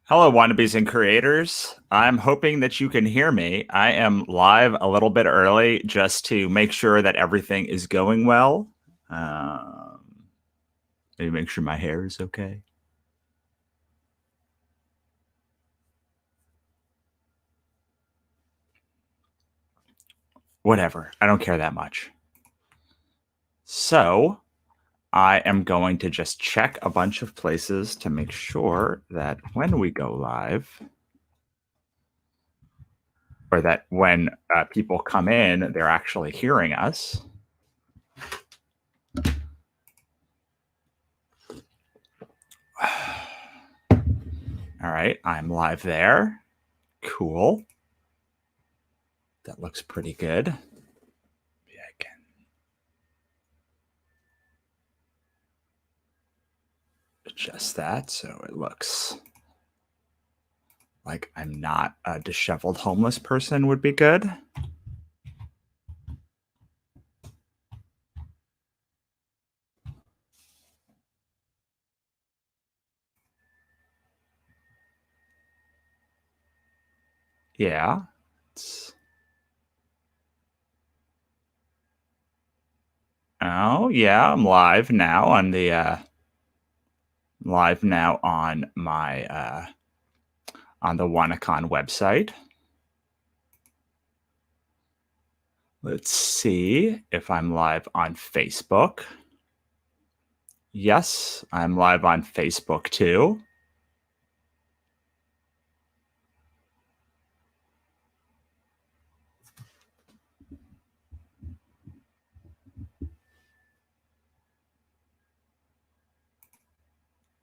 Hello, wannabes and creators. I'm hoping that you can hear me. I am live a little bit early just to make sure that everything is going well. Maybe make sure my hair is okay. Whatever. I don't care that much. So I am going to just check a bunch of places to make sure that when we go live, or that when people come in, they're actually hearing us. All right, I'm live there. Cool. That looks pretty good. Maybe I can adjust that so it looks like I'm not a disheveled homeless person would be good. Yeah. Oh, yeah, I'm live now on the live now on my on the Wannacon website. Let's see if I'm live on Facebook. Yes, I'm live on Facebook too.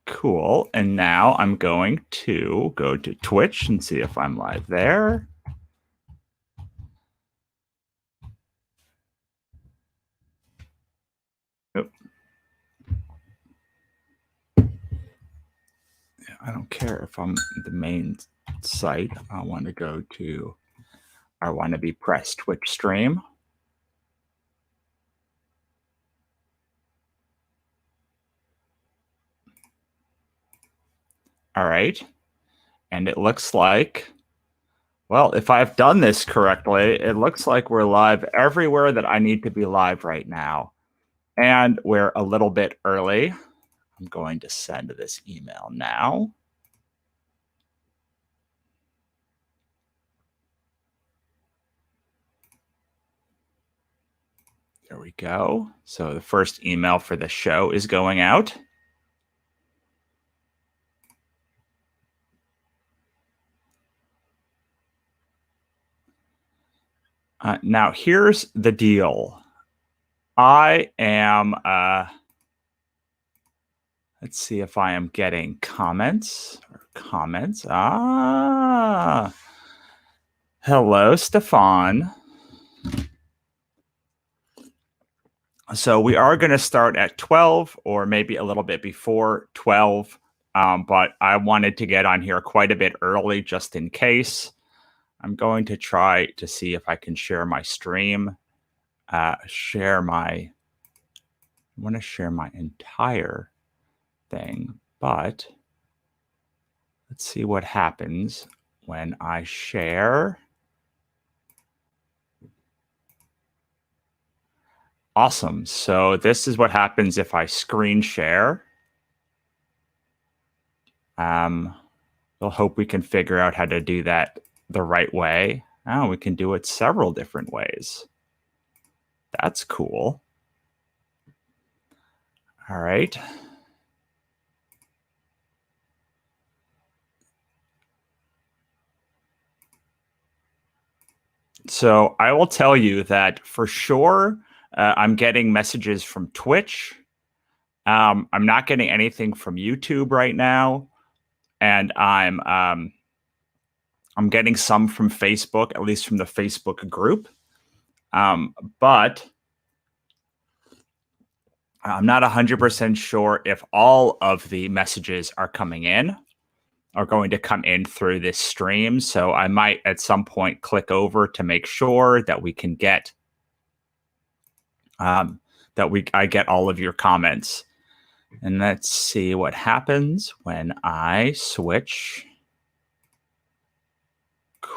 Cool. And now I'm going to go to Twitch and see if I'm live there. Oh. I don't care if I'm the main site. I want to go to our Wannabe Press Twitch stream. All right. And it looks like, well, if I've done this correctly, it looks like we're live everywhere that I need to be live right now. And we're a little bit early. I'm going to send this email now. There we go. So the first email for the show is going out. Now, here's the deal. I am, let's see if I am getting comments. Hello, Stefan. So we are going to start at 12 or maybe a little bit before 12, but I wanted to get on here quite a bit early just in case. I'm going to try to see if I can share my stream. I want to share my entire thing, but let's see what happens when I share. Awesome. So this is what happens if I screen share. We'll hope we can figure out how to do that the right way. Oh, we can do it several different ways. That's cool. All right. So I will tell you that for sure, I'm getting messages from Twitch. I'm not getting anything from YouTube right now, and I'm getting some from Facebook, at least from the Facebook group. But I'm not 100% sure if all of the messages are coming in, are going to come in through this stream. So I might at some point click over to make sure that we can get I get all of your comments. And let's see what happens when I switch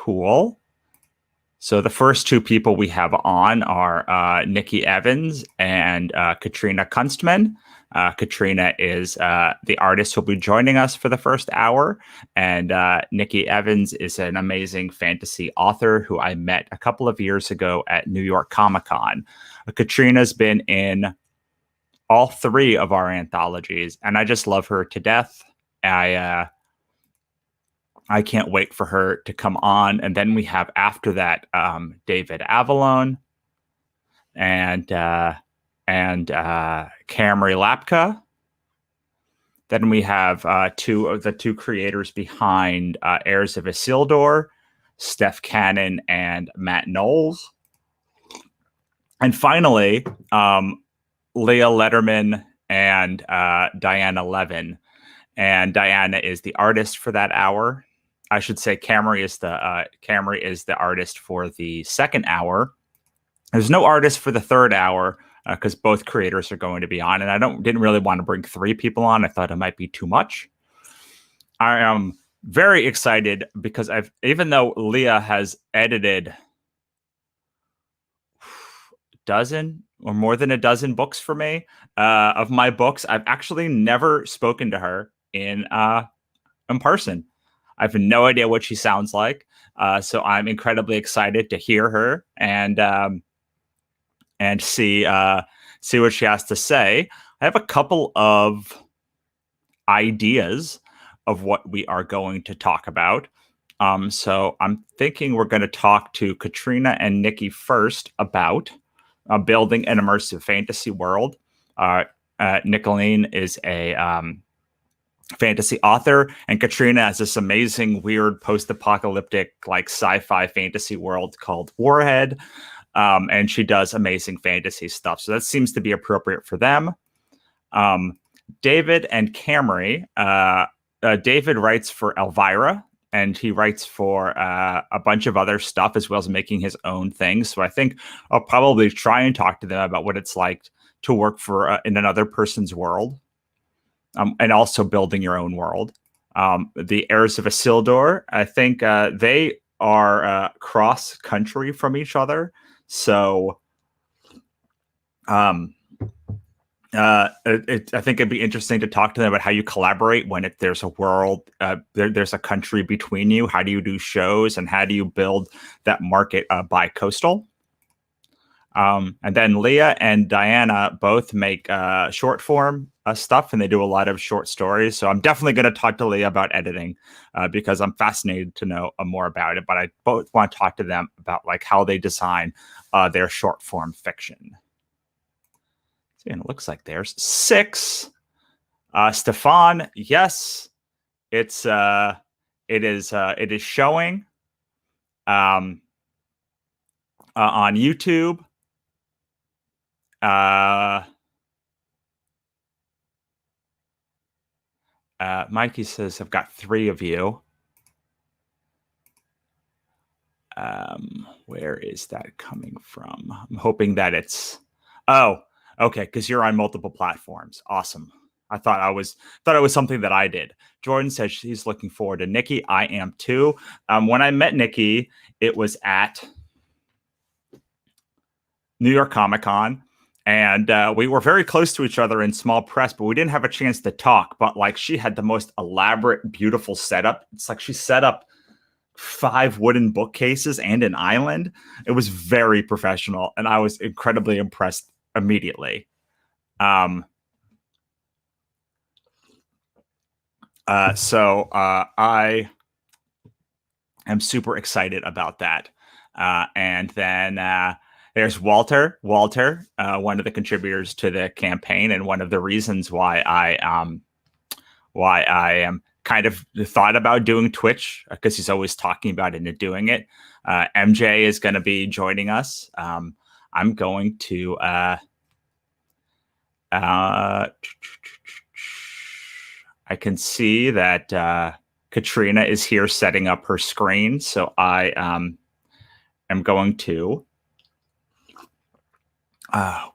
Cool. So the first two people we have on are Nikki Evans and Katrina Kunstman. Katrina is the artist who'll be joining us for the first hour, and Nikki Evans is an amazing fantasy author who I met a couple of years ago at New York Comic Con. Katrina's been in all three of our anthologies, and I just love her to death. I can't wait for her to come on. And then we have after that David Avalon and Camry Lapka. Then we have two of the two creators behind Heirs of Isildur, Steph Cannon and Matt Knowles. And finally, Leah Letterman and Diana Levin. And Diana is the artist for that hour. I should say Camry is the artist for the second hour. There's no artist for the third hour because both creators are going to be on, and I didn't really want to bring three people on. I thought it might be too much. I am very excited because even though Leah has edited dozen or more than a dozen books for me of my books, I've actually never spoken to her in person. I have no idea what she sounds like, so I'm incredibly excited to hear her and see what she has to say. I have a couple of ideas of what we are going to talk about. So I'm thinking we're going to talk to Katrina and Nikki first about building an immersive fantasy world. Nicolene is a fantasy author, and Katrina has this amazing, weird, post-apocalyptic, like sci-fi fantasy world called Warhead, and she does amazing fantasy stuff. So that seems to be appropriate for them. David and Camry. David writes for Elvira, and he writes for a bunch of other stuff as well as making his own things. So I think I'll probably try and talk to them about what it's like to work for in another person's world. And also building your own world. The Heirs of Isildur, I think they are cross-country from each other. So I think it'd be interesting to talk to them about how you collaborate when there's a world, there's a country between you. How do you do shows, and how do you build that market bi-coastal? And then Leah and Diana both make short form stuff, and they do a lot of short stories. So I'm definitely going to talk to Leah about editing because I'm fascinated to know more about it. But I both want to talk to them about like how they design their short form fiction. And it looks like there's 6. Stefan, yes, it is showing on YouTube. Mikey says, I've got 3 of you. Where is that coming from? I'm hoping that it's... Oh, okay, because you're on multiple platforms. Awesome. I thought it was something that I did. Jordan says she's looking forward to Nikki. I am too. When I met Nikki, it was at New York Comic Con. And we were very close to each other in small press, but we didn't have a chance to talk. But like, she had the most elaborate, beautiful setup. It's like she set up 5 wooden bookcases and an island. It was very professional, and I was incredibly impressed immediately. So I am super excited about that. And then there's Walter, one of the contributors to the campaign, and one of the reasons why I am kind of thought about doing Twitch, because he's always talking about it and doing it. MJ is going to be joining us. I'm going to I can see that Katrina is here setting up her screen, so I am going to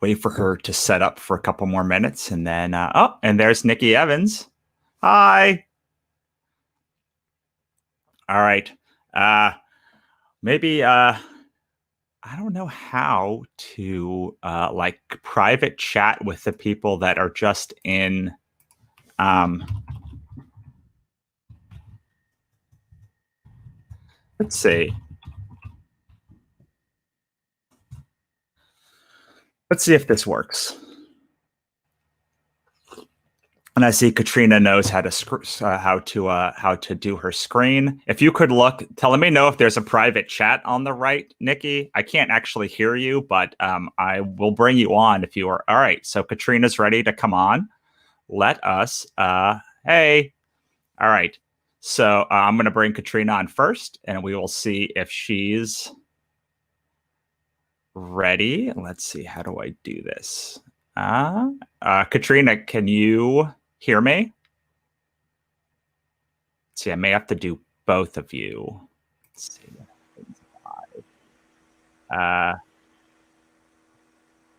wait for her to set up for a couple more minutes, and then and there's Nikki Evans. Hi. All right. maybe I don't know how to like private chat with the people that are just in let's see. Let's see if this works. And I see Katrina knows how to do her screen. If you could look, let me know if there's a private chat on the right, Nikki. I can't actually hear you, but I will bring you on if you are. All right. So Katrina's ready to come on. Let us. Hey. All right. So I'm going to bring Katrina on first, and we will see if she's ready. Let's see. How do I do this? Katrina, can you hear me? See, I may have to do both of you. Let's see.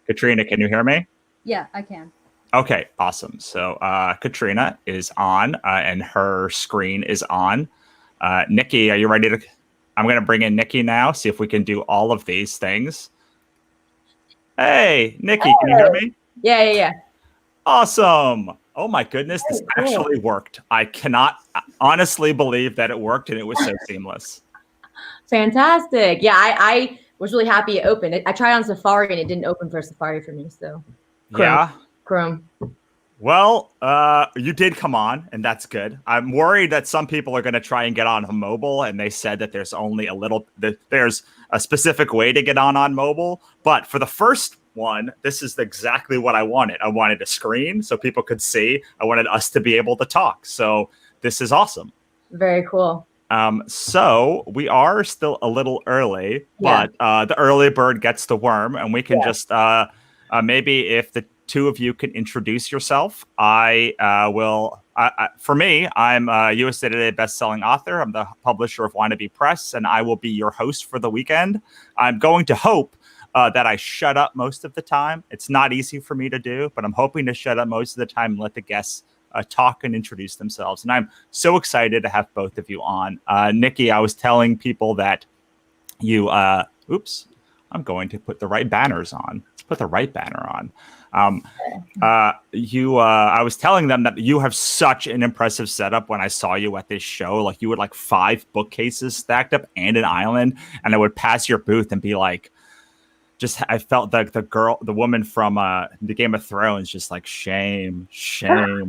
Katrina, can you hear me? Yeah, I can. Okay, awesome. So Katrina is on and her screen is on. Nikki, are you ready to? I'm going to bring in Nikki now, see if we can do all of these things. Hey, Nikki, can you hear me? Yeah. Awesome. Oh my goodness, this actually worked. I cannot honestly believe that it worked and it was so seamless. Fantastic. Yeah, I was really happy it opened. I tried on Safari and it didn't open for Safari for me. So Chrome. Well, you did come on, and that's good. I'm worried that some people are going to try and get on mobile, and they said that there's only there's a specific way to get on mobile. But for the first one, this is exactly what I wanted. I wanted a screen so people could see. I wanted us to be able to talk. So this is awesome. Very cool. So we are still a little early, but the early bird gets the worm, and we can just maybe if the two of you can introduce yourself. I will. For me, I'm a USA Today best-selling author. I'm the publisher of Wannabe Press, and I will be your host for the weekend. I'm going to hope that I shut up most of the time. It's not easy for me to do, but I'm hoping to shut up most of the time and let the guests talk and introduce themselves. And I'm so excited to have both of you on. Nikki, I was telling people that you, oops, I'm going to put the right banners on. Let's put the right banner on. I was telling them that you have such an impressive setup when I saw you at this show. Like you had like 5 bookcases stacked up and an island, and I would pass your booth and be like, I felt like the woman from the Game of Thrones, just like shame, because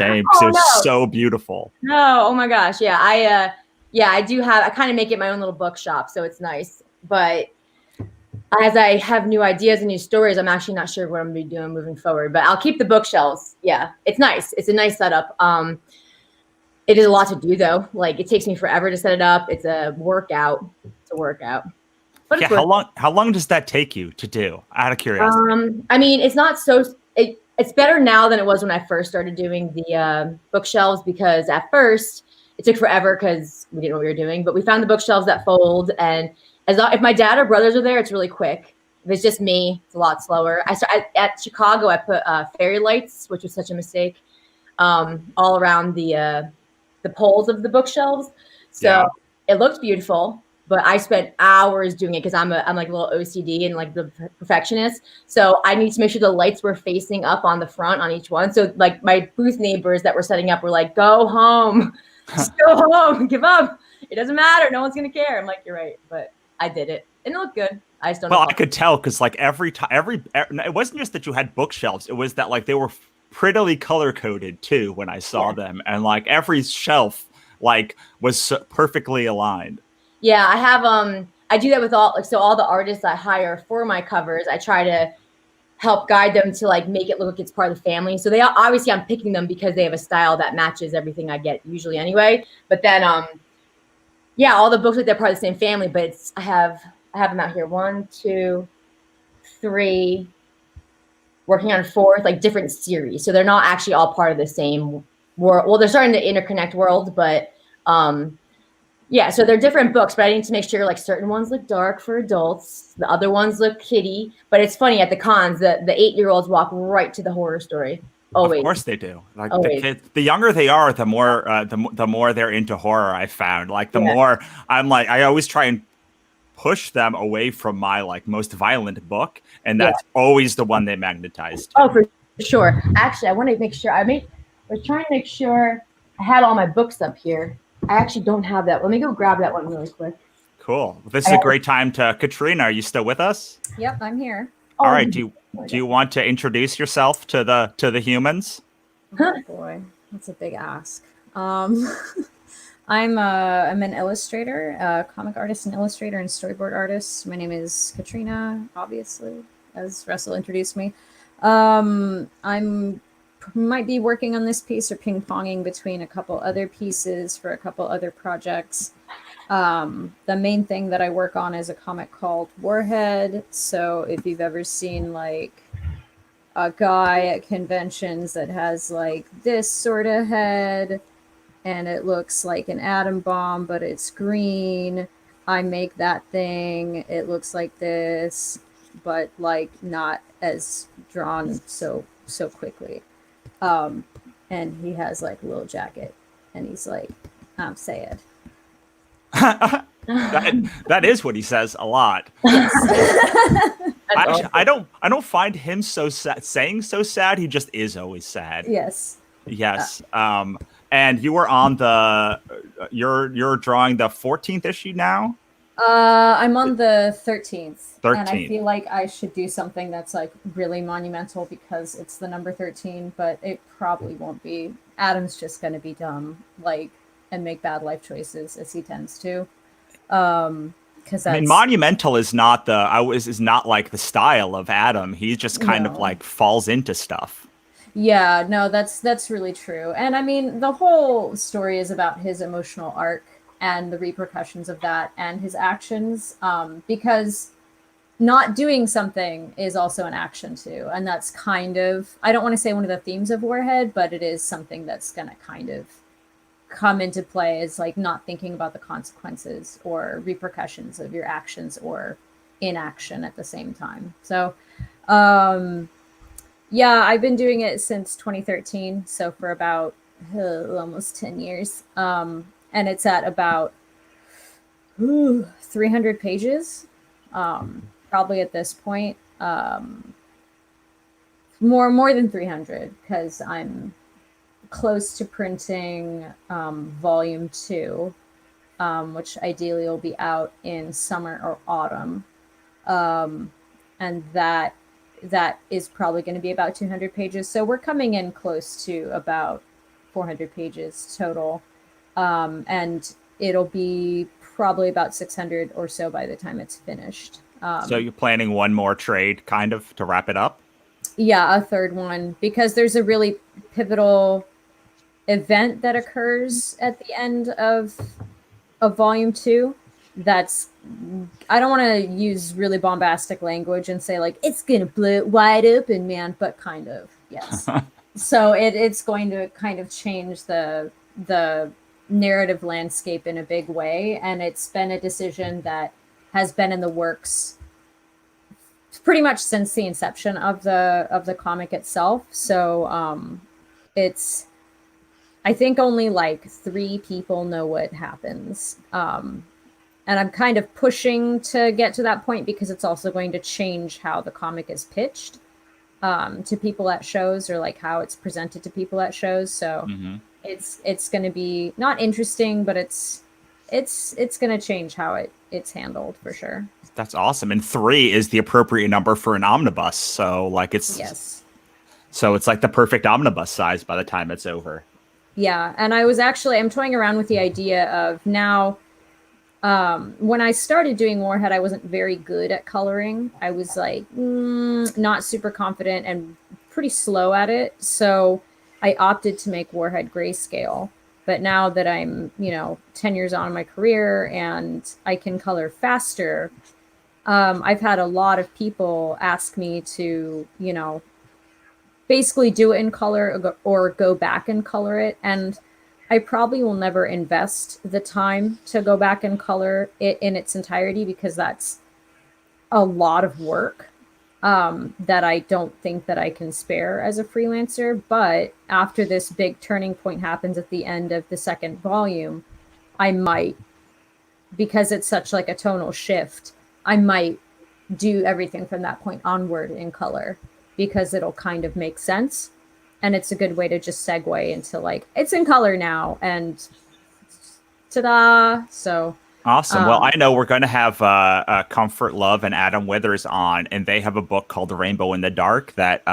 it was so beautiful. No, oh my gosh, yeah, I do have. I kind of make it my own little bookshop, so it's nice. But as I have new ideas and new stories, I'm actually not sure what I'm going to be doing moving forward. But I'll keep the bookshelves. Yeah, it's nice. It's a nice setup. It is a lot to do though. Like it takes me forever to set it up. It's a workout. But yeah, how long does that take you to do? Out of curiosity. I mean, it's not so. It's better now than it was when I first started doing the bookshelves, because at first it took forever because we didn't know what we were doing. But we found the bookshelves that fold, and if my dad or brothers are there, it's really quick. If it's just me, it's a lot slower. At Chicago, I put fairy lights, which was such a mistake, all around the poles of the bookshelves. So it looked beautiful. But I spent hours doing it because I'm like a little OCD and like the perfectionist. So I need to make sure the lights were facing up on the front on each one. So like my booth neighbors that were setting up were like, "Go home, just go home, give up. It doesn't matter. No one's gonna care." I'm like, "You're right," but I did it and it looked good. I just don't know. Well, I could tell because like every it wasn't just that you had bookshelves. It was that like they were prettily color coded too when I saw them, and like every shelf like was perfectly aligned. Yeah, I have I do that with all the artists I hire for my covers. I try to help guide them to like make it look like it's part of the family. So obviously I'm picking them because they have a style that matches everything I get usually anyway. But then yeah, all the books like they're part of the same family, but I have them out here 1, 2, 3, working on 4th, like different series. So they're not actually all part of the same world. Well, they're starting to interconnect world, but yeah, so they're different books, but I need to make sure like certain ones look dark for adults, the other ones look kiddie. But it's funny at the cons, the 8-year-olds walk right to the horror story. Always. Of course they do. Like the kids, the younger they are, the more the more they're into horror. I found like the more I'm like I always try and push them away from my like most violent book, and that's always the one they magnetized to. Oh, for sure. Actually, I want to make sure I was trying to make sure I had all my books up here. I actually don't have that. Let me go grab that one really quick. Cool. This is a great time to Katrina. Are you still with us? Yep, I'm here. All right. Do you want to introduce yourself to the humans? Oh boy, that's a big ask. I'm an illustrator, a comic artist and illustrator and storyboard artist. My name is Katrina, obviously, as Russell introduced me. I'm might be working on this piece or ping-ponging between a couple other pieces for a couple other projects. The main thing that I work on is a comic called Warhead. So if you've ever seen like a guy at conventions that has like this sort of head and it looks like an atom bomb, but it's green, I make that thing. It looks like this, but like not as drawn so quickly. And he has like a little jacket and he's like, I'm sad. that is what he says a lot. Actually, awesome. I don't find him so sad, saying so sad. He just is always sad. Yes. And you were on you're drawing the 14th issue now. I'm on the 13th. 13th. And I feel like I should do something that's like really monumental because it's the number 13, but it probably won't be. Adam's just going to be dumb, like, and make bad life choices as he tends to. Because I mean, monumental is not is not like the style of Adam. He just kind of like falls into stuff. Yeah, no, that's really true. And I mean, the whole story is about his emotional arc and the repercussions of that and his actions, because not doing something is also an action too. And that's kind of, I don't want to say one of the themes of Warhead, but it is something that's going to kind of come into play, is like not thinking about the consequences or repercussions of your actions or inaction at the same time. So, yeah, I've been doing it since 2013. So for about almost 10 years. And it's at about 300 pages, probably at this point. More than 300, because I'm close to printing volume 2, which ideally will be out in summer or autumn. And that is probably going to be about 200 pages. So we're coming in close to about 400 pages total. And it'll be probably about 600 or so by the time it's finished. So you're planning one more trade kind of to wrap it up? Yeah, a third one, because there's a really pivotal event that occurs at the end of volume 2. That's, I don't want to use really bombastic language and say like, it's going to blow it wide open, man, but kind of, yes. So it's going to kind of change the narrative landscape in a big way. And it's been a decision that has been in the works pretty much since the inception of the comic itself. So it's, I think only like 3 people know what happens. And I'm kind of pushing to get to that point because it's also going to change how the comic is pitched to people at shows, or like how it's presented to people at shows. So it's going to be not interesting, but it's going to change how it's handled for sure. That's awesome. And 3 is the appropriate number for an omnibus. So like yes. So it's like the perfect omnibus size by the time it's over. Yeah. And I'm toying around with the idea of now, when I started doing Warhead, I wasn't very good at coloring. I was like, not super confident and pretty slow at it. So I opted to make Warhead grayscale. But now that I'm, 10 years on in my career and I can color faster, I've had a lot of people ask me to, basically do it in color or go back and color it. And I probably will never invest the time to go back and color it in its entirety, because that's a lot of work that I don't think that I can spare as a freelancer. But after this big turning point happens at the end of the second volume, I might because it's such like a tonal shift, I might do everything from that point onward in color because it'll kind of make sense. And it's a good way to just segue into like, it's in color now and ta-da. So awesome. Well, I know we're going to have Comfort Love and Adam Withers on, and they have a book called The Rainbow in the Dark that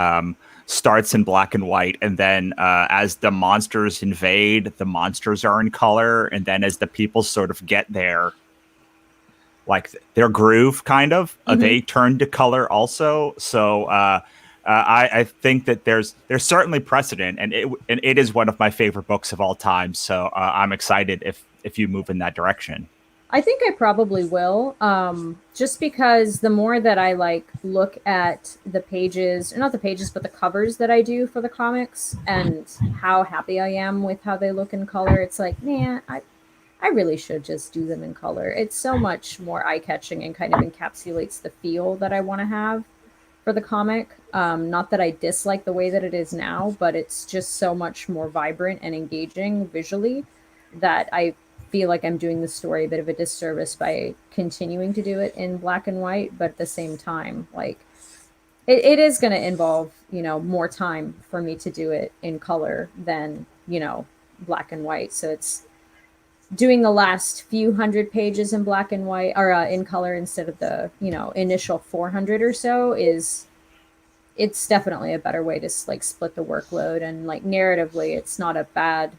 starts in black and white. And then as the monsters invade, the monsters are in color. And then as the people sort of get there, like their groove kind of, they turn to color also. So I think that there's certainly precedent, and it is one of my favorite books of all time. So I'm excited if you move in that direction. I think I probably will, just because the more that I like look at the pages, or not the pages, but the covers that I do for the comics and how happy I am with how they look in color, it's like, man, I really should just do them in color. It's so much more eye-catching and kind of encapsulates the feel that I want to have for the comic. Not that I dislike the way that it is now, but it's just so much more vibrant and engaging visually that I feel like I'm doing the story a bit of a disservice by continuing to do it in black and white. But at the same time, like it is going to involve, more time for me to do it in color than, black and white. So it's doing the last few hundred pages in black and white or in color instead of the, initial 400 or so it's definitely a better way to like split the workload, and like narratively, it's not a bad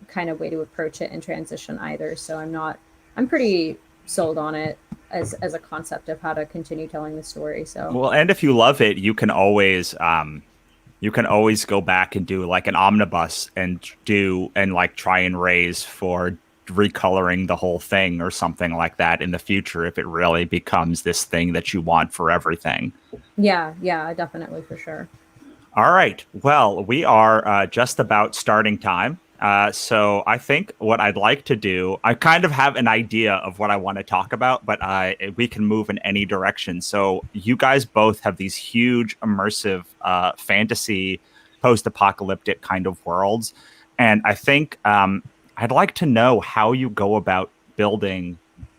kind of way to approach it in transition either. So I'm pretty sold on it as a concept of how to continue telling the story. So well, and if you love it, you can always go back and do like an omnibus and like try and raise for recoloring the whole thing or something like that in the future if it really becomes this thing that you want for everything. Yeah, definitely, for sure. All right. Well, we are just about starting time. So I think what I'd like to do, I kind of have an idea of what I want to talk about, but we can move in any direction. So you guys both have these huge immersive fantasy post-apocalyptic kind of worlds. And I think I'd like to know how you go about building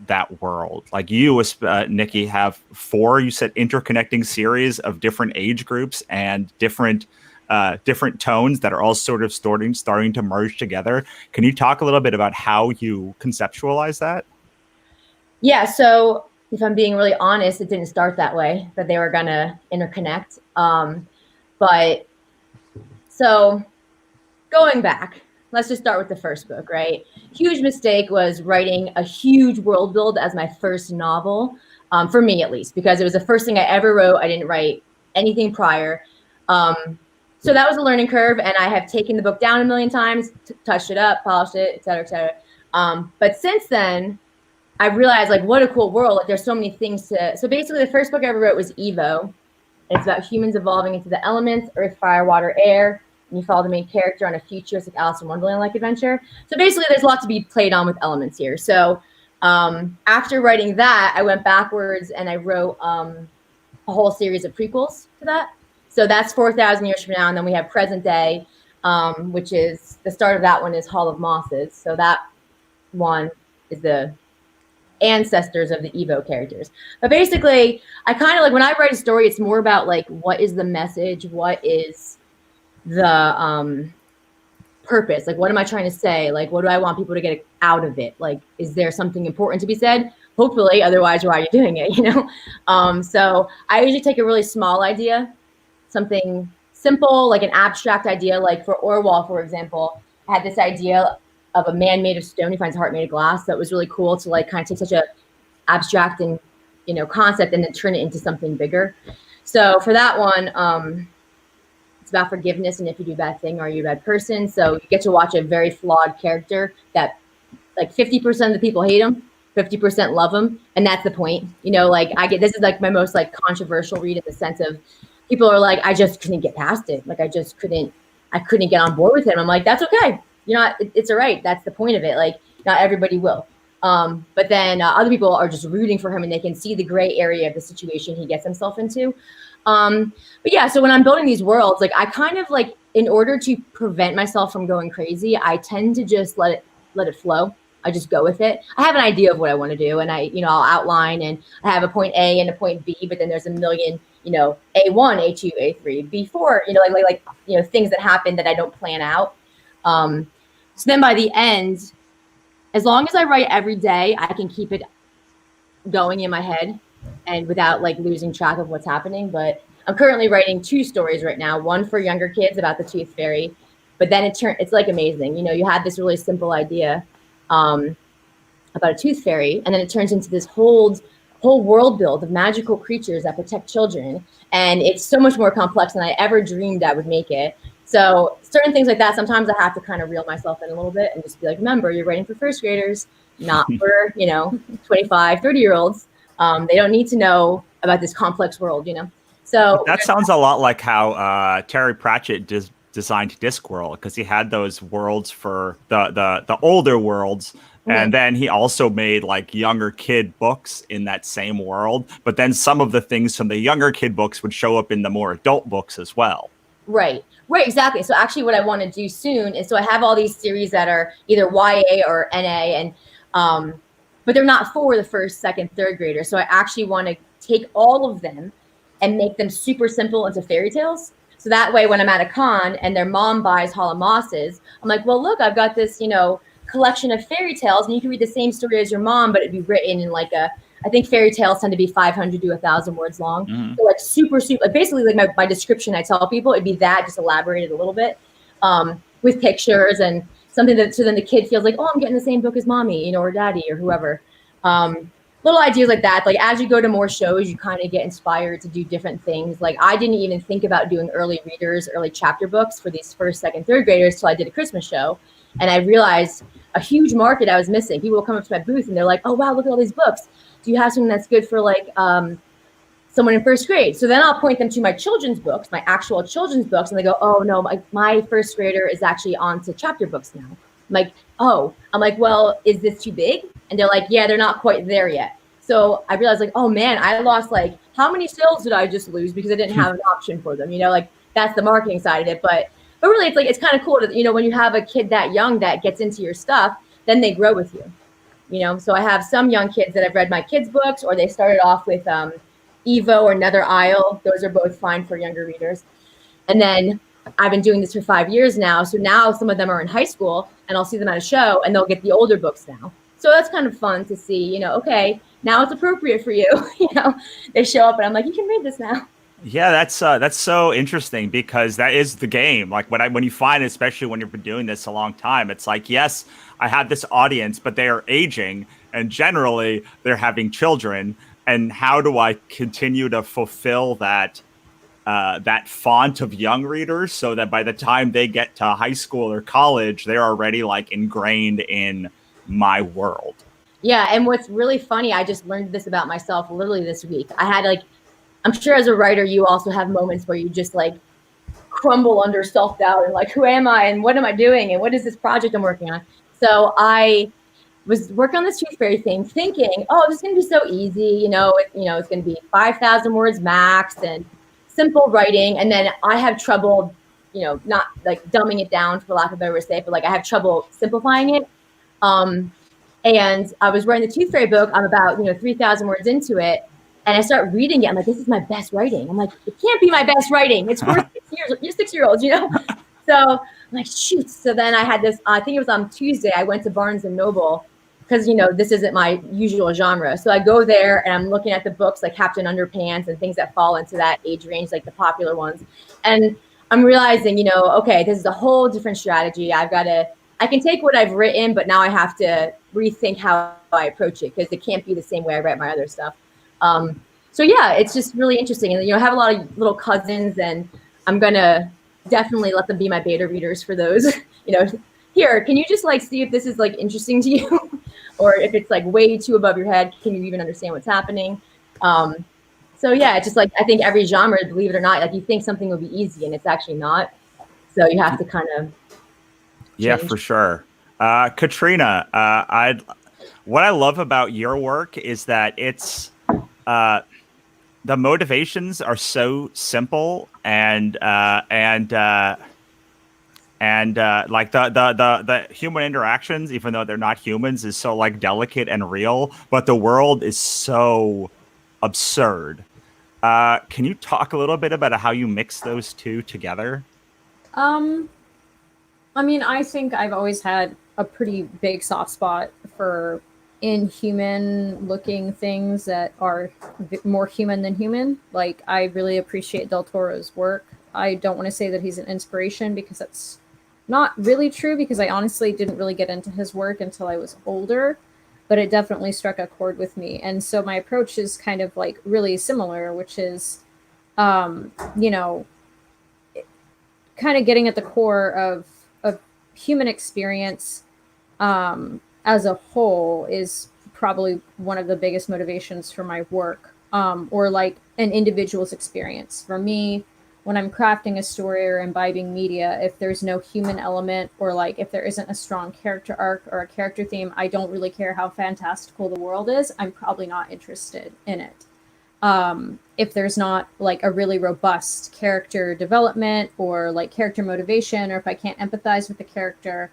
that world. Like you, Nikki, have 4, you said, interconnecting series of different age groups and different tones that are all sort of starting to merge together. Can you talk a little bit about how you conceptualize that? Yeah, so if I'm being really honest, it didn't start that way, that they were going to interconnect. But so going back, let's just start with the first book, right? Huge mistake was writing a huge world build as my first novel, for me at least, because it was the first thing I ever wrote. I didn't write anything prior. So that was a learning curve, and I have taken the book down a million times, touched it up, polished it, et cetera, et cetera. But since then, I realized, like, what a cool world. Like, there's so many things to... So basically, the first book I ever wrote was Evo. It's about humans evolving into the elements, earth, fire, water, air. And you follow the main character on a futuristic Alice in Wonderland-like adventure. So basically, there's a lot to be played on with elements here. So after writing that, I went backwards, and I wrote a whole series of prequels to that. So that's 4,000 years from now. And then we have present day, which is the start of that one is Hall of Mosses. So that one is the ancestors of the Evo characters. But basically, I kind of like when I write a story, it's more about like, what is the message? What is the purpose? Like, what am I trying to say? Like, what do I want people to get out of it? Like, is there something important to be said? Hopefully, otherwise, why are you doing it? So I usually take a really small idea, something simple, like an abstract idea. Like for Orwell, for example, I had this idea of a man made of stone. He finds a heart made of glass. That was really cool to like kind of take such a abstract and concept and then turn it into something bigger. So for that one, it's about forgiveness, and if you do a bad thing, are you a bad person? So you get to watch a very flawed character that like 50% of the people hate him, 50% love him, and that's the point. Like this is like my most like controversial read in the sense of people are like, I just couldn't get past it. Like I couldn't get on board with him. I'm like, that's okay. It's all right. That's the point of it. Like not everybody will. But then other people are just rooting for him, and they can see the gray area of the situation he gets himself into. But yeah, so when I'm building these worlds, like I kind of like, in order to prevent myself from going crazy, I tend to just let it flow. I just go with it. I have an idea of what I want to do, and I'll outline, and I have a point A and a point B, but then there's a million, A1, A2, A3, B4, things that happen that I don't plan out. So then by the end, as long as I write every day, I can keep it going in my head and without like losing track of what's happening. But I'm currently writing 2 stories right now, one for younger kids about the Tooth Fairy, but then it's like amazing. You had this really simple idea about a Tooth Fairy, and then it turns into this whole world build of magical creatures that protect children. And it's so much more complex than I ever dreamed I would make it. So certain things like that, sometimes I have to kind of reel myself in a little bit and just be like, remember, you're writing for first graders, not for, 25, 30-year-olds. They don't need to know about this complex world, So that sounds a lot like how Terry Pratchett designed Discworld, because he had those worlds for the older worlds. And then he also made like younger kid books in that same world. But then some of the things from the younger kid books would show up in the more adult books as well. Right, exactly. So actually what I want to do soon is, so I have all these series that are either YA or NA, and but they're not for the first, second, third graders. So I actually want to take all of them and make them super simple into fairy tales. So that way when I'm at a con and their mom buys Hall of Mosses, I'm like, well, look, I've got this, collection of fairy tales, and you can read the same story as your mom, but it'd be written in like I think fairy tales tend to be 500 to 1,000 words long. So like super, like basically like my description I tell people, it'd be that just elaborated a little bit with pictures and something that, so then the kid feels like, oh, I'm getting the same book as mommy, or daddy or whoever. Little ideas like that. Like as you go to more shows, you kind of get inspired to do different things. Like I didn't even think about doing early readers, early chapter books for these first, second, third graders till I did a Christmas show. And I realized a huge market I was missing. People will come up to my booth and they're like, oh, wow, look at all these books. Do you have something that's good for like someone in first grade? So then I'll point them to my children's books, my actual children's books. And they go, oh, no, my first grader is actually on to chapter books now. I'm like, oh, well, is this too big? And they're like, yeah, they're not quite there yet. So I realized like, oh, man, I lost like, how many sales did I just lose because I didn't have an option for them? Like that's the marketing side of it. But really, it's kind of cool to, when you have a kid that young that gets into your stuff, then they grow with you. So I have some young kids that have read my kids' books, or they started off with Evo or Nether Isle. Those are both fine for younger readers. And then I've been doing this for 5 years now. So now some of them are in high school, and I'll see them at a show, and they'll get the older books now. So that's kind of fun to see, okay, now it's appropriate for you. They show up, and I'm like, you can read this now. Yeah, that's so interesting, because that is the game. Like when you find, especially when you've been doing this a long time, it's like, yes, I have this audience, but they are aging, and generally they're having children. And how do I continue to fulfill that font of young readers so that by the time they get to high school or college, they're already like ingrained in my world? Yeah, and what's really funny, I just learned this about myself literally this week. I had I'm sure as a writer, you also have moments where you just like crumble under self-doubt and like, who am I and what am I doing and what is this project I'm working on? So I was working on this Tooth Fairy thing thinking, oh, this is going to be so easy. It's going to be 5,000 words max and simple writing. And then I have trouble, not like dumbing it down, for lack of a better way to say it, but like I have trouble simplifying it. And I was writing the Tooth Fairy book. I'm about, 3,000 words into it. And I start reading it. I'm like, this is my best writing. I'm like, it can't be my best writing. It's for 6-year-olds, So I'm like, shoot. So then I had this, I think it was on Tuesday, I went to Barnes & Noble because, this isn't my usual genre. So I go there and I'm looking at the books like Captain Underpants and things that fall into that age range, like the popular ones. And I'm realizing, okay, this is a whole different strategy. I can take what I've written, but now I have to rethink how I approach it because it can't be the same way I write my other stuff. So yeah, it's just really interesting. And, I have a lot of little cousins, and I'm going to definitely let them be my beta readers for those, here, can you just like see if this is like interesting to you or if it's like way too above your head, can you even understand what's happening? So yeah, it's just like, I think every genre, believe it or not, like you think something will be easy and it's actually not. So you have to kind of change. Yeah, for sure. Katrina, what I love about your work is that it's, the motivations are so simple and And like the human interactions, even though they're not humans, is so like delicate and real, but the world is so absurd. Can you talk a little bit about how you mix those two together? Um, I mean, I think I've always had a pretty big soft spot for inhuman looking things that are more human than human. Like, I really appreciate Del Toro's work. I don't want to say that he's an inspiration because that's not really true, because I honestly didn't really get into his work until I was older, but it definitely struck a chord with me. And so my approach is kind of like really similar, which is, you know, kind of getting at the core of human experience as a whole is probably one of the biggest motivations for my work, or like an individual's experience. For me, when I'm crafting a story or imbibing media, if there's no human element, or like if there isn't a strong character arc or a character theme, I don't really care how fantastical the world is. I'm probably not interested in it. If there's not like a really robust character development or like character motivation, or if I can't empathize with the character,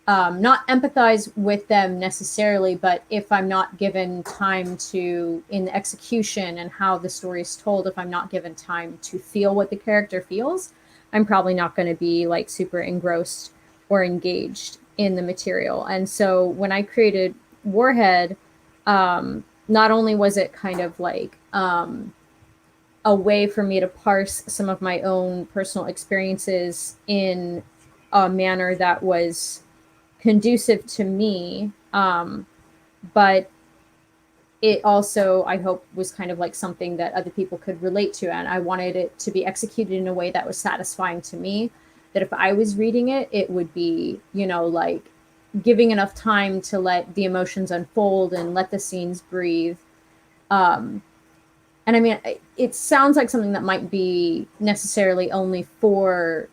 not empathize with them necessarily, but if I'm not given time to, in the execution and how the story is told, if I'm not given time to feel what the character feels, I'm probably not going to be like super engrossed or engaged in the material. And so when I created Warhead, not only was it kind of like a way for me to parse some of my own personal experiences in a manner that was conducive to me, but it also, I hope, was kind of like something that other people could relate to. And I wanted it to be executed in a way that was satisfying to me, that if I was reading it, it would be, you know, like giving enough time to let the emotions unfold and let the scenes breathe. And I mean, it sounds like something that might be necessarily only for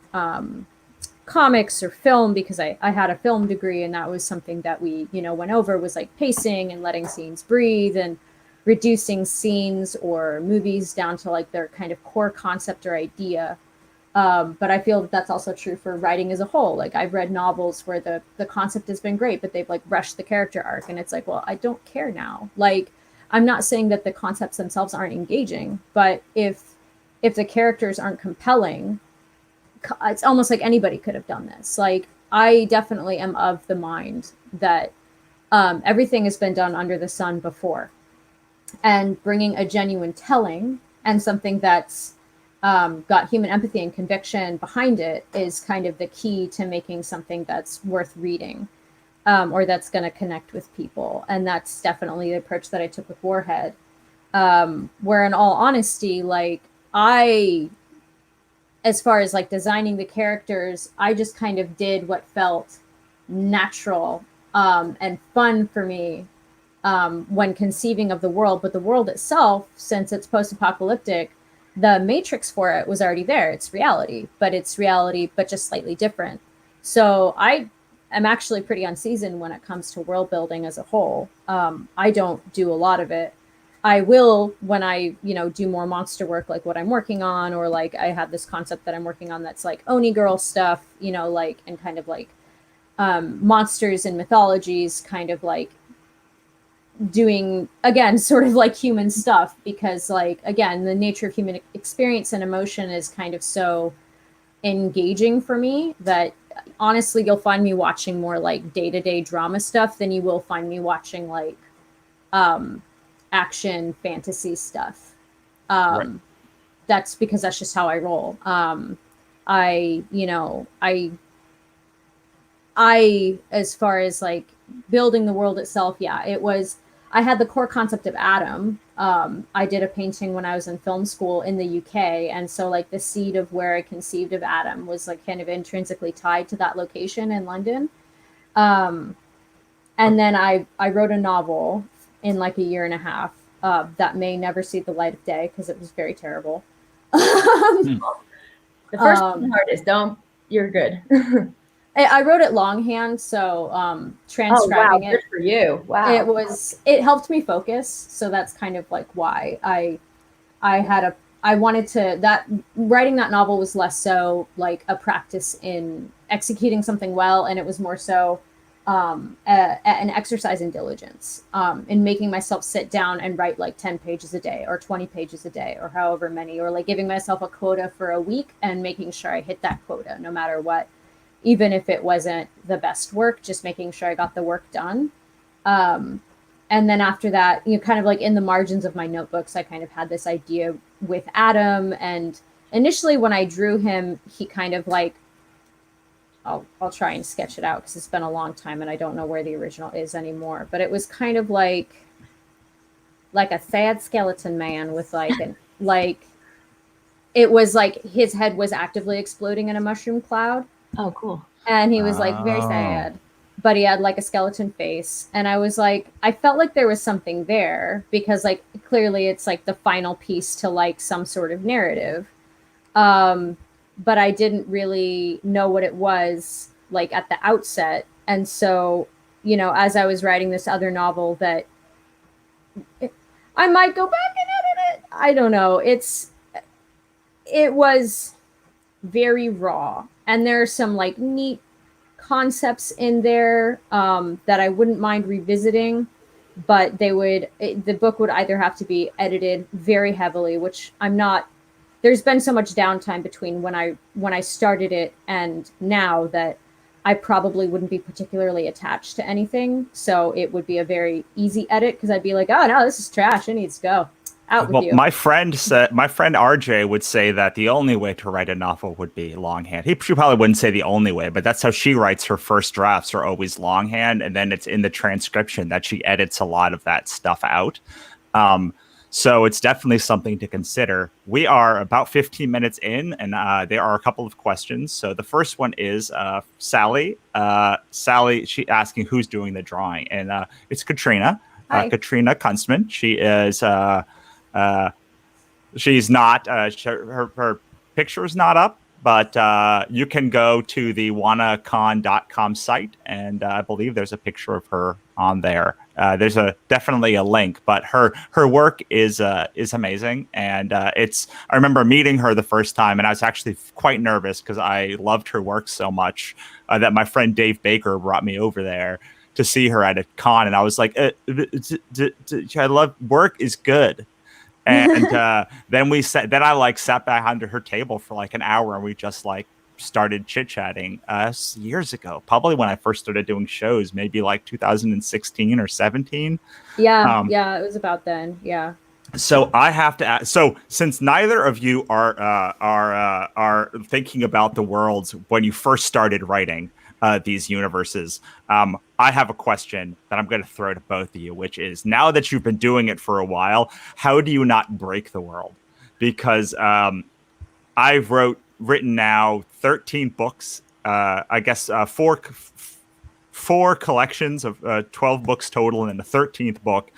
comics or film, because I had a film degree, and that was something that we, you know, went over, was like pacing and letting scenes breathe and reducing scenes or movies down to like their kind of core concept or idea. But I feel that that's also true for writing as a whole. Like, I've read novels where the concept has been great, but they've like rushed the character arc, and it's like, well, I don't care now. Like, I'm not saying that the concepts themselves aren't engaging, but if the characters aren't compelling, it's almost like anybody could have done this. Like, I definitely am of the mind that everything has been done under the sun before, and bringing a genuine telling and something that's got human empathy and conviction behind it is kind of the key to making something that's worth reading, or that's going to connect with people. And that's definitely the approach that I took with Warhead, where, in all honesty, like, as far as like designing the characters, I just kind of did what felt natural and fun for me when conceiving of the world. But the world itself, since it's post-apocalyptic, the matrix for it was already there. It's reality, but just slightly different. So I am actually pretty unseasoned when it comes to world building as a whole. I don't do a lot of it. I will when I, you know, do more monster work, like what I'm working on, or like I have this concept that I'm working on that's like Oni girl stuff, you know, like, and kind of like monsters and mythologies, kind of like doing, again, sort of like human stuff, because like, again, the nature of human experience and emotion is kind of so engaging for me that honestly, you'll find me watching more like day-to-day drama stuff than you will find me watching like action fantasy stuff. Right. That's because that's just how I roll. I as far as like building the world itself, yeah, I had the core concept of Adam. I did a painting when I was in film school in the UK, and so like the seed of where I conceived of Adam was like kind of intrinsically tied to that location in London. And then I wrote a novel in like a year and a half that may never see the light of day because it was very terrible. The first hardest, you're good. I wrote it longhand, so transcribing good for you. Wow. It helped me focus, so that's kind of like why I had a I wanted to, that writing that novel was less so like a practice in executing something well, and it was more so an exercise in diligence, in making myself sit down and write like 10 pages a day or 20 pages a day or however many, or like giving myself a quota for a week and making sure I hit that quota no matter what, even if it wasn't the best work, just making sure I got the work done. And then after that, you know, kind of like in the margins of my notebooks, I kind of had this idea with Adam. And initially when I drew him, he kind of like, I'll try and sketch it out because it's been a long time and I don't know where the original is anymore. But it was kind of like a sad skeleton man with it was like his head was actively exploding in a mushroom cloud. Oh, cool. And he was like very sad, but he had like a skeleton face. And I was like, I felt like there was something there because like clearly it's like the final piece to like some sort of narrative. But I didn't really know what it was like at the outset. And so, you know, as I was writing this other novel that I might go back and edit it. I don't know. It was very raw. And there are some like neat concepts in there that I wouldn't mind revisiting, but the book would either have to be edited very heavily, which I'm not. There's been so much downtime between when I started it and now that I probably wouldn't be particularly attached to anything. So it would be a very easy edit because I'd be like, oh no, this is trash. It needs to go. Out with you. My friend RJ would say that the only way to write a novel would be longhand. She probably wouldn't say the only way, but that's how she writes her first drafts are always longhand. And then it's in the transcription that she edits a lot of that stuff out. So it's definitely something to consider. We are about 15 minutes in, and there are a couple of questions. So the first one is Sally. Sally, she asking who's doing the drawing, and it's Katrina. Katrina Kunstman. She is. She's not. Her picture is not up, but you can go to the Wannacon.com site, and I believe there's a picture of her on there. There's definitely a link, but her work is amazing, and it's. I remember meeting her the first time, and I was actually quite nervous because I loved her work so much that my friend Dave Baker brought me over there to see her at a con, and I was like, I love work is good. And then I sat back under her table for like an hour, and we just like started chit-chatting years ago, probably when I first started doing shows, maybe like 2016 or 17. Yeah, it was about then. Yeah. So I have to ask, so since neither of you are thinking about the worlds when you first started writing these universes, I have a question that I'm going to throw to both of you, which is, now that you've been doing it for a while, how do you not break the world? Because I've written now 13 books, I guess four collections of 12 books total, and then the 13th book,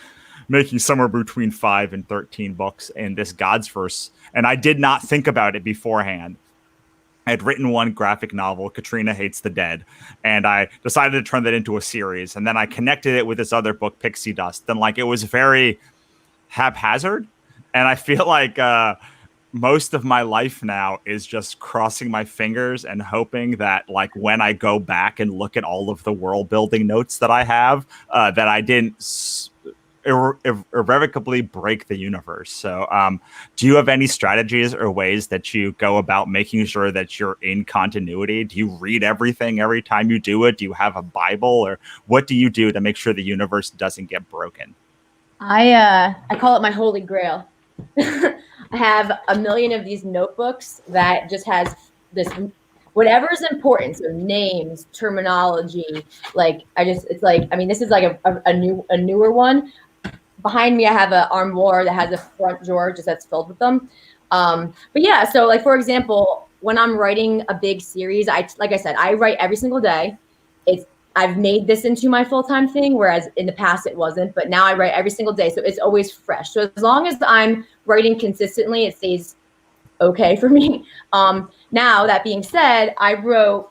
making somewhere between 5 and 13 books in this God's verse. And I did not think about it beforehand. I had written one graphic novel, Katrina Hates the Dead, and I decided to turn that into a series. And then I connected it with this other book, Pixie Dust. And like, it was very haphazard. And I feel like most of my life now is just crossing my fingers and hoping that like when I go back and look at all of the world building notes that I have, that I didn't irrevocably break the universe. So do you have any strategies or ways that you go about making sure that you're in continuity? Do you read everything every time you do it? Do you have a Bible, or what do you do to make sure the universe doesn't get broken? I call it my holy grail. I have a million of these notebooks that just has this whatever's important, so names, terminology, it's like, I mean, this is like a newer one. Behind me, I have an armoire that has a front drawer just that's filled with them. But yeah, so like, for example, when I'm writing a big series, like I said, I write every single day. I've made this into my full-time thing, whereas in the past it wasn't, but now I write every single day. So it's always fresh. So as long as I'm writing consistently, it stays okay for me. Now that being said, I wrote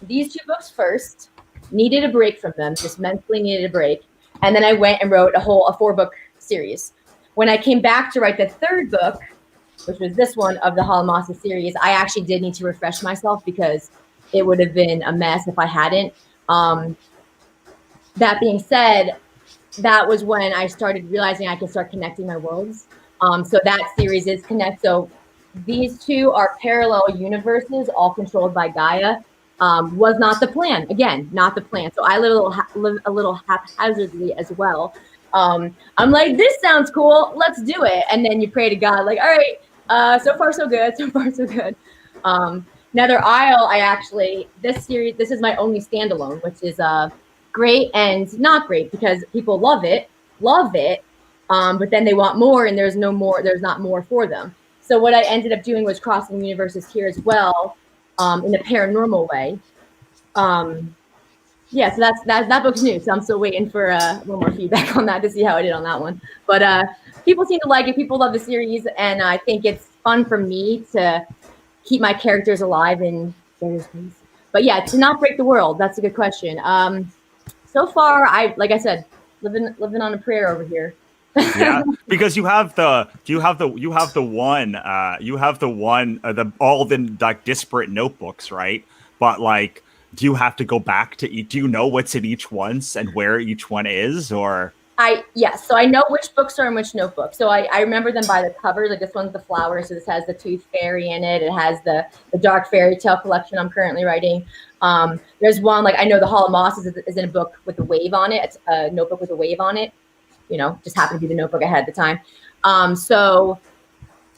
these 2 books first, needed a break from them, just mentally needed a break. And then I went and wrote a 4-book series. When I came back to write the 3rd book, which was this one of the Halamasa series, I actually did need to refresh myself because it would have been a mess if I hadn't. That being said, that was when I started realizing I could start connecting my worlds. So that series is Connect. So these two are parallel universes, all controlled by Gaia. Was not the plan. Again, not the plan. So I live a little haphazardly as well. I'm like, this sounds cool. Let's do it. And then you pray to God, like, all right, so far so good. So far so good. Nether Isle, this series, this is my only standalone, which is great and not great because people love it, but then they want more, and there's not more for them. So what I ended up doing was crossing universes here as well, in a paranormal way. Yeah, so that book's new, so I'm still waiting for a little more feedback on that to see how I did on that one. But people seem to like it. People love the series, and I think it's fun for me to keep my characters alive in various ways. But yeah, to not break the world, that's a good question. So far, like I said, living on a prayer over here. Yeah, because you have the all the like disparate notebooks, right? But like, do you have to go back to do you know what's in each one and where each one is, or? Yes, so I know which books are in which notebook. So I remember them by the covers. Like this one's the flower, so this has the Tooth Fairy in it. It has the Dark Fairy Tale collection I'm currently writing. There's one, like I know the Hall of Moss is in a book with a wave on it. It's a notebook with a wave on it. You know, just happened to be the notebook I had at the time.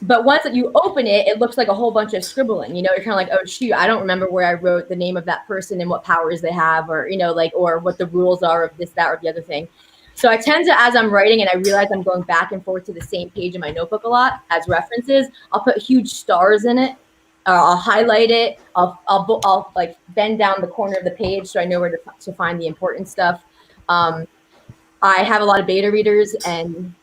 But once you open it, it looks like a whole bunch of scribbling. You know, you're kind of like, oh shoot, I don't remember where I wrote the name of that person and what powers they have, or you know, like, or what the rules are of this, that, or the other thing. So I tend to, as I'm writing and I realize I'm going back and forth to the same page in my notebook a lot as references, I'll put huge stars in it. I'll highlight it. I'll like bend down the corner of the page so I know where to find the important stuff. I have a lot of beta readers, and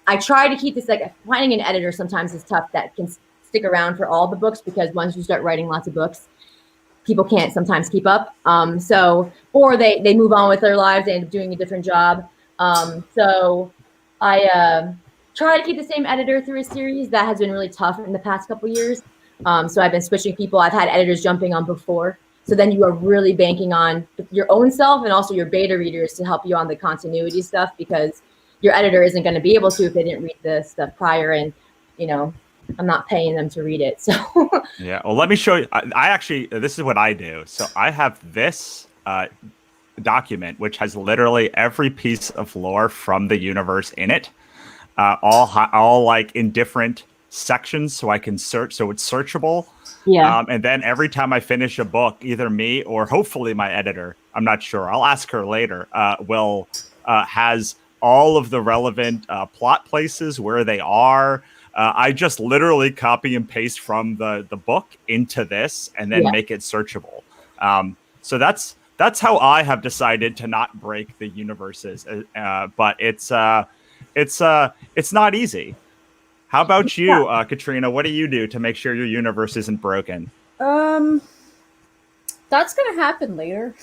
I try to keep this, like finding an editor sometimes is tough that can stick around for all the books, because once you start writing lots of books, people can't sometimes keep up. Or they move on with their lives, they end up doing a different job. So I try to keep the same editor through a series. That has been really tough in the past couple years. So I've been switching people. I've had editors jumping on before. So then you are really banking on your own self and also your beta readers to help you on the continuity stuff, because your editor isn't going to be able to if they didn't read the stuff prior. And, you know, I'm not paying them to read it. So yeah. Well, let me show you. I actually, this is what I do. So I have this document, which has literally every piece of lore from the universe in it, all like in different sections, so I can search, so it's searchable. Yeah. And then every time I finish a book, either me or hopefully my editor, I'm not sure, I'll ask her later, has all of the relevant plot places where they are. I just literally copy and paste from the book into this and then make it searchable. So that's how I have decided to not break the universes. But it's not easy. How about you, Katrina? What do you do to make sure your universe isn't broken? That's going to happen later.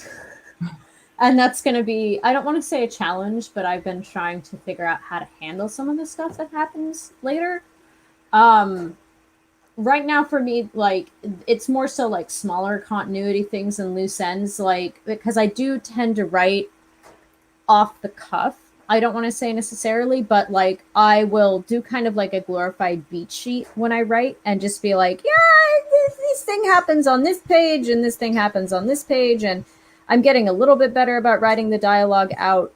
And that's going to be, I don't want to say a challenge, but I've been trying to figure out how to handle some of the stuff that happens later. Right now for me, like, it's more so like smaller continuity things and loose ends, like, because I do tend to write off the cuff. I don't want to say necessarily, but like I will do kind of like a glorified beat sheet when I write and just be like, yeah, this thing happens on this page and this thing happens on this page. And I'm getting a little bit better about writing the dialogue out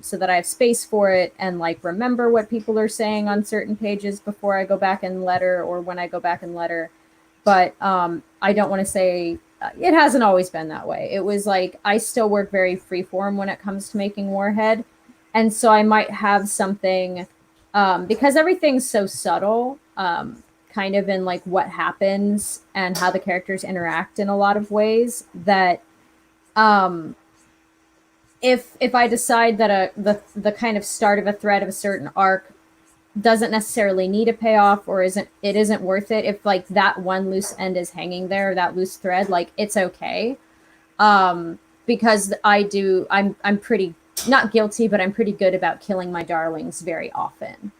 so that I have space for it and like remember what people are saying on certain pages before I go back and letter or when I go back and letter. But I don't want to say it hasn't always been that way. It was like I still work very freeform when it comes to making Warhead. And so I might have something, because everything's so subtle, kind of in like what happens and how the characters interact in a lot of ways, that if I decide that the kind of start of a thread of a certain arc doesn't necessarily need a payoff or isn't worth it, if like that one loose end is hanging there, that loose thread, like it's okay. Because I'm pretty not guilty, but I'm pretty good about killing my darlings very often.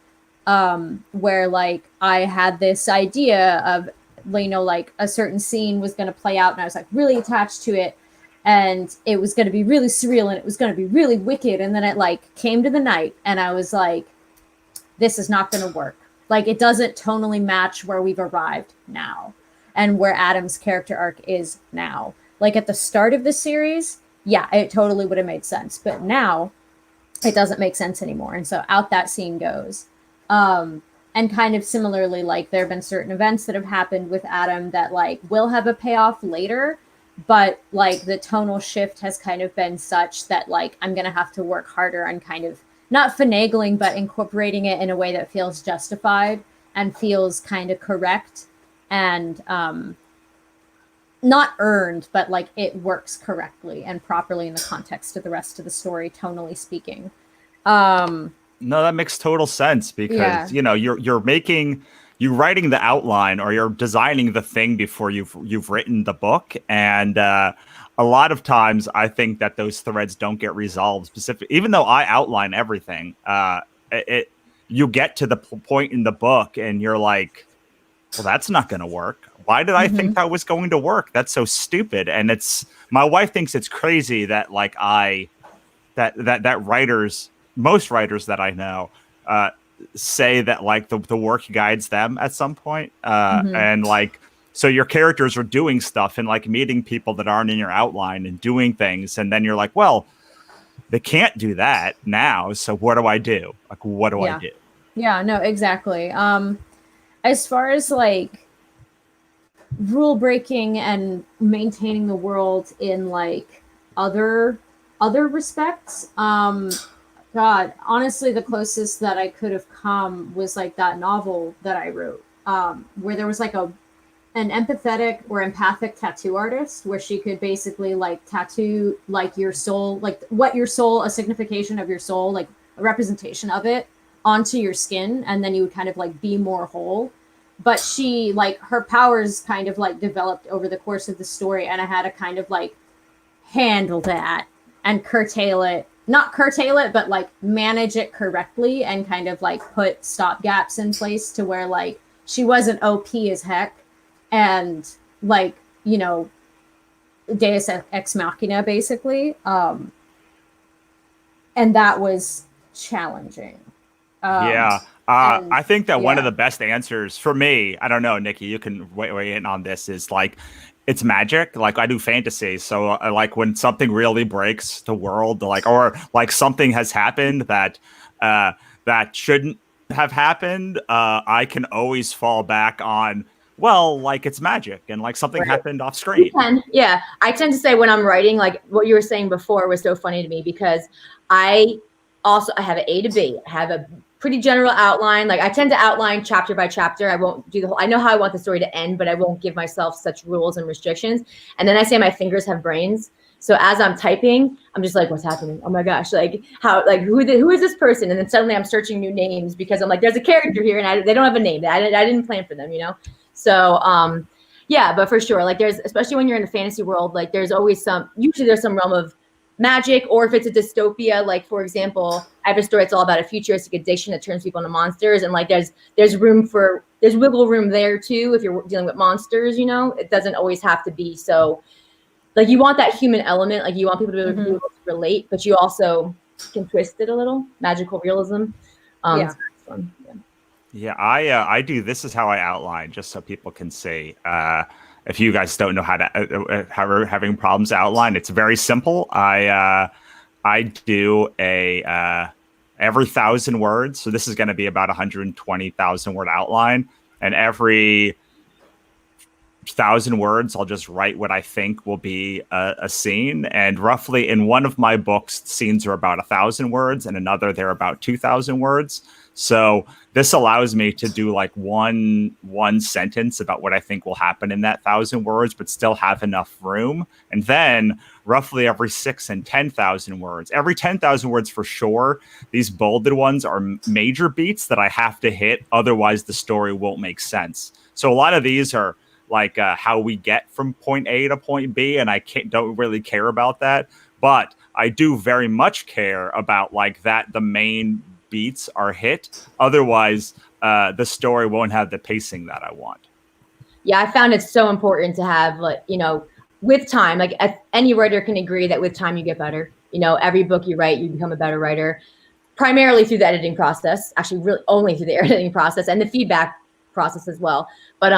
where like I had this idea of, you know, like a certain scene was going to play out and I was like really attached to it and it was going to be really surreal and it was going to be really wicked. And then it like came to the night and I was like, this is not going to work. Like it doesn't tonally match where we've arrived now and where Adam's character arc is now. Like at the start of the series, yeah, it totally would have made sense. But now it doesn't make sense anymore. And so out that scene goes. And kind of similarly, like there have been certain events that have happened with Adam that like will have a payoff later, but like the tonal shift has kind of been such that like I'm going to have to work harder on kind of not finagling, but incorporating it in a way that feels justified and feels kind of correct and not earned, but like it works correctly and properly in the context of the rest of the story, tonally speaking. No, that makes total sense because you know you're writing the outline or you're designing the thing before you've written the book, and a lot of times I think that those threads don't get resolved specifically. Even though I outline everything, you get to the point in the book and you're like, well, that's not going to work. Why did I think that was going to work? That's so stupid. And it's my wife thinks it's crazy that like that writers. Most writers that I know say that like the work guides them at some point. And like, so your characters are doing stuff and like meeting people that aren't in your outline and doing things. And then you're like, well, they can't do that now. So what do I do? Like, what do I do? Yeah, no, exactly. As far as like rule breaking and maintaining the world in like other respects, God, honestly, the closest that I could have come was like that novel that I wrote, where there was like an empathetic or empathic tattoo artist where she could basically like tattoo like your soul, like what your soul, a signification of your soul, like a representation of it onto your skin. And then you would kind of like be more whole. But she like her powers kind of like developed over the course of the story. And I had to kind of like handle that and not curtail it, but like manage it correctly and kind of like put stop gaps in place to where like she wasn't OP as heck and like, you know, Deus Ex Machina basically. And that was challenging. I think that one of the best answers for me, I don't know, Nikki, you can weigh in on this, is like, it's magic. Like I do fantasy. So like when something really breaks the world, like, or like something has happened that shouldn't have happened, I can always fall back on, well, like it's magic and like something happened off screen. Yeah. I tend to say when I'm writing, like what you were saying before was so funny to me because I have an A to B. I have a pretty general outline. Like I tend to outline chapter by chapter. I won't do the whole, I know how I want the story to end, but I won't give myself such rules and restrictions. And then I say my fingers have brains. So as I'm typing, I'm just like, what's happening? Oh my gosh. Like who is this person? And then suddenly I'm searching new names because I'm like, there's a character here and they don't have a name. I didn't plan for them, you know? So, yeah, but for sure, like there's, especially when you're in a fantasy world, like there's always usually there's some realm of magic, or if it's a dystopia, like for example, I have a story that's all about a futuristic addiction that turns people into monsters, and like there's wiggle room there too if you're dealing with monsters, you know. It doesn't always have to be so, like you want that human element, like you want people to be able to relate, but you also can twist it a little, magical realism. Yeah. Yeah, I do. This is how I outline, just so people can see. If you guys don't know how we're having problems outline, it's very simple. I do a every 1,000 words. So this is going to be about 120,000 word outline, and every 1,000 words, I'll just write what I think will be a scene. And roughly in one of my books, scenes are about 1,000 words, and another they're about 2,000 words. So this allows me to do like one sentence about what I think will happen in that 1,000 words, but still have enough room. And then roughly every 6,000 and 10,000 words, every 10,000 words for sure, these bolded ones are major beats that I have to hit. Otherwise, the story won't make sense. So a lot of these are like how we get from point A to point B, and I don't really care about that. But I do very much care about like that, the main beats are hit. Otherwise, the story won't have the pacing that I want. Yeah, I found it so important to have, like, with time, like any writer can agree that with time you get better. Every book you write, you become a better writer, primarily through the editing process, actually really only through the editing process and the feedback process as well. But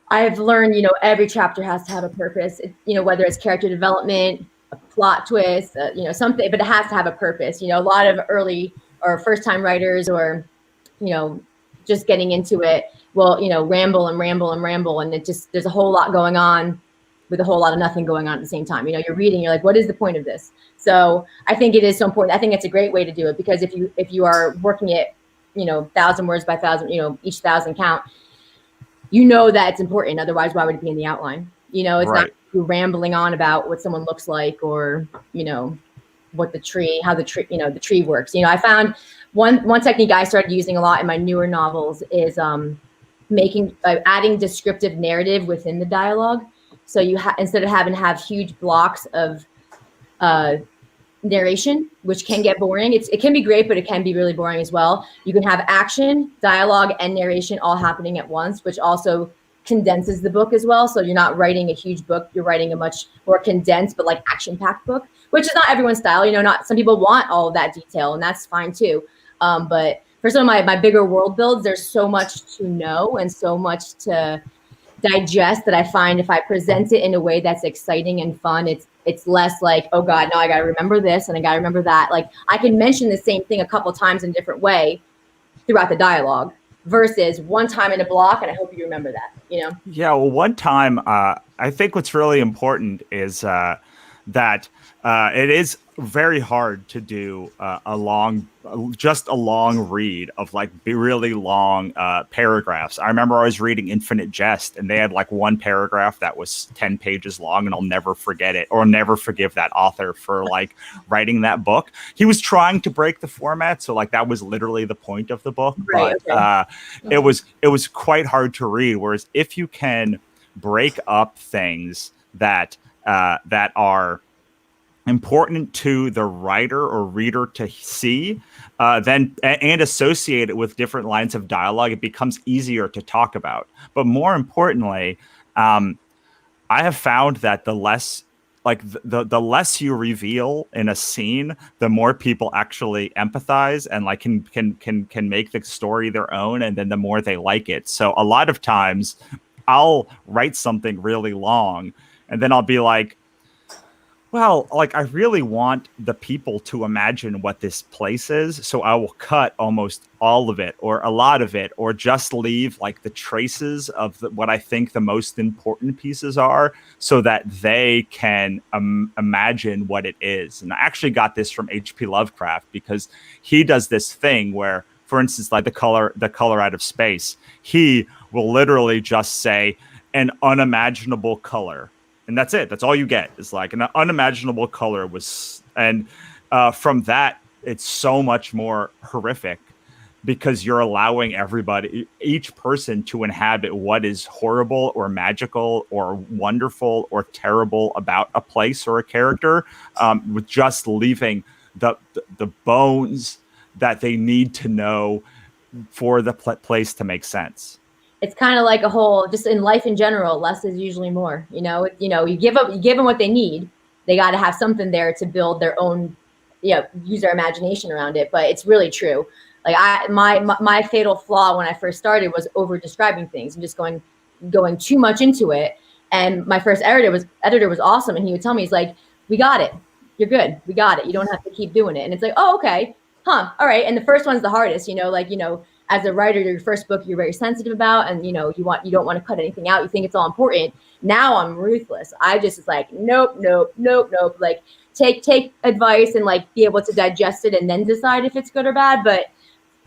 I've learned, every chapter has to have a purpose, whether it's character development, a plot twist, something, but it has to have a purpose. A lot of early or first time writers or, just getting into it will, ramble and ramble and ramble. And there's a whole lot going on with a whole lot of nothing going on at the same time. You're reading, you're like, what is the point of this? So I think it is so important. I think it's a great way to do it, because if you are working it, 1,000 words by 1,000, each 1,000 count, that it's important. Otherwise, why would it be in the outline? It's right. not you rambling on about what someone looks like or, what the tree works. I found one technique I started using a lot in my newer novels is adding descriptive narrative within the dialogue. So instead of having to have huge blocks of narration, which can get boring. It can be great, but it can be really boring as well. You can have action, dialogue, and narration all happening at once, which also condenses the book as well. So you're not writing a huge book, you're writing a much more condensed but like action-packed book, which is not everyone's style. Not some people want all of that detail, and that's fine too. But for some of my bigger world builds, there's so much to know and so much to digest that I find if I present it in a way that's exciting and fun, it's less like, oh God, no, I got to remember this and I got to remember that. Like I can mention the same thing a couple times in a different way throughout the dialogue versus one time in a block. And I hope you remember that, Yeah. Well, one time, I think what's really important is that it is very hard to do a long read of like really long paragraphs. I remember I was reading Infinite Jest, and they had like one paragraph that was 10 pages long, and I'll never forget it or never forgive that author for like writing that book. He was trying to break the format, so like that was literally the point of the book. Right, but it was quite hard to read. Whereas if you can break up things that are important to the writer or reader to see, then and associate it with different lines of dialogue, it becomes easier to talk about. But more importantly, I have found that the less the less you reveal in a scene, the more people actually empathize and like can make the story their own, and then the more they like it. So a lot of times I'll write something really long, and then I'll be like, well, like I really want the people to imagine what this place is, so I will cut almost all of it or a lot of it, or just leave like the traces of what I think the most important pieces are, so that they can imagine what it is. And I actually got this from H.P. Lovecraft, because he does this thing where, for instance, like the color out of space, he will literally just say an unimaginable color. And that's it. That's all you get. It's like an unimaginable color was. And from that, it's so much more horrific, because you're allowing each person to inhabit what is horrible or magical or wonderful or terrible about a place or a character, with just leaving the bones that they need to know for the place to make sense. It's kind of like a whole, just in life in general, less is usually more. You give them what they need. They got to have something there to build their own, use their imagination around it. But it's really true. Like my fatal flaw when I first started was over describing things and just going too much into it. And my first editor was awesome, and he would tell me, he's like, "We got it. You're good. We got it. You don't have to keep doing it." And it's like, "Oh, okay, huh, all right." And the first one's the hardest, as a writer, your first book you're very sensitive about, and you don't want to cut anything out. You think it's all important. Now I'm ruthless. I just like nope. Like take advice and like be able to digest it and then decide if it's good or bad. But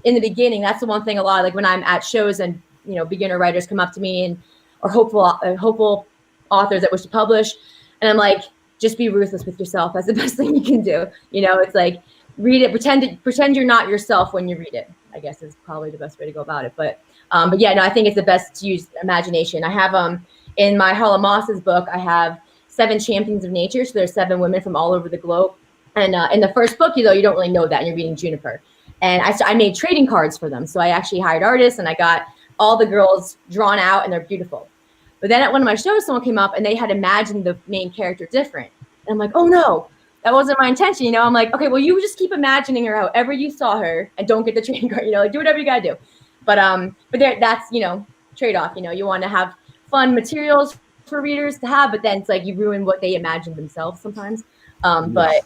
in the beginning, that's the one thing a lot, like when I'm at shows and beginner writers come up to me or hopeful authors that wish to publish, and I'm like, just be ruthless with yourself. That's the best thing you can do. It's like, read it, pretend you're not yourself when you read it, I guess is probably the best way to go about it. But yeah, no, I think it's the best to use imagination. I have in my Harlan Moss's book, I have 7 champions of nature. So there's 7 women from all over the globe. And in the first book, you don't really know that, and you're reading Juniper. And I made trading cards for them. So I actually hired artists and I got all the girls drawn out and they're beautiful. But then at one of my shows, someone came up and they had imagined the main character different. And I'm like, oh no, that wasn't my intention. You know, I'm like, okay, well, you just keep imagining her however you saw her and don't get the trading card, you know, like do whatever you gotta do. But that's, you know, trade-off, you know, you want to have fun materials for readers to have, but then it's like you ruin what they imagine themselves sometimes. But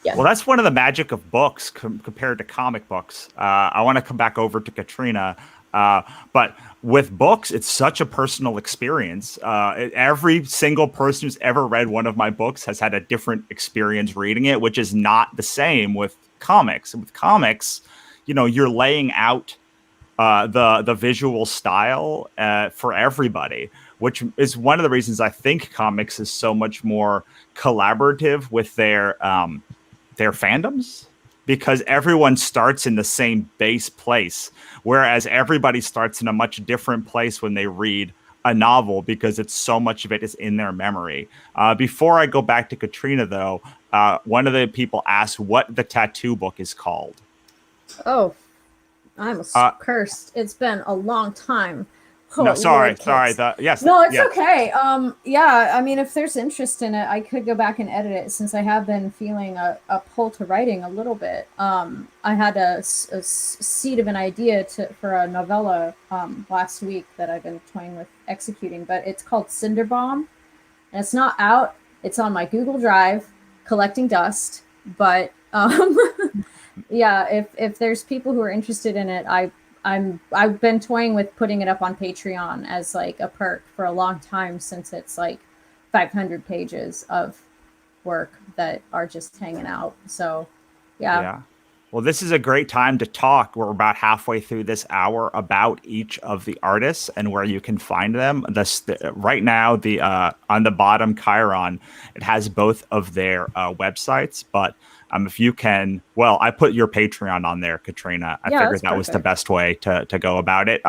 yeah. Well, that's one of the magic of books compared to comic books. I want to come back over to Katrina, but with books, it's such a personal experience. Every single person who's ever read one of my books has had a different experience reading it, which is not the same with comics. With comics, you know, you're laying out the visual style for everybody, which is one of the reasons I think comics is so much more collaborative with their fandoms, because everyone starts in the same base place, whereas everybody starts in a much different place when they read a novel, because it's so much of it is in their memory. Before I go back to Katrina, though, one of the people asked what the tattoo book is called. Oh, I'm cursed. It's been a long time. Oh, no, sorry. Yes. No, it's okay. Yeah, I mean, if there's interest in it, I could go back and edit it, since I have been feeling a pull to writing a little bit. I had a seed of an idea for a novella last week that I've been toying with executing, but it's called Cinderbomb, and it's not out. It's on my Google Drive, collecting dust. But yeah, if there's people who are interested in it, I've been toying with putting it up on Patreon as like a perk for a long time, since it's like 500 pages of work that are just hanging out. So yeah. Well, this is a great time to talk. We're about halfway through this hour about each of the artists and where you can find them. Right now, on the bottom Chiron, it has both of their websites, but if you can, well, I put your Patreon on there, Katrina. I figured that was the best way to go about it.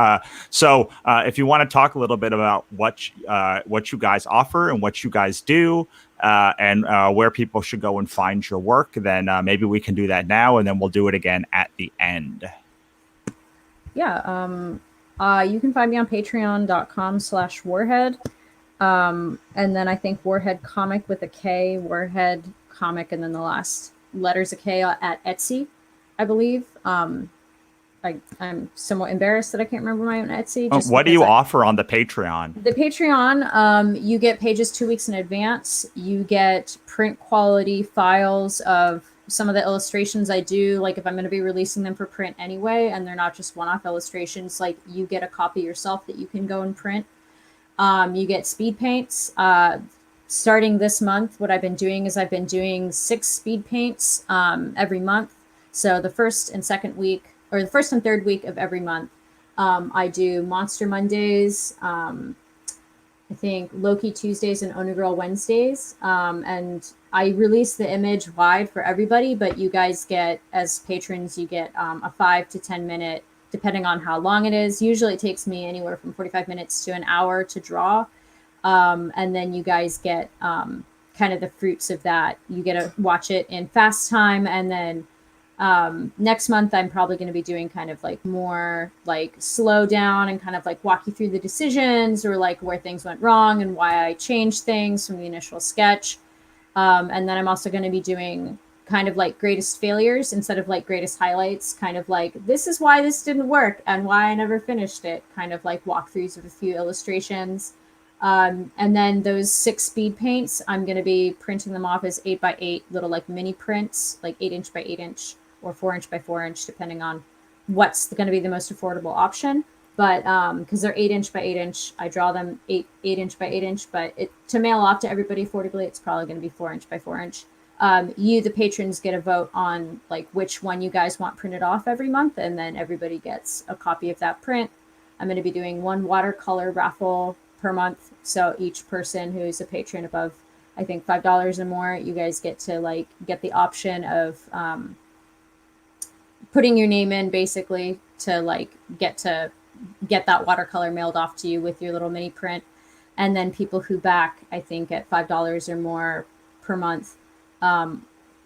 So if you want to talk a little bit about what you guys offer and what you guys do, and where people should go and find your work, then maybe we can do that now, and then we'll do it again at the end. Yeah. You can find me on patreon.com/warhead. And then I think Warhead Comic with a K, Warhead Comic, and then the last letters of K at Etsy, I believe. I'm somewhat embarrassed that I can't remember my own Etsy. What do you offer on the Patreon? The Patreon, you get pages 2 weeks in advance. You get print quality files of some of the illustrations I do. Like if I'm going to be releasing them for print anyway, and they're not just one-off illustrations, like you get a copy yourself that you can go and print. You get speed paints. Starting this month, what I've been doing is I've been doing 6 speed paints every month. So the first and third week of every month, I do Monster Mondays, I think Loki Tuesdays and Oni Girl Wednesdays. And I release the image wide for everybody, but you guys get, as patrons, you get a 5 to 10 minute, depending on how long it is. Usually it takes me anywhere from 45 minutes to an hour to draw. And then you guys get kind of the fruits of that. You get to watch it in fast time. And then next month, I'm probably going to be doing kind of like more like slow down and kind of like walk you through the decisions, or like where things went wrong and why I changed things from the initial sketch. And then I'm also going to be doing kind of like greatest failures instead of like greatest highlights, kind of like this is why this didn't work and why I never finished it, kind of like walkthroughs of a few illustrations. And then those 6 speed paints, I'm going to be printing them off as 8x8 little like mini prints, like 8" by 8" or 4" by 4", depending on what's going to be the most affordable option. But because they're 8" by 8", I draw them 8" by 8". But to mail off to everybody affordably, it's probably going to be 4" by 4". You, the patrons, get a vote on like which one you guys want printed off every month, and then everybody gets a copy of that print. I'm going to be doing 1 watercolor raffle per month. So each person who's a patron above, I think, $5 or more, you guys get to like get the option of putting your name in, basically, to like get that watercolor mailed off to you with your little mini print. And then people who back, I think, at $5 or more per month,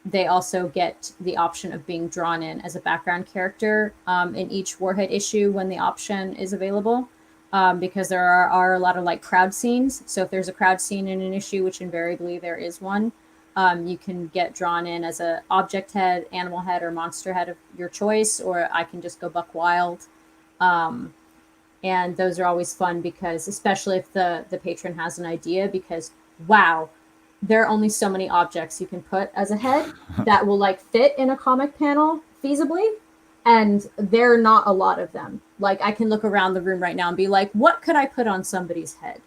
they also get the option of being drawn in as a background character in each Warhead issue when the option is available, because there are a lot of like crowd scenes. So if there's a crowd scene in an issue, which invariably there is one, you can get drawn in as a object head, animal head, or monster head of your choice, or I can just go buck wild. And those are always fun because, especially if the patron has an idea, because wow, there are only so many objects you can put as a head that will like fit in a comic panel feasibly. And there are not a lot of them. Like I can look around the room right now and be like, what could I put on somebody's head?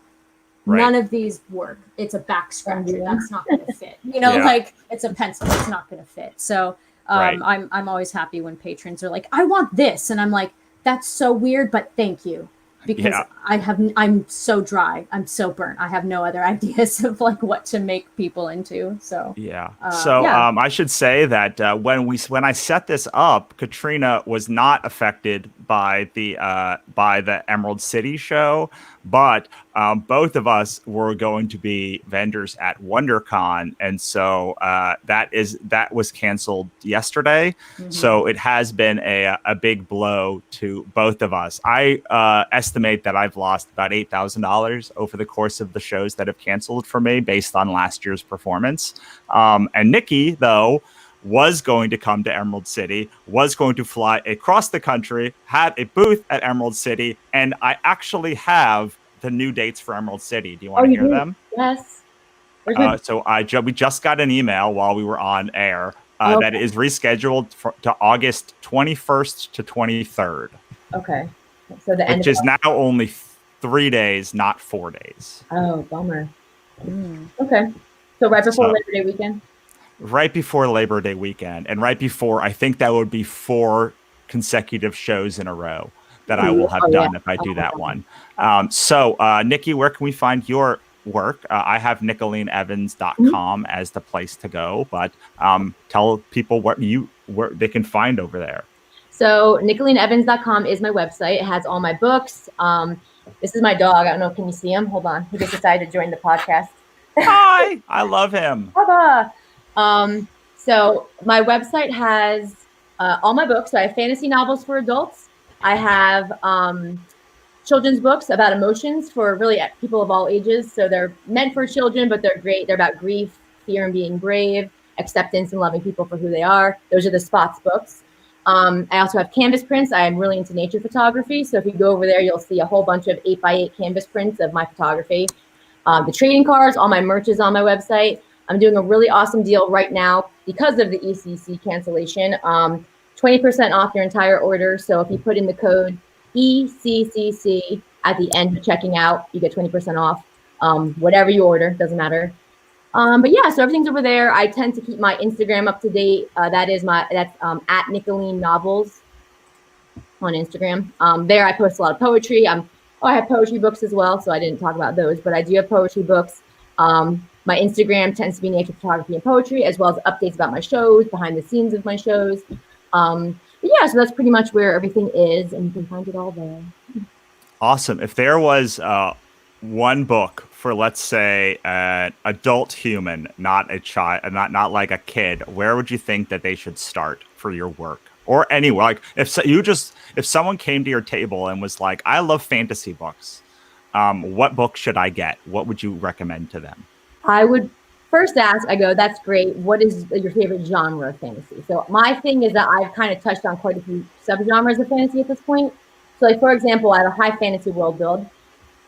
Right. None of these work. It's a back scratcher. That's not going to fit. You know, like it's a pencil. It's not going to fit. So I'm always happy when patrons are like, I want this. And I'm like, that's so weird, but thank you. Because I'm so dry. I'm so burnt. I have no other ideas of like what to make people into. So I should say that when I set this up, Katrina was not affected by the Emerald City show, but both of us were going to be vendors at Wannacon, and so that was canceled yesterday. Mm-hmm. So it has been a big blow to both of us. I estimate that I've lost about $8,000 over the course of the shows that have canceled for me based on last year's performance. And Nikki, though, was going to come to Emerald City, was going to fly across the country, had a booth at Emerald City, and I actually have the new dates for Emerald City. Do you want to hear them? Yes. So we just got an email while we were on air that is rescheduled to August 21st to 23rd. Okay. So the end, which is now only 3 days, not 4 days. Oh, bummer. Okay. So right before Labor Day weekend? Right before Labor Day weekend. And right before, I think that would be 4 consecutive shows in a row that I will have done if I do that one. So, Nikki, where can we find your work? I have NicoleneEvans.com as the place to go, but tell people what they can find over there. So NicoleneEvans.com is my website. It has all my books. This is my dog. I don't know. Can you see him? Hold on. He just decided to join the podcast. Hi. I love him. Baba. So my website has all my books. So I have fantasy novels for adults. I have children's books about emotions for really people of all ages. So they're meant for children, but they're great. They're about grief, fear, and being brave, acceptance, and loving people for who they are. Those are the Spots books. I also have canvas prints. I'm really into nature photography. So if you go over there, you'll see a whole bunch of 8x8 canvas prints of my photography. The trading cards, all my merch is on my website. I'm doing a really awesome deal right now because of the ECCC cancellation. 20% off your entire order. So if you put in the code ECCC at the end of checking out, you get 20% off. Whatever you order, doesn't matter. But yeah, so everything's over there. I tend to keep my Instagram up to date. That's at Nicolene Novels on Instagram. There I post a lot of poetry. I have poetry books as well, so I didn't talk about those, but I do have poetry books. My Instagram tends to be nature photography and poetry, as well as updates about my shows, behind the scenes of my shows. But yeah, so that's pretty much where everything is, and you can find it all there. Awesome. If there was one book for, let's say, an adult human, not a child, not like a kid, where would you think that they should start for your work? Or anywhere, like if someone came to your table and was like, I love fantasy books, what book should I get? What would you recommend to them? I would first ask, that's great. What is your favorite genre of fantasy? So my thing is that I've kind of touched on quite a few subgenres of fantasy at this point. So like, for example, I have a high fantasy world build,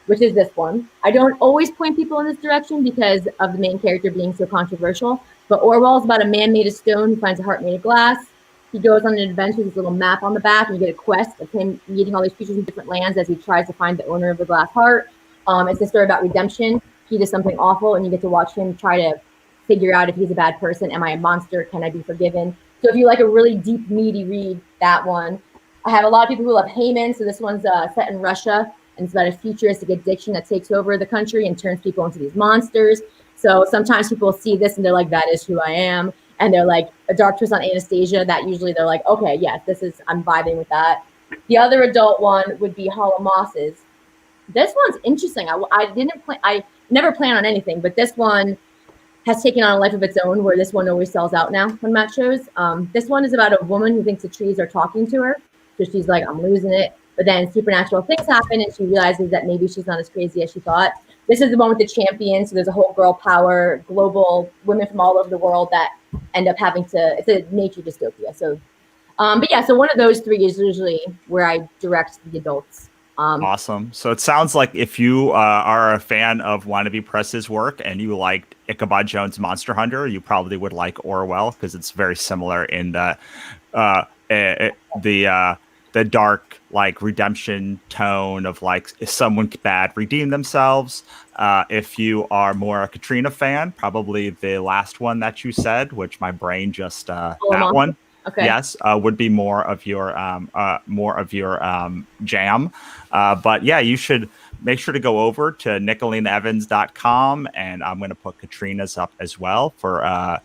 which is this one. I don't always point people in this direction because of the main character being so controversial, but Orwell is about a man made of stone who finds a heart made of glass. He goes on an adventure with his little map on the back, and you get a quest of him meeting all these creatures in different lands as he tries to find the owner of the glass heart. It's a story about redemption. He does something awful, and you get to watch him try to figure out if he's a bad person. Am I a monster? Can I be forgiven? So if you like a really deep, meaty read, that one. I have a lot of people who love Haman, so this one's set in Russia, and it's about a futuristic addiction that takes over the country and turns people into these monsters. So sometimes people see this and they're like, that is who I am. And they're like, a dark twist on Anastasia, that usually they're like, okay, yes, I'm vibing with that. The other adult one would be Hollow Mosses. This one's interesting. I never plan on anything, but this one, has taken on a life of its own, where this one always sells out now when Matt shows. This one is about a woman who thinks the trees are talking to her. So she's like, I'm losing it. But then supernatural things happen and she realizes that maybe she's not as crazy as she thought. This is the one with the champion. So there's a whole girl power, global women from all over the world that end up having to, it's a nature dystopia. So, but yeah, so one of those three is usually where I direct the adults. Awesome. So it sounds like if you are a fan of Wannabe Press's work and you liked Ichabod Jones' Monster Hunter, you probably would like Orwell because it's very similar in the dark like redemption tone of like if someone bad redeem themselves. If you are more a Katrina fan, probably the last one that you said, which my brain just that one. Okay. Yes, would be more of your jam. But yeah, you should make sure to go over to NicoleneEvans.com, and I'm going to put Katrina's up as well for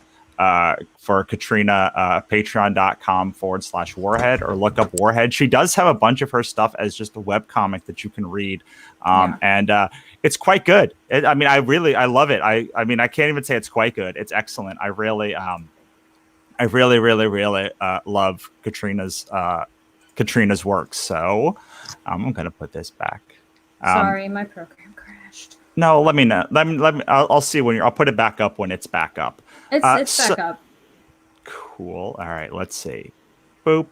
Katrina, patreon.com/Warhead, or look up Warhead. She does have a bunch of her stuff as just a webcomic that you can read. And it's quite good. I love it. I mean, I can't even say it's quite good. It's excellent. I really love Katrina's work. So I'm gonna put this back. Sorry, my program crashed. No, let me know. Let me. I'll see when I'll put it back up when it's back up. It's back up. Cool. All right. Let's see. Boop.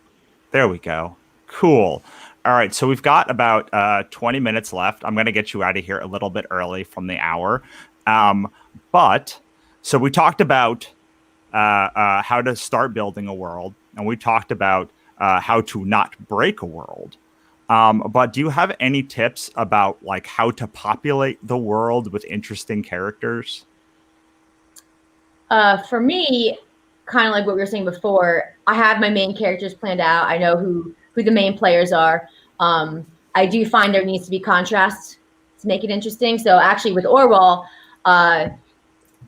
There we go. Cool. All right. So we've got about 20 minutes left. I'm gonna get you out of here a little bit early from the hour. But so we talked about how to start building a world, and we talked about how to not break a world. But do you have any tips about like how to populate the world with interesting characters? For me, kind of like what we were saying before, I have my main characters planned out. I know who the main players are. I do find there needs to be contrast to make it interesting. So actually with Orwell,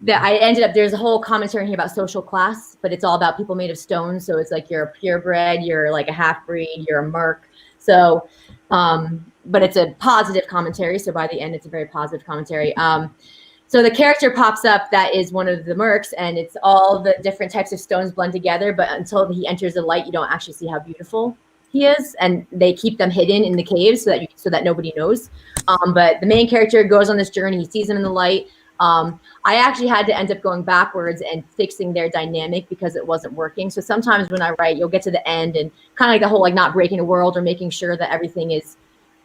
that I ended up, there's a whole commentary here about social class, but it's all about people made of stone. So it's like you're a purebred, you're like a half-breed, you're a merc. So, but it's a positive commentary. So by the end, it's a very positive commentary. So the character pops up that is one of the mercs, and it's all the different types of stones blend together. But until he enters the light, you don't actually see how beautiful he is, and they keep them hidden in the caves so that nobody knows. But the main character goes on this journey. He sees them in the light. I actually had to end up going backwards and fixing their dynamic because it wasn't working. So sometimes when I write, you'll get to the end and kind of like the whole like not breaking the world or making sure that everything is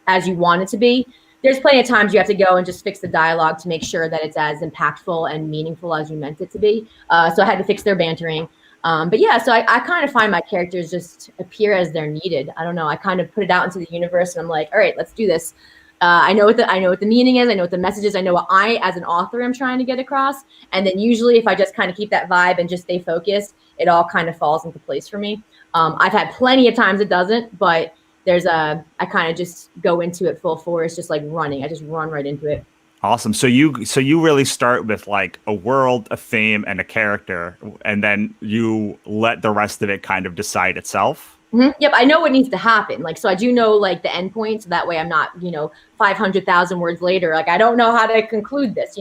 as you want it to be. There's plenty of times you have to go and just fix the dialogue to make sure that it's as impactful and meaningful as you meant it to be. So I had to fix their bantering. But yeah, so I kind of find my characters just appear as they're needed. I don't know. I kind of put it out into the universe and I'm like, all right, let's do this. I know what the meaning is. I know what the message is. I know what I, as an author, am trying to get across. And then usually if I just kind of keep that vibe and just stay focused, it all kind of falls into place for me. I've had plenty of times it doesn't, but I kind of just go into it full force, just like running. I just run right into it. Awesome. So you really start with like a world, a theme, and a character, and then you let the rest of it kind of decide itself. Mm-hmm. Yep, I know what needs to happen. Like, so I do know like the end point, so that way I'm not, 500,000 words later. Like, I don't know how to conclude this,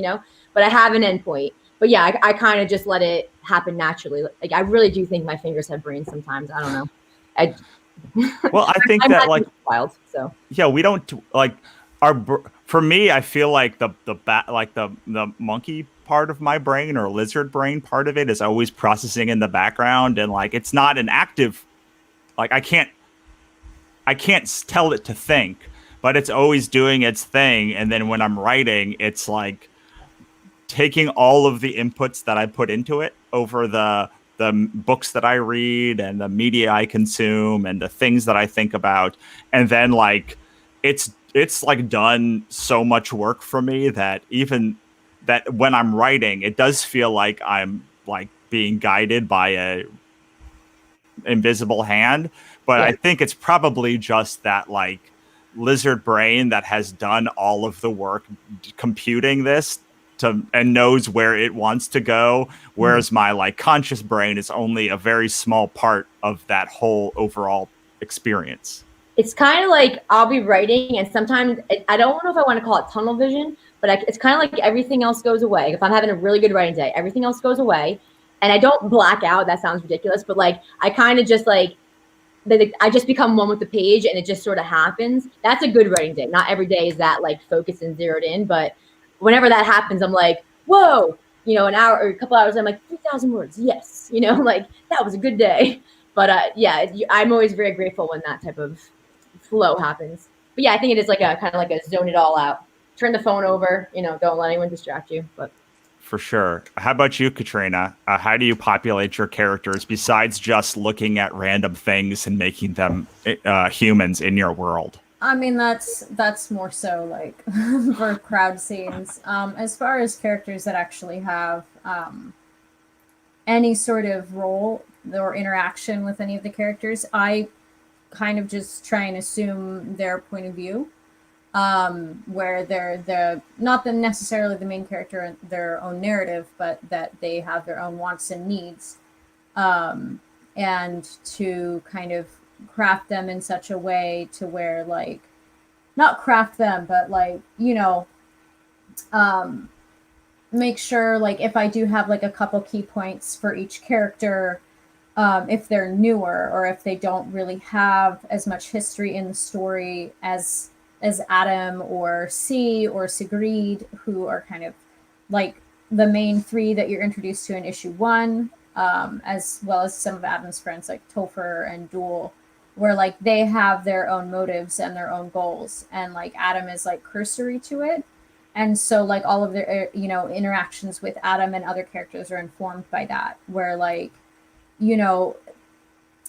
but I have an end point. But yeah, I kind of just let it happen naturally. Like, I really do think my fingers have brains sometimes. I don't know. Well, I think that like wild. So yeah, we don't like for me, I feel like the monkey part of my brain or lizard brain part of it is always processing in the background, and like it's not an active. Like I can't tell it to think, but it's always doing its thing. And then when I'm writing, it's like taking all of the inputs that I put into it over the books that I read and the media I consume and the things that I think about. And then like, it's like done so much work for me that even that when I'm writing, it does feel like I'm like being guided by a invisible hand, but yeah. I think it's probably just that like lizard brain that has done all of the work computing this and knows where it wants to go, whereas my like conscious brain is only a very small part of that whole overall experience. It's kind of like I'll be writing and sometimes I don't know if I want to call it tunnel vision, but it's kind of like everything else goes away. If I'm having a really good writing day, everything else goes away, and I don't black out. That sounds ridiculous, but like I kind of just like I just become one with the page, and it just sort of happens. That's a good writing day. Not every day is that like focused and zeroed in, but whenever that happens, I'm like, whoa, you know, an hour or a couple hours, I'm like 3,000 words, yes, you know, like that was a good day. But yeah, I'm always very grateful when that type of flow happens. But yeah, I think it is like a kind of like a zone it all out. Turn the phone over, you know, don't let anyone distract you. But For sure. How about you, Katrina? How do you populate your characters besides just looking at random things and making them humans in your world? I mean, that's more so like for crowd scenes. As far as characters that actually have any sort of role or interaction with any of the characters, I kind of just try and assume their point of view, where they're not necessarily the main character in their own narrative, but that they have their own wants and needs, and to kind of craft them in such a way to where, like, not craft them, but like, you know, make sure, like, if I do have like a couple key points for each character, if they're newer or if they don't really have as much history in the story as Adam or C or Sigrid, who are kind of like the main three that you're introduced to in issue 1, as well as some of Adam's friends like Topher and Duel, where like they have their own motives and their own goals, and like Adam is like cursory to it. And so like all of their, you know, interactions with Adam and other characters are informed by that, where like, you know,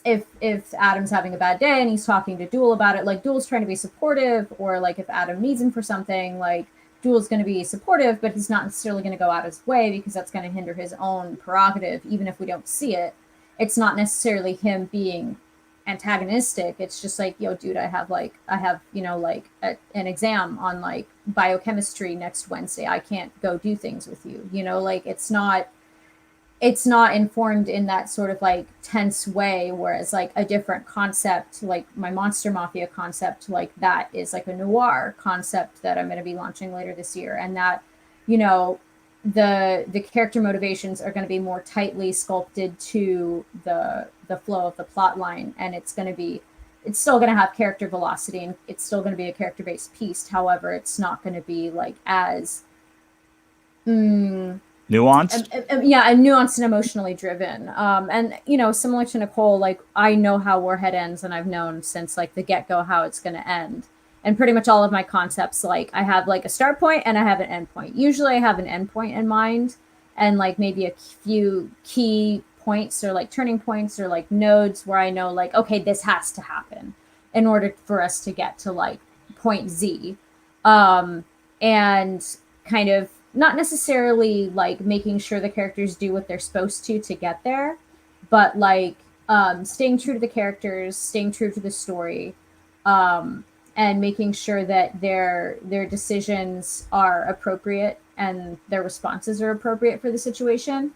if Adam's having a bad day and he's talking to Duel about it, like Duel's trying to be supportive, or like if Adam needs him for something, like Duel's going to be supportive, but he's not necessarily going to go out his way because that's going to hinder his own prerogative, even if we don't see it. It's not necessarily him being antagonistic. It's just like, yo, dude, I have, you know, like an exam on like biochemistry next Wednesday. I can't go do things with you, you know, like it's not informed in that sort of like tense way, whereas like a different concept, like my Monster Mafia concept, like that is like a noir concept that I'm going to be launching later this year. And that, you know, the character motivations are going to be more tightly sculpted to the flow of the plot line, and it's still going to have character velocity, and it's still going to be a character-based piece. However, it's not going to be like as Nuanced? yeah, and nuanced and emotionally driven. And, you know, similar to Nicole, like I know how Warhead ends, and I've known since like the get-go how it's going to end. And pretty much all of my concepts, like I have like a start point and I have an end point. Usually I have an end point in mind, and like maybe a few key points or like turning points or like nodes where I know like, okay, this has to happen in order for us to get to like point Z. And kind of not necessarily like making sure the characters do what they're supposed to get there, but like staying true to the characters, staying true to the story, and making sure that their decisions are appropriate and their responses are appropriate for the situation.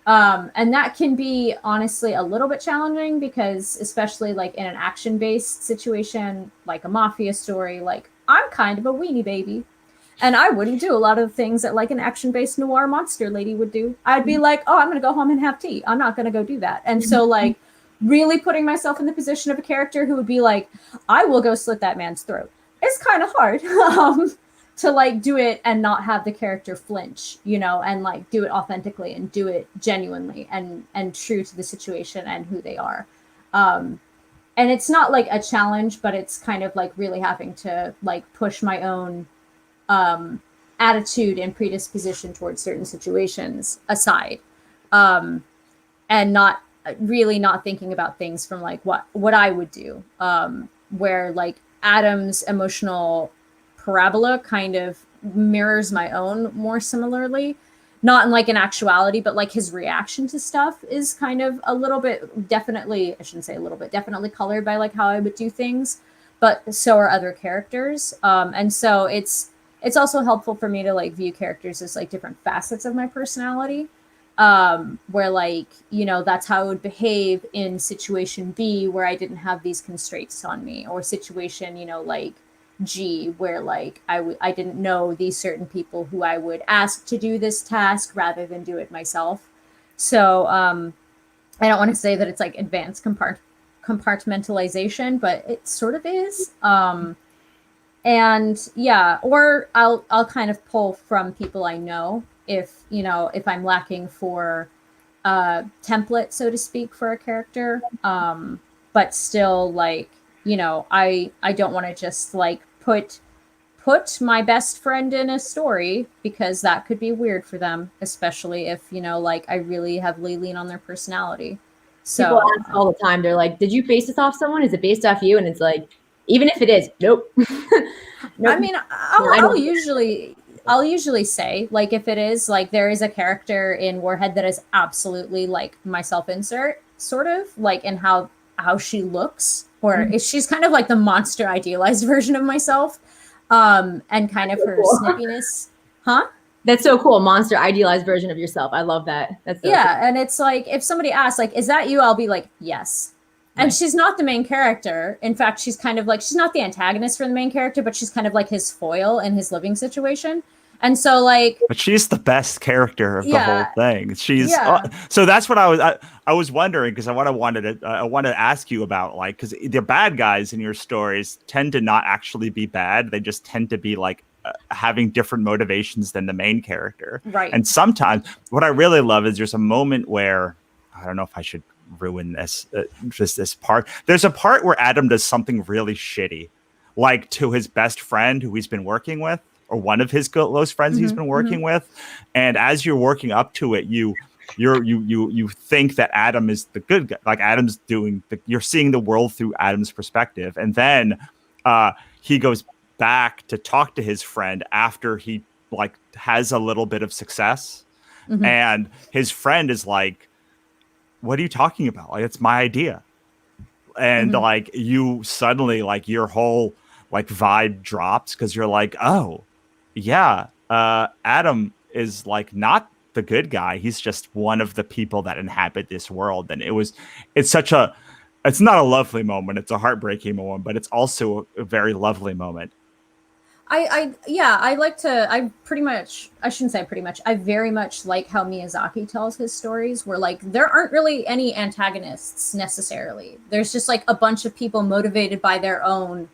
And that can be honestly a little bit challenging because, especially like in an action-based situation, like a mafia story, like I'm kind of a weenie baby. And I wouldn't do a lot of the things that like an action-based noir monster lady would do. I'd be like, oh, I'm going to go home and have tea. I'm not going to go do that. And so like really putting myself in the position of a character who would be like, I will go slit that man's throat. It's kind of hard to like do it and not have the character flinch, you know, and like do it authentically and do it genuinely and true to the situation and who they are. And it's not like a challenge, but it's kind of like really having to like push my own attitude and predisposition towards certain situations aside, and not thinking about things from like what I would do, where like Adam's emotional parabola kind of mirrors my own more similarly, not in like an actuality, but like his reaction to stuff is kind of a little bit definitely colored by like how I would do things, but so are other characters. And so it's also helpful for me to like view characters as like different facets of my personality, where like, you know, that's how I would behave in situation B where I didn't have these constraints on me, or situation, you know, like G, where like I didn't know these certain people who I would ask to do this task rather than do it myself. So I don't want to say that it's like advanced compartmentalization, but it sort of is. And yeah, or I'll kind of pull from people I know if, you know, if I'm lacking for template, so to speak, for a character. But still, like, you know, I don't want to just like put my best friend in a story, because that could be weird for them, especially if, you know, like I really heavily lean on their personality. So People ask all the time, they're like, did you base this off someone? Is it based off you? And it's like, even if it is, nope. I mean, I'll usually say, like, if it is, like, there is a character in Warhead that is absolutely like my self-insert, sort of like in how she looks, or if she's kind of like the monster idealized version of myself, and kind of her snippiness. Huh? That's so cool. Monster idealized version of yourself. I love that. That's so yeah. cool. And it's like, if somebody asks, like, is that you? I'll be like, yes. And she's not the main character. In fact, she's kind of like, she's not the antagonist for the main character, but she's kind of like his foil in his living situation. And so, like, but she's the best character of the whole thing. She's so that's what I was wondering, because I wanted to ask you about, like, because the bad guys in your stories tend to not actually be bad. They just tend to be like having different motivations than the main character. Right. And sometimes what I really love is there's a moment where, I don't know if I should ruin this, just this part. There's a part where Adam does something really shitty, like to his best friend who he's been working with, or one of his close friends he's been working with. And as you're working up to it, you think that Adam is the good guy, like Adam's you're seeing the world through Adam's perspective. And then he goes back to talk to his friend after he like has a little bit of success. And his friend is like, what are you talking about? Like, it's my idea. And like, you suddenly, like, your whole like vibe drops, because you're like, oh yeah, Adam is like not the good guy. He's just one of the people that inhabit this world. And it's not a lovely moment. It's a heartbreaking moment, but it's also a very lovely moment. I very much like how Miyazaki tells his stories, where like there aren't really any antagonists necessarily. There's just like a bunch of people motivated by their own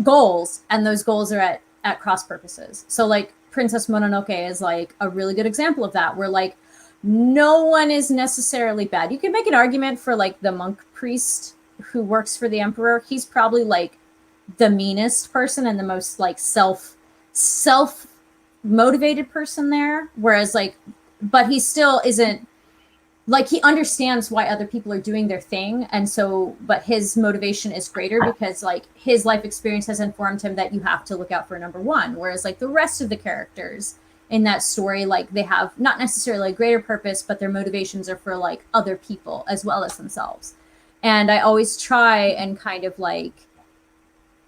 goals, and those goals are at cross purposes. So like Princess Mononoke is like a really good example of that, where like no one is necessarily bad. You can make an argument for like the monk priest who works for the emperor. He's probably like the meanest person and the most like self motivated person there, whereas like, but he still isn't, like, he understands why other people are doing their thing, and so, but his motivation is greater because like his life experience has informed him that you have to look out for number one, whereas like the rest of the characters in that story, like they have not necessarily a greater purpose, but their motivations are for like other people as well as themselves. And I always try and kind of like,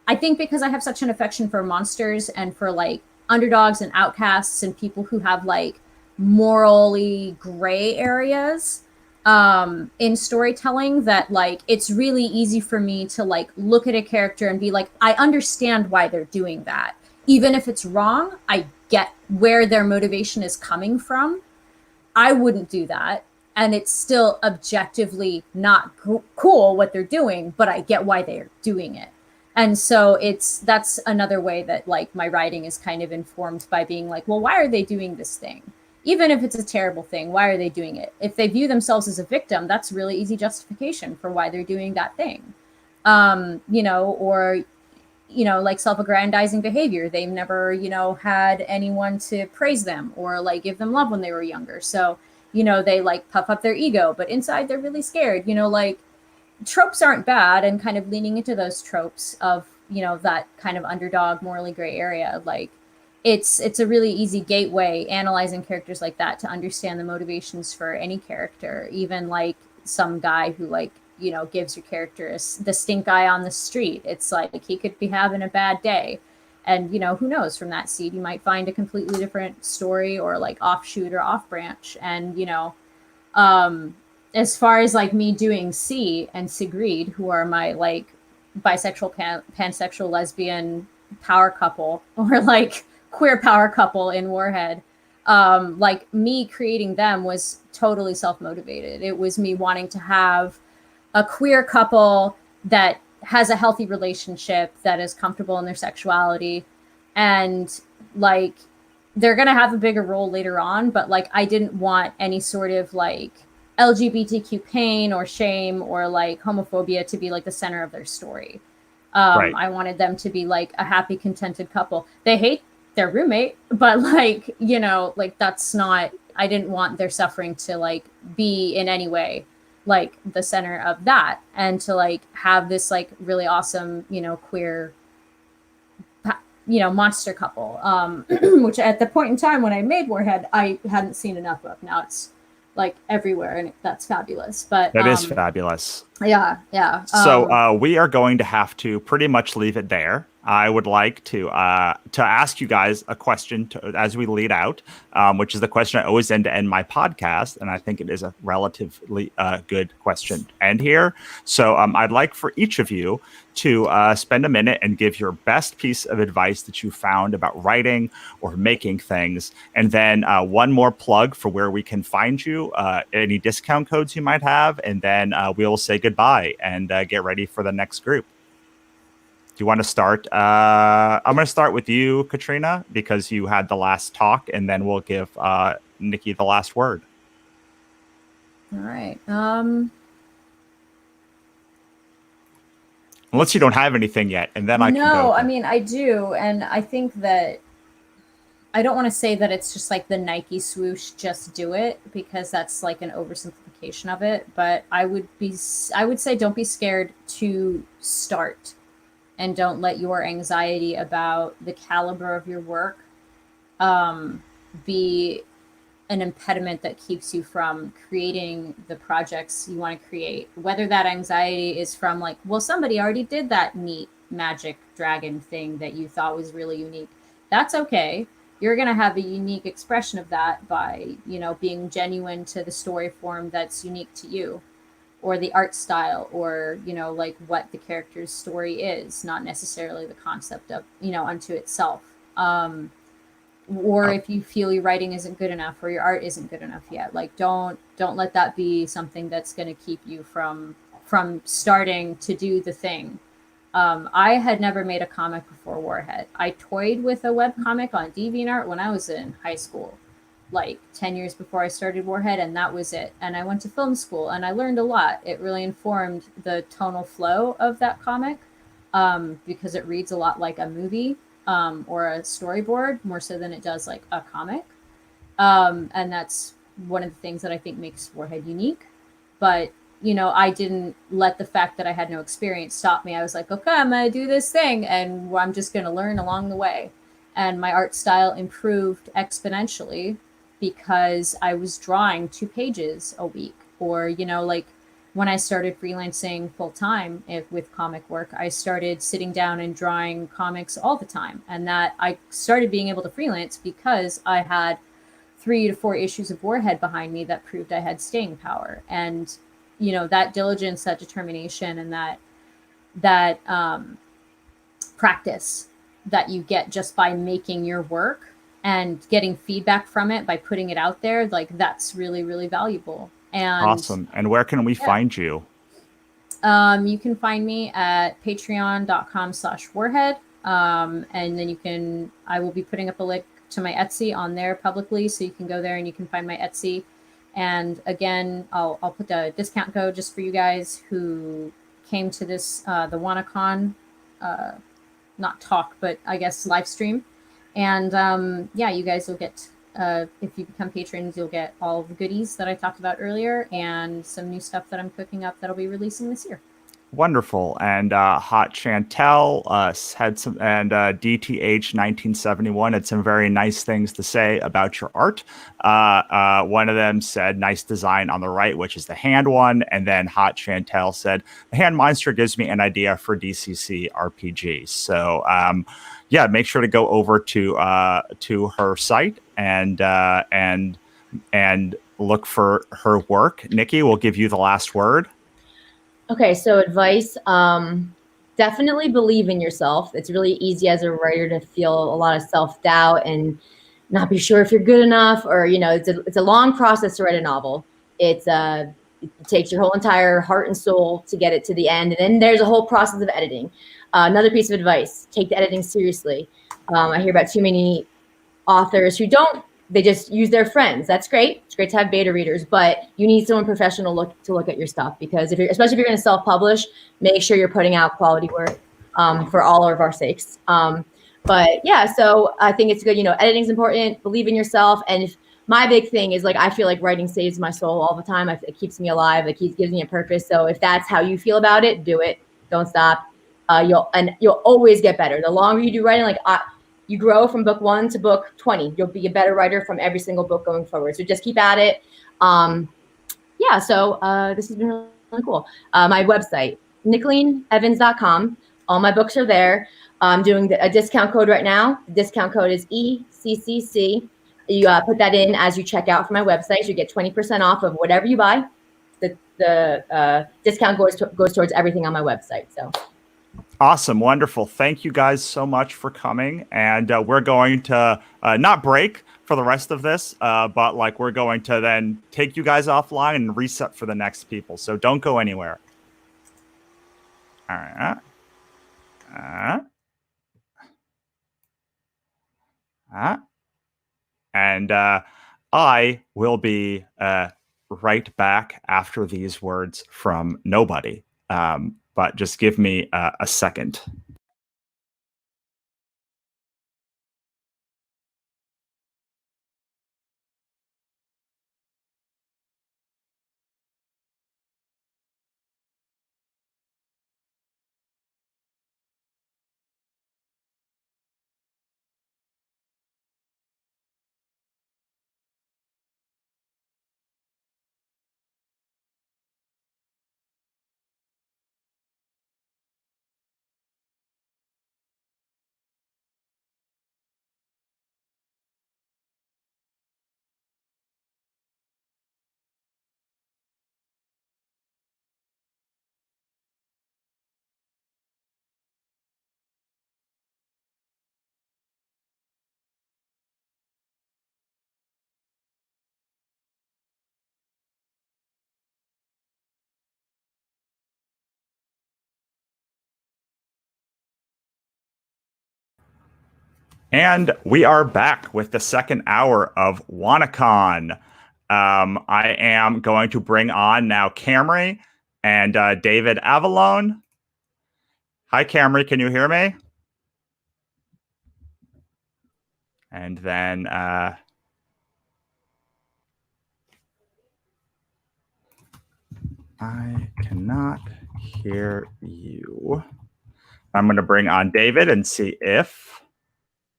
I think because I have such an affection for monsters and for like underdogs and outcasts and people who have like morally gray areas in storytelling, that like it's really easy for me to like look at a character and be like, I understand why they're doing that. Even if it's wrong, I get where their motivation is coming from. I wouldn't do that. And it's still objectively not cool what they're doing, but I get why they're doing it. And so that's another way that like my writing is kind of informed by being like, well, why are they doing this thing? Even if it's a terrible thing, why are they doing it? If they view themselves as a victim, that's really easy justification for why they're doing that thing. You know, or, you know, like self-aggrandizing behavior. They've never, you know, had anyone to praise them or like give them love when they were younger. So, you know, they like puff up their ego, but inside they're really scared, you know, like tropes aren't bad, and kind of leaning into those tropes of, you know, that kind of underdog, morally gray area. Like it's a really easy gateway, analyzing characters like that, to understand the motivations for any character, even like some guy who like, you know, gives your character the stink eye on the street. It's like he could be having a bad day. And, you know, who knows, from that seed, you might find a completely different story or like offshoot or off branch. And, you know, as far as like me doing C and Sigrid, who are my like bisexual, pansexual, lesbian power couple or like queer power couple in Warhead. Like me creating them was totally self-motivated. It was me wanting to have a queer couple that has a healthy relationship, that is comfortable in their sexuality, and like they're gonna have a bigger role later on, but like I didn't want any sort of like LGBTQ pain or shame or like homophobia to be like the center of their story. Right. I wanted them to be like a happy, contented couple. They hate their roommate, but like, you know, like that's not, I didn't want their suffering to like be in any way like the center of that, and to like have this like really awesome, you know, queer, you know, monster couple, which at the point in time when I made Warhead, I hadn't seen enough of. Now it's like everywhere, and that's fabulous. But That is fabulous. Yeah. So we are going to have to pretty much leave it there. I would like to ask you guys a question as we lead out, which is the question I always end my podcast, and I think it is a relatively good question to end here. So I'd like for each of you to spend a minute and give your best piece of advice that you found about writing or making things, and then one more plug for where we can find you, any discount codes you might have, and then we'll say goodbye and get ready for the next group. Do you want to start? I'm going to start with you, Katrina, because you had the last talk, and then we'll give Nikki the last word. All right. Unless you don't have anything yet, and then I can go. No, I mean, I do. And I think that I don't want to say that it's just like the Nike swoosh, just do it, because that's like an oversimplification of it. But I would say don't be scared to start. And don't let your anxiety about the caliber of your work be an impediment that keeps you from creating the projects you want to create. Whether that anxiety is from like, well, somebody already did that neat magic dragon thing that you thought was really unique. That's okay. You're going to have a unique expression of that by, you know, being genuine to the story form that's unique to you, or the art style, or, you know, like what the character's story is, not necessarily the concept of, you know, unto itself. Or if you feel your writing isn't good enough or your art isn't good enough yet, like don't let that be something that's going to keep you from starting to do the thing. I had never made a comic before Warhead. I toyed with a webcomic on DeviantArt when I was in high school, like 10 years before I started Warhead, and that was it. And I went to film school and I learned a lot. It really informed the tonal flow of that comic, because it reads a lot like a movie or a storyboard, more so than it does like a comic. And that's one of the things that I think makes Warhead unique. But, you know, I didn't let the fact that I had no experience stop me. I was like, okay, I'm going to do this thing, and I'm just going to learn along the way. And my art style improved exponentially because I was drawing 2 pages a week. Or, you know, like when I started freelancing full time with comic work, I started sitting down and drawing comics all the time. And that I started being able to freelance because I had 3 to 4 issues of Warhead behind me that proved I had staying power. And, you know, that diligence, that determination, and that practice that you get just by making your work and getting feedback from it by putting it out there, like that's really, really valuable. And awesome. And where can we find you? You can find me at patreon.com/warhead. And then I will be putting up a link to my Etsy on there publicly, so you can go there and you can find my Etsy. And again, I'll put the discount code just for you guys who came to this, the Wannacon, not talk, but I guess live stream. And you guys will get, if you become patrons, you'll get all the goodies that I talked about earlier and some new stuff that I'm cooking up that'll be releasing this year. Wonderful. And Hot Chantel had some, and DTH 1971 had some very nice things to say about your art. One of them said, nice design on the right, which is the hand one. And then Hot Chantel said, the hand monster gives me an idea for DCC RPG. So make sure to go over to her site and look for her work. Nikki, we'll give you the last word. Okay, so advice. definitely believe in yourself. It's really easy as a writer to feel a lot of self-doubt and not be sure if you're good enough, or, it's a long process to write a novel. It takes your whole entire heart and soul to get it to the end. And then there's a whole process of editing. Another piece of advice, take the editing seriously. I hear about too many authors who don't, they just use their friends. That's great. It's great to have beta readers, but you need someone professional to look at your stuff, because especially if you're going to self-publish, make sure you're putting out quality work, for all of our sakes. But yeah, so I think it's good. Editing's important. Believe in yourself. And my big thing is, like, I feel like writing saves my soul all the time. It keeps me alive. It gives me a purpose. So if that's how you feel about it, do it. Don't stop. You'll always get better. The longer you do writing, you grow from book 1 to book 20. You'll be a better writer from every single book going forward. So just keep at it. Yeah. So this has been really cool. My website, NicoleneEvans.com. All my books are there. I'm doing a discount code right now. The discount code is ECCC. You put that in as you check out for my website. You get 20% off of whatever you buy. The discount goes towards everything on my website. So awesome, wonderful. Thank you guys so much for coming. And we're going to not break for the rest of this, but we're going to then take you guys offline and reset for the next people. So don't go anywhere. All right. And I will be right back after these words from nobody. But just give me a second. And we are back with the second hour of Wannacon. I am going to bring on now Camry and David Avalone. Hi, Camry. Can you hear me? And then I cannot hear you. I'm going to bring on David and see if...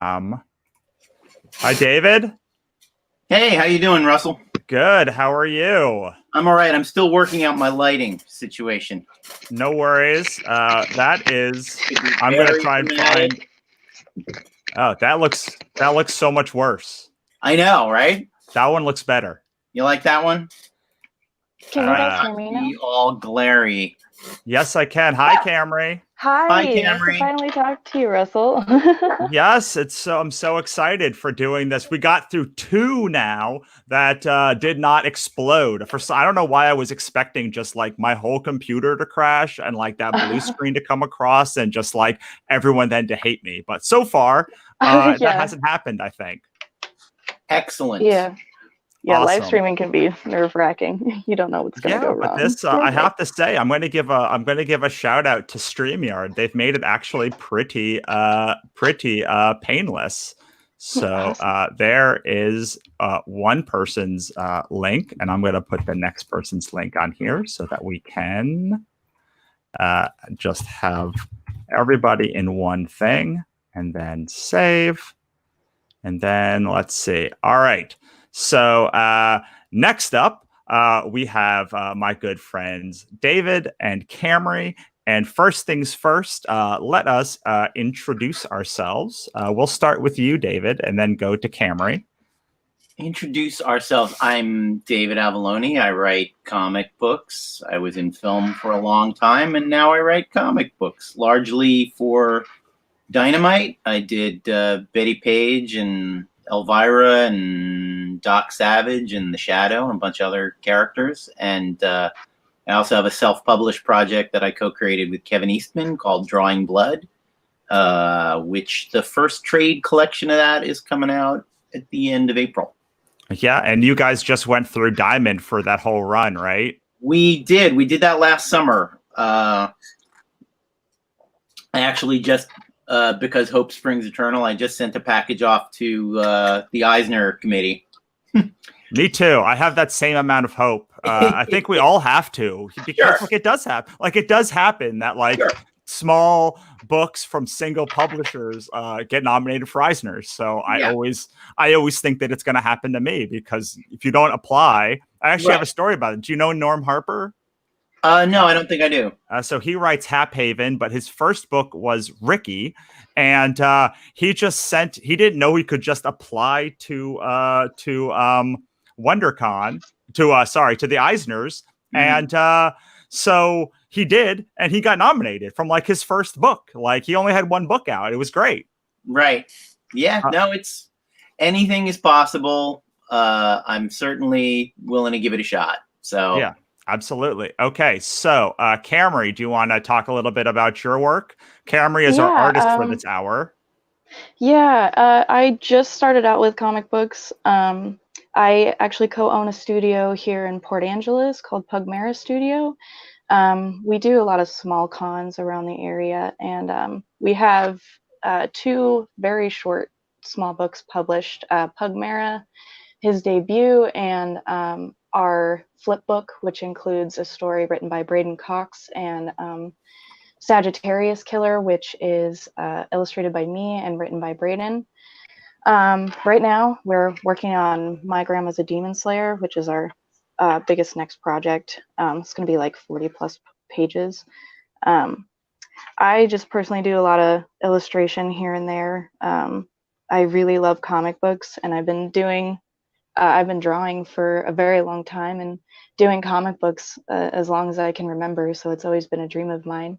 Hi, David. Hey, how you doing, Russell? Good. How are you? I'm all right. I'm still working out my lighting situation. No worries. That is... I'm going to try and find... Oh, that looks so much worse. I know, right? That one looks better. You like that one? Can you guys hear me now? All glary. Yes, I can. Hi, Camry. Hi, Hi, nice Camry. to finally talk to you, Russell. Yes, I'm so excited for doing this. We got through 2 now that did not explode. I don't know why I was expecting just my whole computer to crash and that blue screen to come across and just everyone then to hate me. But so far, that hasn't happened, I think. Excellent. Yeah, Awesome. Live streaming can be nerve-wracking. You don't know what's going to go wrong. But this, I have to say, I'm going to give a shout out to StreamYard. They've made it actually pretty painless. So awesome. There is one person's link, and I'm going to put the next person's link on here so that we can just have everybody in one thing, and then save, and then let's see. All right. So next up, we have my good friends David and Camry. And first things first, let us introduce ourselves. We'll start with you, David, and then go to Camry. Introduce ourselves. I'm David Avalone. I write comic books. I was in film for a long time, and now I write comic books, largely for Dynamite. I did Betty Page and Elvira and Doc Savage and The Shadow and a bunch of other characters. And I also have a self-published project that I co-created with Kevin Eastman called Drawing Blood, which the first trade collection of that is coming out at the end of April. Yeah, and you guys just went through Diamond for that whole run, right? We did. We did that last summer. I actually just, because Hope Springs Eternal, I just sent a package off to the Eisner Committee. Me too. I have that same amount of hope. I think we all have to, because Sure. it does happen that Sure. small books from single publishers get nominated for Eisners. So I always think that it's going to happen to me, because if you don't apply, I actually have a story about it. Do you know Norm Harper? No, I don't think I do. So he writes Hap Haven, but his first book was Ricky, and he didn't know he could just apply to WonderCon, to the Eisners, and so he did, and he got nominated from like his first book. Like, he only had one book out. It was great. Right. Yeah. No, it's anything is possible. I'm certainly willing to give it a shot. So yeah. Absolutely. Okay, so Camry, do you want to talk a little bit about your work? Camry is our artist for this hour. Yeah, I just started out with comic books. I actually co-own a studio here in Port Angeles called Pugmera Studio. We do a lot of small cons around the area, and we have 2 very short small books published. Pugmera, his debut, and our flip book, which includes a story written by Braden Cox, and Sagittarius Killer, which is illustrated by me and written by Braden. Right now, we're working on My Grandma's a Demon Slayer, which is our biggest next project. It's going to be like 40 plus pages. I just personally do a lot of illustration here and there. I really love comic books, and I've been drawing for a very long time and doing comic books as long as I can remember. So it's always been a dream of mine.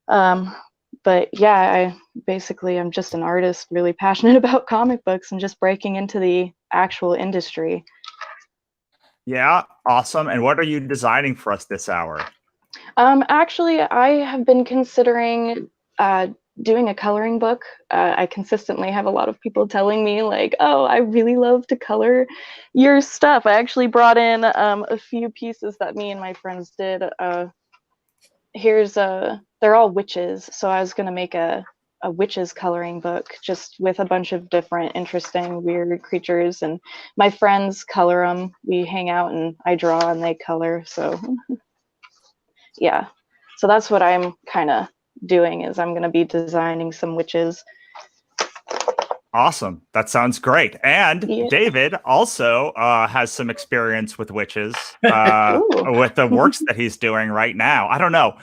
But yeah, I'm just an artist, really passionate about comic books and just breaking into the actual industry. Yeah, awesome. And what are you designing for us this hour? Actually, I have been considering doing a coloring book. I consistently have a lot of people telling me like, oh, I really love to color your stuff. I actually brought in a few pieces that me and my friends did. They're all witches, so I was gonna make a witches coloring book just with a bunch of different interesting weird creatures, and my friends color them. We hang out and I draw and they color. So yeah, so that's what I'm kind of doing, is I'm going to be designing some witches. Awesome. That sounds great. And David also has some experience with witches with the works that he's doing right now. I don't know.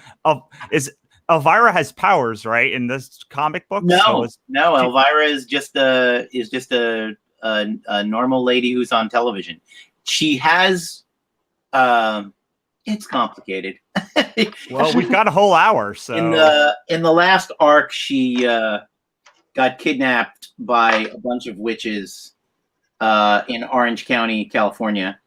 Elvira has powers, right, in this comic book? No, Elvira is just a normal lady who's on television. She has it's complicated. Well, we've got a whole hour. So in the last arc, she got kidnapped by a bunch of witches in Orange County, California,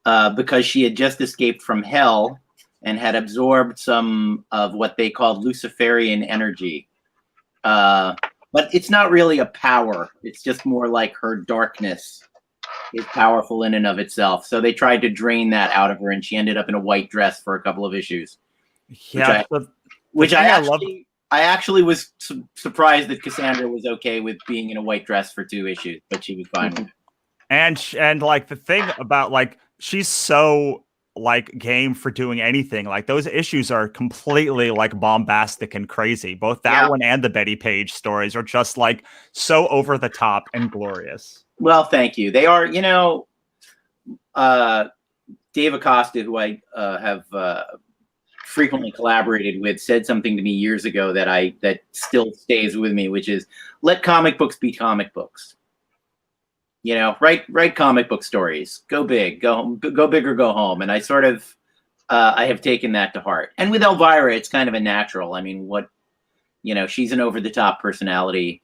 because she had just escaped from hell and had absorbed some of what they called Luciferian energy. But it's not really a power. It's just more like her darkness is powerful in and of itself. So they tried to drain that out of her, and she ended up in a white dress for a couple of issues. Yeah, I actually was surprised that Cassandra was okay with being in a white dress for 2 issues, but she was fine with it. And like the thing about like she's so like game for doing anything. Like those issues are completely like bombastic and crazy. Both that one and the Betty Page stories are just like so over the top and glorious. Well, thank you. They are, Dave Acosta, who I have frequently collaborated with, said something to me years ago that still stays with me, which is let comic books be comic books. you know, write comic book stories, go big, go big or go home. And I sort of, I have taken that to heart. And with Elvira, it's kind of a natural. I mean, you know, she's an over the top personality.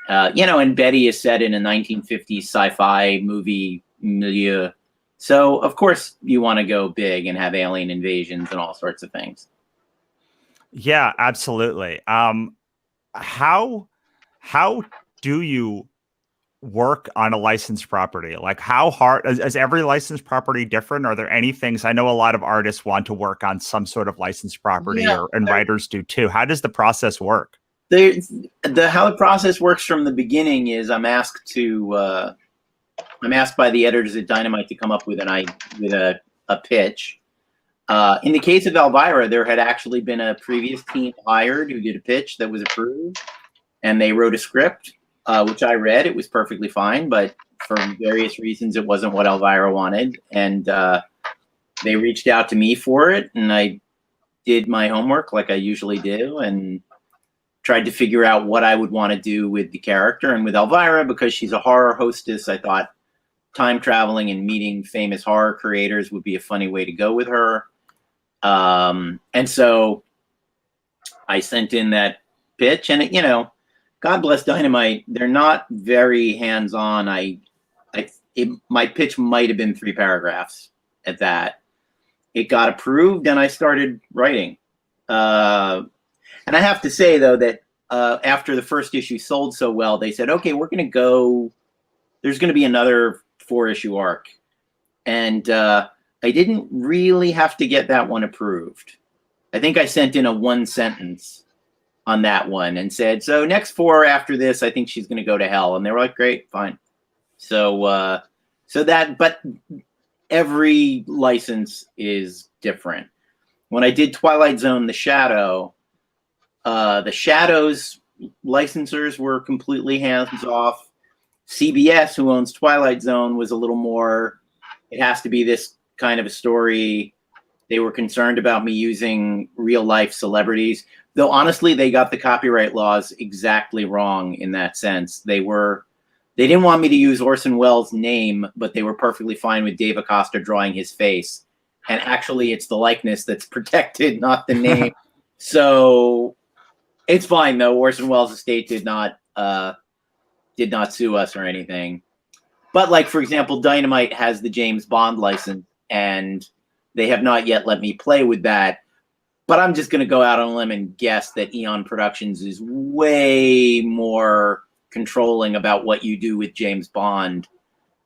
You know, and Betty is set in a 1950s sci-fi movie milieu. So of course you want to go big and have alien invasions and all sorts of things. Yeah, absolutely. How do you work on a licensed property? Like, how hard is every licensed property different? Are there any things? I know a lot of artists want to work on some sort of licensed property, Yeah, and writers do too. How does the process work? How the process works from the beginning is I'm asked by the editors at Dynamite to come up with a pitch. In the case of Elvira, there had actually been a previous team hired who did a pitch that was approved, and they wrote a script, which I read. It was perfectly fine, but for various reasons, it wasn't what Elvira wanted. And they reached out to me for it, and I did my homework like I usually do, and tried to figure out what I would want to do with the character. And with Elvira, because she's a horror hostess, I thought time traveling and meeting famous horror creators would be a funny way to go with her. And so I sent in that pitch, and it, you know, God bless Dynamite, they're not very hands-on. My pitch might have been 3 paragraphs at that. It got approved, and I started writing. And I have to say, though, that after the first issue sold so well, they said, okay, there's going to be another 4-issue arc. And I didn't really have to get that one approved. I think I sent in a 1 sentence on that one and said, so next 4 after this, I think she's going to go to hell. And they were like, great, fine. So but every license is different. When I did Twilight Zone, The Shadow's licensors were completely hands off. CBS, who owns Twilight Zone, was a little more, it has to be this kind of a story. They were concerned about me using real life celebrities, though honestly, they got the copyright laws exactly wrong in that sense. They didn't want me to use Orson Welles' name, but they were perfectly fine with Dave Acosta drawing his face. And actually, it's the likeness that's protected, not the name. So it's fine, though. Orson Welles' estate did not sue us or anything. But, like, for example, Dynamite has the James Bond license, and they have not yet let me play with that. But I'm just going to go out on a limb and guess that Eon Productions is way more controlling about what you do with James Bond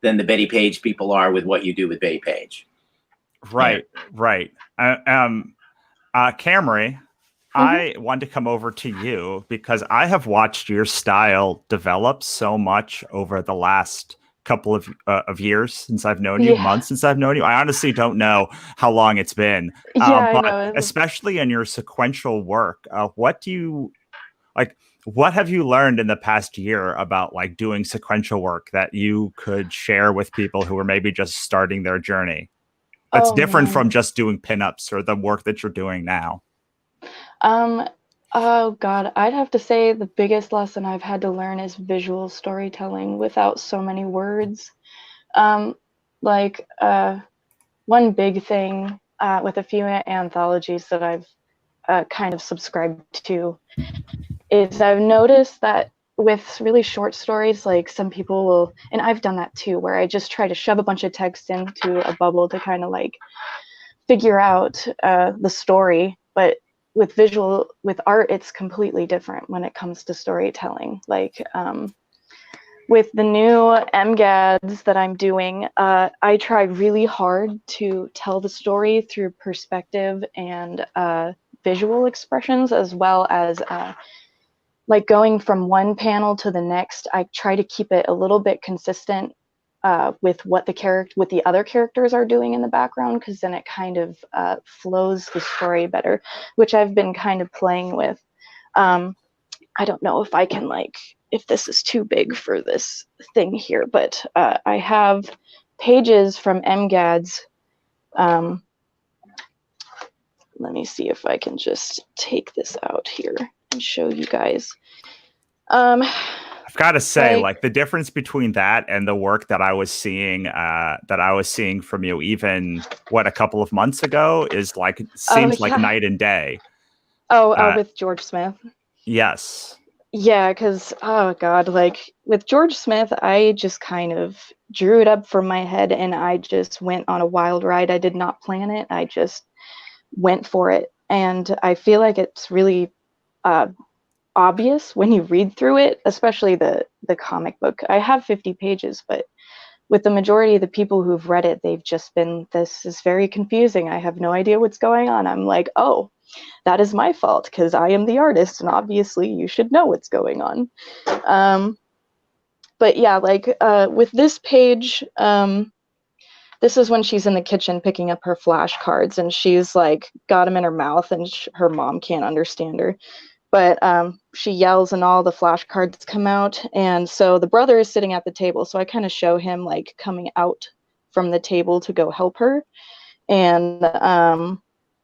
than the Betty Page people are with what you do with Betty Page. Right, right. Camry, I want to come over to you because I have watched your style develop so much over the last couple of years since I've known you, months since I've known you. I honestly don't know how long it's been. But especially in your sequential work, what have you learned in the past year about like doing sequential work that you could share with people who are maybe just starting their journey? That's different from just doing pinups or the work that you're doing now. Oh God, I'd have to say the biggest lesson I've had to learn is visual storytelling without so many words. One big thing with a few anthologies that I've kind of subscribed to is I've noticed that with really short stories, like some people will, and I've done that too, where I just try to shove a bunch of text into a bubble to kind of like figure out the story. But with art, it's completely different when it comes to storytelling. Like with the new MGADs that I'm doing, I try really hard to tell the story through perspective and visual expressions, as well as like going from one panel to the next. I try to keep it a little bit consistent with what the other characters are doing in the background, because then it kind of flows the story better, which I've been kind of playing with. I don't know if I can if this is too big for this thing here, but I have pages from MGADs. Let me see if I can just take this out here and show you guys. I've got to say, Like- like the difference between that and the work that I was seeing from you, even a couple of months ago, is like seems like yeah. night and day. With George Smith. Yes. Yeah, because, oh God, like with George Smith, I just kind of drew it up from my head and I just went on a wild ride. I did not plan it. I just went for it. And I feel like it's really obvious when you read through it, especially the comic book. I have 50 pages, but with the majority of the people who've read it, they've just been, this is very confusing. I have no idea what's going on. I'm like, oh, that is my fault because I am the artist and obviously you should know what's going on. But yeah, like with this page, this is when she's in the kitchen picking up her flashcards and she's like got them in her mouth and her mom can't understand her. But she yells and all the flashcards come out. And so the brother is sitting at the table. So I kind of show him like coming out from the table to go help her. And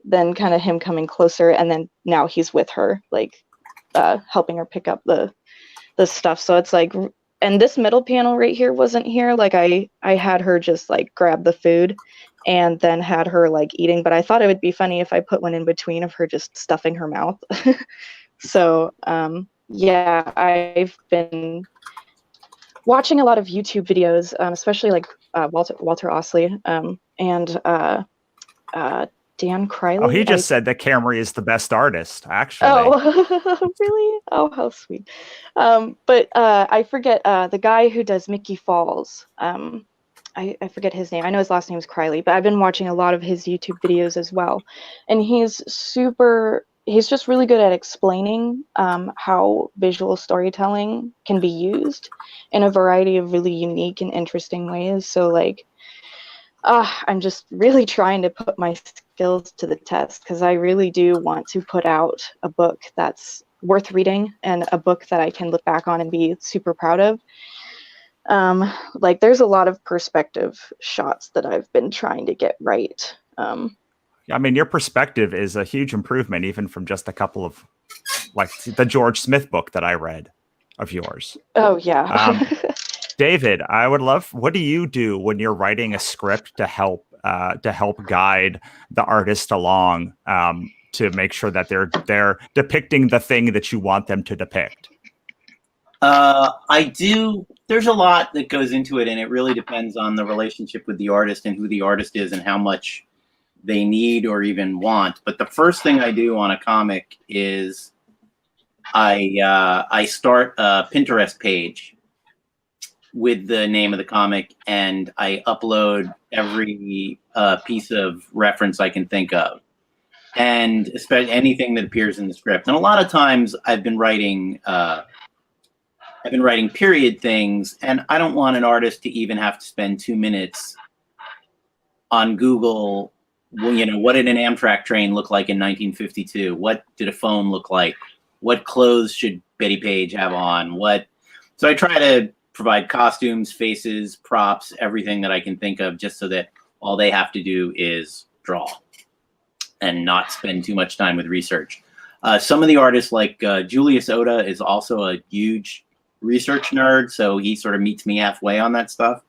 then kind of him coming closer. And then now he's with her, like helping her pick up the stuff. So it's like, and this middle panel right here wasn't here. Like I had her just like grab the food and then had her like eating. But I thought it would be funny if I put one in between of her just stuffing her mouth. So, yeah, I've been watching a lot of YouTube videos, especially like Walter Osley and Dan Cryley. Oh, he just said that Camry is the best artist, actually. Oh, really? Oh, how sweet. But I forget the guy who does Mickey Falls. I forget his name. I know his last name is Cryley, but I've been watching a lot of his YouTube videos as well. And he's just really good at explaining how visual storytelling can be used in a variety of really unique and interesting ways. So like, I'm just really trying to put my skills to the test because I really do want to put out a book that's worth reading and a book that I can look back on and be super proud of. Like there's a lot of perspective shots that I've been trying to get right. I mean, your perspective is a huge improvement, even from just a couple of, like the George Smith book that I read of yours. Oh yeah. David, I would love. What do you do when you're writing a script to help guide the artist along to make sure that they're depicting the thing that you want them to depict? I do. There's a lot that goes into it, and it really depends on the relationship with the artist and who the artist is and how much they need or even want. But the first thing I do on a comic is I start a Pinterest page with the name of the comic, and I upload every piece of reference I can think of, and especially anything that appears in the script. And a lot of times I've been writing period things, and I don't want an artist to even have to spend 2 minutes on Google. Well, you know, what did an Amtrak train look like in 1952? What did a phone look like? What clothes should Betty Page have on? So I try to provide costumes, faces, props, everything that I can think of, just so that all they have to do is draw and not spend too much time with research. Some of the artists, like Julius Oda, is also a huge research nerd, so he sort of meets me halfway on that stuff.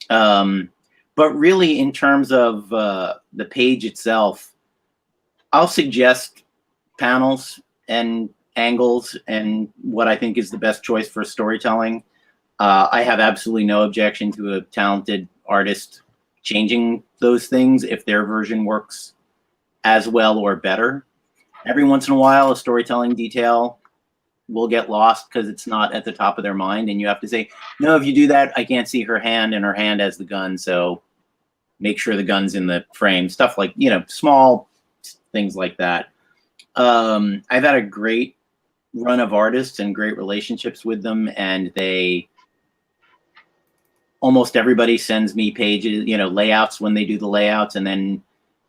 But really, in terms of the page itself, I'll suggest panels and angles and what I think is the best choice for storytelling. I have absolutely no objection to a talented artist changing those things if their version works as well or better. Every once in a while, a storytelling detail will get lost because it's not at the top of their mind, and you have to say, no, if you do that, I can't see her hand, and her hand has the gun, so make sure the gun's in the frame. Stuff like, you know, small things like that. I've had a great run of artists and great relationships with them, and almost everybody sends me pages, you know, layouts when they do the layouts, and then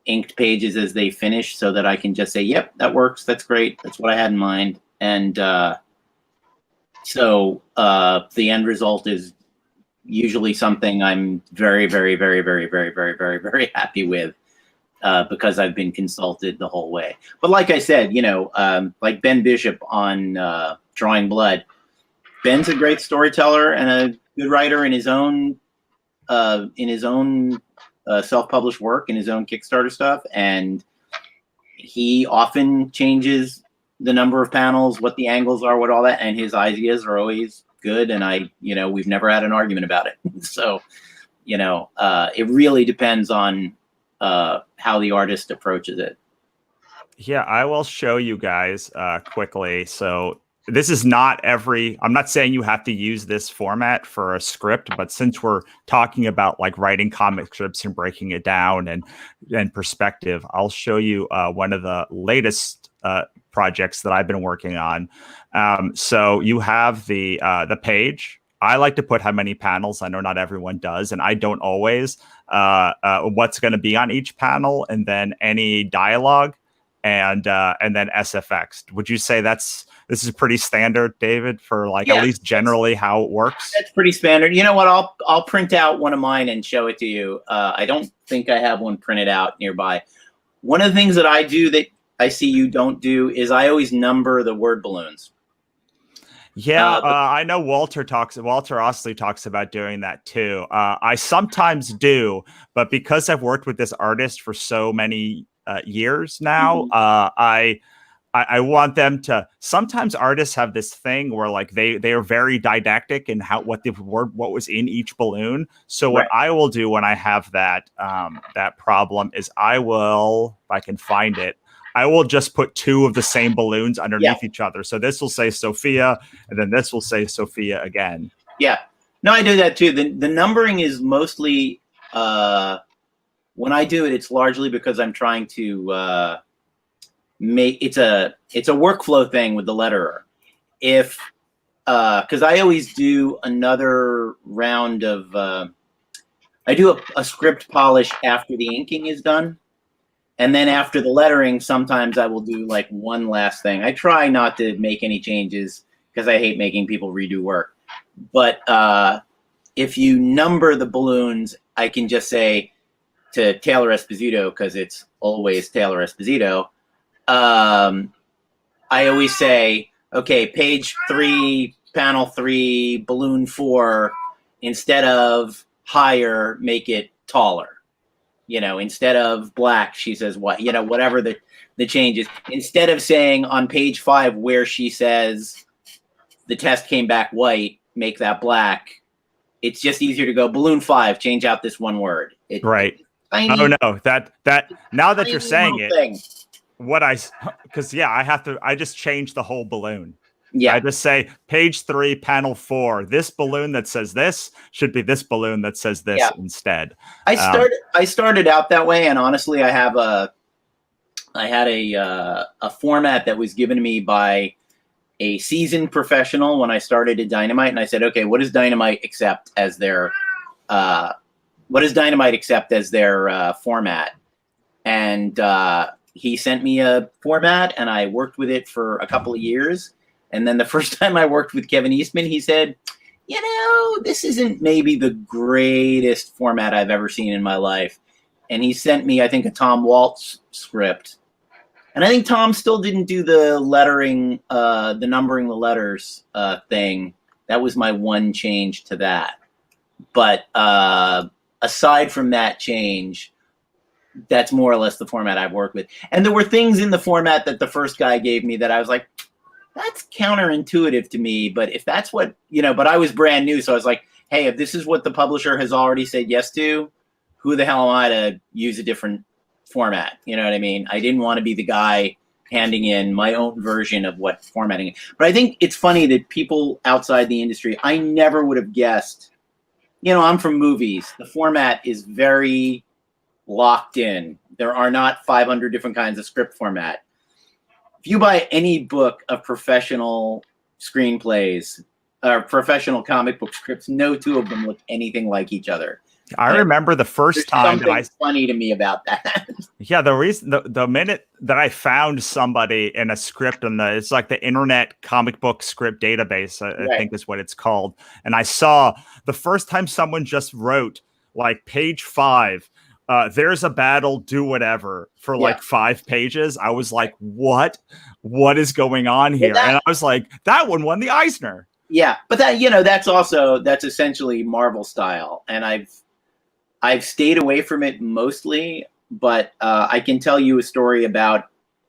inked pages as they finish, so that I can just say, yep, that works, that's great, that's what I had in mind. And so the end result is usually something I'm very, very, very, very, very, very, very, very happy with, because I've been consulted the whole way. But like I said, you know, like Ben Bishop on Drawing Blood, Ben's a great storyteller and a good writer in his own self-published work, in his own Kickstarter stuff, and he often changes the number of panels, what the angles are, what all that, and his ideas are always good. And we've never had an argument about it. So, it really depends on how the artist approaches it. Yeah, I will show you guys quickly. So this is not I'm not saying you have to use this format for a script, but since we're talking about like writing comic strips and breaking it down and perspective, I'll show you one of the latest projects that I've been working on. So you have the page. I like to put how many panels. I know not everyone does, and I don't always. What's going to be on each panel, and then any dialogue, and then SFX. Would you say this is pretty standard, David, for at least generally how it works? That's pretty standard. You know what? I'll print out one of mine and show it to you. I don't think I have one printed out nearby. One of the things that I do that I see you don't do is I always number the word balloons. Yeah, I know Walter Osley talks about doing that too. I sometimes do, but because I've worked with this artist for so many years now, I want them to. Sometimes artists have this thing where they are very didactic in what was in each balloon. So what I will do when I have that problem is I will, if I can find it, I will just put two of the same balloons underneath each other. So this will say Sophia, and then this will say Sophia again. Yeah. No, I do that too. The numbering is mostly, when I do it, it's largely because I'm trying to it's a workflow thing with the letterer. Because I always do another round of, I do a script polish after the inking is done. And then after the lettering, sometimes I will do one last thing. I try not to make any changes because I hate making people redo work. But if you number the balloons, I can just say to Taylor Esposito, because it's always Taylor Esposito, I always say, okay, page 3, panel 3, balloon 4, instead of higher, make it taller. Instead of black, she says what, whatever the change is. Instead of saying on page 5 where she says the test came back white, make that black. It's just easier to go balloon 5, change out this one word. Right. Oh no, that now that you're saying it, I just changed the whole balloon. Yeah. I just say page 3, panel 4. This balloon that says this should be this balloon that says this instead. I started out that way, and honestly, I had a format that was given to me by a seasoned professional when I started at Dynamite, and I said, okay, what does Dynamite accept as their format? And he sent me a format, and I worked with it for a couple of years. And then the first time I worked with Kevin Eastman, he said, this isn't maybe the greatest format I've ever seen in my life. And he sent me, I think, a Tom Waltz script. And I think Tom still didn't do the lettering, the numbering the letters thing. That was my one change to that. But aside from that change, that's more or less the format I've worked with. And there were things in the format that the first guy gave me that I was like, that's counterintuitive to me, but if that's what, but I was brand new. So I was like, hey, if this is what the publisher has already said yes to, who the hell am I to use a different format? You know what I mean? I didn't want to be the guy handing in my own version of what formatting is. But I think it's funny that people outside the industry, I never would have guessed, I'm from movies. The format is very locked in. There are not 500 different kinds of script format. If you buy any book of professional screenplays or professional comic book scripts, no two of them look anything like each other. I remember the first time that funny to me about that. Yeah, the reason the minute that I found somebody in a script it's like the Internet Comic Book Script Database, I think is what it's called. And I saw the first time someone just wrote page 5. There's a battle, do whatever for 5 pages. I was like, what is going on here? And I was like, that one won the Eisner. Yeah, but that that's essentially Marvel style, and I've stayed away from it mostly. But I can tell you a story about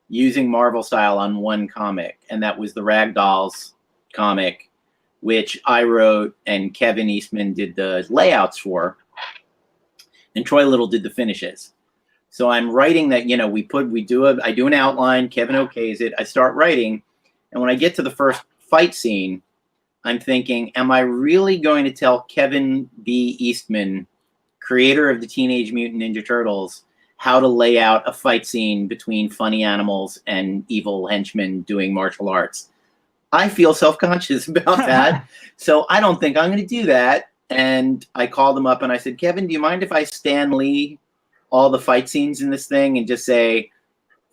using Marvel style on one comic, and that was the Ragdolls comic, which I wrote and Kevin Eastman did the layouts for, and Troy Little did the finishes. So I'm writing that, I do an outline, Kevin okays it, I start writing, and when I get to the first fight scene, I'm thinking, am I really going to tell Kevin B. Eastman, creator of the Teenage Mutant Ninja Turtles, how to lay out a fight scene between funny animals and evil henchmen doing martial arts? I feel self-conscious about that, so I don't think I'm going to do that. And I called him up and I said, Kevin, do you mind if I Stan Lee all the fight scenes in this thing and just say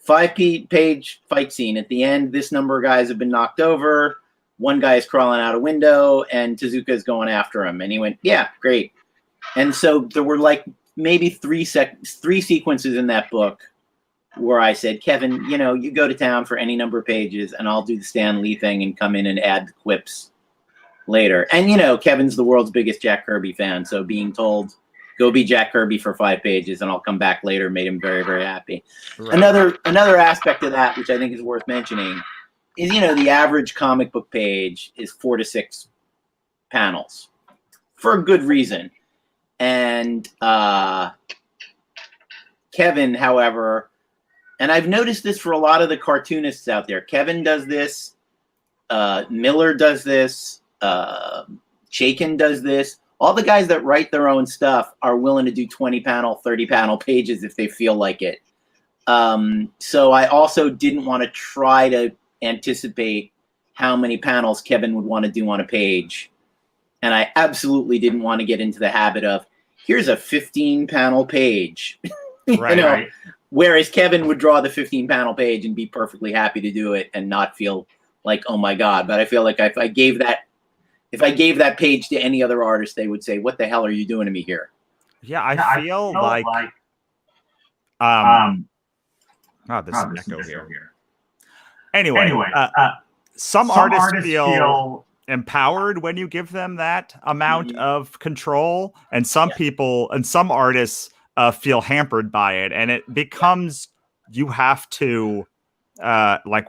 5-page fight scene at the end? This number of guys have been knocked over. One guy is crawling out a window and Tezuka is going after him. And he went, yeah, great. And so there were like maybe three sequences in that book where I said, Kevin, you go to town for any number of pages and I'll do the Stan Lee thing and come in and add the quips later. And, Kevin's the world's biggest Jack Kirby fan. So being told, go be Jack Kirby for 5 pages and I'll come back later made him very, very happy. Right. Another aspect of that, which I think is worth mentioning, is, the average comic book page is 4 to 6 panels for a good reason. And Kevin, however, and I've noticed this for a lot of the cartoonists out there, Kevin does this, Miller does this, Chaykin does this. All the guys that write their own stuff are willing to do 20-panel, 30-panel pages if they feel like it. So I also didn't want to try to anticipate how many panels Kevin would want to do on a page. And I absolutely didn't want to get into the habit of, here's a 15-panel page. Right. Whereas Kevin would draw the 15-panel page and be perfectly happy to do it and not feel like, oh my God. But I feel like if I gave that page to any other artist, they would say, what the hell are you doing to me here? Yeah, I feel like oh, this is an echo here. Anyway, some artists feel empowered when you give them that amount of control, and some artists feel hampered by it, and it becomes you have to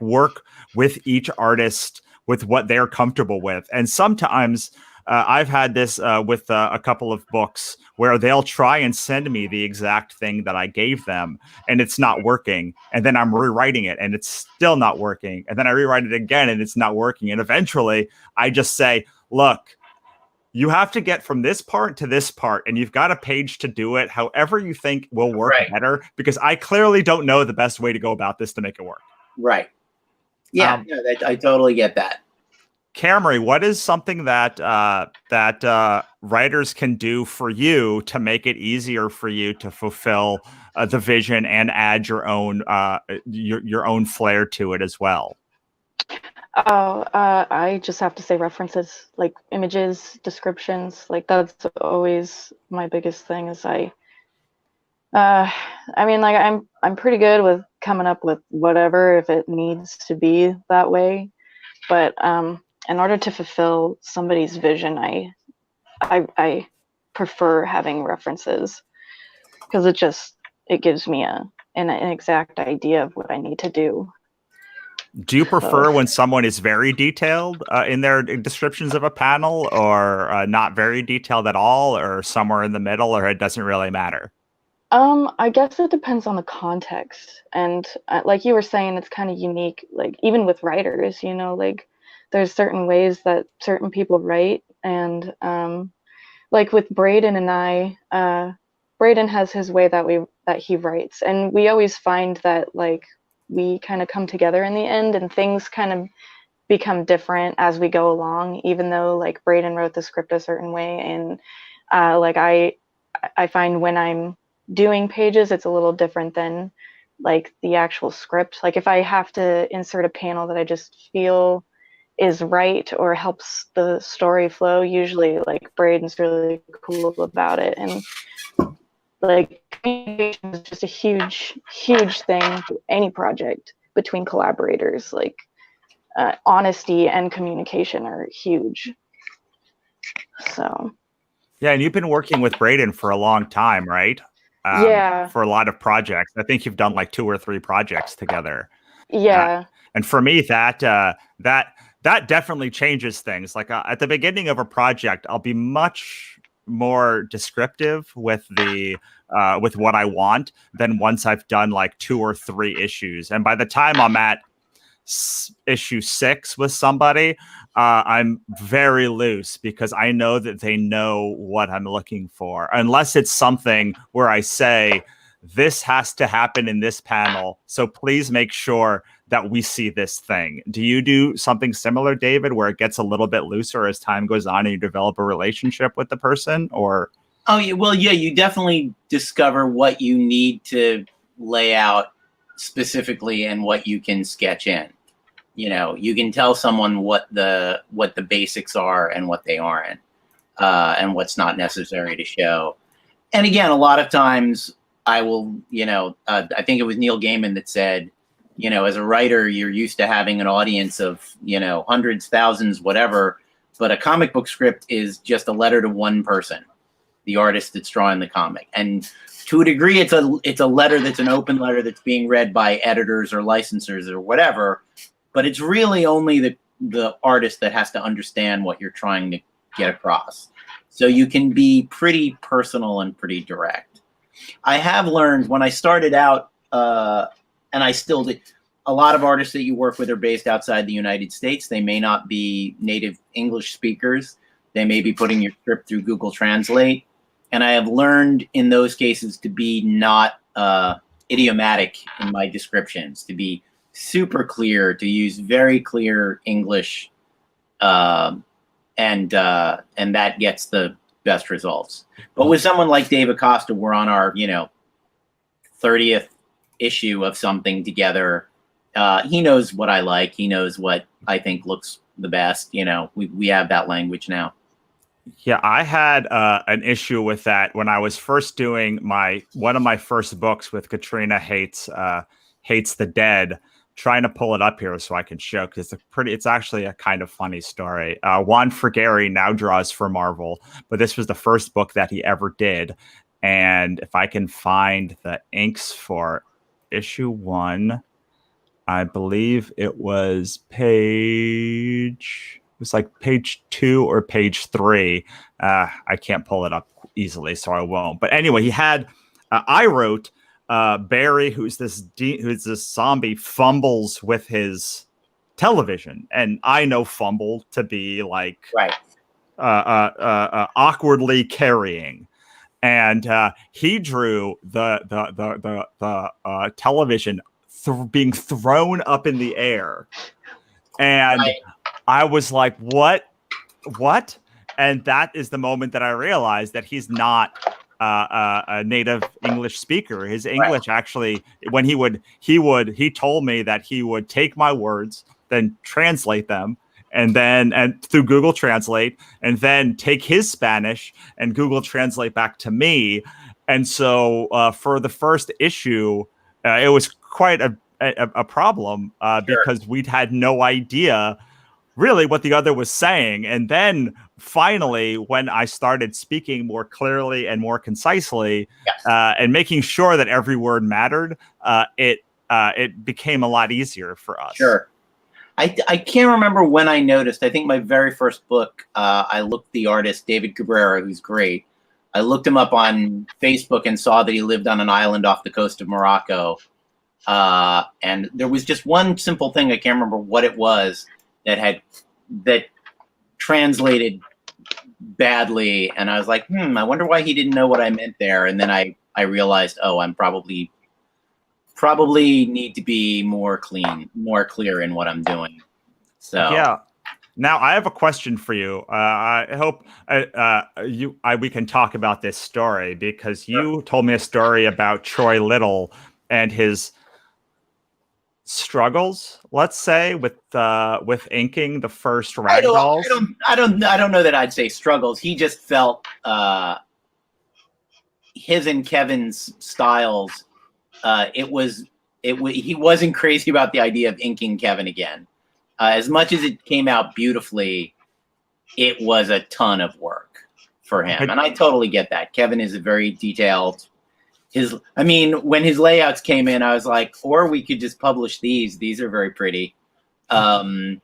work with each artist with what they're comfortable with. And sometimes I've had this with a couple of books where they'll try and send me the exact thing that I gave them and it's not working. And then I'm rewriting it and it's still not working. And then I rewrite it again and it's not working. And eventually I just say, look, you have to get from this part to this part and you've got a page to do it however you think will work better, because I clearly don't know the best way to go about this to make it work. Right. Yeah, I totally get that. Camry, what is something that writers can do for you to make it easier for you to fulfill the vision and add your own flair to it as well? I just have to say references, like images, descriptions. Like that's always my biggest thing. Is I'm pretty good with coming up with whatever if it needs to be that way, but in order to fulfill somebody's vision, I prefer having references, because it gives me an exact idea of what I need to do. Do you prefer when someone is very detailed in their descriptions of a panel, or not very detailed at all, or somewhere in the middle, or it doesn't really matter? I guess it depends on the context. And like you were saying, it's kind of unique, like even with writers, like there's certain ways that certain people write. And like with Braden and I, Braden has his way that he writes. And we always find that like we kind of come together in the end and things kind of become different as we go along, even though like Braden wrote the script a certain way. And like I find when I'm doing pages, it's a little different than like the actual script. Like if I have to insert a panel that I just feel is right or helps the story flow, usually like Braden's really cool about it. And like communication is just a huge thing to any project between collaborators. Like honesty and communication are huge. So. Yeah, and you've been working with Braden for a long time, right? Yeah. For a lot of projects. I think you've done like 2 or 3 projects together. Yeah. And for me, that definitely changes things. Like at the beginning of a project, I'll be much more descriptive with the with what I want than once I've done like 2 or 3 issues. And by the time I'm at issue 6 with somebody, I'm very loose because I know that they know what I'm looking for, unless it's something where I say this has to happen in this panel, so please make sure that we see this thing. Do you do something similar, David, where it gets a little bit looser as time goes on and you develop a relationship with the person? Or oh yeah, well, yeah, you definitely discover what you need to lay out specifically and what you can sketch in. You know, you can tell someone what the basics are and what they aren't, and what's not necessary to show. And again, a lot of times I will, I think it was Neil Gaiman that said, as a writer, you're used to having an audience of, hundreds, thousands, whatever, but a comic book script is just a letter to one person, the artist that's drawing the comic. And to a degree, it's a letter that's an open letter that's being read by editors or licensors or whatever, but it's really only the artist that has to understand what you're trying to get across. So you can be pretty personal and pretty direct. I have learned when I started out, and I still do, a lot of artists that you work with are based outside the United States. They may not be native English speakers. They may be putting your script through Google Translate. And I have learned in those cases to be not idiomatic in my descriptions, to be super clear, to use very clear English, and that gets the best results. But with someone like Dave Acosta, we're on our 30th issue of something together. He knows what I like. He knows what I think looks the best. We have that language now. Yeah, I had an issue with that when I was first doing one of my first books with Katrina Hates the Dead. Trying to pull it up here so I can show, because it's actually a kind of funny story. Juan Frigeri now draws for Marvel, but this was the first book that he ever did. And if I can find the inks for issue 1, I believe it was page 2 or page 3. I can't pull it up easily, so I won't. But anyway, he had I wrote Barry, who's this zombie, fumbles with his television, and I know fumble to be like right, awkwardly carrying, and he drew the television being thrown up in the air, and right. I was like, what? And that is the moment that I realized that he's not a native English speaker. His English actually, when he told me that he would take my words, then translate them, and through Google Translate, and then take his Spanish and Google Translate back to me. And so for the first issue, it was quite a problem because we'd had no idea really what the other was saying. And then finally, when I started speaking more clearly and more concisely, and making sure that every word mattered, it became a lot easier for us. Sure. I can't remember when I noticed. I think my very first book, I looked the artist, David Cabrera, who's great. I looked him up on Facebook and saw that he lived on an island off the coast of Morocco. And there was just one simple thing, I can't remember what it was, that translated badly, and I was like, I wonder why he didn't know what I meant there. And then I realized, I'm probably need to be more clear in what I'm doing. So yeah. Now I have a question for you. I hope we can talk about this story, because you told me a story about Troy Little and his struggles, let's say, with inking the first Ragdolls. I don't know that I'd say struggles. He just felt his and Kevin's styles. He wasn't crazy about the idea of inking Kevin again. As much as it came out beautifully, it was a ton of work for him. And I totally get that. Kevin is a very detailed. When his layouts came in, I was like, or we could just publish these. These are very pretty. And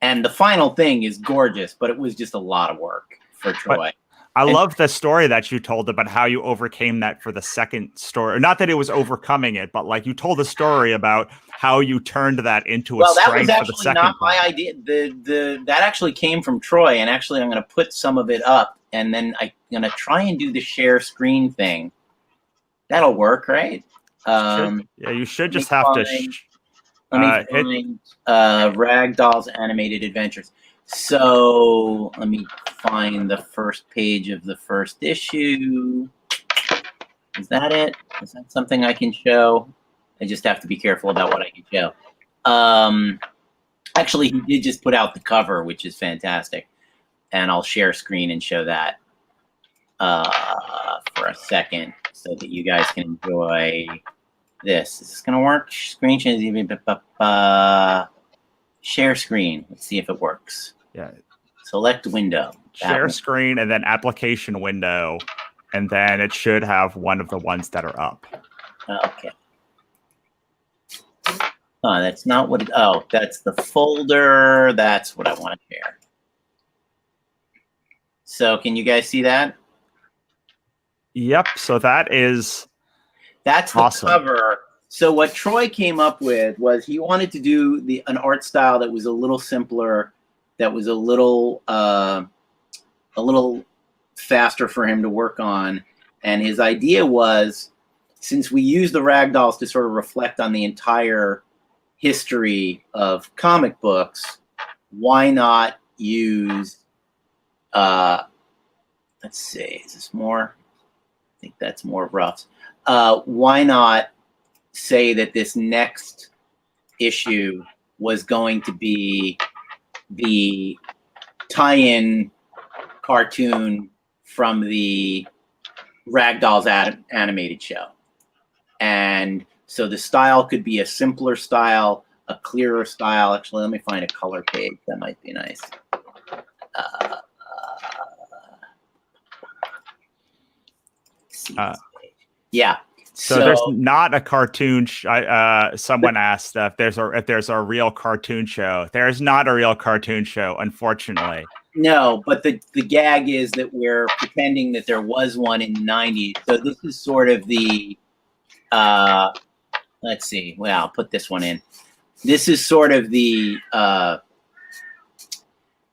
the final thing is gorgeous, but it was just a lot of work for Troy. I love the story that you told about how you overcame that for the second story. Not that it was overcoming it, but like you told a story about how you turned that into a strength for the second. Well, that was actually not my idea. That actually came from Troy, and actually I'm going to put some of it up, and then I'm going to try and do the share screen thing. That'll work, right? Yeah, you should just have to. Let me find Ragdoll's Animated Adventures. So let me find the first page of the first issue. Is that it? Is that something I can show? I just have to be careful about what I can show. Actually, he did just put out the cover, which is fantastic. And I'll share screen and show that for a second so that you guys can enjoy this. Is this going to work? Screen change. Share screen. Let's see if it works. Yeah. Select window. Share screen and then application window. And then it should have one of the ones that are up. Okay. Oh, that's not what that's the folder. That's what I want to share. So can you guys see that? Yep. So that's awesome. The cover. So what Troy came up with was he wanted to do an art style that was a little simpler, that was a little faster for him to work on. And his idea was, since we use the ragdolls to sort of reflect on the entire history of comic books, why not use, let's see, is this more? I think that's more roughs. Why not say that this next issue was going to be the tie-in cartoon from the Ragdolls animated show. And so the style could be a simpler style, a clearer style. Actually, let me find a color page. That might be nice. Yeah. So there's not a cartoon. Someone asked if there's a real cartoon show. There's not a real cartoon show, unfortunately. No, but the gag is that we're pretending that there was one in the 90s. So this is sort of the, let's see. Well, I'll put this one in. This is sort of the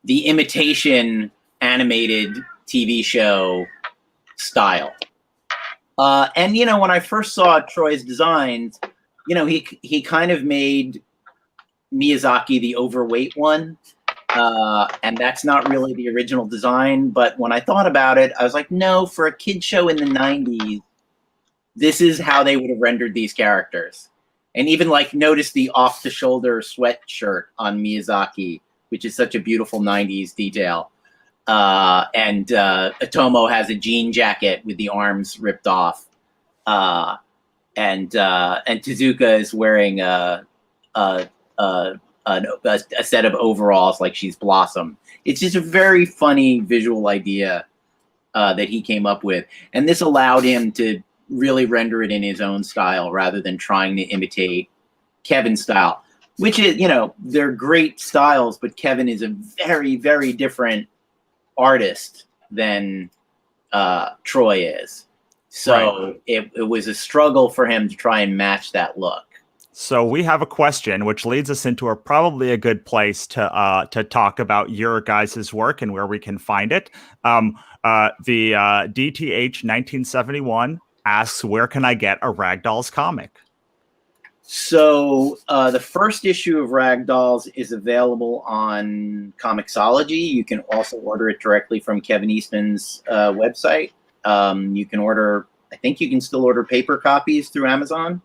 imitation animated TV show style. And, when I first saw Troy's designs, he kind of made Miyazaki the overweight one. And that's not really the original design. But when I thought about it, I was like, no, for a kid show in the 90s, this is how they would have rendered these characters. And even notice the off-the-shoulder sweatshirt on Miyazaki, which is such a beautiful 90s detail. And Otomo has a jean jacket with the arms ripped off. And Tezuka is wearing a set of overalls like she's Blossom. It's just a very funny visual idea that he came up with. And this allowed him to really render it in his own style rather than trying to imitate Kevin's style, which is, they're great styles, but Kevin is a very, very different artist than Troy is. So right. It was a struggle for him to try and match that look. So we have a question, which leads us into probably a good place to talk about your guys' work and where we can find it. The DTH 1971 asks, where can I get a Ragdolls comic? So the first issue of Ragdolls is available on Comixology. You can also order it directly from Kevin Eastman's website. You can order, I think you can still order paper copies through Amazon.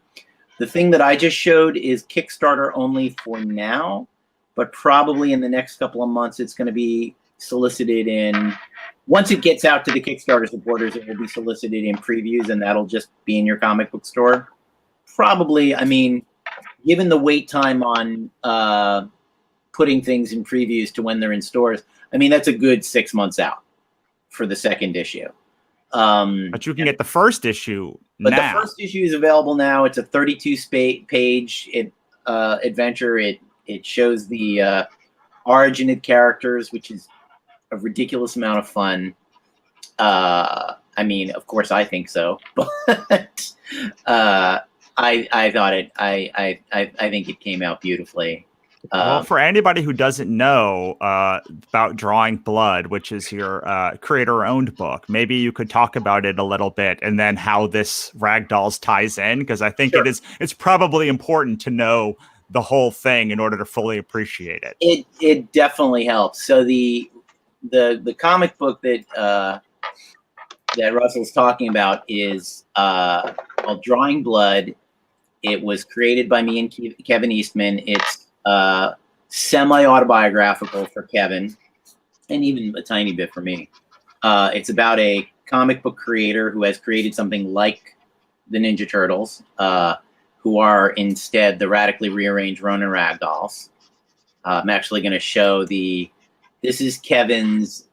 The thing that I just showed is Kickstarter only for now, but probably in the next couple of months, it's going to be solicited in, once it gets out to the Kickstarter supporters, it will be solicited in previews, and that'll just be in your comic book store. Probably, given the wait time on putting things in previews to when they're in stores, I mean, that's a good 6 months out for the second issue. But you can get the first issue but now. The first issue is available now. It's a 32-page adventure. It shows the origin of characters, which is a ridiculous amount of fun. I mean, of course, I think so, but I thought it. I think it came out beautifully. Well, for anybody who doesn't know about Drawing Blood, which is your creator-owned book, maybe you could talk about it a little bit, and then how this Ragdolls ties in, because I think Sure. it's probably important to know the whole thing in order to fully appreciate it. It definitely helps. So the comic book that Russell's talking about is called Drawing Blood. It was created by me and Kevin Eastman. It's semi-autobiographical for Kevin, and even a tiny bit for me. It's about a comic book creator who has created something like the Ninja Turtles, who are instead the radically rearranged Ronin Ragdolls. I'm actually going to show this is Kevin's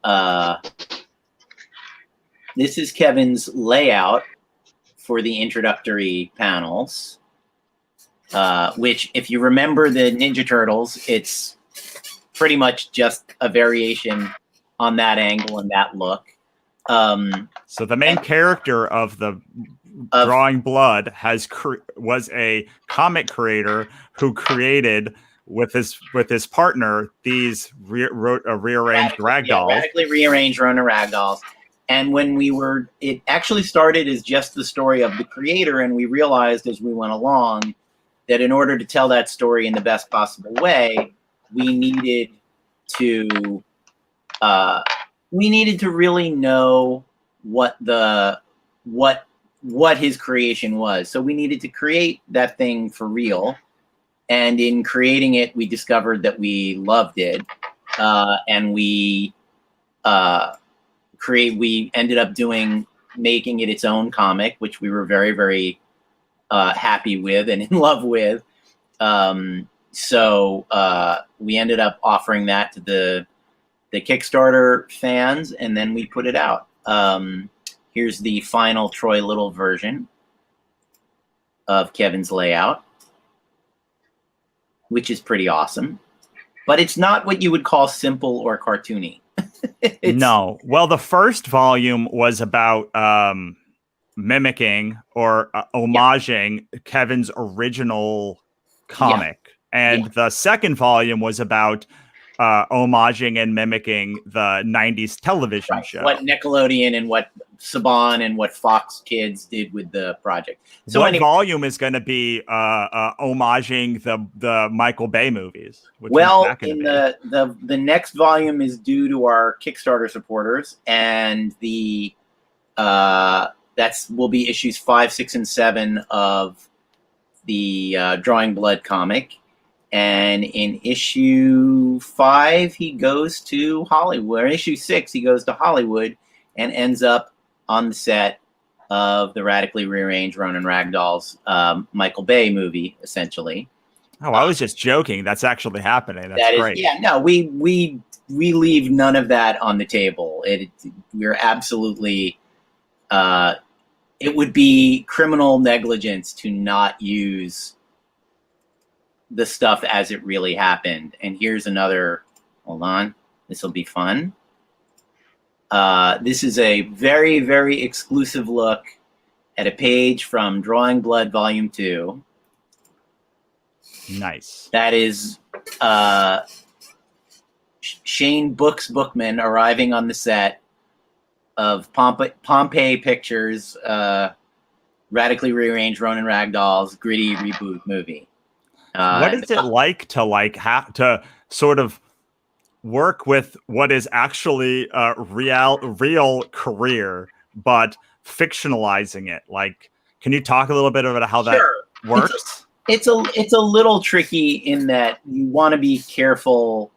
layout for the introductory panels. Which, if you remember the Ninja Turtles, it's pretty much just a variation on that angle and that look. So the main character of the Drawing Blood was a comic creator who created with his partner these rearranged ragdolls. Radically rearranged Ronin Ragdolls. And when it actually started as just the story of the creator, and we realized as we went along that in order to tell that story in the best possible way, we needed to really know what his creation was. So we needed to create that thing for real. And in creating it, we discovered that we loved it, and we ended up making it its own comic, which we were very, very happy with and in love with. So we ended up offering that to the Kickstarter fans, and then we put it out. Here's the final Troy Little version of Kevin's layout, which is pretty awesome. But it's not what you would call simple or cartoony. No. Well, the first volume was about mimicking or homaging Kevin's original comic. And the second volume was about homaging and mimicking the 90s television show. What Nickelodeon and what Saban and what Fox Kids did with the project. So what volume is going to be homaging the Michael Bay movies? Well, the next volume is due to our Kickstarter supporters, and will be issues 5, 6, and 7 of the Drawing Blood comic. And in issue 5, he goes to Hollywood. Or issue 6, he goes to Hollywood and ends up on the set of the radically rearranged Ronin Ragdolls Michael Bay movie, essentially. Oh, I was just joking. That's actually happening. That's great. Yeah, no, we leave none of that on the table. We're absolutely. It would be criminal negligence to not use the stuff as it really happened. And here's another. Hold on, this will be fun. This is a very, very exclusive look at a page from Drawing Blood Volume 2. Nice. That is Shane Bookman arriving on the set of Pompeii Pictures' radically rearranged Ronin Ragdolls gritty reboot movie. What is it like to have to sort of work with what is actually a real career, but fictionalizing it? Like, can you talk a little bit about how that works? It's a little tricky in that you want to be careful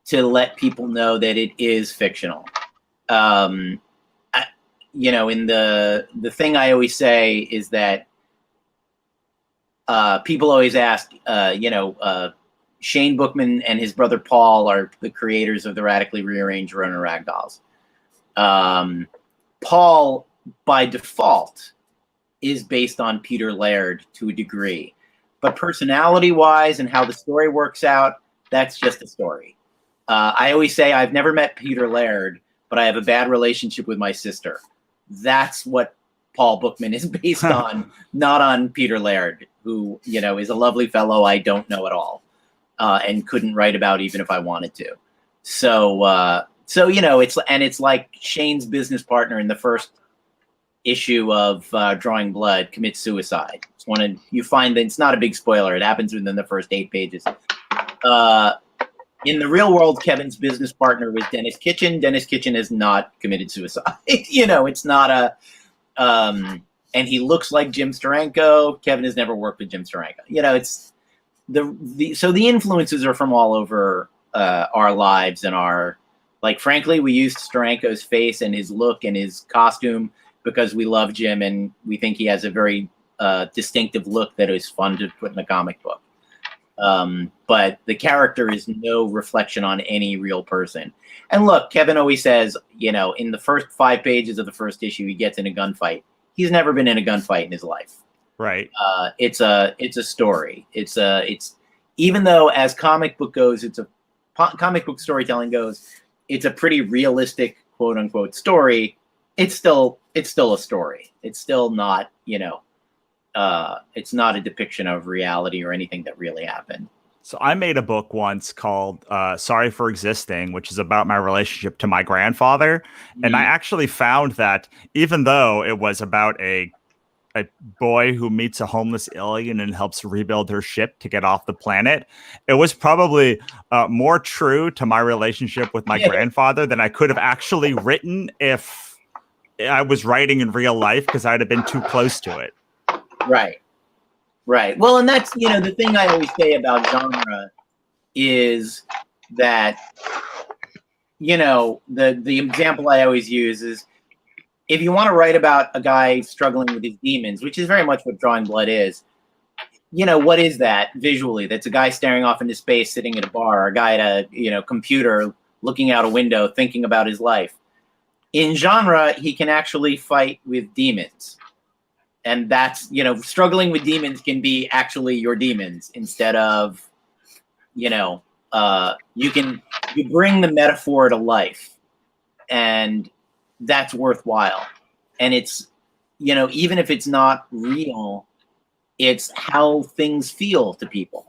to let people know that it is fictional. In the thing I always say is that people always ask, Shane Bookman and his brother Paul are the creators of the Radically Rearranged Runner Ragdolls. Paul, by default, is based on Peter Laird to a degree. But personality-wise and how the story works out, that's just a story. I always say I've never met Peter Laird, but I have a bad relationship with my sister. That's what Paul Bookman is based on, not on Peter Laird, who, you know, is a lovely fellow I don't know at all, and couldn't write about even if I wanted to. So you know, it's like Shane's business partner in the first issue of Drawing Blood commits suicide. It's one of, you find that it's not a big spoiler. It happens within the first 8 pages. In the real world, Kevin's business partner was Dennis Kitchen. Dennis Kitchen has not committed suicide. You know, it's not a, and he looks like Jim Steranko. Kevin has never worked with Jim Steranko. You know, it's so the influences are from all over our lives and our, like, frankly, we used Steranko's face and his look and his costume because we love Jim and we think he has a very distinctive look that is fun to put in a comic book. But the character is no reflection on any real person. And look, Kevin always says, you know, in the first 5 pages of the first issue, he gets in a gunfight. He's never been in a gunfight in his life. Right. It's a story. It's even though as comic book goes, comic book storytelling goes, it's a pretty realistic quote unquote story. It's still a story. It's still not, you know, it's not a depiction of reality or anything that really happened. So I made a book once called Sorry for Existing, which is about my relationship to my grandfather. Mm-hmm. And I actually found that even though it was about a boy who meets a homeless alien and helps rebuild her ship to get off the planet, it was probably more true to my relationship with my grandfather than I could have actually written if I was writing in real life, because I'd have been too close to it. Right. Right. Well, and that's, you know, the thing I always say about genre is that, you know, the example I always use is if you want to write about a guy struggling with his demons, which is very much what Drawing Blood is, you know, what is that visually? That's a guy staring off into space, sitting at a bar, a guy at a, you know, computer, looking out a window, thinking about his life. In genre, he can actually fight with demons. And that's, you know, struggling with demons can be actually your demons instead of, you know, you bring the metaphor to life, and that's worthwhile. And it's, you know, even if it's not real, it's how things feel to people.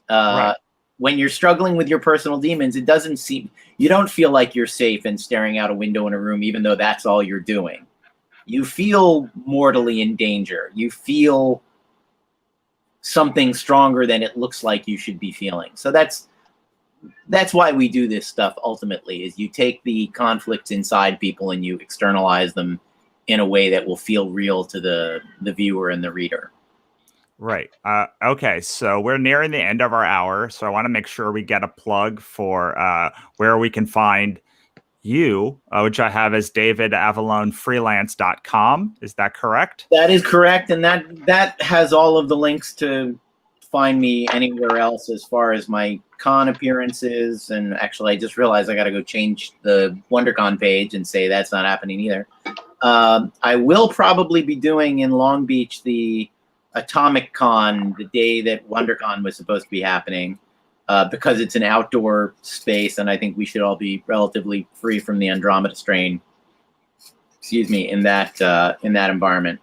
Right. When you're struggling with your personal demons, it doesn't seem, you don't feel like you're safe and staring out a window in a room, even though that's all you're doing. You feel mortally in danger. You feel something stronger than it looks like you should be feeling. So that's why we do this stuff ultimately, is you take the conflicts inside people and you externalize them in a way that will feel real to the viewer and the reader. Right. Okay, so we're nearing the end of our hour, so I want to make sure we get a plug for where we can find you, which I have as davidavalonefreelance.com. Is that correct? That is correct, and that has all of the links to find me anywhere else as far as my con appearances. And actually, I just realized I got to go change the WonderCon page and say that's not happening either. I will probably be doing in Long Beach the Atomic Con the day that WonderCon was supposed to be happening, because it's an outdoor space, and I think we should all be relatively free from the Andromeda strain. Excuse me, in that environment.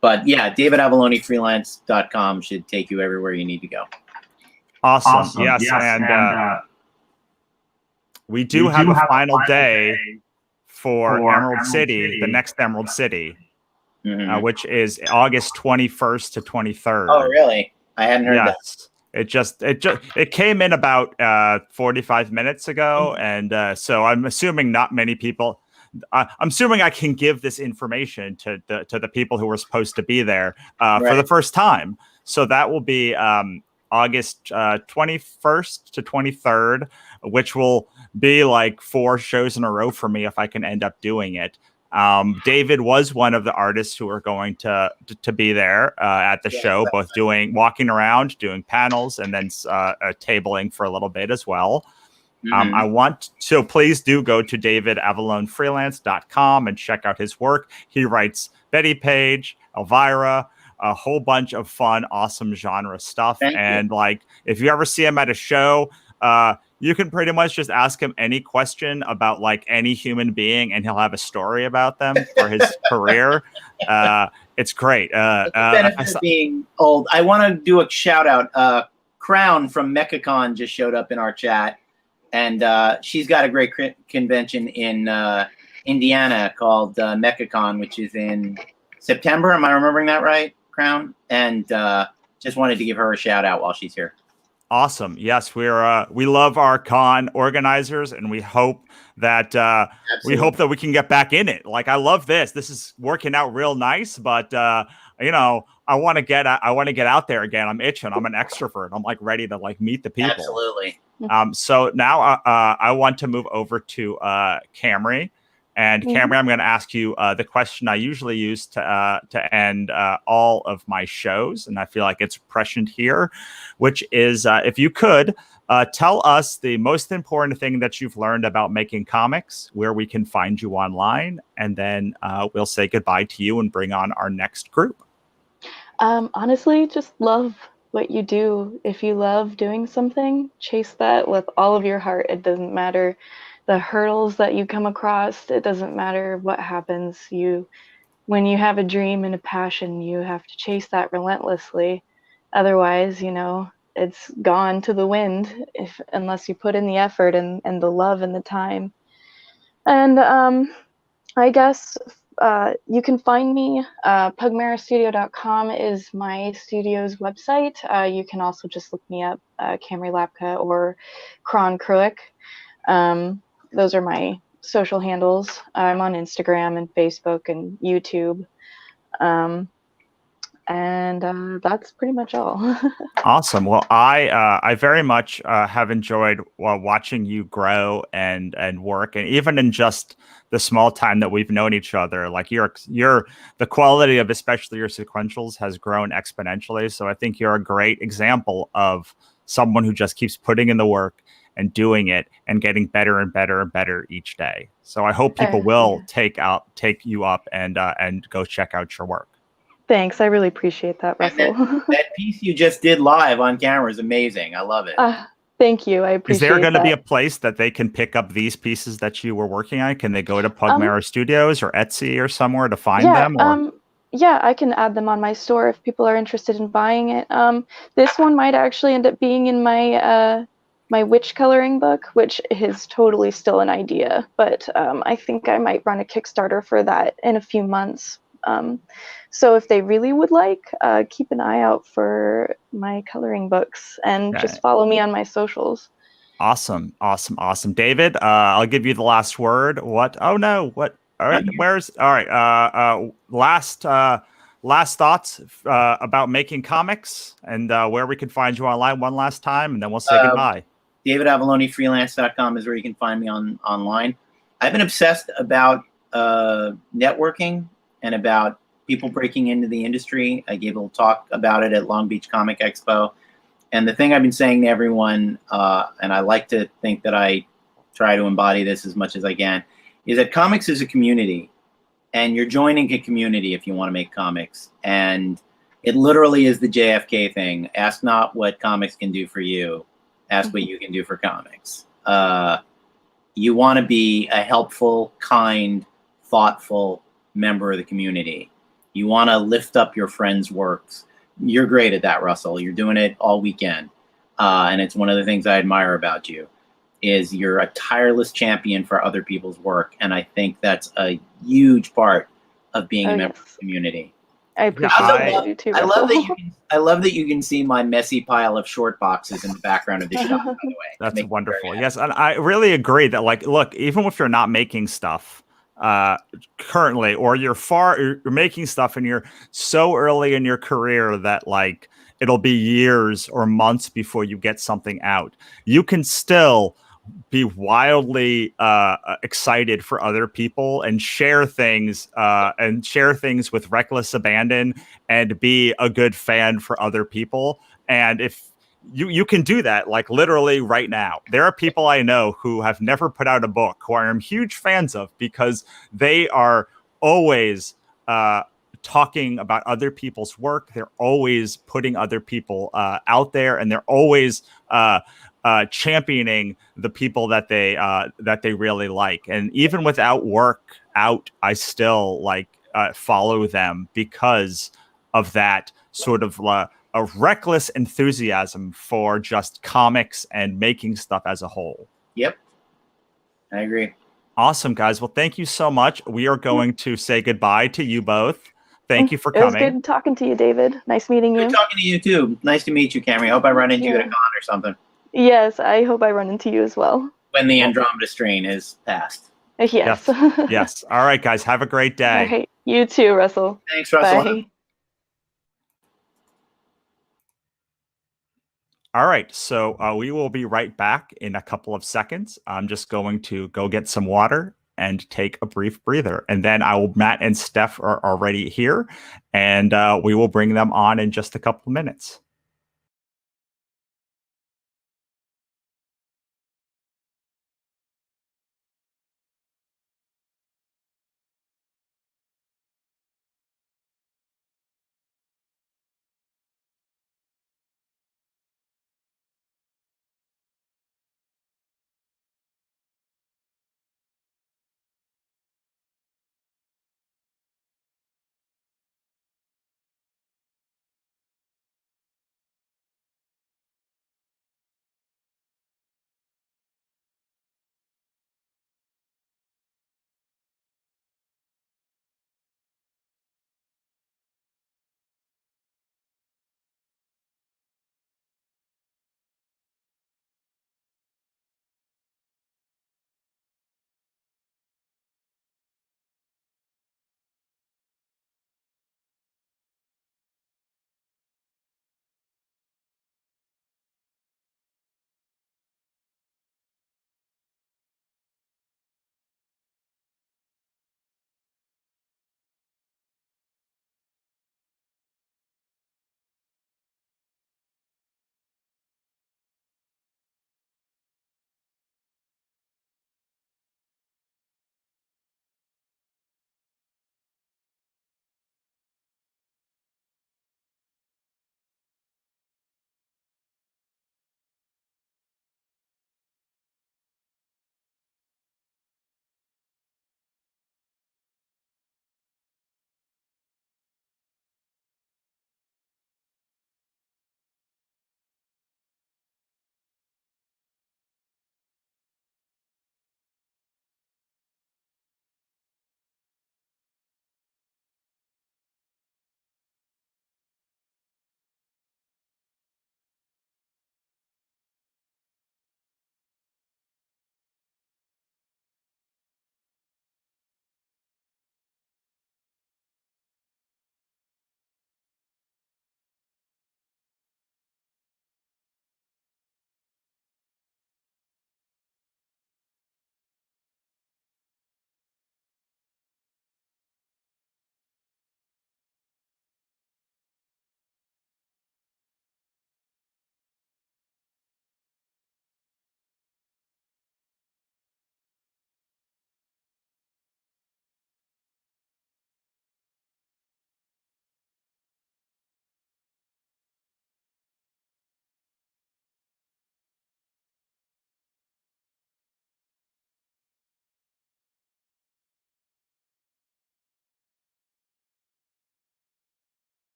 But yeah, davidavalonefreelance.com should take you everywhere you need to go. Awesome. Yes, and we do have a final day for Emerald City, the next Emerald City, which is August 21st to 23rd. Oh, really? I hadn't heard that. It came in about 45 minutes ago, and so I'm assuming not many people. I'm assuming I can give this information to the people who were supposed to be there for the first time. So that will be August 21st to 23rd, which will be like 4 shows in a row for me if I can end up doing it. David was one of the artists who are going to be there at the show, both walking around, doing panels, and then tabling for a little bit as well. So please do go to davidavallonefreelance.com and check out his work. He writes Betty Page, Elvira, a whole bunch of fun, awesome genre stuff. And like, if you ever see him at a show, you can pretty much just ask him any question about like any human being, and he'll have a story about them for his career. It's great. The benefit of being old. I want to do a shout out. Crown from Mechacon just showed up in our chat, and she's got a great convention in Indiana called Mechacon, which is in September. Am I remembering that right, Crown? And just wanted to give her a shout out while she's here. Awesome. Yes, we love our con organizers, and we hope that we can get back in it. Like, I love this. This is working out real nice, but you know, I want to get out there again. I'm itching. I'm an extrovert. I'm like ready to like meet the people. Absolutely. So now I want to move over to Camry. And Camry, I'm going to ask you the question I usually use to end all of my shows, and I feel like it's prescient here, which is if you could tell us the most important thing that you've learned about making comics, where we can find you online, and then we'll say goodbye to you and bring on our next group. Honestly, just love what you do. If you love doing something, chase that with all of your heart. It doesn't matter the hurdles that you come across. It doesn't matter what happens. When you have a dream and a passion, you have to chase that relentlessly. Otherwise, you know, it's gone to the wind unless you put in the effort and the love and the time. And I guess you can find me. Pugmarastudio.com is my studio's website. You can also just look me up, Camry Lapka or Kron Kruick. Those are my social handles. I'm on Instagram and Facebook and YouTube. And that's pretty much all. Awesome. Well, I very much have enjoyed watching you grow and work, and even in just the small time that we've known each other, like the quality of especially your sequentials has grown exponentially. So I think you're a great example of someone who just keeps putting in the work and doing it and getting better and better and better each day. So I hope people will take you up and go check out your work. Thanks. I really appreciate that, Russell. That piece you just did live on camera is amazing. I love it. Thank you. I appreciate it. Is there going to be a place that they can pick up these pieces that you were working on? Can they go to Pugmara Studios or Etsy or somewhere to find them? Or? Yeah, I can add them on my store if people are interested in buying it. This one might actually end up being in my my witch coloring book, which is totally still an idea, but I think I might run a Kickstarter for that in a few months. So if they really would like, keep an eye out for my coloring books and just follow me on my socials. Awesome. David, I'll give you the last word. What? Oh no. What? All right. Last thoughts about making comics and where we can find you online one last time, and then we'll say goodbye. DavidAvalloniFreelance.com is where you can find me online. I've been obsessed about networking and about people breaking into the industry. I gave a little talk about it at Long Beach Comic Expo. And the thing I've been saying to everyone, and I like to think that I try to embody this as much as I can, is that comics is a community. And you're joining a community if you want to make comics. And it literally is the JFK thing. Ask not what comics can do for you. Ask what you can do for comics. You want to be a helpful, kind, thoughtful member of the community. You want to lift up your friends' works. You're great at that, Russell. You're doing it all weekend. And it's one of the things I admire about you is you're a tireless champion for other people's work. And I think that's a huge part of being a member of the community. I appreciate you too. I love that you can see my messy pile of short boxes in the background of the shop, by the way. That's wonderful. Yes, and I really agree that, like, look, even if you're not making stuff currently, or you're making stuff and you're so early in your career that like it'll be years or months before you get something out, you can still be wildly excited for other people and share things with reckless abandon and be a good fan for other people. And if you can do that, like literally right now, there are people I know who have never put out a book who I am huge fans of because they are always talking about other people's work. They're always putting other people out there, and they're always championing the people that they really like. And even without work out, I still follow them because of that sort of a reckless enthusiasm for just comics and making stuff as a whole. Yep, I agree. Awesome, guys. Well, thank you so much. We are going to say goodbye to you both. Thank you for coming. It was good talking to you, David. Nice meeting you. Good talking to you too. Nice to meet you, Camry. Hope I run into you at a con or something. Yes, I hope I run into you as well. When the Andromeda strain is passed. Yes. Yes. All right, guys. Have a great day. All right. You too, Russell. Thanks, Russell. Bye. All right, so we will be right back in a couple of seconds. I'm just going to go get some water and take a brief breather. And then Matt and Steph are already here, and we will bring them on in just a couple of minutes.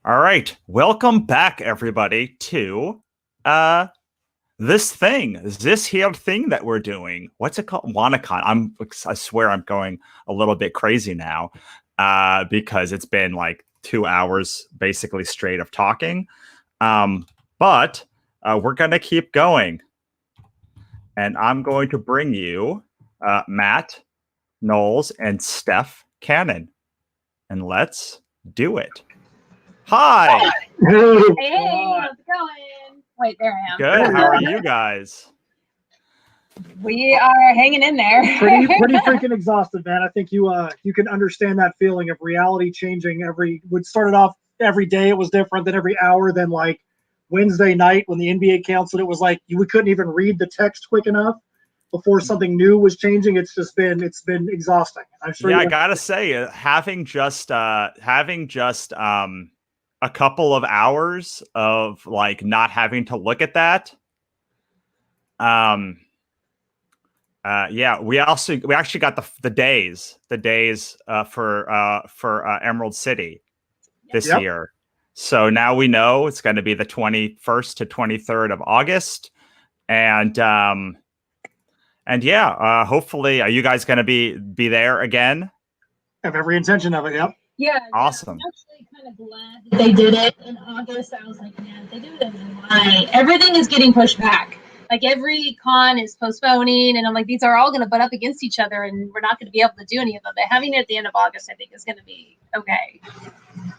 All right. Welcome back, everybody, to this here thing that we're doing. What's it called? Wannacon. I swear I'm going a little bit crazy now because it's been like 2 hours basically straight of talking. But we're going to keep going. And I'm going to bring you Matt, Knowles, and Steph Cannon. And let's do it. Hi. Hey, how's it going? Wait, there I am. Good. How are you guys? We are hanging in there. pretty freaking exhausted, man. I think you can understand that feeling of reality changing. Would started off every day it was different, then every hour, then like Wednesday night when the NBA canceled, it was like we couldn't even read the text quick enough before something new was changing. It's been exhausting. I'm sure. Yeah, I gotta say, having just a couple of hours of like not having to look at that. Yeah, we actually got the days for Emerald City this year. So now we know it's going to be the 21st to 23rd of August, and yeah, hopefully, are you guys going to be there again? Have every intention of it. Yep. Yeah. Awesome. I'm actually kind of glad that they did it in August. I was like, man, if they do it in July, everything is getting pushed back. Like every con is postponing, and I'm like, these are all going to butt up against each other, and we're not going to be able to do any of them. But having it at the end of August, I think, is going to be okay.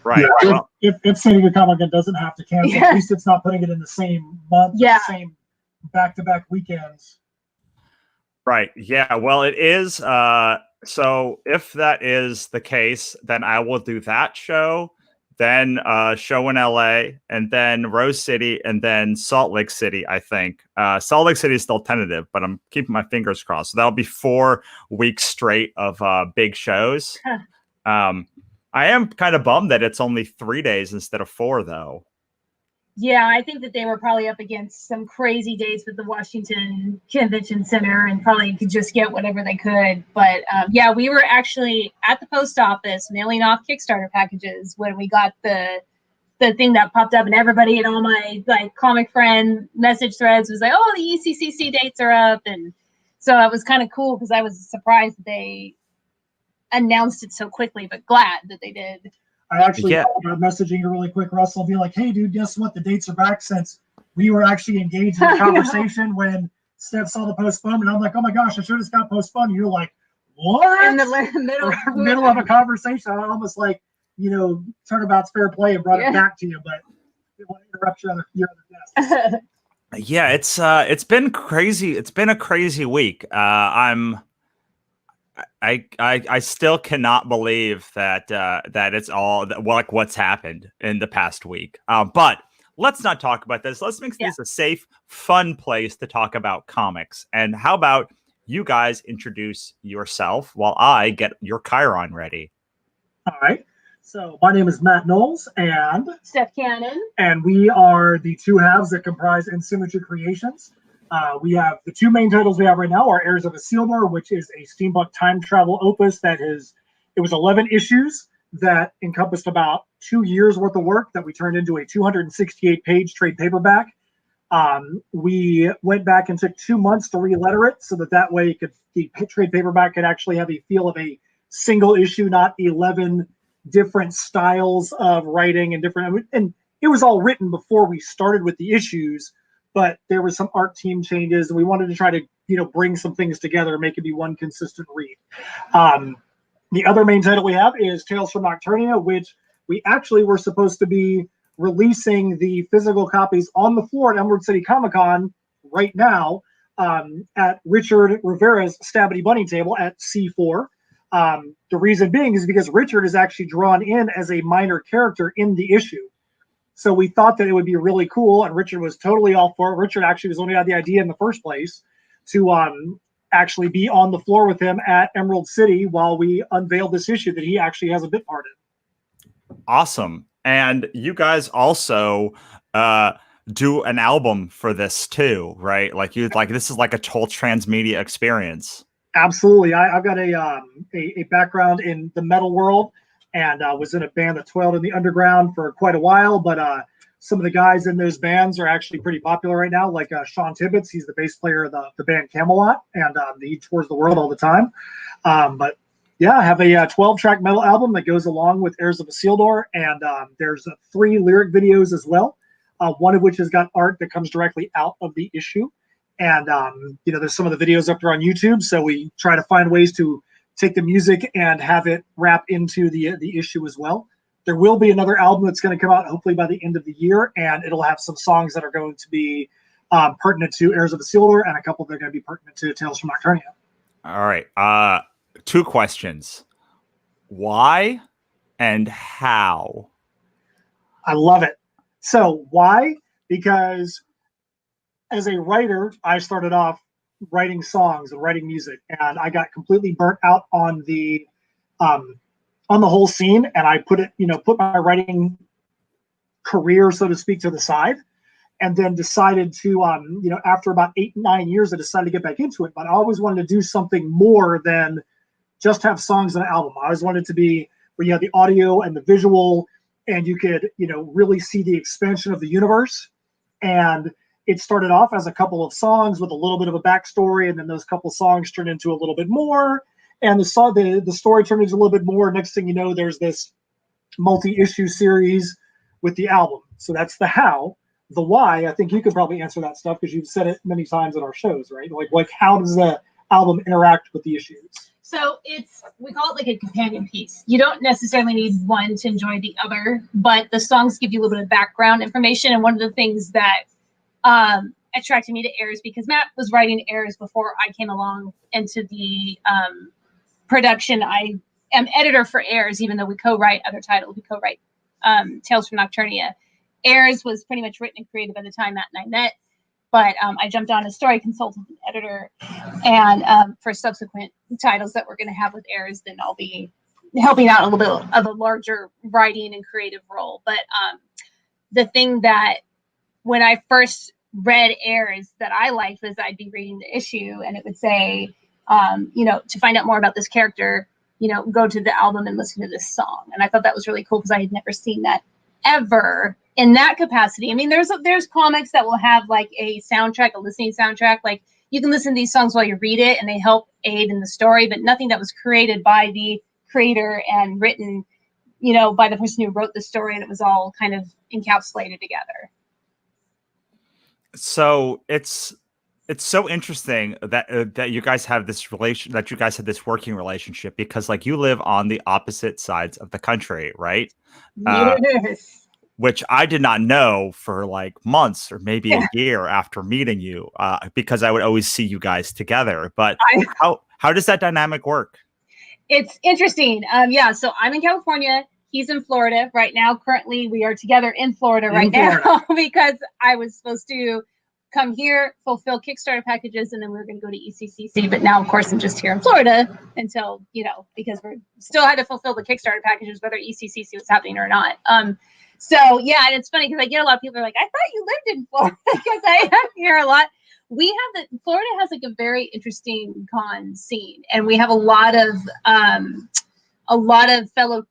Right. Yeah, well, if San Diego Comic-Con doesn't have to cancel, at least it's not putting it in the same month, the same back-to-back weekends. Right. Yeah. Well, it is. So if that is the case, then I will do that show, then show in LA, and then Rose City, and then Salt Lake City, I think. Salt Lake City is still tentative, but I'm keeping my fingers crossed. So that'll be 4 weeks straight of big shows. I am kind of bummed that it's only 3 days instead of 4, though. Yeah, I think that they were probably up against some crazy days with the Washington Convention Center and probably could just get whatever they could. But yeah, we were actually at the post office mailing off Kickstarter packages when we got the thing that popped up, and everybody in all my like comic friend message threads was like, "Oh, the ECCC dates are up," and so it was kind of cool because I was surprised that they announced it so quickly, but glad that they did. I actually messaging you really quick, Russell, be like, hey, dude, guess what? The dates are back, since we were actually engaged in a conversation when Steph saw the postponement. I'm like, oh my gosh, I should have got postponed. And you're like, what? In the middle of a conversation. I almost like, turnabout's fair play and brought it back to you, but I want to interrupt your other guests. Yeah, it's been crazy. It's been a crazy week. I still cannot believe that it's all like what's happened in the past week. But let's not talk about this. Let's make this a safe, fun place to talk about comics. And how about you guys introduce yourself while I get your Chiron ready? All right. So my name is Matt Knowles and Steph Cannon, and we are the two halves that comprise Insymmetry Creations. We have the 2 main titles we have right now are Heirs of Isildur, which is a steampunk time travel opus it was 11 issues that encompassed about 2 years worth of work that we turned into a 268-page trade paperback. We went back and took 2 months to re-letter it so that way the trade paperback could actually have a feel of a single issue, not 11 different styles of writing and it was all written before we started with the issues. But there were some art team changes, and we wanted to try to, bring some things together and make it be one consistent read. The other main title we have is Tales from Nocturnia, which we actually were supposed to be releasing the physical copies on the floor at Emerald City Comic-Con right now at Richard Rivera's Stabity Bunny table at C4. The reason being is because Richard is actually drawn in as a minor character in the issue. So we thought that it would be really cool, and Richard was totally all for it. Richard actually was the one who had the idea in the first place to actually be on the floor with him at Emerald City while we unveiled this issue that he actually has a bit part in. Awesome. And you guys also do an album for this too, right? This is like a whole transmedia experience. Absolutely. I've got a background in the metal world. and was in a band that toiled in the underground for quite a while. But some of the guys in those bands are actually pretty popular right now, like Sean Tibbetts. He's the bass player of the band Camelot, and he tours the world all the time. But yeah, I have a 12-track metal album that goes along with Heirs of Isildur, and there's 3 lyric videos as well, one of which has got art that comes directly out of the issue. And there's some of the videos up there on YouTube, so we try to find ways to take the music and have it wrap into the issue as well. There will be another album that's going to come out hopefully by the end of the year, and it'll have some songs that are going to be pertinent to Heirs of Isildur, and a couple that are going to be pertinent to Tales from Nocturnia. All right. 2 questions. Why and how? I love it. So why? Because as a writer, I started off writing songs and writing music, and I got completely burnt out on the whole scene, and I put my writing career, so to speak, to the side, and then decided to after about 8-9 years, I decided to get back into it. But I always wanted to do something more than just have songs on an album. I always wanted to be where you had the audio and the visual, and you could really see the expansion of the universe. And it started off as a couple of songs with a little bit of a backstory, and then those couple of songs turned into a little bit more, and the story turned into a little bit more. Next thing you know, there's this multi-issue series with the album. So that's the how. The why, I think you could probably answer that stuff because you've said it many times in our shows, right? Like how does the album interact with the issues? So we call it like a companion piece. You don't necessarily need one to enjoy the other, but the songs give you a little bit of background information. And one of the things that attracted me to Heirs, because Matt was writing Heirs before I came along into the production. I am editor for Heirs, even though we co-write other titles. We co-write Tales from Nocturnia. Heirs was pretty much written and created by the time Matt and I met, but I jumped on as story consultant and editor, and for subsequent titles that we're going to have with Heirs, then I'll be helping out a little bit of a larger writing and creative role. But the thing that when I first read Heirs that I liked was I'd be reading the issue and it would say, to find out more about this character, go to the album and listen to this song. And I thought that was really cool because I had never seen that ever in that capacity. I mean, there's comics that will have like a soundtrack, a listening soundtrack. Like you can listen to these songs while you read it and they help aid in the story, but nothing that was created by the creator and written, by the person who wrote the story, and it was all kind of encapsulated together. So it's so interesting that you guys have this relation, that you guys have this working relationship, because like you live on the opposite sides of the country, right? Yes. Which I did not know for like months or maybe a year after meeting you, because I would always see you guys together. But how does that dynamic work? It's interesting. So I'm in California. He's in Florida right now. Currently, we are together in Florida now because I was supposed to come here, fulfill Kickstarter packages, and then we were going to go to ECCC. But now, of course, I'm just here in Florida until, because we still had to fulfill the Kickstarter packages, whether ECCC was happening or not. And it's funny because I get a lot of people are like, I thought you lived in Florida because I am here a lot. Florida has like a very interesting con scene, and we have a lot of fellow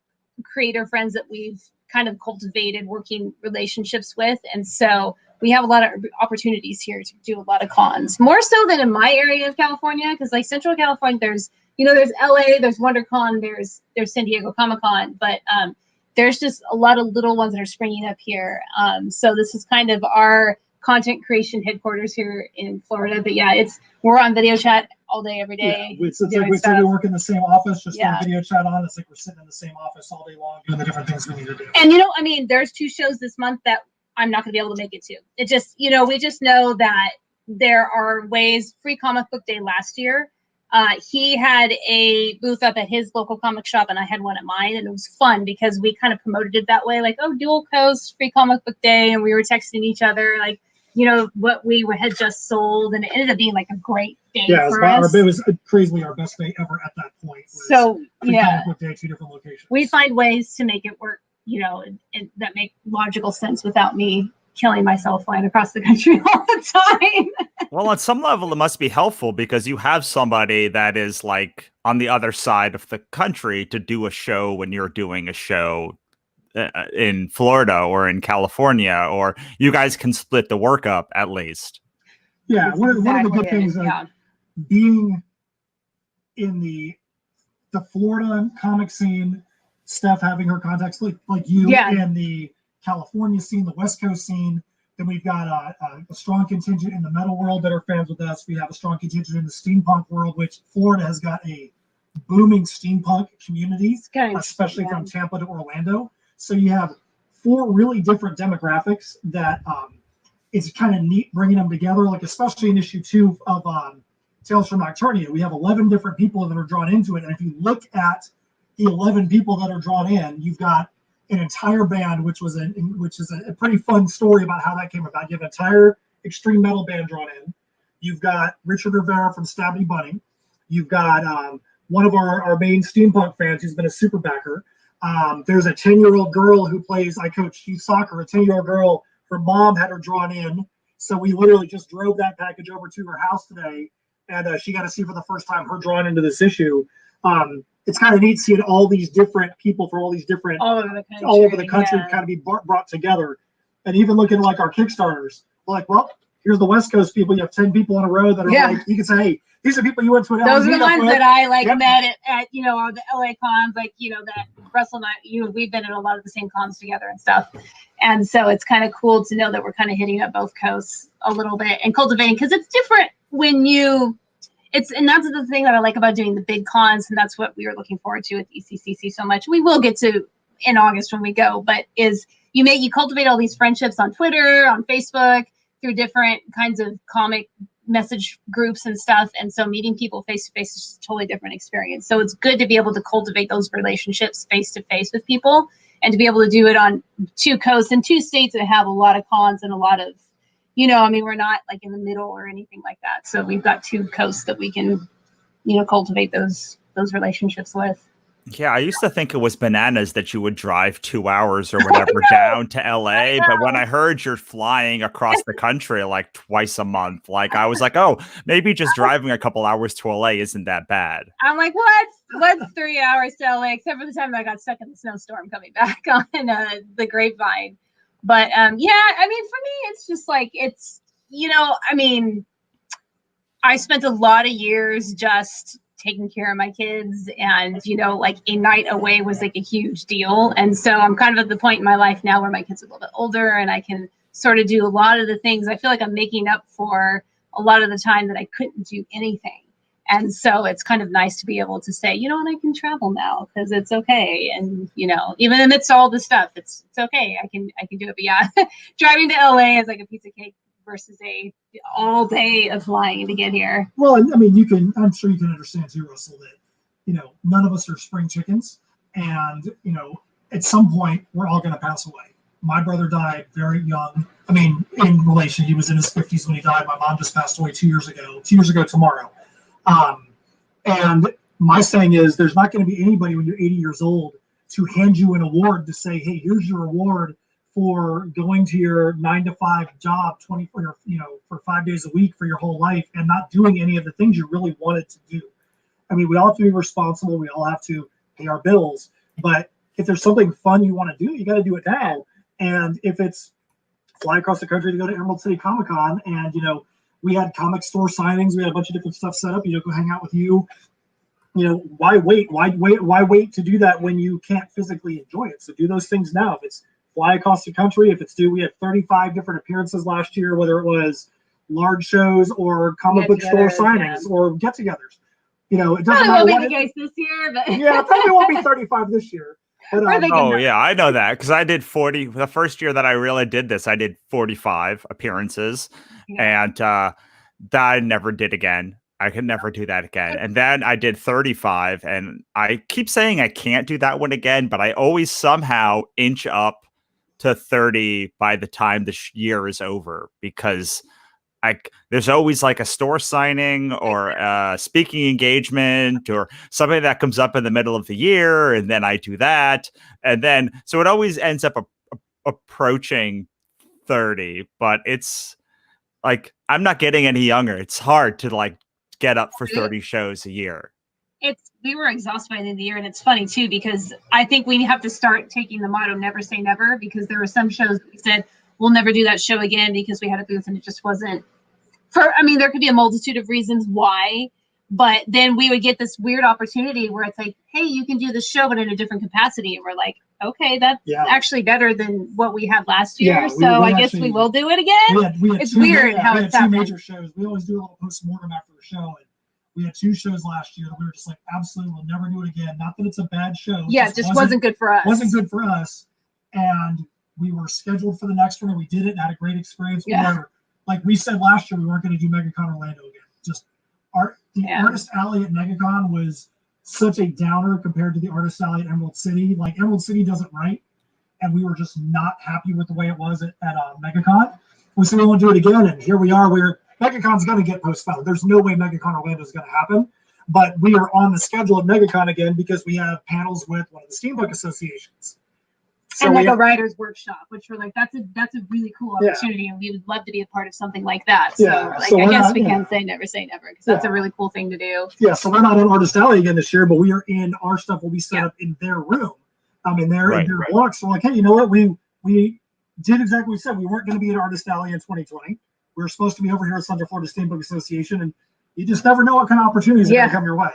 creator friends that we've kind of cultivated working relationships with, and so we have a lot of opportunities here to do a lot of cons, more so than in my area of California, because like Central California, there's LA, there's WonderCon, there's San Diego Comic-Con, but there's just a lot of little ones that are springing up here. So this is kind of our content creation headquarters here in Florida. But yeah, we're on video chat all day, every day. Yeah, it's like we work in the same office, just on video chat on. It's like we're sitting in the same office all day long doing the different things we need to do. And there's 2 shows this month that I'm not going to be able to make it to. It just, we just know that there are ways. Free Comic Book Day last year, he had a booth up at his local comic shop, and I had one at mine, and it was fun because we kind of promoted it that way, like, dual coast, Free Comic Book Day, and we were texting each other, like, what we had just sold, and it ended up being like a great day for us. It was crazily our best day ever at that point. So, Comic Book Day, 2 different locations. We find ways to make it work, and that make logical sense without me killing myself flying across the country all the time. Well, on some level, it must be helpful because you have somebody that is like on the other side of the country to do a show when you're doing a show in Florida or in California, or you guys can split the work up at least. Yeah, one of the good things, being in the Florida comic scene, Steph having her contacts like you, and the California scene, the West Coast scene. Then we've got a strong contingent in the metal world that are fans with us. We have a strong contingent in the steampunk world, which Florida has got a booming steampunk community, especially from Tampa to Orlando. So you have 4 really different demographics that it's kind of neat bringing them together, like especially in issue 2 of Tales from Nocturnia. We have 11 different people that are drawn into it. And if you look at the 11 people that are drawn in, you've got an entire band, which is a pretty fun story about how that came about. You have an entire extreme metal band drawn in. You've got Richard Rivera from Stabby Bunny. You've got one of our main steampunk fans who's been a super backer. There's a 10-year-old girl who plays, I coach youth soccer, a 10-year-old girl, her mom had her drawn in. So we literally just drove that package over to her house today, and she got to see for the first time her drawn into this issue. It's kind of neat seeing all these different people from all these different all over the country kind of be brought together. And even looking like our Kickstarters, we're like, well, here's the West Coast people. You have 10 people in a row that are like, you can say, hey, these are people you went to an Those are the ones that I met at the LA cons, that Russell and I, we've been at a lot of the same cons together and stuff. And so it's kind of cool to know that we're kind of hitting up both coasts a little bit and cultivating, because it's different when and that's the thing that I like about doing the big cons, and that's what we were looking forward to with ECCC so much. We will get to in August when we go, but you cultivate all these friendships on Twitter, on Facebook, through different kinds of comic message groups and stuff. And so meeting people face to face is a totally different experience. So it's good to be able to cultivate those relationships face to face with people, and to be able to do it on 2 coasts and 2 states that have a lot of cons and a lot of, we're not like in the middle or anything like that. So we've got 2 coasts that we can, cultivate those relationships with. Yeah, I used to think it was bananas that you would drive 2 hours or whatever down to LA. But when I heard you're flying across the country like twice a month, I was like, oh, maybe just driving a couple hours to LA isn't that bad. I'm like, what's 3 hours to LA, except for the time I got stuck in the snowstorm coming back on the Grapevine. But for me, it's just I spent a lot of years just taking care of my kids, and a night away was like a huge deal. And so I'm kind of at the point in my life now where my kids are a little bit older, and I can sort of do a lot of the things. I feel like I'm making up for a lot of the time that I couldn't do anything. And so it's kind of nice to be able to say, I can travel now because it's okay. And, even amidst all this stuff, it's okay. I can do it. But yeah, driving to LA is like a piece of cake versus a all day of flying to get here. Well, I'm sure you can understand too, Russell, that, none of us are spring chickens. And, at some point we're all going to pass away. My brother died very young. In relation, he was in his 50s when he died. My mom just passed away 2 years ago tomorrow. And my saying is, there's not going to be anybody when you're 80 years old to hand you an award to say, hey, here's your award for going to your 9-to-5 job for 5 days a week for your whole life and not doing any of the things you really wanted to do. We all have to be responsible. We all have to pay our bills. But if there's something fun you want to do, you got to do it now. And if it's fly across the country to go to Emerald City Comic Con, and we had comic store signings, we had a bunch of different stuff set up, go hang out with you. Why wait? Why wait to do that when you can't physically enjoy it? So do those things now. If it's fly across the country, we had 35 different appearances last year, whether it was large shows or comic book store signings or get-togethers. It doesn't matter. Won't be the case this year, but yeah, probably won't be 35 this year. But, yeah, I know that because I did 40. The first year that I really did this, I did 45 appearances, and that I never did again. I could never do that again. And then I did 35, and I keep saying I can't do that one again, but I always somehow inch up to 30 by the time the year is over, because there's always like a store signing or a speaking engagement or something that comes up in the middle of the year. And then I do that. And then, so it always ends up approaching 30, but it's like I'm not getting any younger. It's hard to like get up for 30 shows a year. We were exhausted by the end of the year, and it's funny too because I think we have to start taking the motto "never say never," because there were some shows we said we'll never do that show again because we had a booth and it just wasn't. I mean, there could be a multitude of reasons why, but then we would get this weird opportunity where it's like, hey, you can do the show but in a different capacity, and we're like, okay, that's actually better than what we had last year. So I guess we will do it again. It's weird how it's happening. We had 2 major shows. We always do a little post-mortem after the show. And we had 2 shows last year that we were just like, absolutely, we'll never do it again. Not that it's a bad show. Yeah, it just wasn't good for us. Wasn't good for us. And we were scheduled for the next one, and we did it and had a great experience. Yeah. Like we said last year, we weren't going to do MegaCon Orlando again. Just the Artist Alley at MegaCon was such a downer compared to the Artist Alley at Emerald City. Like Emerald City doesn't write, and we were just not happy with the way it was at MegaCon. We said we won't do it again, and here we are. MegaCon's going to get postponed. There's no way MegaCon Orlando is going to happen, but we are on the schedule at MegaCon again because we have panels with one of the steampunk associations. So and like a writer's workshop, which we're like, that's a really cool opportunity, and we would love to be a part of something like that. So, I guess we can say never because that's a really cool thing to do. Yeah, so we're not on Artist Alley again this year, but we are in our stuff will be set up in their room, in their block. So like, hey, you know what? We did exactly what we said. We weren't going to be at Artist Alley in 2020. We were supposed to be over here at Central Florida Steampunk Association, and you just never know what kind of opportunities are going to come your way.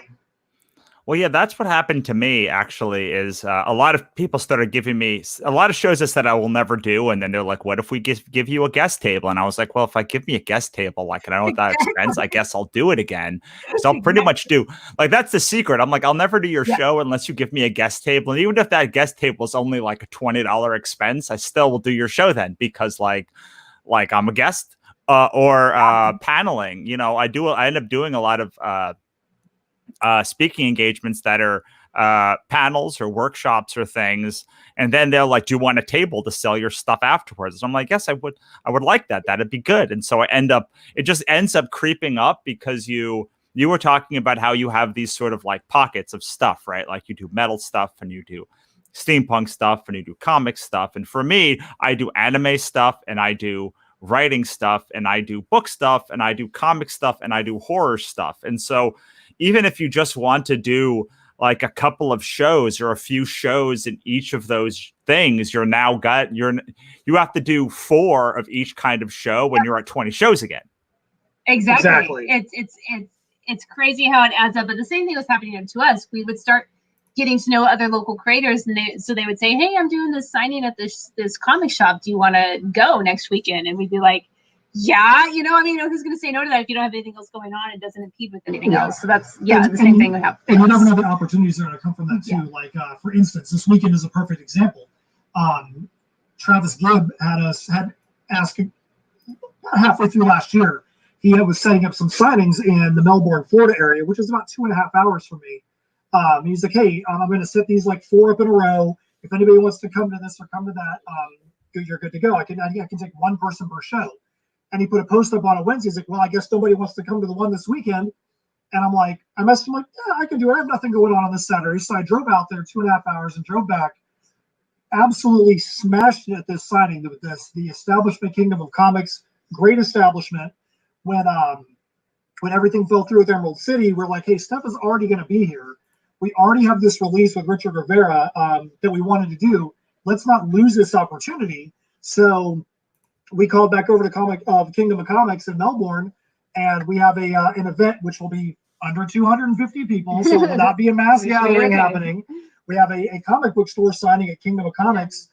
Well, yeah, that's what happened to me, actually, is a lot of people started giving me a lot of shows I said I will never do. And then they're like, what if we give you a guest table? And I was like, well, if I give me a guest table, like, and I don't have that expense, I guess I'll do it again. So I'll pretty much do, like, that's the secret. I'm like, I'll never do your show unless you give me a guest table. And even if that guest table is only like a $20 expense, I still will do your show then because like I'm a guest or paneling. You know, I end up doing a lot of speaking engagements that are panels or workshops or things, and then they're like, do you want a table to sell your stuff afterwards? So I'm like, yes, I would like that. That'd be good. And so it just ends up creeping up because you were talking about how you have these sort of like pockets of stuff, right? Like you do metal stuff and you do steampunk stuff and you do comic stuff. And for me, I do anime stuff and I do writing stuff and I do book stuff and I do comic stuff and I do horror stuff. And so even if you just want to do like a couple of shows or a few shows in each of those things, you have to do 4 of each kind of show when you're at 20 shows again. Exactly. It's crazy how it adds up. But the same thing was happening to us. We would start getting to know other local creators, and they would say, hey, I'm doing this signing at this comic shop. Do you want to go next weekend? And we'd be like, yeah, who's going to say no to that if you don't have anything else going on and doesn't impede with anything else? So that's, the same thing would happen. And you never know the opportunities that are going to come from that too. Yeah. Like, for instance, this weekend is a perfect example. Travis Gibb had asked halfway through last year, he was setting up some signings in the Melbourne, Florida area, which is about 2.5 hours from me. He's like, hey, I'm going to set these like 4 up in a row. If anybody wants to come to this or come to that, you're good to go. I can take one person per show. And he put a post up on a Wednesday. He's like, well, I guess nobody wants to come to the one this weekend. And I'm like, I messaged him like, yeah, I can do it. I have nothing going on this Saturday. So I drove out there 2.5 hours and drove back. Absolutely smashed it at this signing with the establishment Kingdom of Comics, great establishment. When everything fell through with Emerald City, we're like, hey, Steph is already going to be here. We already have this release with Richard Rivera that we wanted to do. Let's not lose this opportunity. So we called back over to Kingdom of Comics in Melbourne, and we have an event which will be under 250 people, so it will not be a mass gathering happening. We have a comic book store signing at Kingdom of Comics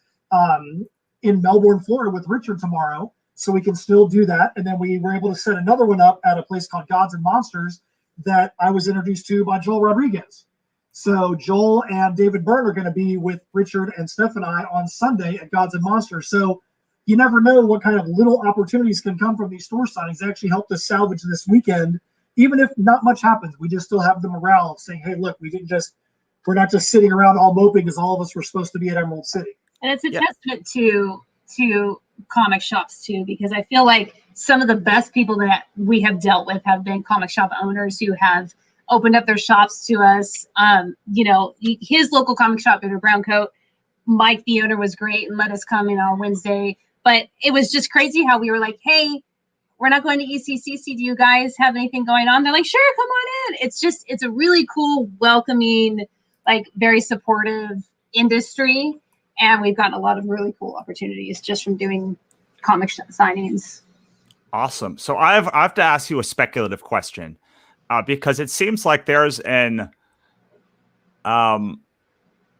in Melbourne, Florida with Richard tomorrow, so we can still do that. And then we were able to set another one up at a place called Gods and Monsters that I was introduced to by Joel Rodriguez. So Joel and David Byrne are going to be with Richard and Steph and I on Sunday at Gods and Monsters. So you never know what kind of little opportunities can come from these store signings. They actually helped us salvage this weekend. Even if not much happens, we just still have the morale of saying, hey, look, we're not just sitting around all moping as all of us were supposed to be at Emerald City. And it's a testament to comic shops too, because I feel like some of the best people that we have dealt with have been comic shop owners who have opened up their shops to us. His local comic shop in a brown coat, Mike, the owner, was great and let us come in on Wednesday. But it was just crazy how we were like, hey, we're not going to ECCC. Do you guys have anything going on? They're like, sure, come on in. It's a really cool, welcoming, like very supportive industry. And we've gotten a lot of really cool opportunities just from doing comic signings. Awesome. So I have to ask you a speculative question, because it seems like there's an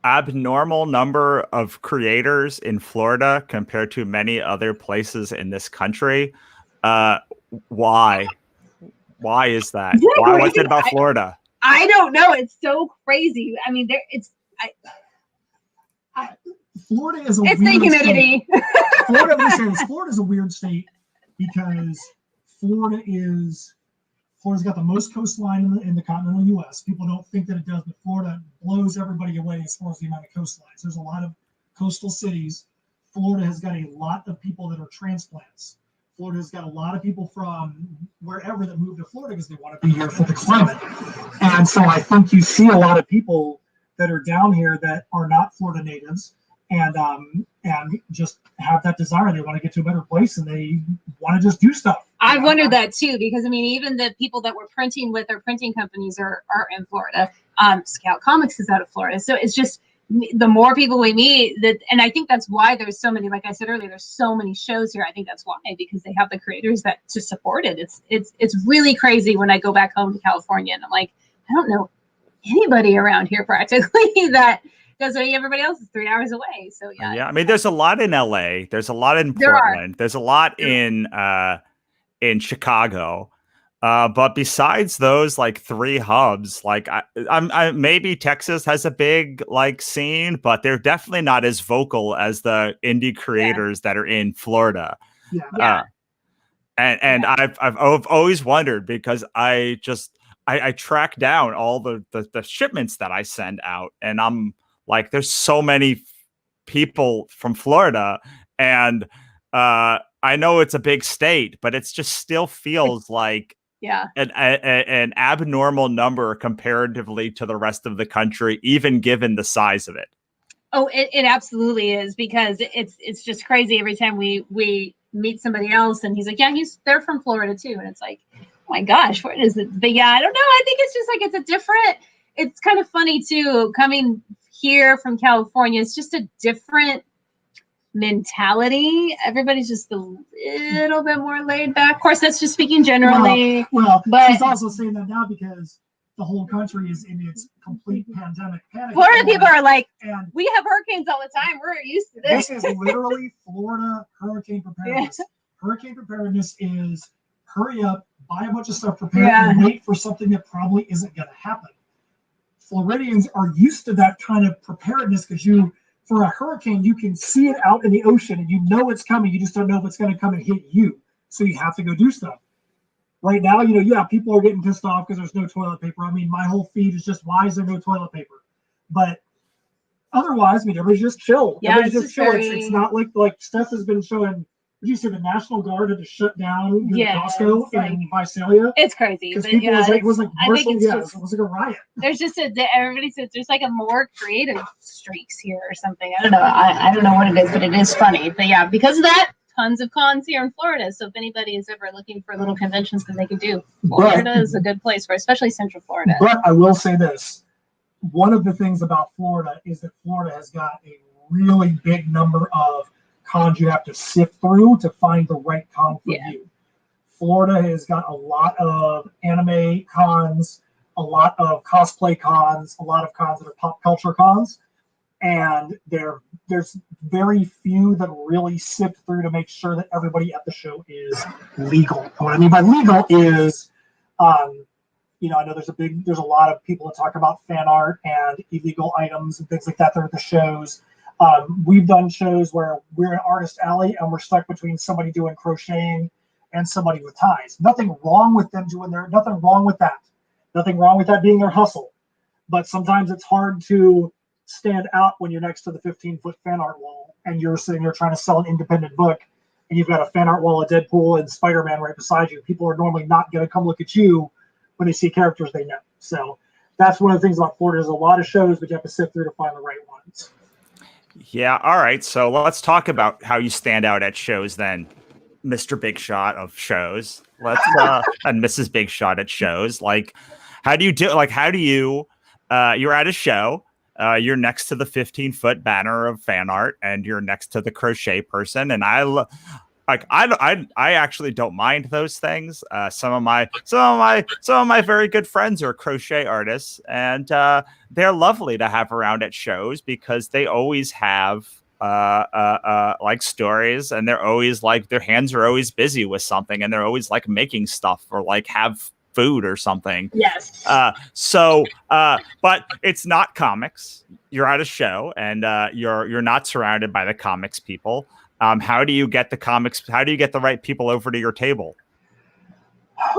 abnormal number of creators in Florida compared to many other places in this country. Why? Why is that? Why? What's it about Florida? I don't know. It's so crazy. I mean, Florida is a it's weird the humidity. Florida's a weird state because Florida's got the most coastline in the continental U.S. People don't think that it does, but Florida blows everybody away as far as the amount of coastlines. There's a lot of coastal cities. Florida has got a lot of people that are transplants. Florida's got a lot of people from wherever that move to Florida because they want to be here for the climate. And so I think you see a lot of people that are down here that are not Florida natives and just have that desire. They want to get to a better place and they want to just do stuff. I wondered that too, because I mean, even the people that we're printing with, our printing companies are in Florida. Scout Comics is out of Florida. So it's just the more people we meet and I think that's why there's so many, like I said earlier, there's so many shows here. I think that's why, because they have the creators that to support it. It's really crazy when I go back home to California and I'm like, I don't know anybody around here practically that does what everybody else is 3 hours away. So yeah. I mean, there's a lot in LA. There's a lot in Portland. There's a lot in Chicago. But besides those like 3 hubs, like I maybe Texas has a big like scene, but they're definitely not as vocal as the indie creators that are in Florida. And I've always wondered because I track down all the shipments that I send out, and I'm like, there's so many people from Florida, and I know it's a big state, but it's just still feels like an abnormal number comparatively to the rest of the country, even given the size of it. Oh, it absolutely is, because it's just crazy every time we meet somebody else and he's like, yeah, they're from Florida too, and it's like, oh my gosh, what is it? But yeah, I don't know. I think it's just like it's kind of funny too, coming here from California. It's just a different mentality. Everybody's just a little bit more laid back. Of course, that's just speaking generally. Well, but she's also saying that now because the whole country is in its complete pandemic panic. Florida people are like, and we have hurricanes all the time. We're used to this. This is literally Florida hurricane preparedness. Yeah. Hurricane preparedness is hurry up, buy a bunch of stuff prepared, and wait for something that probably isn't going to happen. Floridians are used to that kind of preparedness because for a hurricane, you can see it out in the ocean and you know it's coming. You just don't know if it's going to come and hit you. So you have to go do stuff. Right now, people are getting pissed off because there's no toilet paper. I mean, my whole feed is just, why is there no toilet paper? But otherwise, I mean, everybody's just chill. Yeah, everybody's just chill. It's not like Steph has been showing. Did you see the National Guard had to shut down Costco in Visalia? It's crazy. Because people it was like commercial. It was like a riot. There's just everybody says there's like a more creative streaks here or something. I don't know. I don't know what it is, but it is funny. But yeah, because of that, tons of cons here in Florida. So if anybody is ever looking for little conventions that they can do, Florida is a good place for, especially Central Florida. But I will say this. One of the things about Florida is that Florida has got a really big number of cons you have to sift through to find the right con for you. Florida has got a lot of anime cons, a lot of cosplay cons, a lot of cons that are pop culture cons, and there's very few that really sift through to make sure that everybody at the show is legal. And what I mean by legal is, I know there's a lot of people that talk about fan art and illegal items and things like that there at the shows. We've done shows where we're in Artist Alley and we're stuck between somebody doing crocheting and somebody with ties. Nothing wrong with them doing nothing wrong with that. Nothing wrong with that being their hustle. But sometimes it's hard to stand out when you're next to the 15-foot fan art wall and you're sitting there trying to sell an independent book and you've got a fan art wall of Deadpool and Spider-Man right beside you. People are normally not going to come look at you when they see characters they know. So that's one of the things about Florida. There's a lot of shows, but you have to sift through to find the right ones. Yeah. All right. So let's talk about how you stand out at shows then, Mr. Big Shot of shows. Let's and Mrs. Big Shot at shows. Like, how do you do? Like, how do you? You're at a show. You're next to the 15-foot banner of fan art, and you're next to the crochet person. And I actually don't mind those things. Some of my very good friends are crochet artists, and they're lovely to have around at shows because they always have like stories, and they're always like their hands are always busy with something, and they're always like making stuff or like have food or something. Yes. But it's not comics. You're at a show, and you're not surrounded by the comics people. How do you get the comics? How do you get the right people over to your table?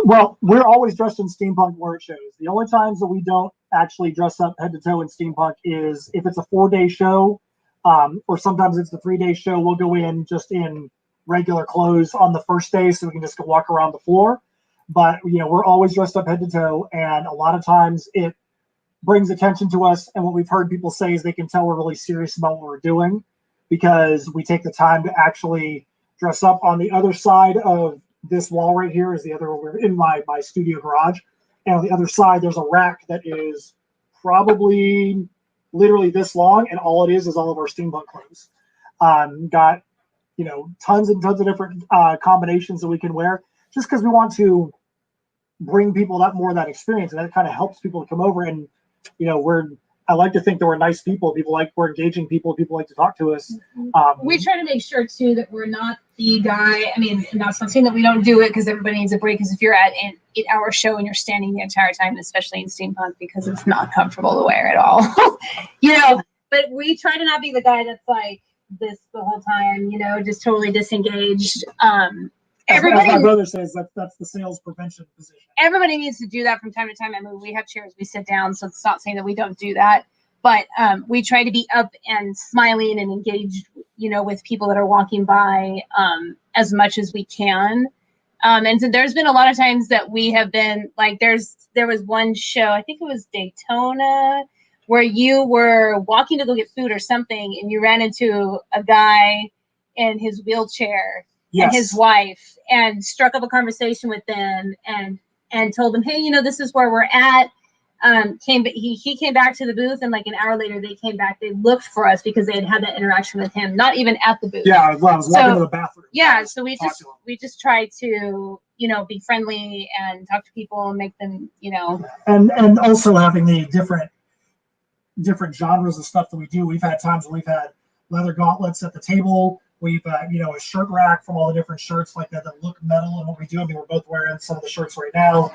Well, we're always dressed in steampunk where it shows. The only times that we don't actually dress up head to toe in steampunk is if it's a 4-day show, or sometimes it's the 3-day show. We'll go in just in regular clothes on the first day so we can just go walk around the floor. But we're always dressed up head to toe, and a lot of times it brings attention to us. And what we've heard people say is they can tell we're really serious about what we're doing, because we take the time to actually dress up. On the other side of this wall right here is we're in my studio garage. And on the other side, there's a rack that is probably literally this long. And all it is all of our steampunk clothes. Got, tons and tons of different combinations that we can wear, just because we want to bring people more of that experience. And that kind of helps people to come over. And, I like to think that we're nice people. We're engaging people. People like to talk to us. We try to make sure too that we're not the guy. I mean, not saying that we don't do it because everybody needs a break. Because if you're at an 8-hour show and you're standing the entire time, especially in steampunk, because it's not comfortable to wear at all, But we try to not be the guy that's like this the whole time. Just totally disengaged. Everybody, as my brother says, that's the sales prevention position. Everybody needs to do that from time to time. I mean, we have chairs, we sit down, so it's not saying that we don't do that. But we try to be up and smiling and engaged, with people that are walking by as much as we can. And so there's been a lot of times that we have been like, there was one show, I think it was Daytona, where you were walking to go get food or something, and you ran into a guy in his wheelchair. Yes. And his wife, and struck up a conversation with them and told them, hey, this is where we're at. He came back to the booth, and like an hour later they came back. They looked for us because they had that interaction with him, not even at the booth. Yeah, I was walking to the bathroom. Yeah, so we just try to be friendly and talk to people and make them And also having the different genres of stuff that we do. We've had times when we've had leather gauntlets at the table. We've a shirt rack from all the different shirts like that look metal and what we do. I mean, we're both wearing some of the shirts right now.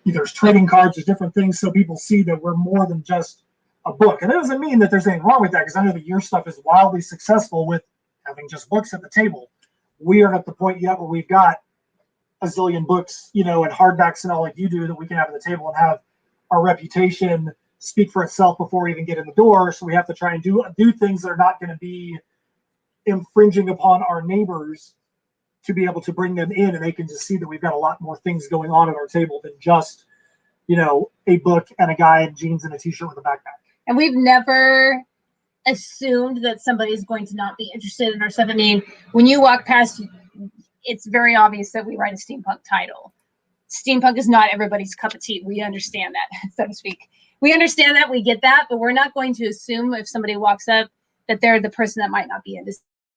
There's trading cards, there's different things, so people see that we're more than just a book. And it doesn't mean that there's anything wrong with that, because I know that your stuff is wildly successful with having just books at the table. We aren't at the point yet where we've got a zillion books, and hardbacks and all like you do that we can have at the table and have our reputation speak for itself before we even get in the door. So we have to try and do things that are not going to be infringing upon our neighbors, to be able to bring them in and they can just see that we've got a lot more things going on at our table than just, a book and a guy in jeans and a t-shirt with a backpack. And we've never assumed that somebody's going to not be interested in our stuff. I mean, when you walk past, it's very obvious that we write a steampunk title. Steampunk is not everybody's cup of tea. We understand that, so to speak. We understand that, we get that, but we're not going to assume if somebody walks up that they're the person that might not be into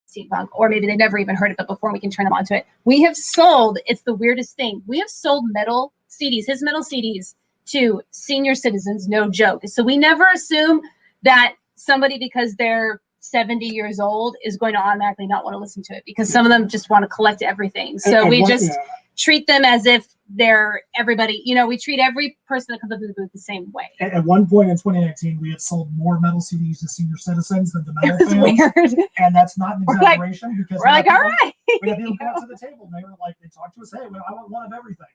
steampunk, or maybe they never even heard of it before. We can turn them onto it. We have sold, it's the weirdest thing, we have sold metal CDs, his metal CDs, to senior citizens, no joke. So we never assume that somebody, because they're 70 years old, is going to automatically not want to listen to it, because some of them just want to collect everything. So we just treat them as if they're everybody. We treat every person that comes up to the booth the same way. At one point in 2019, we had sold more metal CDs to senior citizens than to metal fans. Weird. And that's not an exaggeration, because we're like, all right. We had people come up to the table and they were like, they talked to us, hey, well, I want one of everything.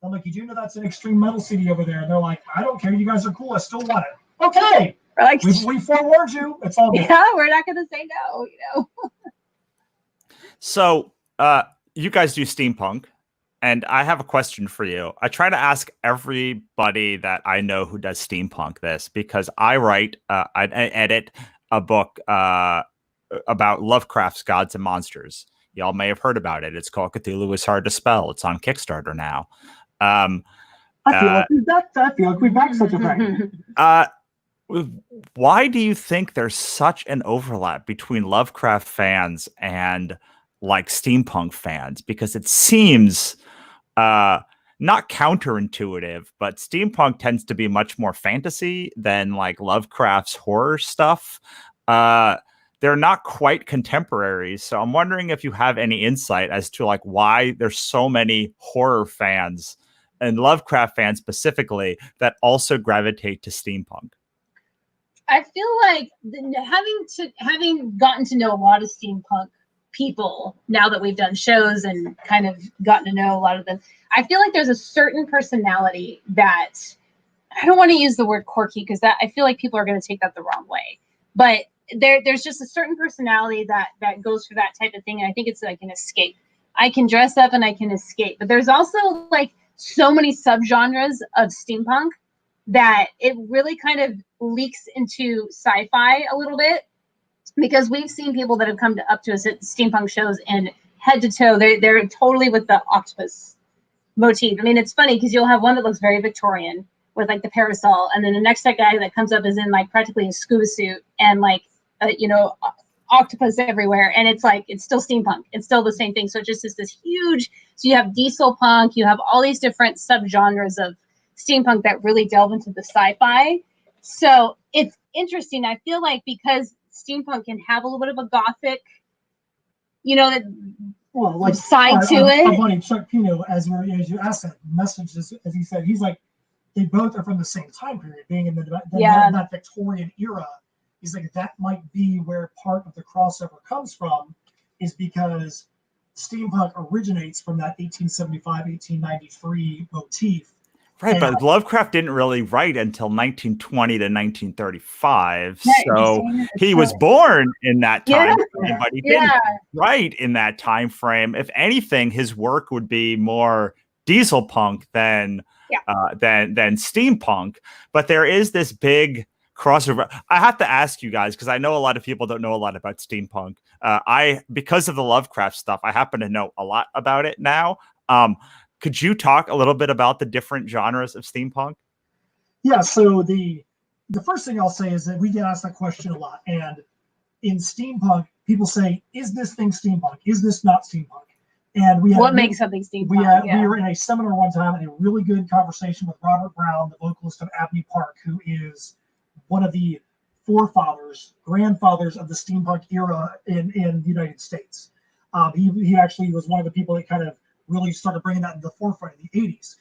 I'm like, you do know that's an extreme metal CD over there? And they're like, I don't care. You guys are cool. I still want it. Okay. We're like, we forewarned you. It's all good. Yeah, we're not going to say no, So you guys do steampunk. And I have a question for you. I try to ask everybody that I know who does steampunk this, because I write, I edit, a book about Lovecraft's Gods and Monsters. Y'all may have heard about it. It's called Cthulhu is Hard to Spell. It's on Kickstarter now. I feel like we've backed such a thing. Why do you think there's such an overlap between Lovecraft fans and like steampunk fans? Because it seems not counterintuitive, but steampunk tends to be much more fantasy than like Lovecraft's horror stuff. They're not quite contemporaries. So I'm wondering if you have any insight as to like why there's so many horror fans and Lovecraft fans specifically that also gravitate to steampunk. I feel like having gotten to know a lot of steampunk people now that we've done shows and kind of gotten to know a lot of them, I feel like there's a certain personality that, I don't want to use the word quirky because that I feel like people are going to take that the wrong way, but there's just a certain personality that goes for that type of thing, and I think it's like an escape. I can dress up and I can escape, but there's also like so many subgenres of steampunk that it really kind of leaks into sci-fi a little bit, because we've seen people that have come up to us at steampunk shows and head to toe, they're totally with the octopus motif. I mean, it's funny because you'll have one that looks very Victorian with like the parasol, and then the next guy that comes up is in like practically a scuba suit and like octopus everywhere, and it's like it's still steampunk. It's still the same thing. So it just is this huge. So you have diesel punk, you have all these different subgenres of steampunk that really delve into the sci-fi. So it's interesting. I feel like because steampunk can have a little bit of a gothic, side to it. My buddy Chuck Pino, as you asked that message, as he said, he's like, they both are from the same time period, being in that Victorian era. He's like, that might be where part of the crossover comes from, is because steampunk originates from that 1875, 1893 motif. Right, but Lovecraft didn't really write until 1920 to 1935. So he was born in that time frame, but he didn't write in that time frame. If anything, his work would be more diesel punk than steampunk. But there is this big crossover. I have to ask you guys, because I know a lot of people don't know a lot about steampunk. Because of the Lovecraft stuff, I happen to know a lot about it now. Could you talk a little bit about the different genres of steampunk? Yeah, so the first thing I'll say is that we get asked that question a lot. And in steampunk, people say, is this thing steampunk? Is this not steampunk? And what makes something steampunk? We were in a seminar one time and a really good conversation with Robert Brown, the vocalist of Abney Park, who is one of the grandfathers of the steampunk era in the United States. He actually was one of the people that kind of really started bringing that to the forefront in the 80s.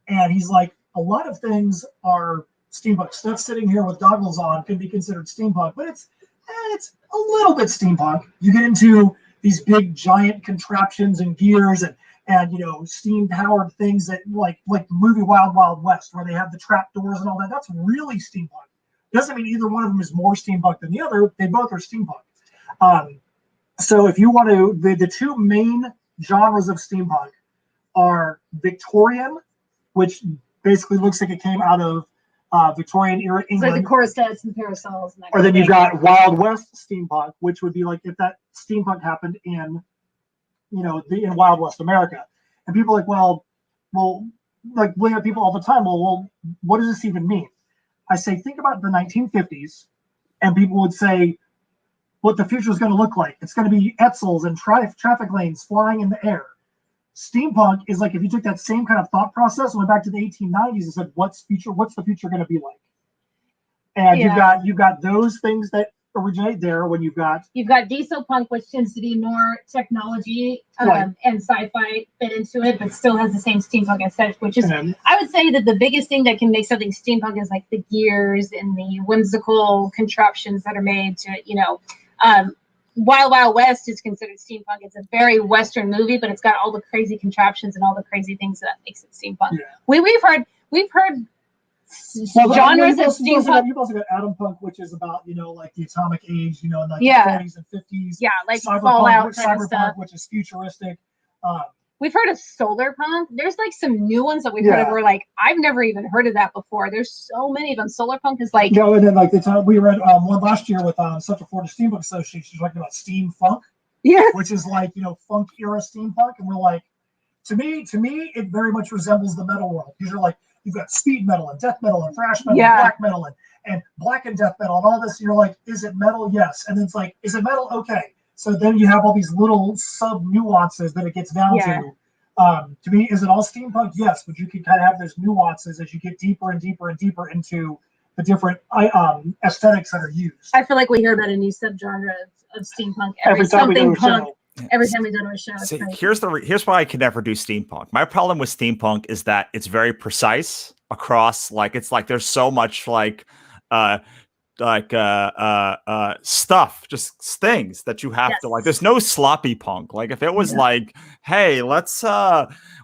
And he's like, a lot of things are steampunk. Stuff sitting here with goggles on can be considered steampunk, but it's a little bit steampunk. You get into these big giant contraptions and gears and steam powered things that like the movie Wild Wild West, where they have the trap doors and all that. That's really steampunk. Doesn't mean either one of them is more steampunk than the other. They both are steampunk. So if you want to, the two main genres of steampunk are Victorian, which basically looks like it came out of Victorian era England. Like the corsets and parasols. And or then you've got Wild West steampunk, which would be like if that steampunk happened in Wild West America. And people are like, well, like we have people all the time. Well, what does this even mean? I say, think about the 1950s, and people would say, what the future is going to look like. It's going to be Etzels and traffic lanes flying in the air. Steampunk is like if you took that same kind of thought process, went back to the 1890s and said, what's the future going to be like? And you've got those things that originate there. When you've got diesel punk, which tends to be more technology and sci-fi fit into it, but still has the same steampunk aesthetic. Which is, I would say that the biggest thing that can make something steampunk is like the gears and the whimsical contraptions that are made to Wild Wild West is considered steampunk. It's a very Western movie, but it's got all the crazy contraptions and all the crazy things that makes it steampunk. Yeah. We've heard genres of steampunk. You've also got atom punk, which is about like the atomic age, in like the 40s and 50s. Yeah, like Fallout kind of cyberpunk, stuff, which is futuristic. we've heard of solar punk. There's like some new ones that we've heard of. We're like, I've never even heard of that before. There's so many of them. Solar punk is like, and then like we read one last year with Central Florida Steampunk Association talking about steam funk, which is like funk era steampunk, and we're like, to me, it very much resembles the metal world. These are like you've got speed metal and death metal and thrash metal and black metal and black and death metal and all this. And you're like, is it metal? Yes. And then it's like, is it metal? Okay. So then you have all these little sub nuances that it gets down to. To me, is it all steampunk? Yes, but you can kind of have those nuances as you get deeper and deeper and deeper into the different aesthetics that are used. I feel like we hear about a new subgenre of steampunk every time we do a show. Every time we go to a show. See, here's why I can never do steampunk. My problem with steampunk is that it's very precise across. Like it's like there's so much stuff, just things that you have to like. There's no sloppy punk. Like if it was like, hey, let's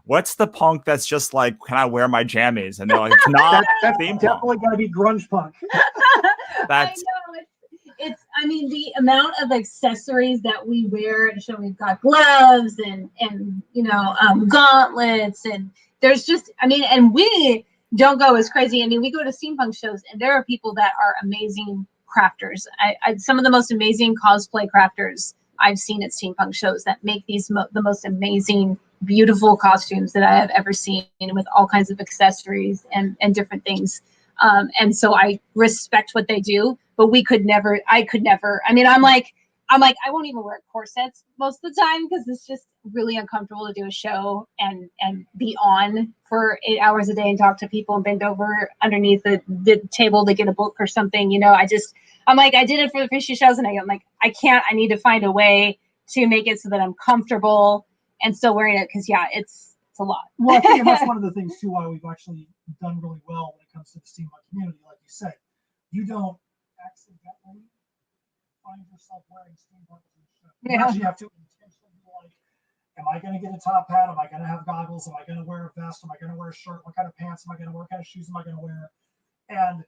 what's the punk that's just like, can I wear my jammies? And they're like, it's not. That's definitely got to be grunge punk. That's. I know. It's I mean the amount of accessories that we wear at a show. We've got gloves and gauntlets, and there's just and we don't go as crazy. I mean, we go to steampunk shows, and there are people that are amazing crafters. Some of the most amazing cosplay crafters I've seen at steampunk shows that make these the most amazing, beautiful costumes that I have ever seen, with all kinds of accessories and different things. And so I respect what they do, but I could never. I mean, I'm like, I won't even wear corsets most of the time because it's just really uncomfortable to do a show and be on for 8 hours a day and talk to people and bend over underneath the table to get a book or something. I'm like, I did it for the fishy shows, and I'm like, I can't. I need to find a way to make it so that I'm comfortable and still wearing it because it's a lot. Well, I think that's one of the things too why we've actually done really well when it comes to the steampunk community. Like you said, you don't accidentally find yourself wearing steampunk to the show. You actually have to intentionally be like, am I going to get a top hat? Am I going to have goggles? Am I going to wear a vest? Am I going to wear a shirt? What kind of pants am I going to wear? What kind of shoes am I going to wear? And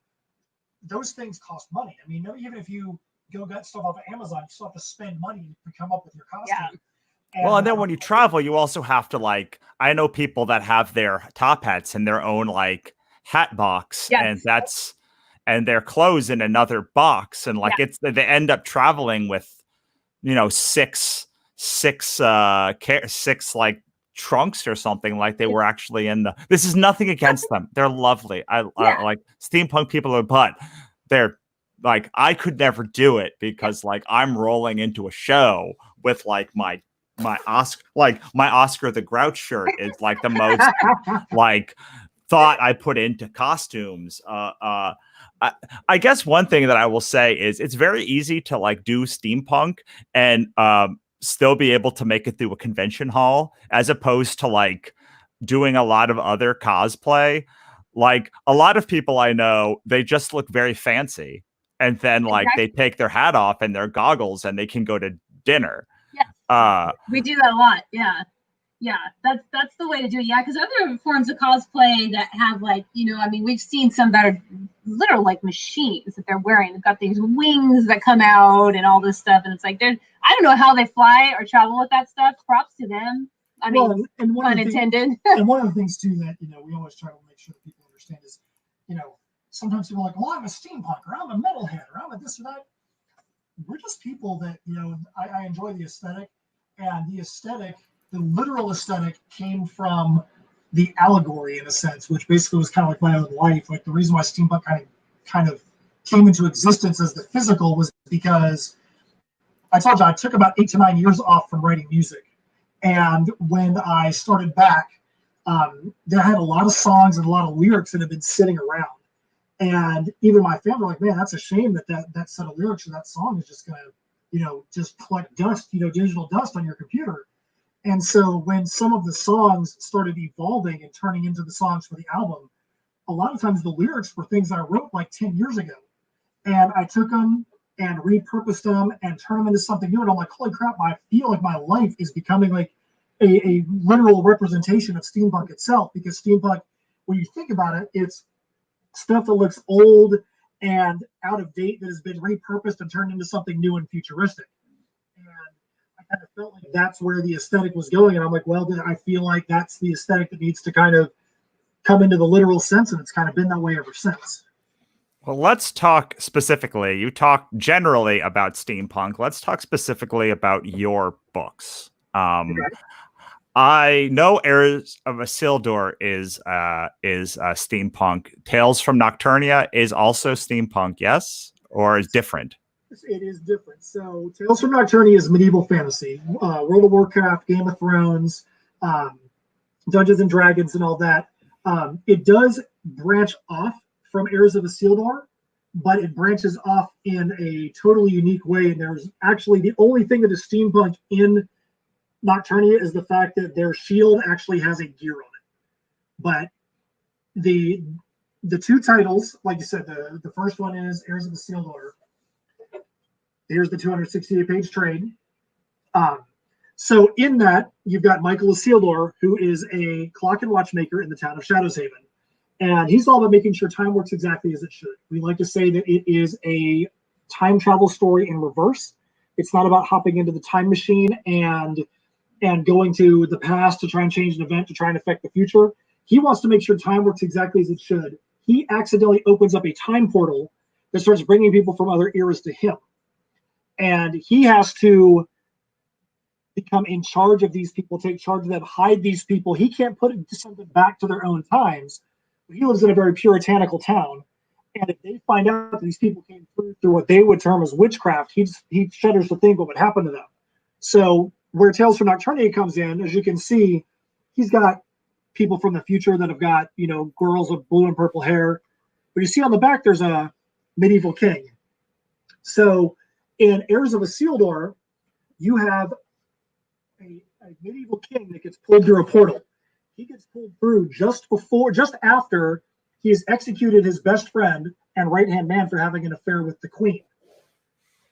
those things cost money. I mean, even if you go get stuff off of Amazon, you still have to spend money to come up with your costume. And then when you travel, you also have to I know people that have their top hats in their own hat box, and their clothes in another box, and they end up traveling with six trunks or something. Like they were actually in the. This is nothing against them; they're lovely. I like steampunk people, but they're I could never do it because I'm rolling into a show with my Oscar the Grouch shirt is the most thought I put into costumes. I guess one thing that I will say is it's very easy to do steampunk and still be able to make it through a convention hall, as opposed to doing a lot of other cosplay. A lot of people I know, they just look very fancy, and then they take their hat off and their goggles and they can go to dinner. We do that a lot. Yeah, that's the way to do it. Yeah, because other forms of cosplay that have we've seen some that are literal machines that they're wearing. They've got these wings that come out and all this stuff, and it's I don't know how they fly or travel with that stuff. Props to them. I mean, pun intended. And one of the things too that we always try to make sure that people understand is, sometimes people are like, well, I'm a steampunk, or I'm a metalhead, or I'm a this or that. We're just people that I enjoy the aesthetic, and the literal aesthetic came from the allegory in a sense, which basically was kind of my own life. The reason why steampunk kind of came into existence as the physical was because I told you I took about 8 to 9 years off from writing music, and when I started back, I had a lot of songs and a lot of lyrics that had been sitting around. And even my family were like, man, that's a shame that set of lyrics or that song is just going to, just collect dust, digital dust on your computer. And so when some of the songs started evolving and turning into the songs for the album, a lot of times the lyrics were things that I wrote 10 years ago. And I took them and repurposed them and turned them into something new. And I'm like, holy crap, I feel like my life is becoming a literal representation of steampunk itself. Because steampunk, when you think about it, it's stuff that looks old and out of date that has been repurposed and turned into something new and futuristic. And I kind of felt like that's where the aesthetic was going. And I'm like, well, I feel like that's the aesthetic that needs to kind of come into the literal sense. And it's kind of been that way ever since. Well, let's talk specifically. You talk generally about steampunk. Let's talk specifically about your books. I know Heirs of Isildur is steampunk. Tales from Nocturnia is also steampunk, yes, or is different? It is different. So Tales from Nocturnia is medieval fantasy, World of Warcraft, Game of Thrones, Dungeons and Dragons, and all that. It does branch off from Heirs of Isildur, but it branches off in a totally unique way. And there's actually the only thing that is steampunk in Nocturnia is the fact that their shield actually has a gear on it. But the two titles, like you said, the first one is Heirs of Isildur. Here's the 268-page trade. So in that, you've got Michael Isildur, who is a clock and watchmaker in the town of Shadowshaven. And he's all about making sure time works exactly as it should. We like to say that it is a time travel story in reverse. It's not about hopping into the time machine and going to the past to try and change an event to try and affect the future. He wants to make sure time works exactly as it should. He accidentally opens up a time portal that starts bringing people from other eras to him. And he has to become in charge of these people, take charge of them, hide these people. He can't put something back to their own times. He lives in a very puritanical town. And if they find out that these people came through what they would term as witchcraft, he shudders to think what would happen to them. So where Tales from Nocturnia comes in, as you can see, he's got people from the future that have got, girls with blue and purple hair. But you see on the back, there's a medieval king. So in Heirs of Isildur, you have a medieval king that gets pulled through a portal. He gets pulled through just after he has executed his best friend and right-hand man for having an affair with the queen.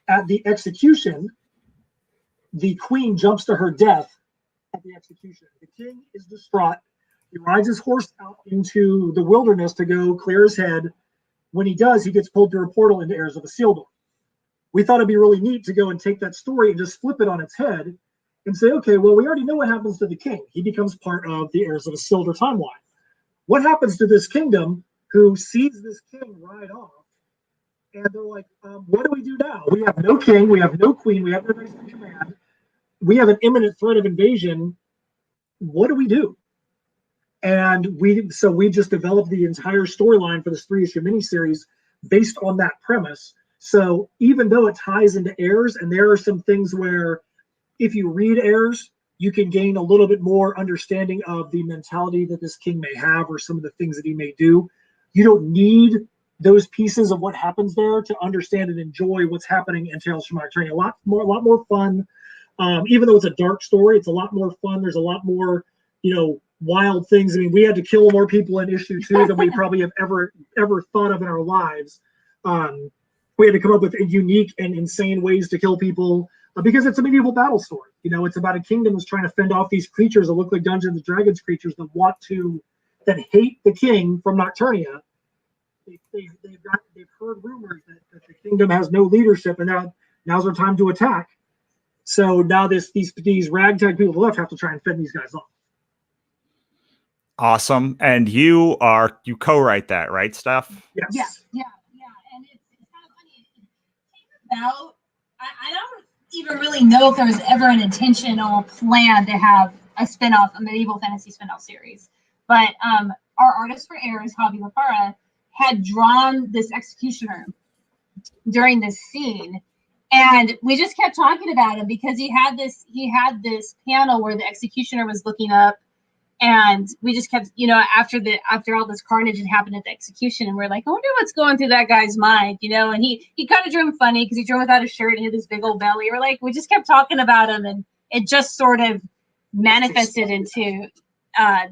At the execution, the queen jumps to her death at the execution. The king is distraught. He rides his horse out into the wilderness to go clear his head. When he does, he gets pulled through a portal into Heirs of Isildur. We thought it'd be really neat to go and take that story and just flip it on its head and say, okay, well, we already know what happens to the king. He becomes part of the Heirs of Isildur timeline. What happens to this kingdom who sees this king ride off? And they're like, what do we do now? We have no king, we have no queen, we have no next in command. We have an imminent threat of invasion. What do we do? And we just developed the entire storyline for this 3-issue miniseries based on that premise. So even though it ties into Heirs, and there are some things where if you read Heirs, you can gain a little bit more understanding of the mentality that this king may have or some of the things that he may do. You don't need those pieces of what happens there to understand and enjoy what's happening in Tales from Nocturnia. A lot more fun. Even though it's a dark story, it's a lot more fun. There's a lot more, wild things. I mean, we had to kill more people in issue 2 than we probably have ever thought of in our lives. We had to come up with unique and insane ways to kill people because it's a medieval battle story. It's about a kingdom that's trying to fend off these creatures that look like Dungeons and Dragons creatures that hate the king from Nocturnia. They've heard rumors that the kingdom has no leadership, and now's their time to attack. So now these ragtag people left have to try and fend these guys off. Awesome. And you co-write that, right, Steph? Yes. Yeah. And it's kind of funny. It came about. I don't even really know if there was ever an intentional plan to have a medieval fantasy spinoff series. But our artist for Heirs, Javi Laparra, had drawn this executioner during this scene. And we just kept talking about him because he had this panel where the executioner was looking up, and we just kept, after all this carnage had happened at the execution, and we're like, I wonder what's going through that guy's mind, and he kind of drew him funny because he drew him without a shirt and he had this big old belly. We just kept talking about him, and it just sort of manifested into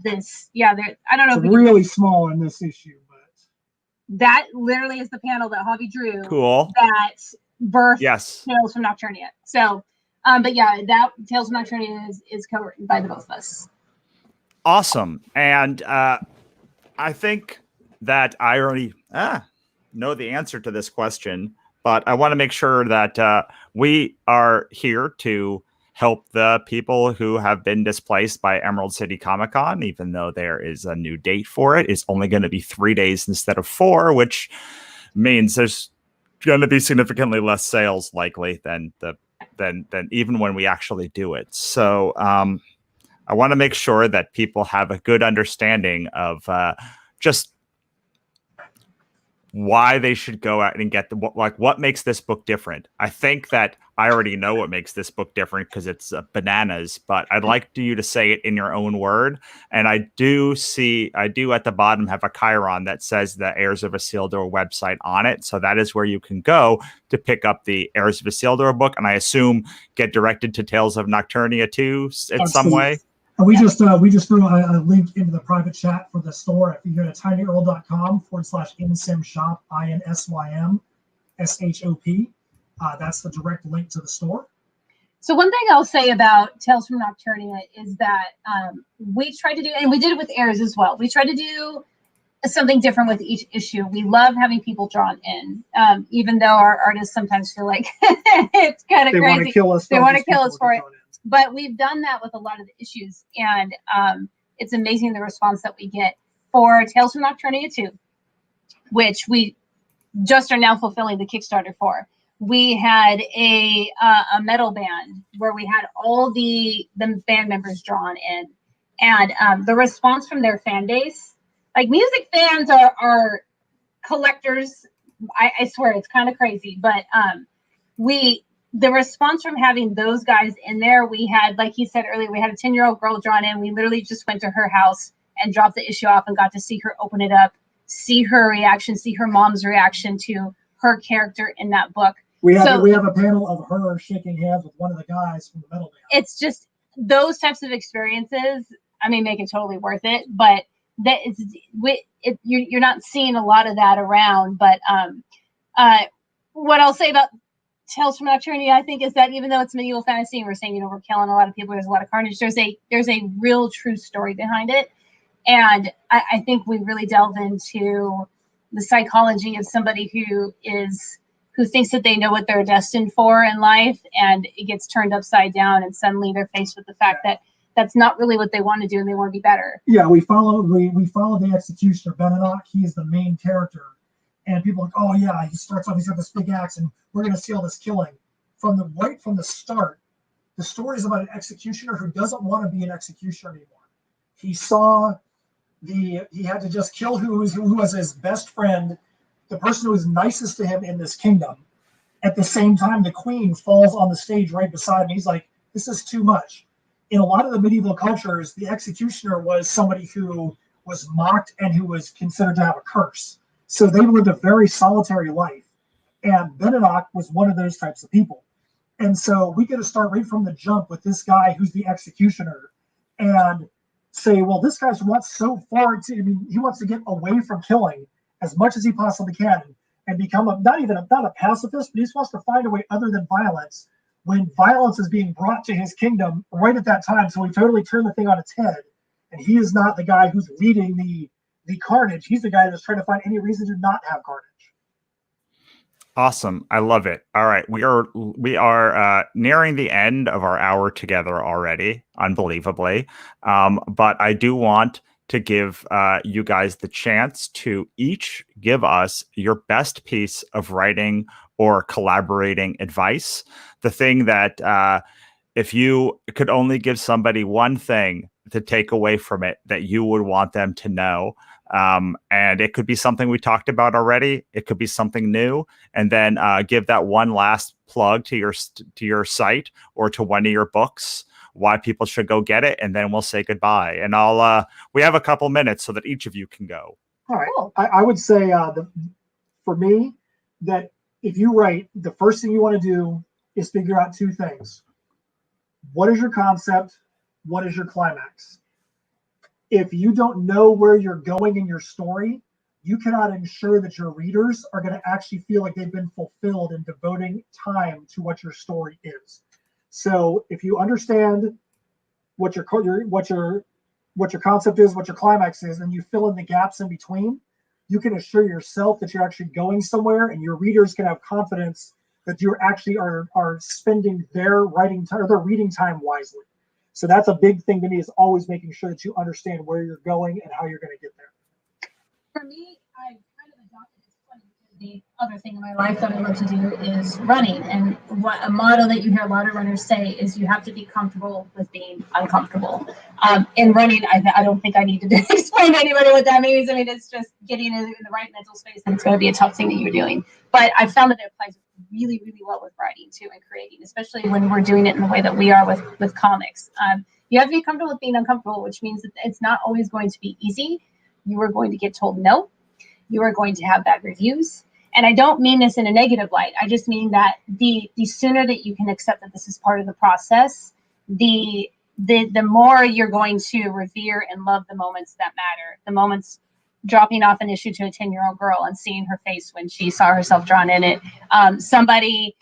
this. Yeah, I don't know. It's really small in this issue, but that literally is the panel that Javi drew. Cool. That birth Yes. Tales from Nocturnia. So, but yeah, that Tales from Nocturnia is co-written by the both of us. Awesome. And I think that I already know the answer to this question, but I want to make sure that we are here to help the people who have been displaced by Emerald City Comic Con, even though there is a new date for it. It's only going to be 3 days instead of 4, which means there's going to be significantly less sales likely than even when we actually do it. So I want to make sure that people have a good understanding of just why they should go out and get what makes this book different. I think that I already know what makes this book different because it's bananas, but I'd like you to say it in your own word. And I do at the bottom have a Chiron that says the Heirs of Isildur website on it. So that is where you can go to pick up the Heirs of Isildur book. And I assume get directed to Tales of Nocturnia too in some way. And we just threw a link into the private chat for the store. If you go to tinyurl.com/insim-shop, INSYM-SHOP, that's the direct link to the store. So one thing I'll say about Tales from Nocturnia is that we tried to do, and we did it with Heirs as well. We tried to do something different with each issue. We love having people drawn in, even though our artists sometimes feel like it's kind of crazy. Want to kill us. They want to kill us for it. But we've done that with a lot of the issues, and it's amazing the response that we get for Tales from Nocturnia 2, which we just are now fulfilling the Kickstarter for. We had a metal band where we had all the band members drawn in, and the response from their fan base, like music fans are collectors. I swear it's kind of crazy, but the response from having those guys in there, we had, like he said earlier, we had a 10-year-old girl drawn in. We literally just went to her house and dropped the issue off and got to see her open it up, see her reaction, see her mom's reaction to her character in that book. We have a panel of her shaking hands with one of the guys from the metal band. It's just those types of experiences, I mean, make it totally worth it. But you're not seeing a lot of that around. But what I'll say about Tales from Nocturnia, I think, is that even though it's medieval fantasy and we're saying, we're killing a lot of people, there's a lot of carnage, there's a real true story behind it. And I think we really delve into the psychology of somebody who thinks that they know what they're destined for in life, and it gets turned upside down, and suddenly they're faced with the fact that that's not really what they want to do, and they want to be better. Yeah, we follow the executioner, Beninock. He is the main character. And people are like, oh yeah, he starts off, he's got this big axe, and we're going to seal this killing. Right from the start, the story is about an executioner who doesn't want to be an executioner anymore. He saw he had to just kill who was his best friend, the person who was nicest to him in this kingdom. At the same time, the queen falls on the stage right beside him. He's like, this is too much. In a lot of the medieval cultures, the executioner was somebody who was mocked and who was considered to have a curse. So they lived a very solitary life. And Beninock was one of those types of people. And so we get to start right from the jump with this guy who's the executioner and say, well, this guy wants so far he wants to get away from killing as much as he possibly can and become not a pacifist, but he just wants to find a way other than violence when violence is being brought to his kingdom right at that time. So we totally turn the thing on its head. And he is not the guy who's leading the carnage. He's the guy that's trying to find any reason to not have carnage. Awesome. I love it. All right. We are nearing the end of our hour together already, unbelievably. But I do want to give you guys the chance to each give us your best piece of writing or collaborating advice. The thing that if you could only give somebody one thing to take away from it that you would want them to know. And it could be something we talked about already. It could be something new. And then give that one last plug to your site or to one of your books, why people should go get it. And then we'll say goodbye. And we have a couple minutes so that each of you can go. All right. Cool. I would say for me, that if you write, the first thing you want to do is figure out two things. What is your concept? What is your climax? If you don't know where you're going in your story, you cannot ensure that your readers are going to actually feel like they've been fulfilled in devoting time to what your story is. So if you understand what your concept is, what your climax is, and you fill in the gaps in between, you can assure yourself that you're actually going somewhere, and your readers can have confidence that you actually are spending their writing time or their reading time wisely. So that's a big thing to me, is always making sure that you understand where you're going and how you're going to get there. For me, I've kind of adopted this funny because the other thing in my life that I love to do is running. And what a motto that you hear a lot of runners say is you have to be comfortable with being uncomfortable. In running, I don't think I need to explain to anybody what that means. I mean, it's just getting in the right mental space, and it's going to be a tough thing that you're doing. But I've found that it applies really, really well with writing too, and creating, especially when we're doing it in the way that we are with comics. You have to be comfortable with being uncomfortable, which means that it's not always going to be easy. You are going to get told no. You are going to have bad reviews. And I don't mean this in a negative light. I just mean that the sooner that you can accept that this is part of the process, the more you're going to revere and love the moments that matter. The moments dropping off an issue to a 10-year-old girl and seeing her face when she saw herself drawn in it. Somebody,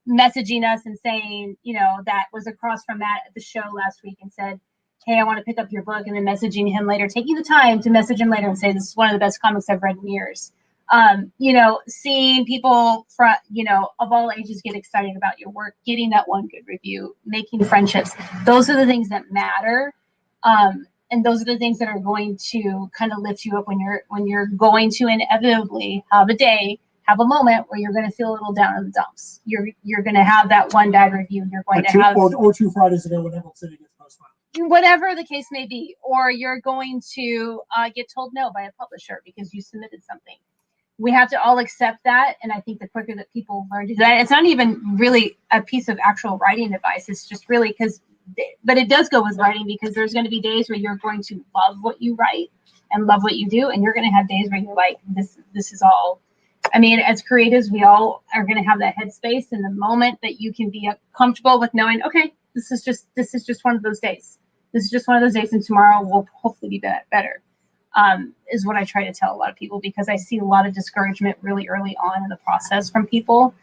messaging us and saying, that was across from Matt at the show last week and said, hey, I want to pick up your book, and then messaging him later, taking the time to message him later and say, this is one of the best comics I've read in years. Seeing people from, of all ages get excited about your work, getting that one good review, making friendships. Those are the things that matter. And those are the things that are going to kind of lift you up when you're going to inevitably have a moment where you're going to feel a little down in the dumps. You're going to have that one bad review. You're going to have or 2 Fridays ago when Emerald City gets postponed. Whatever the case may be, or you're going to get told no by a publisher because you submitted something. We have to all accept that, and I think the quicker that people learn to do that, it's not even really a piece of actual writing advice. It's just really but it does go with writing, because there's going to be days where you're going to love what you write and love what you do, and you're going to have days where you're like, this is all. I mean, as creatives, we all are going to have that headspace, and the moment that you can be comfortable with knowing, okay, this is just one of those days. This is just one of those days, and tomorrow will hopefully be better. Is what I try to tell a lot of people, because I see a lot of discouragement really early on in the process from people.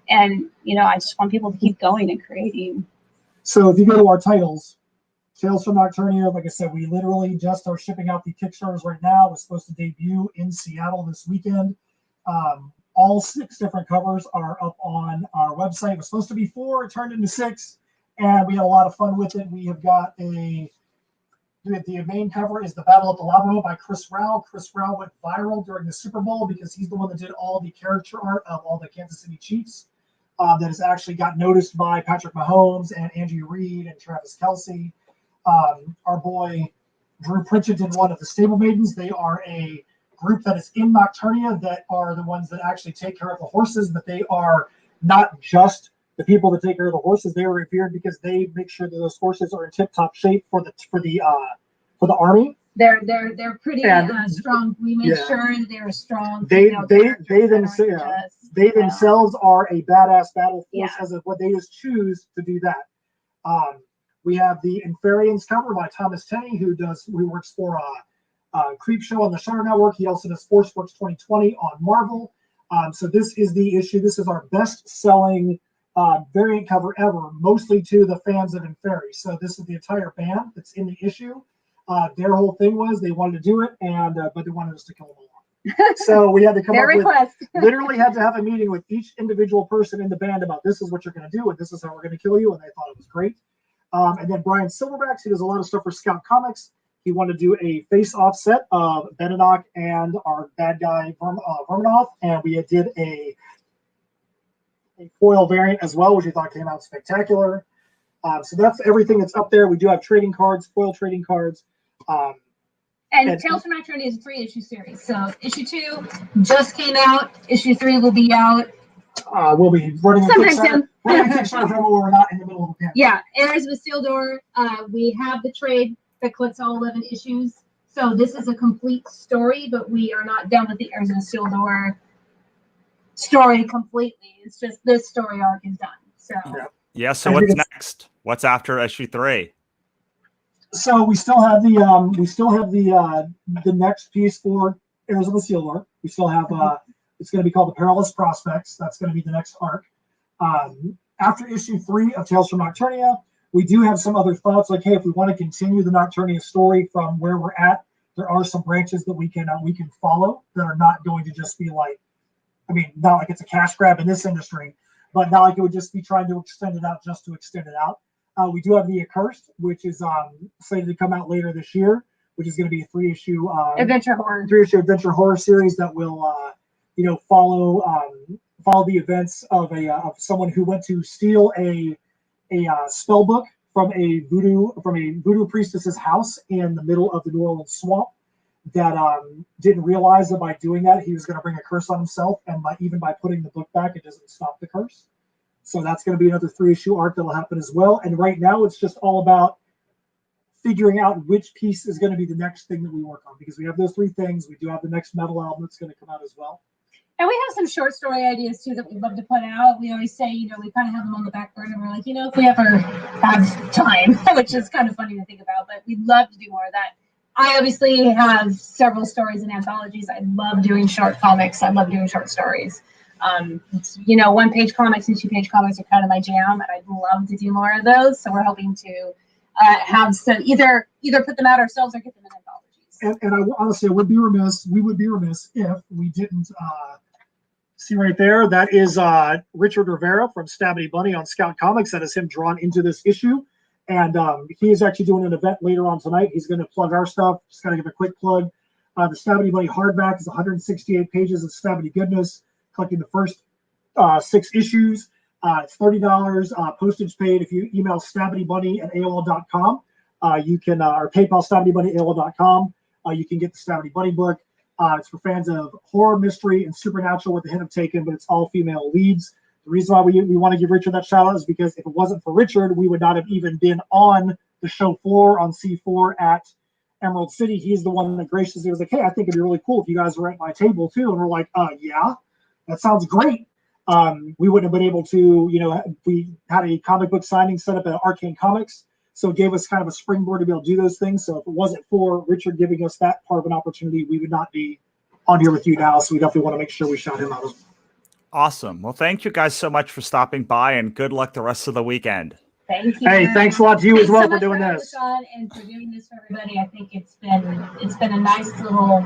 And, I just want people to keep going and creating. So if you go to our titles, Tales from Nocturnia, like I said, we literally just are shipping out the Kickstarters right now. It's supposed to debut in Seattle this weekend. All 6 different covers are up on our website. It was supposed to be 4, it turned into 6, and we had a lot of fun with it. We have got the main cover is The Battle at the Lavabo by Chris Rao. Chris Rao went viral during the Super Bowl because he's the one that did all the character art of all the Kansas City Chiefs. That has actually got noticed by Patrick Mahomes and Angie Reid and Travis Kelce. Our boy Drew Pritchett did one of the Stable Maidens. They are a group that is in Nocturnia that are the ones that actually take care of the horses, but they are not just the people that take care of the horses. They are revered because they make sure that those horses are in tip-top shape for the army. They're pretty strong. We make sure they're strong. They themselves are a badass battle force as of what they just choose to do that. We have the Inferians cover by Thomas Tenney, who works for Creep Show on the Shutter Network. He also does Force Works 2020 on Marvel. So this is the issue. This is our best-selling variant cover ever, mostly to the fans of Inferi. So this is the entire band that's in the issue. Their whole thing was they wanted to do it, but they wanted us to kill them all. So we had to come up with, literally had to have a meeting with each individual person in the band about, this is what you're going to do, and this is how we're going to kill you, and they thought it was great. And then Brian Silverbacks, who does a lot of stuff for Scout Comics, he wanted to do a face-off set of Beninock and our bad guy Verminoff, and we did a foil variant as well, which we thought came out spectacular. So that's everything that's up there. We do have trading cards, foil trading cards. And Tales from Nocturnia is a 3-issue series. So issue 2 just came out. Issue 3 will be out. We'll be running a Kickstarter from where we're not in the middle of a pandemic. Yeah, Heirs of Isildur. We have the trade that collects all 11 issues. So this is a complete story, but we are not done with the Heirs of Isildur story completely. It's just this story arc is done. So so what's next? What's after issue 3? So we still have the next piece for Heirs of Isildur. We still have it's going to be called The Perilous Prospects. That's going to be the next arc. After issue 3 of Tales from Nocturnia, we do have some other thoughts, like, hey, if we want to continue the Nocturnia story from where we're at, there are some branches that we can follow that are not going to just be like, not like it's a cash grab in this industry, but not like it would just be trying to extend it out just to extend it out. We do have the Accursed, which is slated to come out later this year, which is going to be a three-issue adventure horror adventure horror series that will follow the events of someone who went to steal a spell book from a voodoo priestess's house in the middle of the New Orleans swamp. That didn't realize that by doing that he was going to bring a curse on himself, and even by putting the book back, it doesn't stop the curse. So that's going to be another 3-issue arc that'll happen as well. And right now, it's just all about figuring out which piece is going to be the next thing that we work on, because we have those 3 things. We do have the next metal album that's going to come out as well. And we have some short story ideas too that we'd love to put out. We always say, we kind of have them on the back burner. We're like, if we ever have time, which is kind of funny to think about, but we'd love to do more of that. I obviously have several stories and anthologies. I love doing short comics. I love doing short stories. 1-page comics and 2-page comics are kind of my jam, and I'd love to do more of those. So we're hoping to have some either put them out ourselves or get them in anthologies. And I honestly, we would be remiss if we didn't see right there. That is Richard Rivera from Stabby Bunny on Scout Comics. That is him drawn into this issue. And he is actually doing an event later on tonight. He's going to plug our stuff. Just got to give a quick plug. The Stabby Bunny hardback is 168 pages of Stabby goodness, collecting the first 6 issues. It's $30, postage paid. If you email stabbydybunny@aol.com, you can, or PayPal stabbydybunny@aol.com, you can get the Stabby Bunny book. It's for fans of horror, mystery, and supernatural with a hint of Taken, but it's all female leads. The reason why we want to give Richard that shout out is because if it wasn't for Richard, we would not have even been on the show floor on C4 at Emerald City. He's the one that graciously was like, hey, I think it'd be really cool if you guys were at my table too. And we're like, yeah, that sounds great. We wouldn't have been able to, we had a comic book signing set up at Arcane Comics. So it gave us kind of a springboard to be able to do those things. So if it wasn't for Richard giving us that part of an opportunity, we would not be on here with you now. So we definitely want to make sure we shout him out as well. Awesome. Well, thank you guys so much for stopping by, and good luck the rest of the weekend. Thank you. Hey, thanks a lot to you as well for doing this. And for doing this for everybody. I think it's been a nice little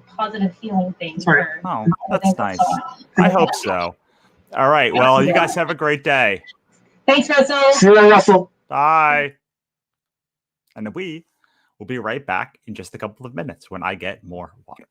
positive healing thing. Right. Oh, that's nice. I hope so. All right. Well, you guys have a great day. Thanks, Russell. See you, Russell. Bye. And we will be right back in just a couple of minutes when I get more water.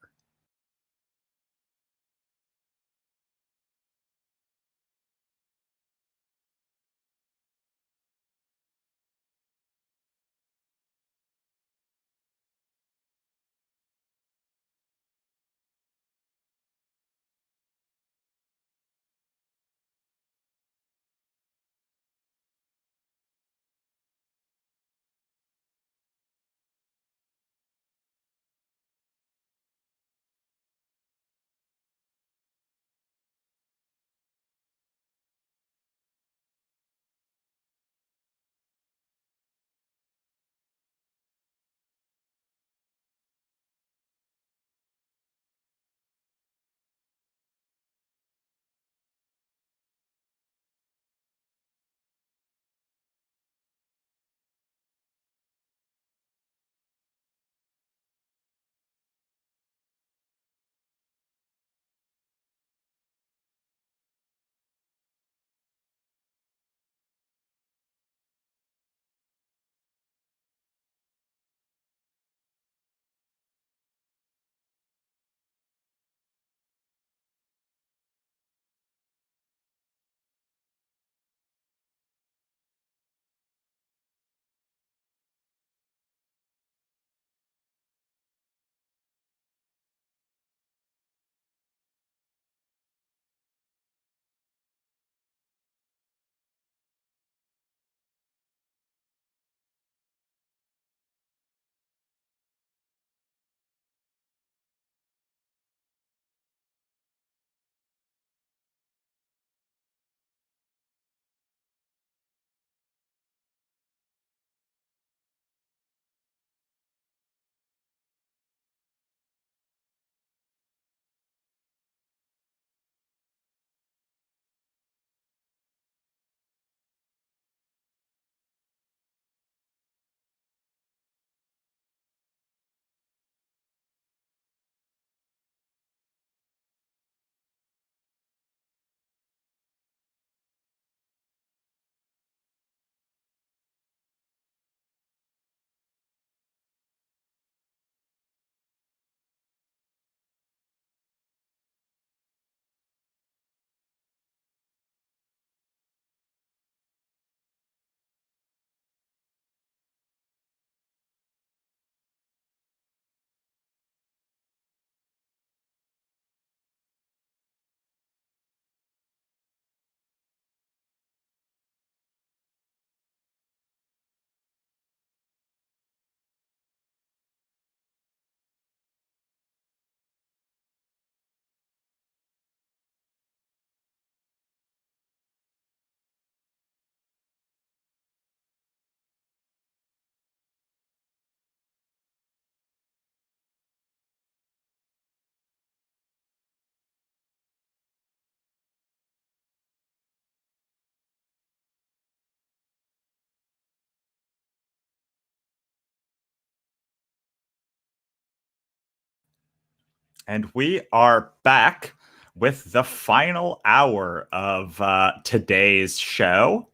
And we are back with the final hour of today's show.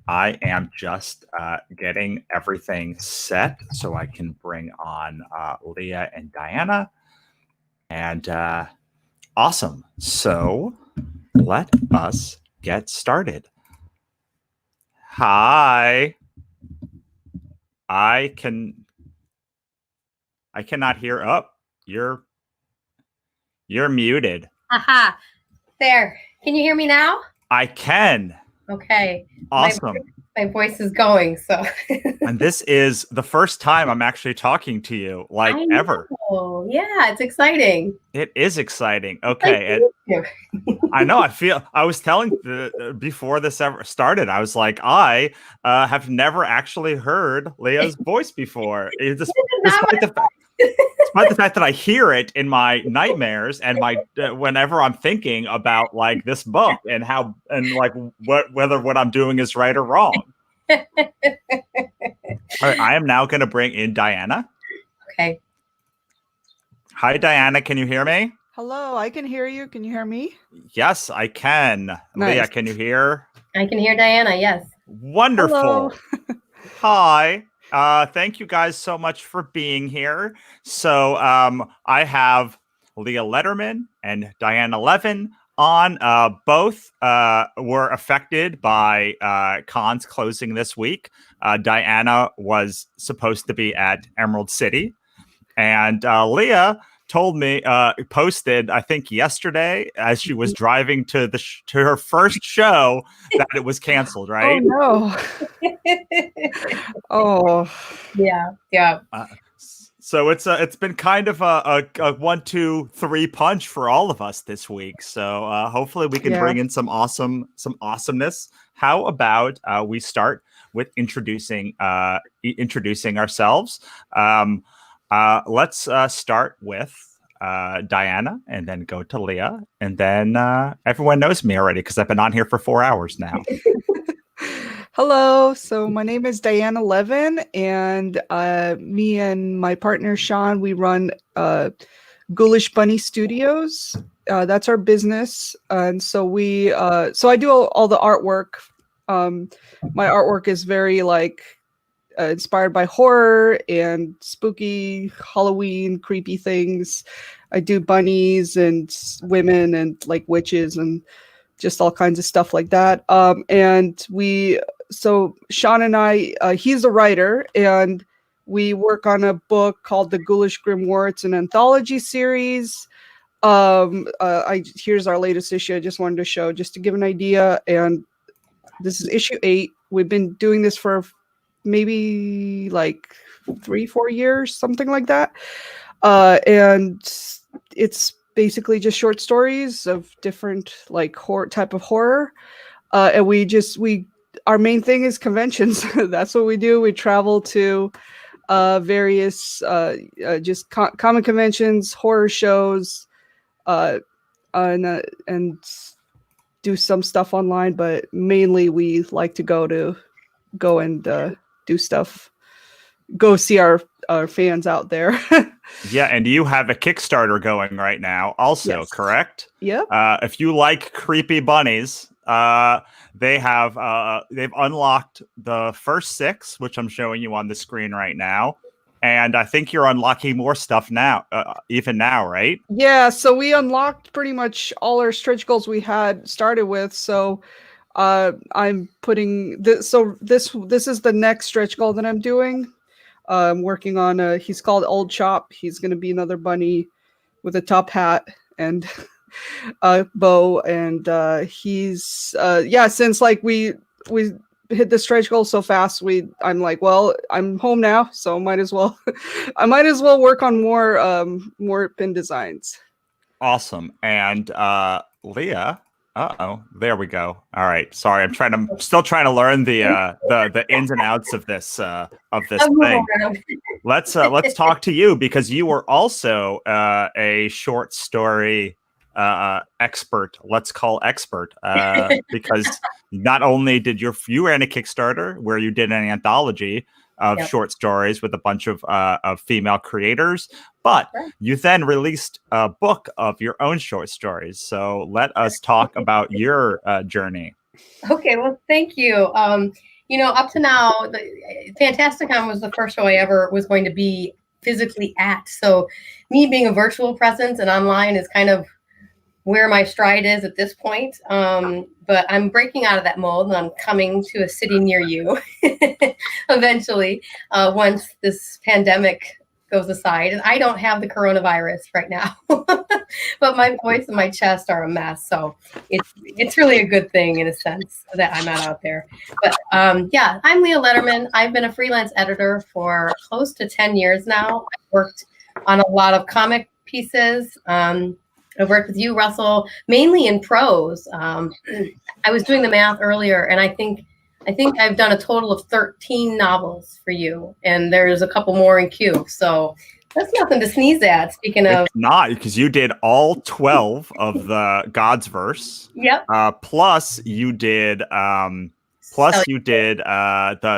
I am just getting everything set so I can bring on Leah and Diana. And awesome. So let us get started. Hi. I cannot hear. Oh, you're muted. Aha. There. Can you hear me now? I can. Okay. Awesome. My voice is going, so. And this is the first time I'm actually talking to you, like ever. Oh, yeah, it's exciting. It is exciting. Okay. I know. I was telling before this ever started, I was like, I have never actually heard Leah's voice before. Despite the fact that I hear it in my nightmares and whenever I'm thinking about like this book and whether what I'm doing is right or wrong. All right, I am now going to bring in Diana. Okay. Hi, Diana. Can you hear me? Hello, I can hear you. Can you hear me? Yes, I can. Nice. Leah, can you hear? I can hear Diana, yes. Wonderful. Hi. Thank you guys so much for being here. So I have Leah Letterman and Diana Levin on. Both were affected by cons closing this week. Diana was supposed to be at Emerald City. And Leah told me, posted, I think yesterday, as she was driving to her first show, that it was canceled, right? Oh, no. Oh. Yeah. So it's been kind of a 1, 2, 3 punch for all of us this week. So hopefully we can bring in some awesomeness. How about we start with introducing ourselves? Let's start with Diana and then go to Leah. And then everyone knows me already because I've been on here for 4 hours now. Hello. So my name is Diana Levin, and me and my partner Sean, we run Ghoulish Bunny Studios. That's our business, and so so I do all the artwork. My artwork is very inspired by horror and spooky Halloween creepy things. I do bunnies and women and like witches and just all kinds of stuff like that. So Sean and I, he's a writer, and we work on a book called The Ghoulish Grimoire. It's an anthology series. Here's our latest issue. I just wanted to show just to give an idea. And this is issue 8. We've been doing this for maybe like 3-4 years, something like that. And it's basically just short stories of different like type of horror. And our main thing is conventions. That's what we do. We travel to various just comic conventions, horror shows, and do some stuff online. But mainly we like to go and do stuff. Go see our fans out there. Yeah, and you have a Kickstarter going right now also, yes. Correct? Yeah. If you like creepy bunnies, they've unlocked the first 6, which I'm showing you on the screen right now. And I think you're unlocking more stuff now, even now, right? Yeah, so we unlocked pretty much all our stretch goals we had started with. So I'm putting this. So this is the next stretch goal that I'm doing. I'm working on he's called Old Chop. He's going to be another bunny with a top hat and a bow. And he's since like we hit the stretch goal so fast, I'm like, well, I'm home now, so I might as well work on more pin designs. Awesome. And Leah. There we go. All right. Sorry, I'm still trying to learn the ins and outs of this thing. Let's talk to you, because you were also a short story expert. Let's call expert because not only did you were in a Kickstarter where you did an anthology, of Yep. short stories with a bunch of female creators. But Right. you then released a book of your own short stories. So let us talk about your journey. Okay, well, thank you. Up to now, Fantasticon was the first show I ever was going to be physically at. So me being a virtual presence and online is kind of where my stride is at this point. But I'm breaking out of that mold, and I'm coming to a city near you eventually, once this pandemic goes aside. And I don't have the coronavirus right now, but my voice and my chest are a mess. So it's really a good thing in a sense that I'm not out there. But yeah, I'm Leah Letterman. I've been a freelance editor for close to 10 years now. I've worked on a lot of comic pieces. I've worked with you, Russell, mainly in prose. I was doing the math earlier, and I think I've done a total of 13 novels for you, and there's a couple more in queue. So that's nothing to sneeze at. Speaking of, It's not, because you did all 12 of the God's Verse. Yep. Plus you did the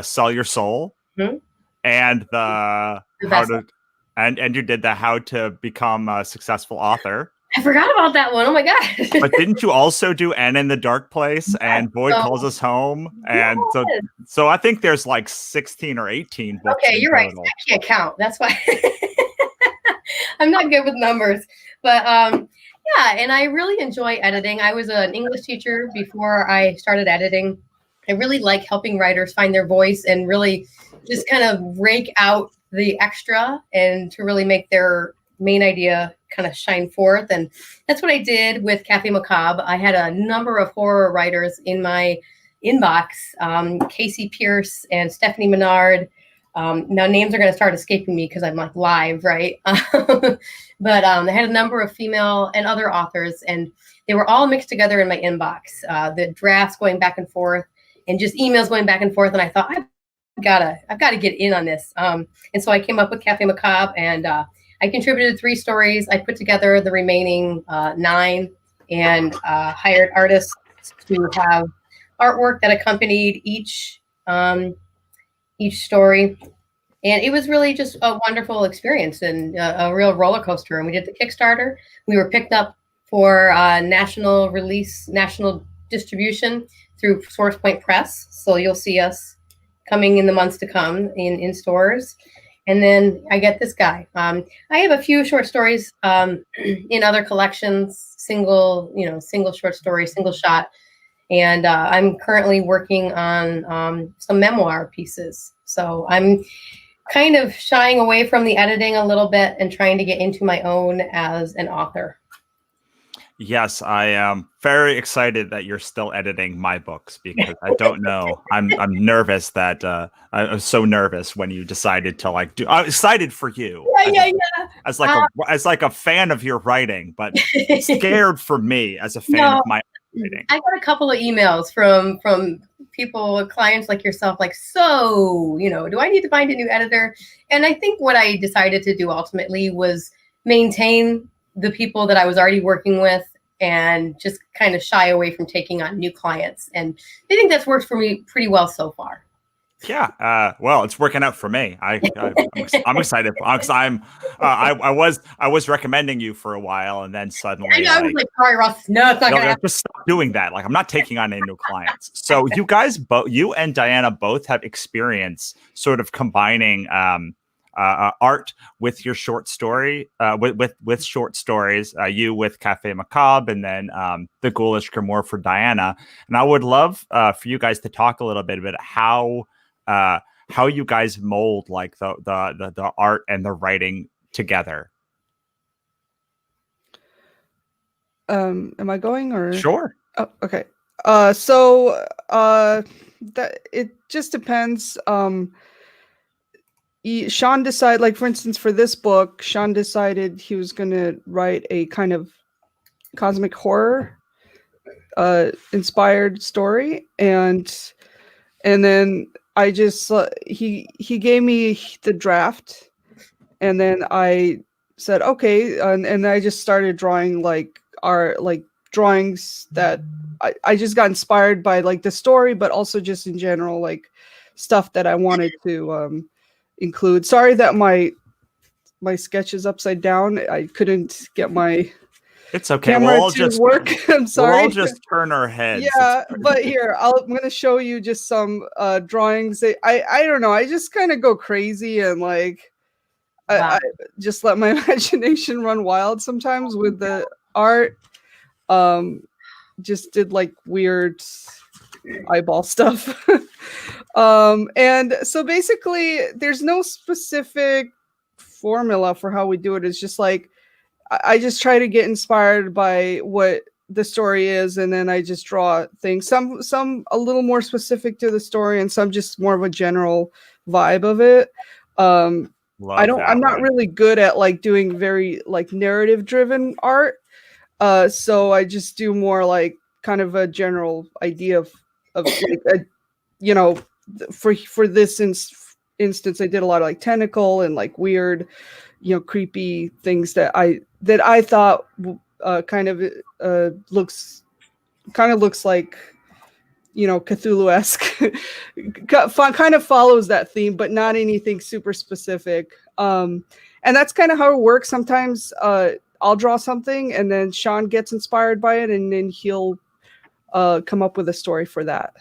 Sell Your Soul, Mhm. and the The how best to and you did the How to Become a Successful Author. I forgot about that one. Oh my gosh. But didn't you also do N in the Dark Place and Boyd so- Calls Us Home? And so I think there's like 16 or 18 books. Okay, you're right. total. I can't count. That's why I'm not good with numbers. But yeah, and I really enjoy editing. I was an English teacher before I started editing. I really like helping writers find their voice and really just kind of rake out the extra and to really make their main idea kind of shine forth. And that's what I did with Cafe Macabre. I had a number of horror writers in my inbox, Casey Pierce and Stephanie Menard. Now names are going to start escaping me because I'm like live, right? But I had a number of female and other authors, and they were all mixed together in my inbox. The drafts going back and forth, and just emails going back and forth. And I thought, I've got to get in on this. And so I came up with Cafe Macabre, and I contributed 3 stories. I put together the remaining 9, and hired artists to have artwork that accompanied each story. And it was really just a wonderful experience and a real roller coaster. And we did the Kickstarter. We were picked up for national release, national distribution through Wannabe Press. So you'll see us coming in the months to come in stores. And then I get this guy. I have a few short stories in other collections, single short story, single shot. And I'm currently working on some memoir pieces. So I'm kind of shying away from the editing a little bit and trying to get into my own as an author. Yes, I am very excited that you're still editing my books, because I don't know. I'm nervous that I was so nervous when you decided to like do. I'm excited for you. Yeah. As like a fan of your writing, but scared for me as a fan of my writing. I got a couple of emails from people, clients like yourself, like, so, do I need to find a new editor? And I think what I decided to do ultimately was maintain the people that I was already working with and just kind of shy away from taking on new clients. And I think that's worked for me pretty well so far. Yeah, well, it's working out for me. I'm excited because I was recommending you for a while, and then suddenly I was like, sorry, Ross, no, it's not gonna happen. Just stop doing that. Like, I'm not taking on any new clients. So you guys, you and Diana both have experience sort of combining art with your short story, with short stories. You with Cafe Macabre, and then the Ghoulish Grimoire for Diana. And I would love for you guys to talk a little bit about how you guys mold like the art and the writing together. Am I going or? Sure. Oh, okay. So that it just depends. Sean decided, like, for instance, for this book, Sean decided he was going to write a kind of cosmic horror inspired story, and then I just he gave me the draft, and then I said okay, and I just started drawing drawings that I just got inspired by, like, the story, but also just in general, like stuff that I wanted to include. Sorry that my sketch is upside down. I couldn't get my It's okay. camera We'll to work. I'm sorry. We'll all just turn our heads. Yeah, but here I'm going to show you just some drawings. I don't know. I just kind of go crazy and like I just let my imagination run wild sometimes with the art. Just did like weird eyeball stuff. And so basically there's no specific formula for how we do it. It's just like I just try to get inspired by what the story is, and then I just draw things. Some a little more specific to the story, and some just more of a general vibe of it. I'm not really good at like doing very like narrative driven art. So I just do more like kind of a general idea of like for this instance, I did a lot of like tentacle and like weird, creepy things that I thought kind of looks like, Cthulhu-esque. Kind of follows that theme, but not anything super specific. And that's kind of how it works. Sometimes I'll draw something and then Sean gets inspired by it, and then he'll come up with a story for that.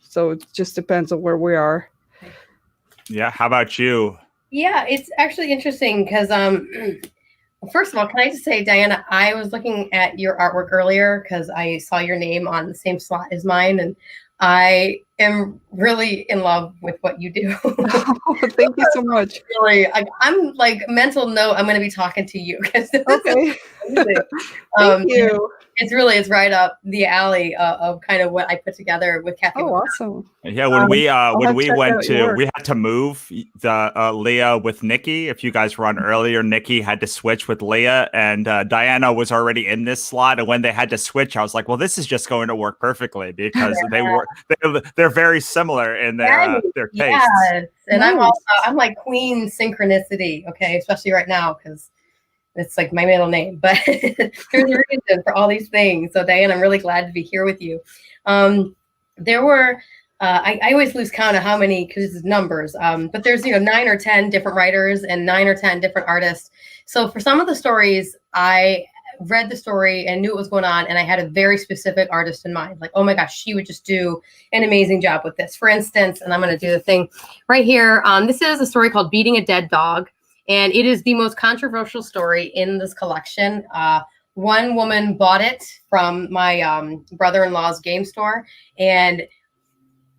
So it just depends on where we are. Yeah. How about you? Yeah, it's actually interesting because, first of all, can I just say, Diana, I was looking at your artwork earlier because I saw your name on the same slot as mine, and I am really in love with what you do. Thank you so much. Really, I'm like mental note. I'm going to be talking to you because okay. Thank you. It's right up the alley of kind of what I put together with Cafe. Oh, awesome. Yeah, when we had to move the Leah with Nikki. If you guys were on earlier, Nikki had to switch with Leah, and Diana was already in this slot. And when they had to switch, I was like, well, this is just going to work perfectly because they're very similar in their tastes. Yes. And I'm like queen synchronicity, okay, especially right now because it's like my middle name, but there's a reason for all these things. So Diane, I'm really glad to be here with you. There were, I always lose count of how many, because it's numbers, but there's, 9 or 10 different writers and 9 or 10 different artists. So for some of the stories, I read the story and knew what was going on, and I had a very specific artist in mind. Like, oh my gosh, she would just do an amazing job with this. For instance, and I'm going to do the thing right here. This is a story called Beating a Dead Dog. And it is the most controversial story in this collection. One woman bought it from my brother-in-law's game store and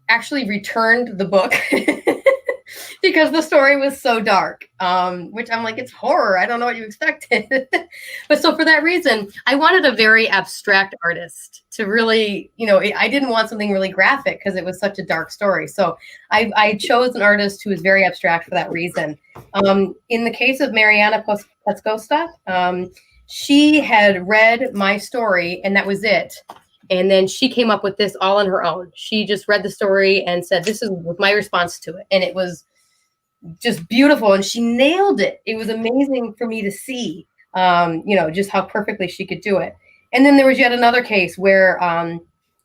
actually returned the book because the story was so dark, which I'm like, it's horror. I don't know what you expected. But so for that reason, I wanted a very abstract artist to really, I didn't want something really graphic because it was such a dark story. So I chose an artist who was very abstract for that reason. In the case of Mariana Petskosta, she had read my story and that was it. And then she came up with this all on her own. She just read the story and said, this is my response to it. And it was just beautiful. And she nailed it. It was amazing for me to see, just how perfectly she could do it. And then there was yet another case where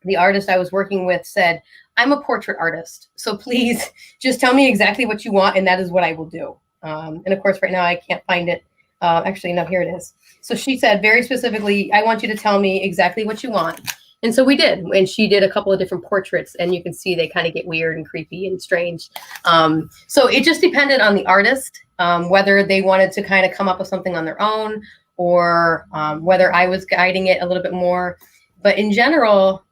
the artist I was working with said, I'm a portrait artist, so please just tell me exactly what you want, and that is what I will do. And of course, right now I can't find it. Actually, no, here it is. So she said very specifically, I want you to tell me exactly what you want. And so we did. And she did a couple of different portraits, and you can see they kind of get weird and creepy and strange. So it just depended on the artist, whether they wanted to kind of come up with something on their own or whether I was guiding it a little bit more. But in general,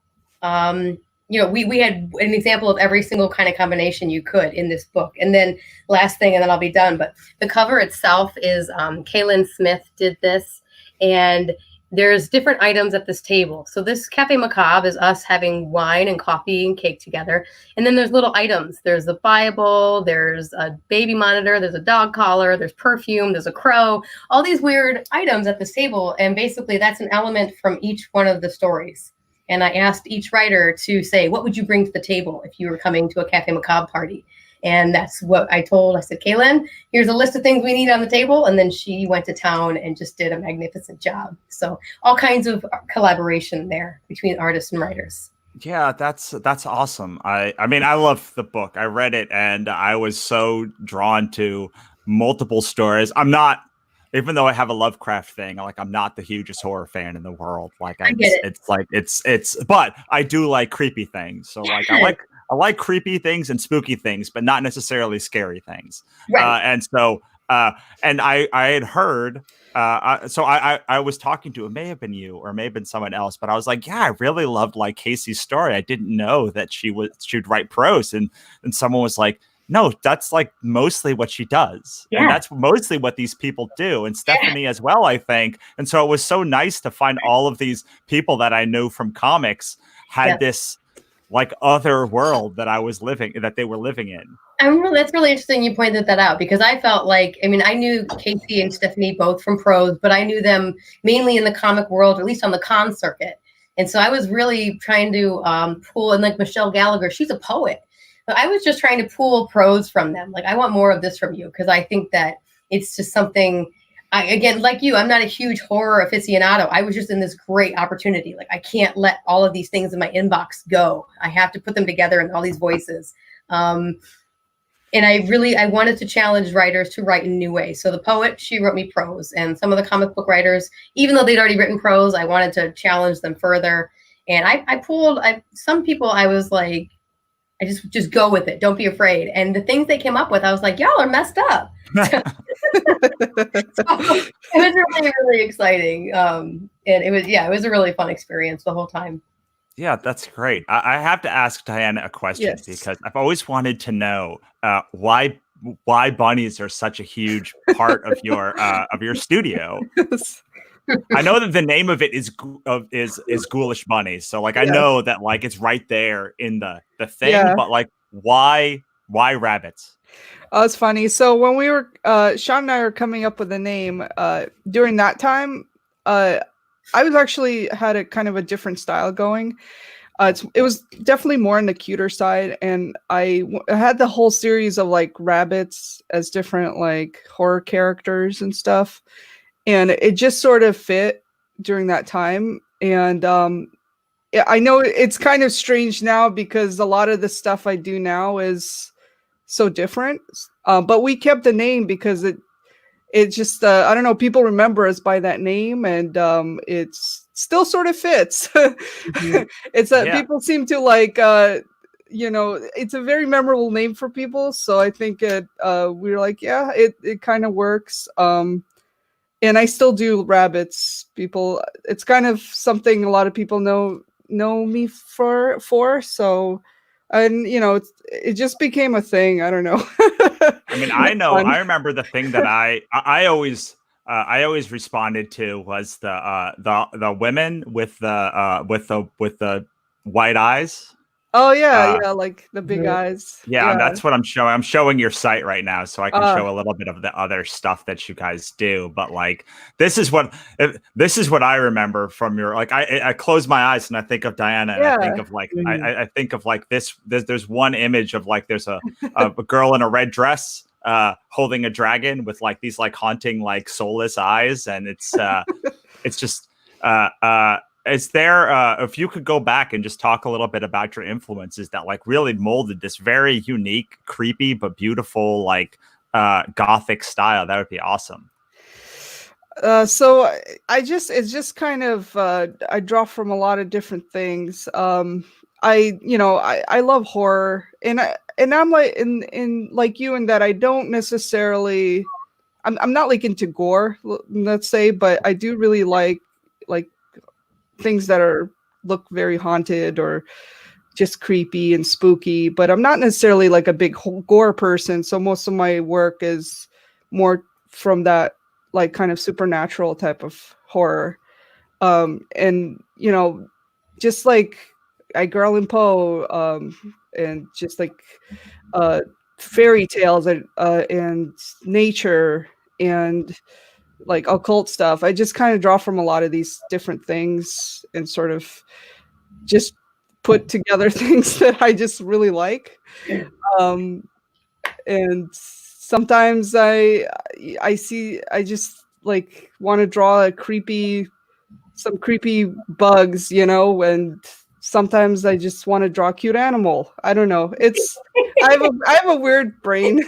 we had an example of every single kind of combination you could in this book. And then last thing, and then I'll be done. But the cover itself is Kaylin Smith did this. And there's different items at this table. So this Cafe Macabre is us having wine and coffee and cake together. And then there's little items. There's the Bible, there's a baby monitor, there's a dog collar, there's perfume, there's a crow, all these weird items at this table. And basically that's an element from each one of the stories. And I asked each writer to say, what would you bring to the table if you were coming to a Cafe Macabre party? And that's what I told. I said, Kaylin, here's a list of things we need on the table. And then she went to town and just did a magnificent job. So all kinds of collaboration there between artists and writers. Yeah, that's awesome. I mean, I love the book. I read it and I was so drawn to multiple stories. I'm not, even though I have a Lovecraft thing, like I'm not the hugest horror fan in the world. Like I get it. it's like it's but I do like creepy things. So like I like creepy things and spooky things, but not necessarily scary things. Right. And so and I had heard so I was talking to, it may have been you or it may have been someone else, but I was like, yeah, I really loved like Casey's story. I didn't know that she'd write prose, and someone was like, no, that's like mostly what she does, and that's mostly what these people do, and Stephanie as well, I think. And so it was so nice to find all of these people that I knew from comics had this like other world that they were living in. That's really interesting you pointed that out, because I felt like, I mean, I knew Casey and Stephanie both from prose, but I knew them mainly in the comic world, or at least on the con circuit. And so I was really trying to pull, and like Michelle Gallagher, she's a poet. But I was just trying to pull prose from them. Like, I want more of this from you, because I think that it's just something, again, like you, I'm not a huge horror aficionado. I was just in this great opportunity. Like, I can't let all of these things in my inbox go. I have to put them together in all these voices. And I wanted to challenge writers to write in new ways. So the poet, she wrote me prose, and some of the comic book writers, even though they'd already written prose, I wanted to challenge them further. And I pulled some people. I was like, I just go with it. Don't be afraid. And the things they came up with, I was like, y'all are messed up. So it was really, really exciting. And it was a really fun experience the whole time. Yeah, that's great. I have to ask Diana a question, because I've always wanted to know why bunnies are such a huge part of your studio. I know that the name of it is Ghoulish Bunnies, so like I know that like it's right there in the thing, but like why rabbits? Oh, it's funny. So when we were Sean and I were coming up with a name during that time, I was actually had a kind of a different style going. It was definitely more on the cuter side, and I had the whole series of like rabbits as different like horror characters and stuff, and it just sort of fit during that time. And I know it's kind of strange now because a lot of the stuff I do now is so different, but we kept the name because it just I don't know, people remember us by that name, and it's still sort of fits. It's people seem to like it's a very memorable name for people, so I think we were like, yeah, it kind of works. And I still do rabbits. It's kind of something a lot of people know me for, so, and it just became a thing. I don't know. I mean, I remember the thing that I always responded to was the women with the white eyes. Oh yeah, like the big eyes. Yeah, that's what I'm showing. I'm showing your site right now, so I can show a little bit of the other stuff that you guys do. But like, this is what I remember from your, like. I close my eyes and I think of Diana, and I think of like I think of like this. There's one image of like there's a girl in a red dress holding a dragon with like these like haunting like soulless eyes, and it's just is there if you could go back and just talk a little bit about your influences that like really molded this very unique, creepy but beautiful like gothic style, that would be awesome. So it's just kind of I draw from a lot of different things. I love horror, and I'm like in like you, in that I don't necessarily I'm not like into gore, let's say, but I do really like things that look very haunted or just creepy and spooky, but I'm not necessarily like a big gore person. So most of my work is more from that like kind of supernatural type of horror. And just like Edgar Allan Poe, and just like fairy tales and nature and like occult stuff. I just kind of draw from a lot of these different things and sort of just put together things that I just really like. And sometimes I just like want to draw some creepy bugs, and sometimes I just want to draw a cute animal. I don't know. I have a weird brain.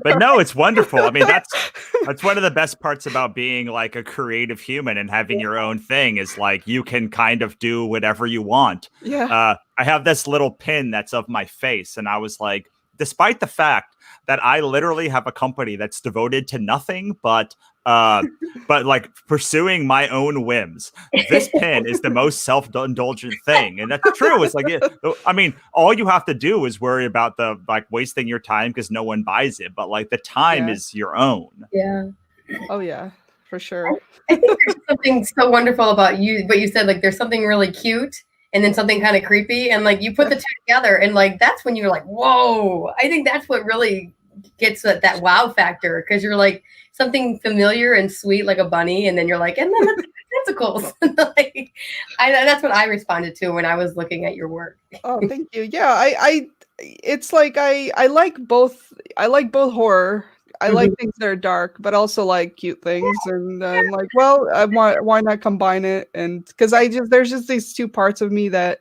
But no, it's wonderful. I mean, that's one of the best parts about being like a creative human and having your own thing is like you can kind of do whatever you want. Yeah. I have this little pin that's of my face, and I was like, despite the fact that I literally have a company that's devoted to nothing but like pursuing my own whims, this pin is the most self-indulgent thing. And that's true. It's like, I mean, all you have to do is worry about the like wasting your time because no one buys it. But like the time is your own. Yeah. Oh yeah, for sure. I think there's something so wonderful about you, what you said, like there's something really cute and then something kind of creepy. And like you put the two together and like, that's when you're like, whoa, I think that's what really gets that wow factor. Cause you're like something familiar and sweet, like a bunny. And then you're like, and then the tentacles. Like, that's what I responded to when I was looking at your work. Oh, thank you. Yeah. It's like, I like both. I like both horror. I like things that are dark, but also like cute things. And I'm like, well, why not combine it? And because there's just these two parts of me that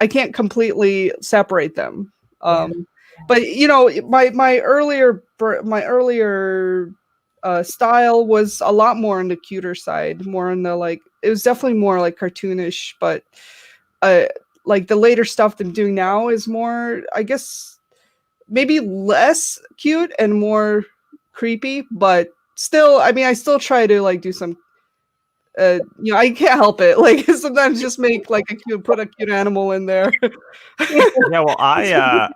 I can't completely separate them. But you know, my earlier style was a lot more on the cuter side, more on the like. It was definitely more like cartoonish, but like the later stuff that I'm doing now is more, I guess, maybe less cute and more creepy, but still, I mean, I still try to like do some you know, I can't help it, like sometimes just make like put a cute animal in there. Yeah,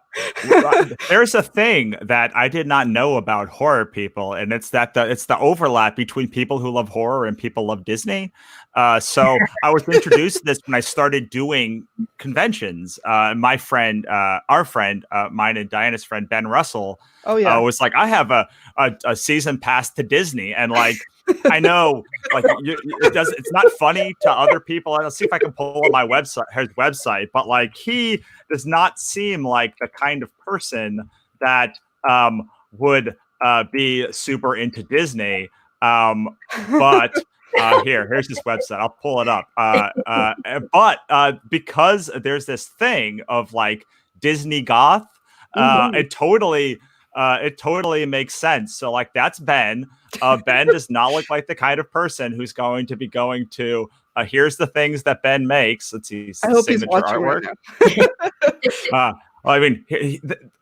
well, there's a thing that I did not know about horror people, and it's that it's the overlap between people who love horror and people love Disney. So I was introduced to this when I started doing conventions. My friend, our friend, mine and Diana's friend, Ben Russell, was like, I have a season pass to Disney, and like I know, like it's not funny to other people. I'll see if I can pull up his website, but like he does not seem like the kind of person that would be super into Disney. But here's his website. I'll pull it up. But because there's this thing of like Disney goth, it totally makes sense. So like that's Ben. Ben does not look like the kind of person who's going to be going to here's the things that Ben makes. Let's see. I hope he's watching artwork. Right now. I mean,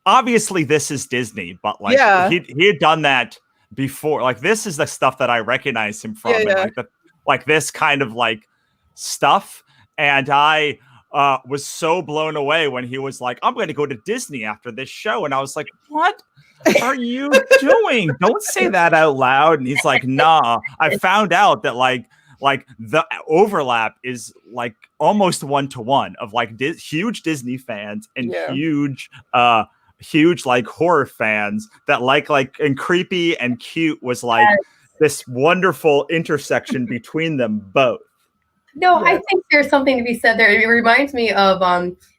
obviously this is Disney, but like he had done that before. Like this is the stuff that I recognize him from. And, like this kind of like stuff. And I was so blown away when he was like, I'm going to go to Disney after this show. And I was like, what are you doing? Don't say that out loud. And he's like, nah, I found out that like the overlap is like almost 1-to-1 of like huge Disney fans and huge like horror fans that like and creepy and cute was like this wonderful intersection between them both. No, I think there's something to be said there. It reminds me of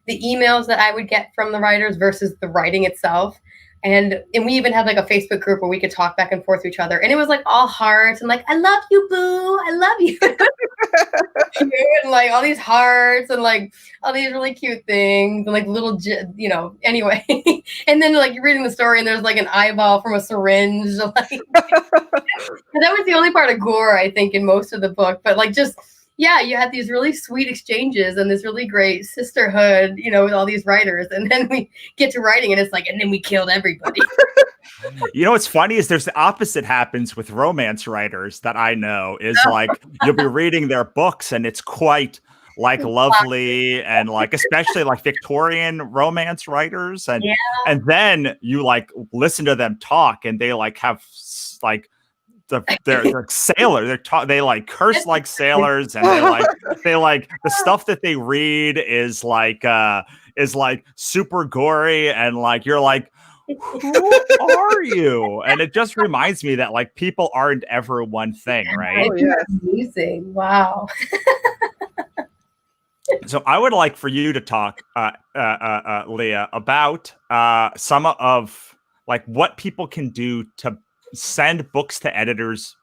the emails that I would get from the writers versus the writing itself. And we even had like a Facebook group where we could talk back and forth to each other. And it was like all hearts and like, I love you, boo. I love you. And like all these hearts and like all these really cute things and like little, you know, anyway. And then like you're reading the story and there's like an eyeball from a syringe. Like, that was the only part of gore, I think, in most of the book. But like just, yeah, you had these really sweet exchanges and this really great sisterhood, you know, with all these writers. And then we get to writing and it's like, and then we killed everybody. You know, what's funny is there's the opposite happens with romance writers that I know is like, you'll be reading their books and it's quite like lovely and like, especially like Victorian romance writers. And then you like listen to them talk and they like have like, they're sailors. They like curse like sailors, and they like the stuff that they read is like super gory, and like you're like, who are you? And it just reminds me that like people aren't ever one thing, right? Oh, yeah. Amazing! Wow. So I would like for you to talk, Leah, about some of like what people can do to send books to editors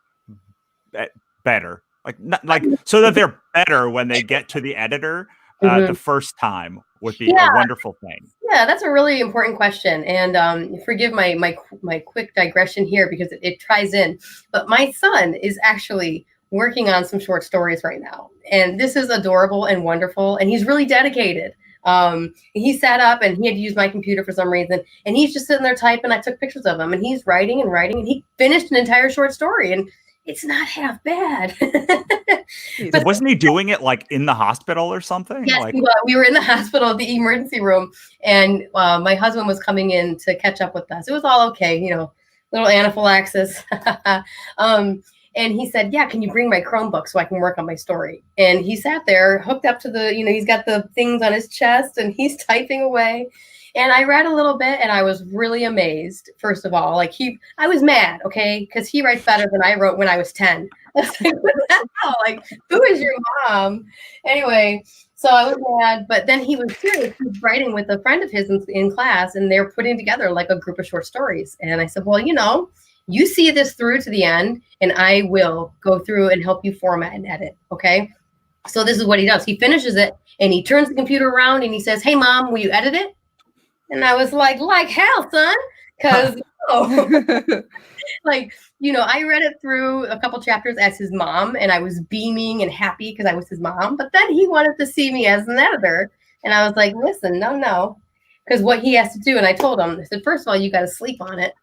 better. like so that they're better when they get to the editor the first time would be a wonderful thing. Yeah, that's a really important question. And forgive my quick digression here because it ties in. But my son is actually working on some short stories right now. And this is adorable and wonderful. And he's really dedicated. He sat up and he had to use my computer for some reason. And he's just sitting there typing. I took pictures of him and he's writing and writing. And he finished an entire short story. And it's not half bad. But wasn't he doing it like in the hospital or something? Yes, like, we were in the hospital at the emergency room, and my husband was coming in to catch up with us. It was all okay, little anaphylaxis. And he said, yeah, can you bring my Chromebook so I can work on my story? And he sat there hooked up to the, he's got the things on his chest and he's typing away. And I read a little bit and I was really amazed. First of all, I was mad, okay? Because he writes better than I wrote when I was 10. I was like, what the hell? Like, who is your mom? Anyway, so I was mad, but then he was serious. He was writing with a friend of his in class and they're putting together like a group of short stories. And I said, well, you see this through to the end and I will go through and help you format and edit, okay? So this is what he does. He finishes it and he turns the computer around and he says, hey, Mom, will you edit it? And I was like hell, son, because I read it through a couple chapters as his mom, and I was beaming and happy because I was his mom. But then he wanted to see me as an editor, and I was like, listen, no, because what he has to do, and I told him, I said, first of all, you got to sleep on it,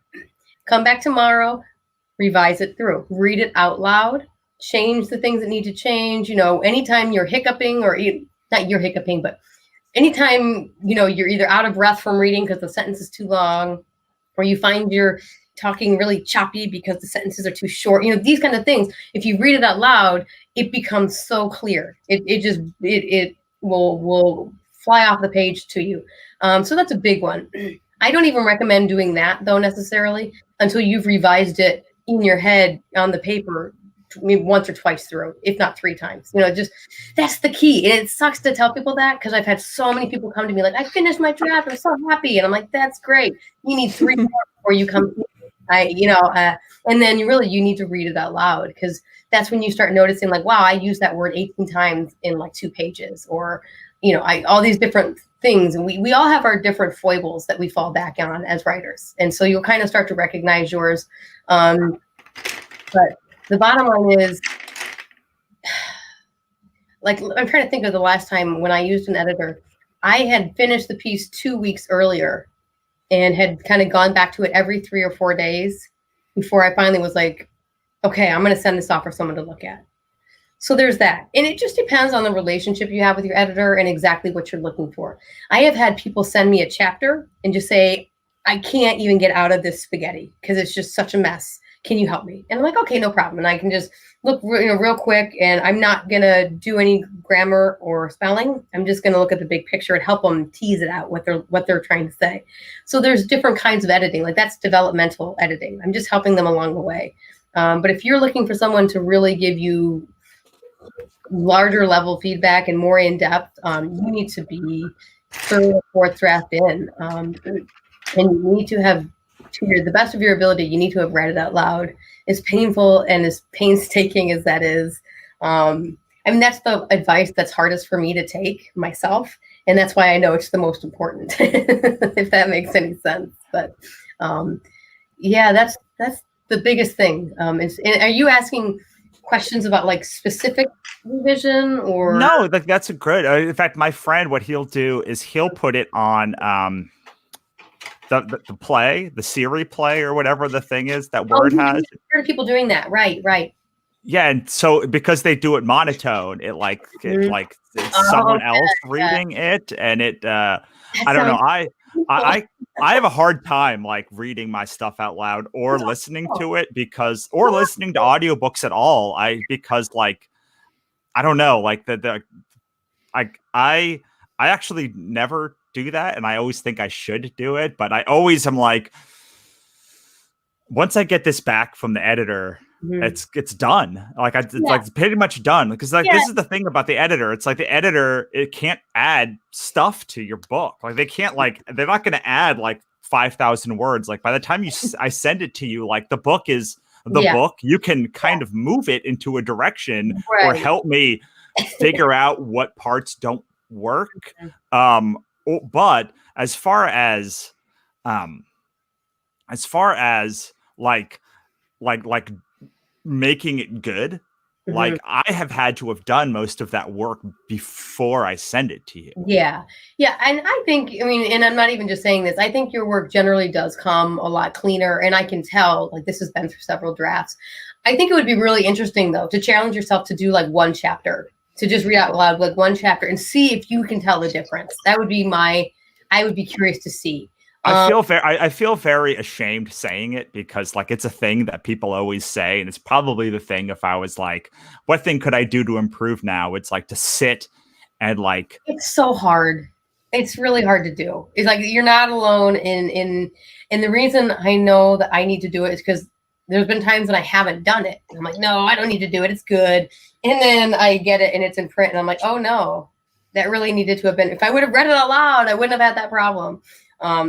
come back tomorrow, revise it through, read it out loud, change the things that need to change. Anytime you're hiccuping, or not you're hiccuping, but anytime, you're either out of breath from reading because the sentence is too long, or you find you're talking really choppy because the sentences are too short, these kind of things. If you read it out loud, it becomes so clear. It will fly off the page to you. So that's a big one. I don't even recommend doing that though necessarily until you've revised it in your head on the paper once or twice through, if not 3 times. That's the key. And it sucks to tell people that because I've had so many people come to me like, I finished my draft, I'm so happy. And I'm like, that's great. You need 3 more before you come to me. And then you need to read it out loud because that's when you start noticing like, wow, I used that word 18 times in like 2 pages, or, all these different things. And we all have our different foibles that we fall back on as writers. And so you'll kind of start to recognize yours. But the bottom line is, I'm trying to think of the last time when I used an editor. I had finished the piece 2 weeks earlier and had kind of gone back to it every 3 or 4 days before I finally was like, okay, I'm going to send this off for someone to look at. So there's that. And it just depends on the relationship you have with your editor and exactly what you're looking for. I have had people send me a chapter and just say, I can't even get out of this spaghetti because it's just such a mess. Can you help me? And I'm like, okay, no problem. And I can just look real quick, and I'm not going to do any grammar or spelling. I'm just going to look at the big picture and help them tease it out, what they're trying to say. So there's different kinds of editing. Like that's developmental editing. I'm just helping them along the way. But if you're looking for someone to really give you larger level feedback and more in depth, you need to be 3rd or 4th draft in. And you need to have, to the best of your ability, you need to have read it out loud. As painful and as painstaking as that is, that's the advice that's hardest for me to take myself, and that's why I know it's the most important. If that makes any sense. But that's the biggest thing. And are you asking questions about like specific revision or no? That's a good. In fact, my friend, what he'll do is he'll put it on. The play, the Siri play, or whatever the thing is that Word has. I've heard people doing that, right? Yeah, and so because they do it monotone, it's someone else reading it, and it. I don't know. I have a hard time like reading my stuff out loud or listening to it or listening to audiobooks at all. Because I don't know, like I actually never do that, and I always think I should do it, but I always am like, once I get this back from the editor, it's done. It's pretty much done, because this is the thing about the editor. It's like the editor, it can't add stuff to your book. Like they can't they're not going to add 5,000 words. Like by the time I send it to you, like the book is the Yeah. book. You can kind of move it into a direction or Right. help me figure out what parts don't work. But as far as like making it good, like I have had to have done most of that work before I send it to you. Yeah. Yeah. And I think, I mean, and I'm not even just saying this, I think your work generally does come a lot cleaner. And I can tell, like, this has been through several drafts. I think it would be really interesting, though, to challenge yourself to do like one chapter, to just read out loud like one chapter and see if you can tell the difference. That would be I would be curious to see. I feel very ashamed saying it because like it's a thing that people always say, and it's probably the thing if I was like, what thing could I do to improve now? It's like to sit and like it's so hard. It's really hard to do. It's like you're not alone in the reason I know that I need to do it is because there's been times when I haven't done it. And I'm like, no, I don't need to do it. It's good. And then I get it and it's in print and I'm like, oh no, that really needed to have been, if I would have read it out loud, I wouldn't have had that problem.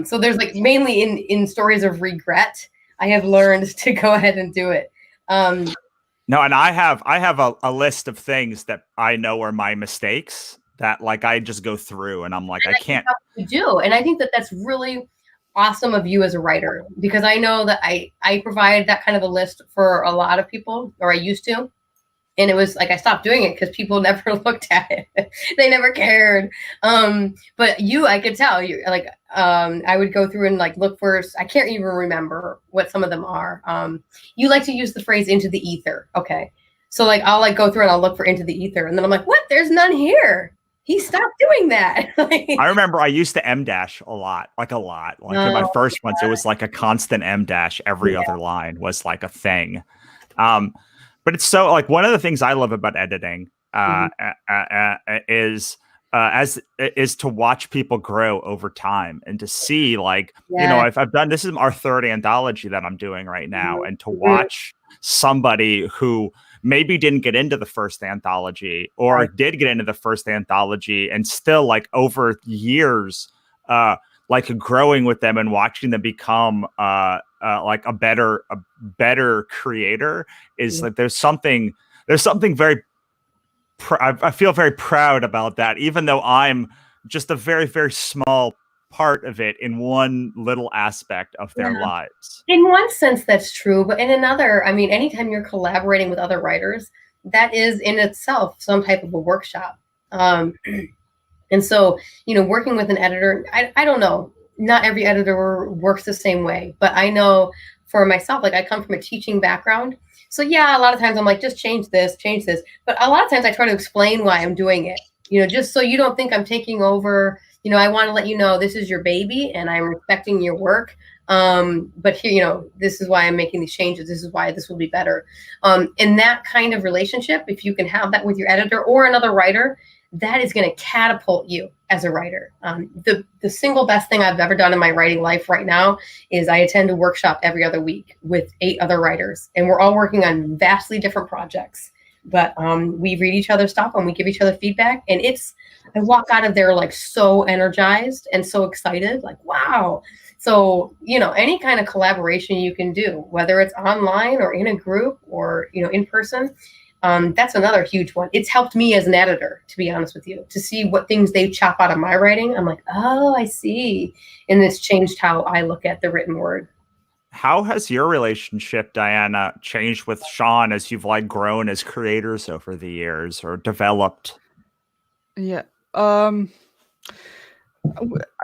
So there's like mainly in stories of regret, I have learned to go ahead and do it. No, and I have a list of things that I know are my mistakes that like I just go through and I'm like, I can't do. And I think that that's really awesome of you as a writer, because I know that I provide that kind of a list for a lot of people, or I used to. And it was like, I stopped doing it because people never looked at it. They never cared. But I could tell you like, I would go through and like look for, I can't even remember what some of them are. You like to use the phrase into the ether. Okay. So like, I'll like go through and I'll look for into the ether. And then I'm like, what? There's none here. He stopped doing that. I remember I used to M dash a lot. Like in my first ones, it was like a constant M dash. Every other line was like a thing. But it's so like one of the things I love about editing is to watch people grow over time and to see like, you know, I've done, this is our third anthology that I'm doing right now. And to watch somebody who maybe didn't get into the first anthology or did get into the first anthology and still like over years, like growing with them and watching them become like a better creator is like there's something very I feel very proud about that, even though I'm just a very, very small part of it in one little aspect of their lives. In one sense, that's true. But in another, I mean, anytime you're collaborating with other writers, that is in itself some type of a workshop. And so, you know, working with an editor, I don't know, not every editor works the same way, but I know for myself, like I come from a teaching background. So yeah, a lot of times I'm like, just change this. But a lot of times I try to explain why I'm doing it, you know, just so you don't think I'm taking over. You know, I want to let you know this is your baby and I'm respecting your work. But here, you know, this is why I'm making these changes. This is why this will be better. In that kind of relationship, if you can have that with your editor or another writer, that is going to catapult you as a writer. The single best thing I've ever done in my writing life right now is I attend a workshop every other week with 8 other writers, and we're all working on vastly different projects. But we read each other's stuff and we give each other feedback, and I walk out of there like so energized and so excited, like, wow. So, you know, any kind of collaboration you can do, whether it's online or in a group or, you know, in person, that's another huge one. It's helped me as an editor, to be honest with you, to see what things they chop out of my writing. I'm like, oh, I see. And it's changed how I look at the written word. How has your relationship, Diana, changed with Sean as you've like grown as creators over the years or developed? Yeah. It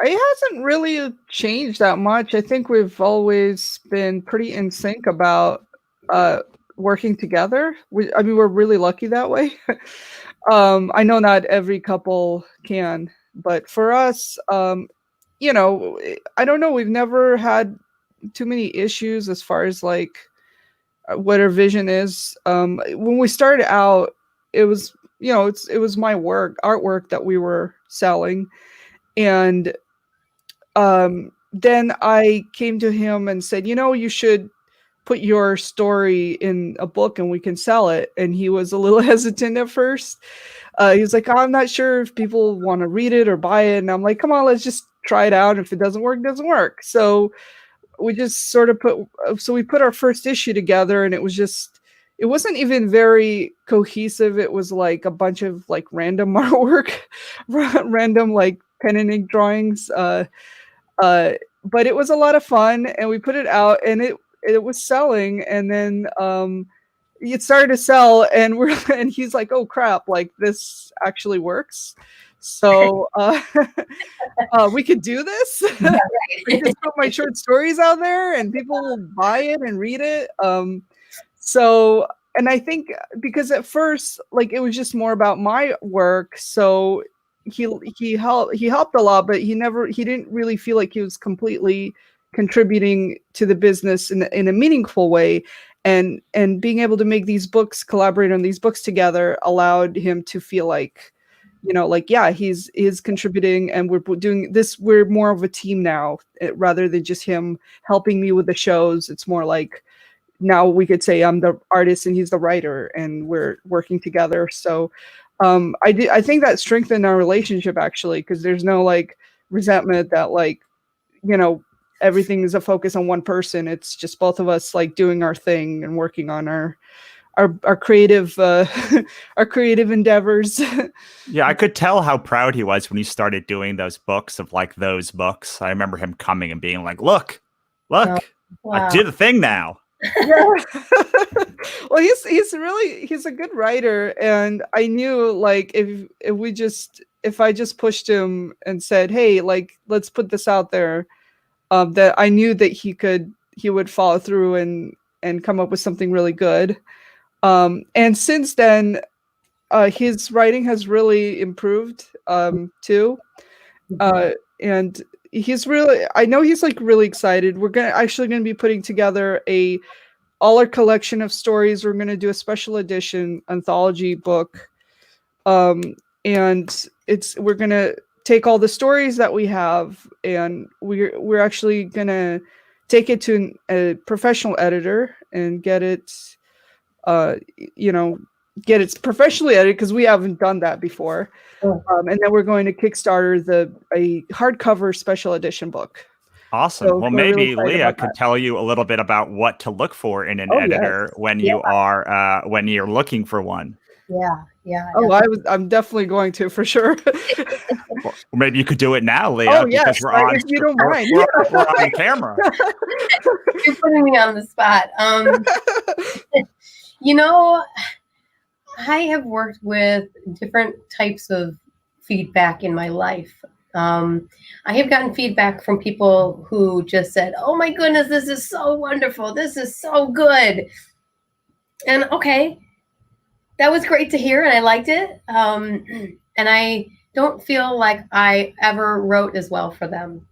hasn't really changed that much. I think we've always been pretty in sync about working together. We're really lucky that way. I know not every couple can, but for us, you know, I don't know. We've never had too many issues as far as like what our vision is. When we started out, it was, you know, it was my artwork that we were selling. And then I came to him and said, you know, you should put your story in a book and we can sell it. And he was a little hesitant at first. He was like, oh, I'm not sure if people want to read it or buy it. And I'm like, come on, let's just try it out. If it doesn't work, it doesn't work. So we just sort of we put our first issue together, and it wasn't even very cohesive. It was like a bunch of like random artwork, random like pen and ink drawings. But it was a lot of fun, and we put it out, and it was selling, and then it started to sell, and and he's like, "Oh crap! Like this actually works." So we could do this. I just put my short stories out there, and people will buy it and read it. So, and I think because at first, like it was just more about my work, so he helped a lot, but he didn't really feel like he was completely contributing to the business in a meaningful way. And being able to make these books, collaborate on these books together, allowed him to feel like, like, yeah, he's contributing, and we're doing this. We're more of a team now, rather than just him helping me with the shows. It's more like now we could say I'm the artist and he's the writer, and we're working together. So I think that strengthened our relationship, actually, because there's no like resentment that like, everything is a focus on one person. It's just both of us like doing our thing and working on our creative our creative endeavors. Yeah, I could tell how proud he was when he started doing those books I remember him coming and being like, look, Wow. I did the thing now. Yeah. Well, he's a good writer, and I knew like if I just pushed him and said, hey, like let's put this out there, that I knew that he would follow through and come up with something really good. And since then, his writing has really improved too. And I know he's like really excited. We're actually gonna be putting together all our collection of stories. We're gonna do a special edition anthology book. And we're gonna take all the stories that we have, and we're actually gonna take it to a professional editor and get it professionally edited, because we haven't done that before. And then we're going to Kickstarter a hardcover special edition book. Awesome. So well, we're really maybe excited Leah about could that. tell you a little bit about what to look for in an editor when you are when you're looking for one. Yeah. Oh, I'm definitely going to, for sure. Or maybe you could do it now, Leah, because we're on. If you don't mind. We're on camera. You're putting me on the spot. I have worked with different types of feedback in my life. I have gotten feedback from people who just said, "Oh my goodness, this is so wonderful. This is so good." And okay, that was great to hear, and I liked it. And I don't feel like I ever wrote as well for them,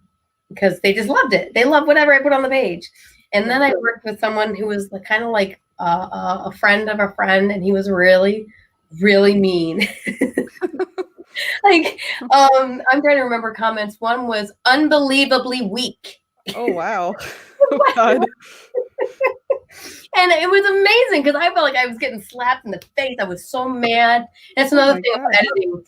because they just loved it. They loved whatever I put on the page. And then I worked with someone who was kind of like a friend of a friend, and he was really, really mean. I'm trying to remember comments. One was unbelievably weak. Oh, wow. Oh, God. And it was amazing, because I felt like I was getting slapped in the face. I was so mad. That's another thing about editing.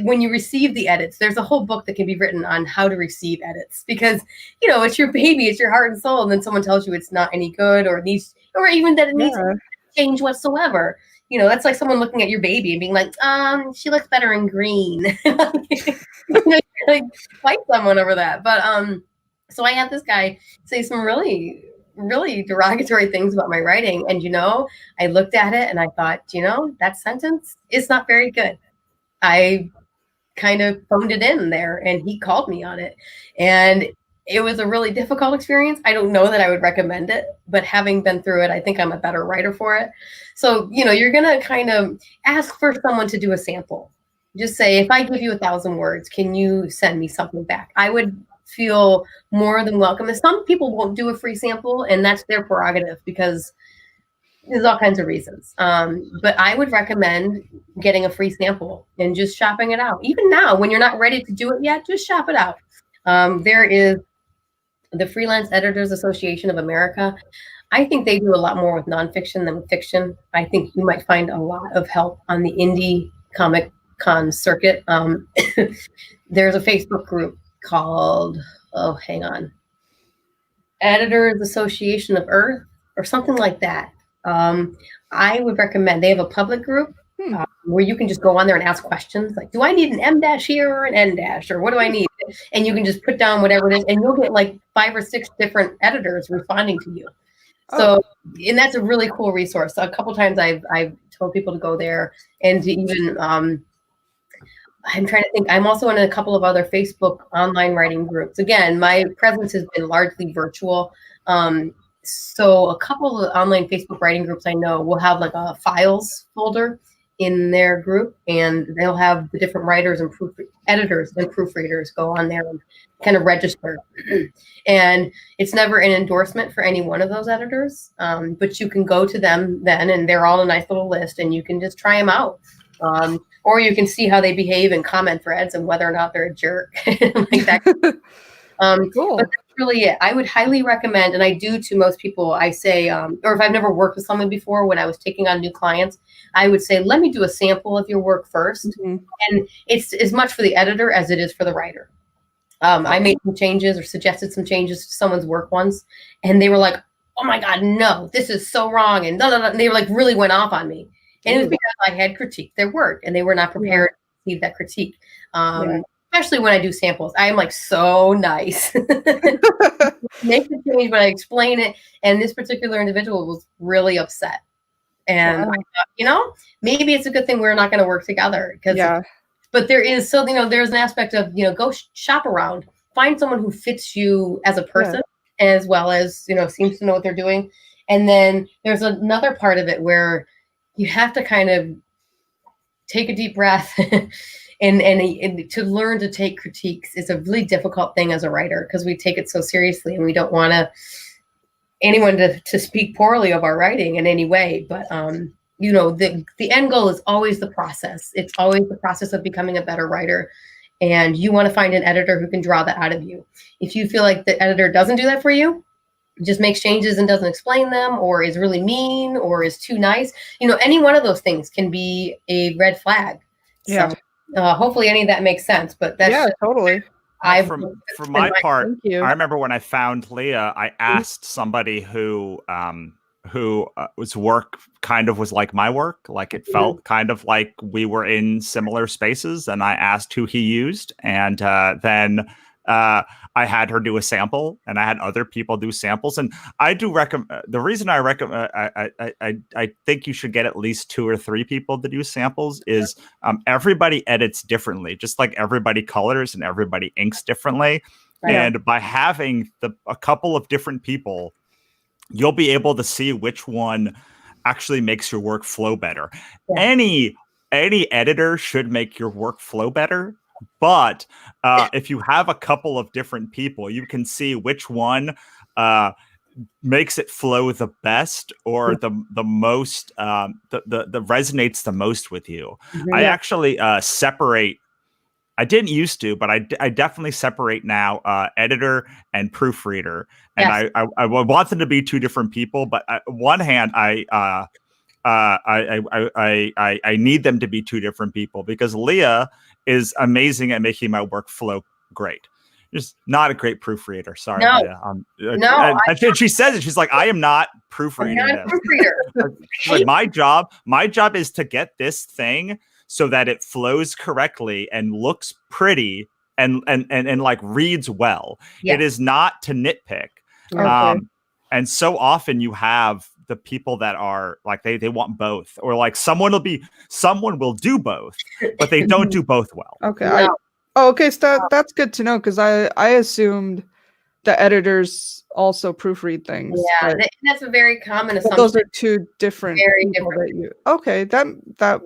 When you receive the edits, there's a whole book that can be written on how to receive edits, because it's your baby, it's your heart and soul, and then someone tells you it's not any good, or even that it needs to change whatsoever. That's like someone looking at your baby and being like, she looks better in green. Like, fight someone over that. But so I had this guy say some really, really derogatory things about my writing, and I looked at it and I thought, that sentence is not very good. I kind of phoned it in there, and he called me on it, and it was a really difficult experience. I don't know that I would recommend it, but having been through it, I think I'm a better writer for it. So, you're going to kind of ask for someone to do a sample. Just say, if I give you 1,000 words, can you send me something back? I would feel more than welcome. And some people won't do a free sample, and that's their prerogative, because there's all kinds of reasons. But I would recommend getting a free sample and just shopping it out. Even now, when you're not ready to do it yet, just shop it out. There is the Freelance Editors Association of America. I think they do a lot more with nonfiction than with fiction. I think you might find a lot of help on the indie comic con circuit. There's a Facebook group called, hang on. Editors Association of Earth or something like that. I would recommend, they have a public group where you can just go on there and ask questions like, do I need an M dash here or an N dash, or what do I need? And you can just put down whatever it is, and you'll get like 5 or 6 different editors responding to you. So, and that's a really cool resource. A couple times I've told people to go there, and to even, I'm trying to think, I'm also in a couple of other Facebook online writing groups. Again, my presence has been largely virtual. So a couple of online Facebook writing groups I know will have like a files folder in their group, and they'll have the different writers and editors and proofreaders go on there and kind of register. And it's never an endorsement for any one of those editors, but you can go to them then, and they're all a nice little list, and you can just try them out. Or you can see how they behave in comment threads and whether or not they're a jerk. Like that. Cool. But that's really it. I would highly recommend, and I do to most people, I say, or if I've never worked with someone before, when I was taking on new clients, I would say, let me do a sample of your work first. And it's as much for the editor as it is for the writer. I made some changes or suggested some changes to someone's work once, and they were like, oh my God, no, this is so wrong. And, and they were like, really went off on me. And it was because I had critiqued their work, and they were not prepared to receive that critique. Especially when I do samples, I am like so nice. Make the change, but I explain it. And this particular individual was really upset. And I thought, maybe it's a good thing we're not going to work together. But there is, so, there's an aspect of, go shop around, find someone who fits you as a person, as well as, seems to know what they're doing. And then there's another part of it where you have to kind of take a deep breath and to learn to take critiques is a really difficult thing as a writer, because we take it so seriously, and we don't want anyone to speak poorly of our writing in any way. But, the end goal is always the process. It's always the process of becoming a better writer. And you want to find an editor who can draw that out of you. If you feel like the editor doesn't do that for you, just makes changes and doesn't explain them, or is really mean, or is too nice, any one of those things can be a red flag. So hopefully any of that makes sense, but that's totally. For my part, I remember when I found Leah, I asked somebody whose work kind of was like my work, like it felt kind of like we were in similar spaces, and I asked who he used, and then I had her do a sample, and I had other people do samples. And I do recommend, the reason I recommend, I think you should get at least 2 or 3 people to do samples is everybody edits differently, just like everybody colors and everybody inks differently. And by having a couple of different people, you'll be able to see which one actually makes your work flow better. Any editor should make your work flow better. But if you have a couple of different people, you can see which one makes it flow the best, or the most the resonates the most with you. I actually separate. I didn't used to, but I definitely separate now editor and proofreader, and I want them to be 2 different people. But on one hand, I need them to be 2 different people, because Leah is amazing at making my work flow great. Just not a great proofreader. Sorry. No. And she says it. She's like, I am not proofreading I'm not a proofreader. She's like, my job is to get this thing so that it flows correctly and looks pretty and like reads well. It is not to nitpick. And so often you have the people that are like, they want both, or like someone will do both, but they don't do both well. Okay. So that's good to know, because I assumed the editors also proofread things. Yeah, that's a very common assumption. Those are 2 different. Very different. Okay, that.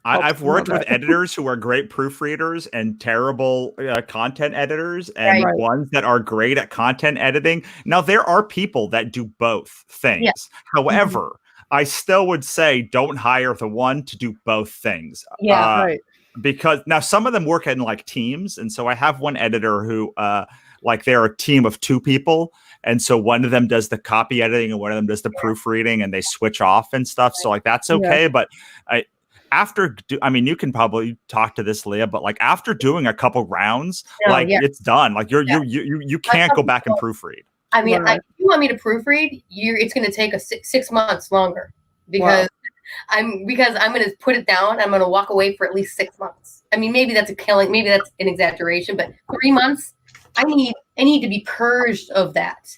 I've worked with editors who are great proofreaders and terrible content editors, and ones that are great at content editing. Now, there are people that do both things. However, I still would say don't hire the one to do both things. Because now some of them work in like teams. And so I have one editor who like they're a team of 2 people. And so one of them does the copy editing and one of them does the proofreading, and they switch off and stuff. So like that's okay. But you can probably talk to this, Leah, but like after doing a couple rounds, it's done. Like you can't go back and proofread. I mean, Right. if you want me to proofread, it's going to take 6 months longer because I'm going to put it down. I'm going to walk away for at least 6 months. I mean, maybe that's maybe that's an exaggeration, but 3 months, I need to be purged of that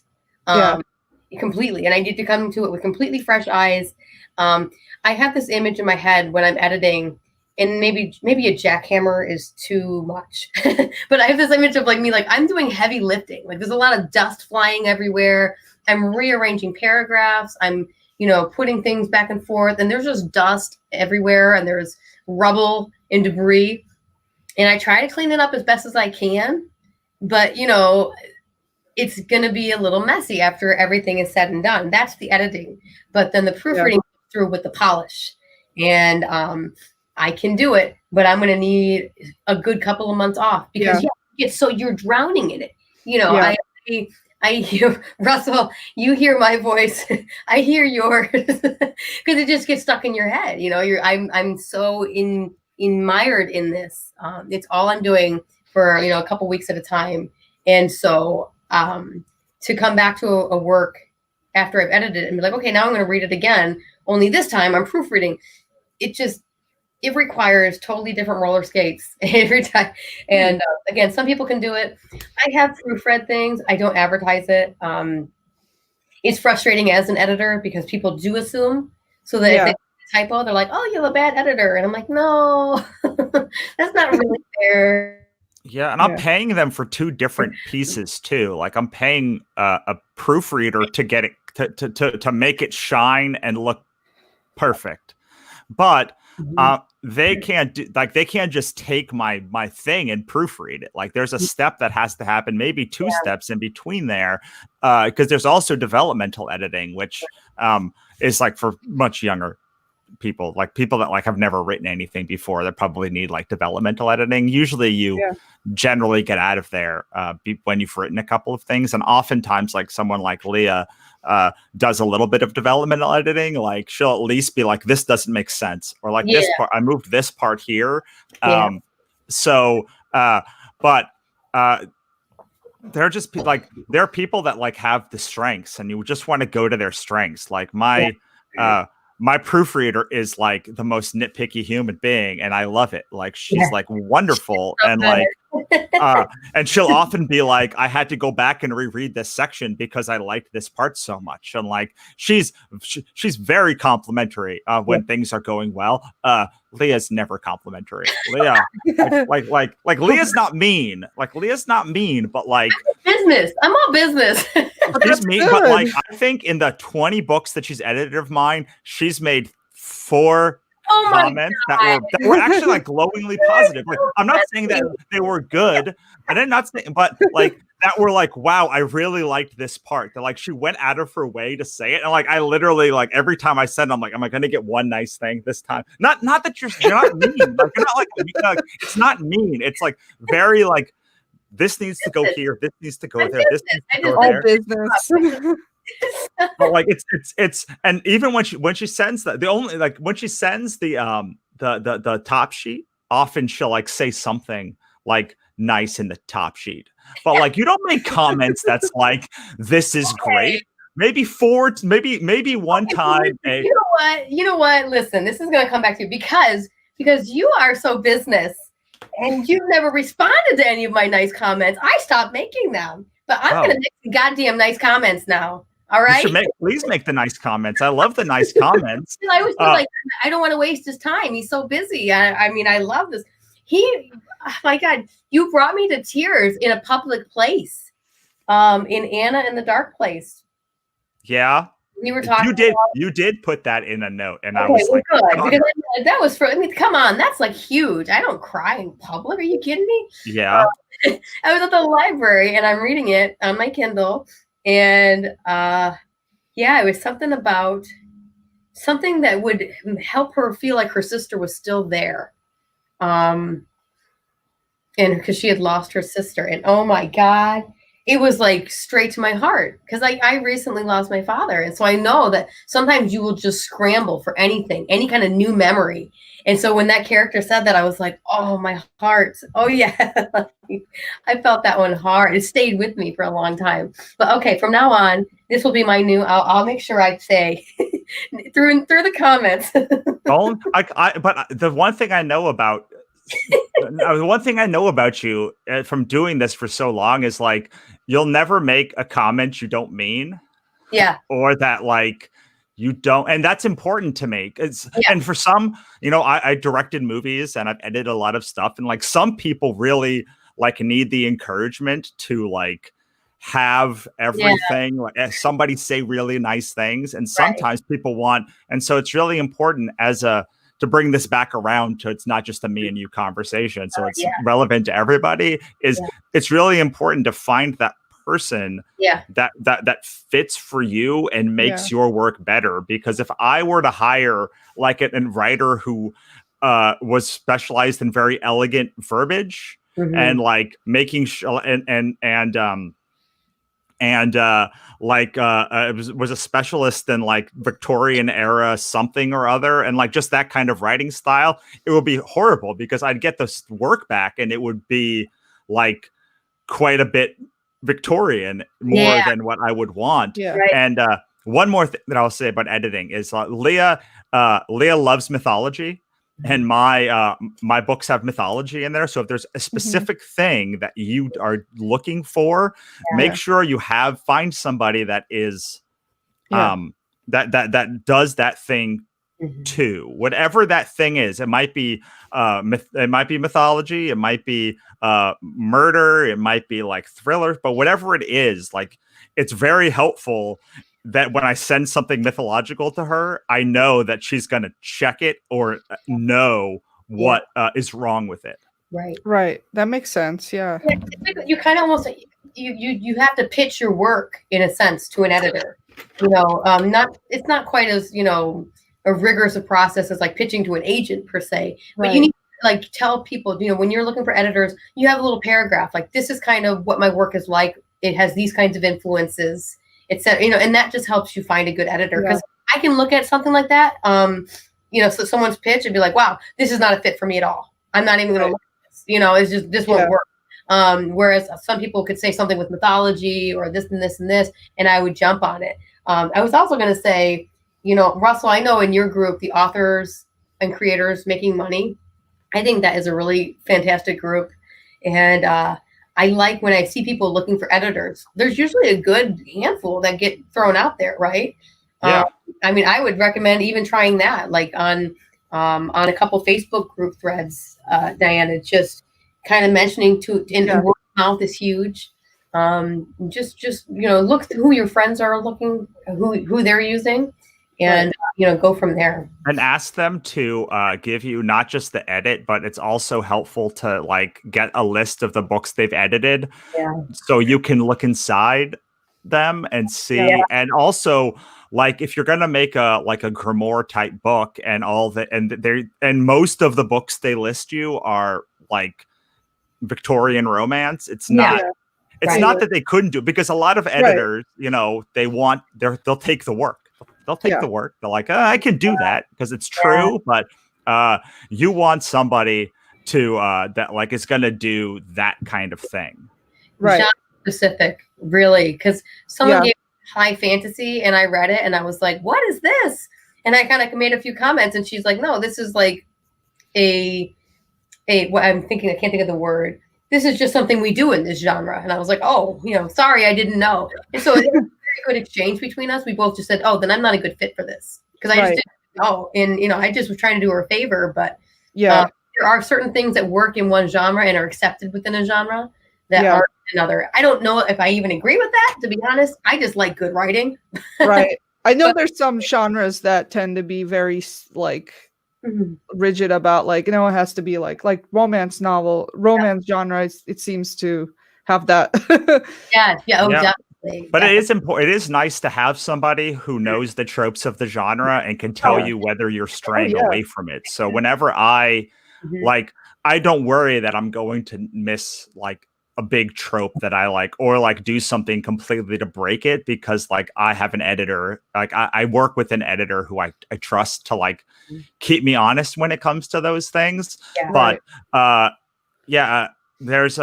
completely, and I need to come to it with completely fresh eyes. I have this image in my head when I'm editing, and maybe a jackhammer is too much, but I have this image of me I'm doing heavy lifting. Like there's a lot of dust flying everywhere. I'm rearranging paragraphs. I'm putting things back and forth, and there's just dust everywhere, and there's rubble and debris, and I try to clean it up as best as I can, but it's going to be a little messy after everything is said and done. That's the editing, but then the proofreading through with the polish, and I can do it, but I'm going to need a good couple of months off because you're drowning in it. I hear Russell, you hear my voice, I hear yours, because it just gets stuck in your head. I'm so mired in this. It's all I'm doing for a couple weeks at a time, and so to come back to a work after I've edited it and be like, okay, now I'm going to read it again. Only this time I'm proofreading. It requires totally different roller skates every time. And again, some people can do it. I have proofread things. I don't advertise it. It's frustrating as an editor because people do assume, so that if they typo, they're like, oh, you have a bad editor. And I'm like, no, that's not really fair. Yeah, and I'm paying them for two different pieces too. Like I'm paying a proofreader to get it to make it shine and look perfect, but they can't they can't just take my thing and proofread it. Like there's a step that has to happen, maybe two steps in between there, because there's also developmental editing, which is for much younger people, people that have never written anything before, that probably need developmental editing. Usually you generally get out of there when you've written a couple of things, and oftentimes someone like Leah does a little bit of developmental editing. She'll at least be like, this doesn't make sense, or this part, I moved this part here. But they're just there are people that have the strengths, and you just want to go to their strengths. My proofreader is the most nitpicky human being, and I love it. She's wonderful, and and she'll often be like, I had to go back and reread this section because I liked this part so much. And she's very complimentary when things are going well. Leah's never complimentary. Leah, Leah's not mean. Leah's not mean, but business. I'm all business. She's mean, but I think in the 20 books that she's edited of mine, she's made 4 comments that were actually glowingly positive. I'm not saying that they were good. I did not say, but that were wow, I really liked this part. That she went out of her way to say it, and I literally every time I said, I'm am I going to get one nice thing this time? Not that you're not mean. You're not it's not mean. It's very this needs to go here. This needs to go there. This needs to go there. All business. But it's and even when she sends that, the only when she sends the top sheet, often she'll say something nice in the top sheet, but you don't make comments that's this is great. Maybe one time. You know what? Listen, this is going to come back to you because you are so business, and you've never responded to any of my nice comments. I stopped making them, but I'm going to make the goddamn nice comments now. All right. Please make the nice comments. I love the nice comments. I was I don't want to waste his time. He's so busy. I mean, I love this. Oh my God, you brought me to tears in a public place. In Anna in the Dark Place. Yeah. We were talking. You did put that in a note, and okay, I was good, because that was for. I mean, come on, that's huge. I don't cry in public. Are you kidding me? Yeah. I was at the library and I'm reading it on my Kindle, and it was something that would help her feel like her sister was still there, and because she had lost her sister, and oh my God, it was like straight to my heart because I recently lost my father. And so I know that sometimes you will just scramble for anything, any kind of new memory. And so when that character said that, I was like, oh, my heart. Oh, yeah. I felt that one hard. It stayed with me for a long time. But okay, from now on, this will be my new, I'll make sure I say through the comments. But the one thing I know about you from doing this for so long is like you'll never make a comment you don't mean. Yeah. Or that like you don't, and that's important to me. And for some, I directed movies and I've edited a lot of stuff, and like some people really like need the encouragement to like have everything like somebody say really nice things, and sometimes people want, and so it's really important to bring this back around to it's not just a me and you conversation, so it's relevant to everybody. It's really important to find that person that fits for you and makes your work better. Because if I were to hire like a writer who was specialized in very elegant verbiage and like making sure was a specialist in like Victorian era something or other, and like just that kind of writing style, it would be horrible because I'd get this work back and it would be like quite a bit Victorian more than what I would want. And one more thing that I'll say about editing is Leah loves mythology. And my books have mythology in there. So if there's a specific thing that you are looking for, make sure you find somebody that is that does that thing too. Whatever that thing is. It might be mythology, it might be murder, it might be like thriller, but whatever it is, like it's very helpful that when I send something mythological to her, I know that she's going to check it or know what is wrong with it. Right. That makes sense. Yeah. You kind of almost you have to pitch your work in a sense to an editor. It's not quite as a rigorous a process as like pitching to an agent per se, but you need to like tell people when you're looking for editors, you have a little paragraph like this is kind of what my work is like. It has these kinds of influences. And that just helps you find a good editor, because I can look at something like that, so someone's pitch and be like, wow, this is not a fit for me at all. I'm not even going to look at this. It's just, this won't work. Whereas some people could say something with mythology or this and this and this, and I would jump on it. I was also going to say, Russell, I know in your group, the authors and creators making money, I think that is a really fantastic group. And, I like when I see people looking for editors. There's usually a good handful that get thrown out there, right? Yeah. I would recommend even trying that, like on a couple Facebook group threads, Diana, just kind of mentioning word of mouth is huge. Just look who your friends are looking, who they're using, and go from there. And ask them to give you not just the edit, but it's also helpful to like get a list of the books they've edited, so you can look inside them and see. And also, like if you're gonna make a grimoire type book and all that, and most of the books they list you are like Victorian romance. It's not. It's not that they couldn't do it, because a lot of editors, they'll take the work. They'll take the work. They're like, I can do that because it's true. But you want somebody to that like is going to do that kind of thing. Right. Genre specific, really. Because someone gave me high fantasy and I read it and I was like, what is this? And I kind of made a few comments and she's like, no, this is like what I'm thinking. I can't think of the word. This is just something we do in this genre. And I was like, oh, sorry, I didn't know. And so it was a very good exchange between us. We both just said, oh, then I'm not a good fit for this. Because I just didn't know. And, I just was trying to do her a favor. But there are certain things that work in one genre and are accepted within a genre that aren't another. I don't know if I even agree with that, to be honest. I just like good writing. Right. I know there's some genres that tend to be very, rigid about it has to be like romance genre. It seems to have that. Definitely. But it is important. It is nice to have somebody who knows the tropes of the genre and can tell you whether you're straying away from it. So whenever I I don't worry that I'm going to miss a big trope that I like, or like do something completely to break it, because like I have an editor, like I work with an editor who I trust to like keep me honest when it comes to those things. Yeah. But there's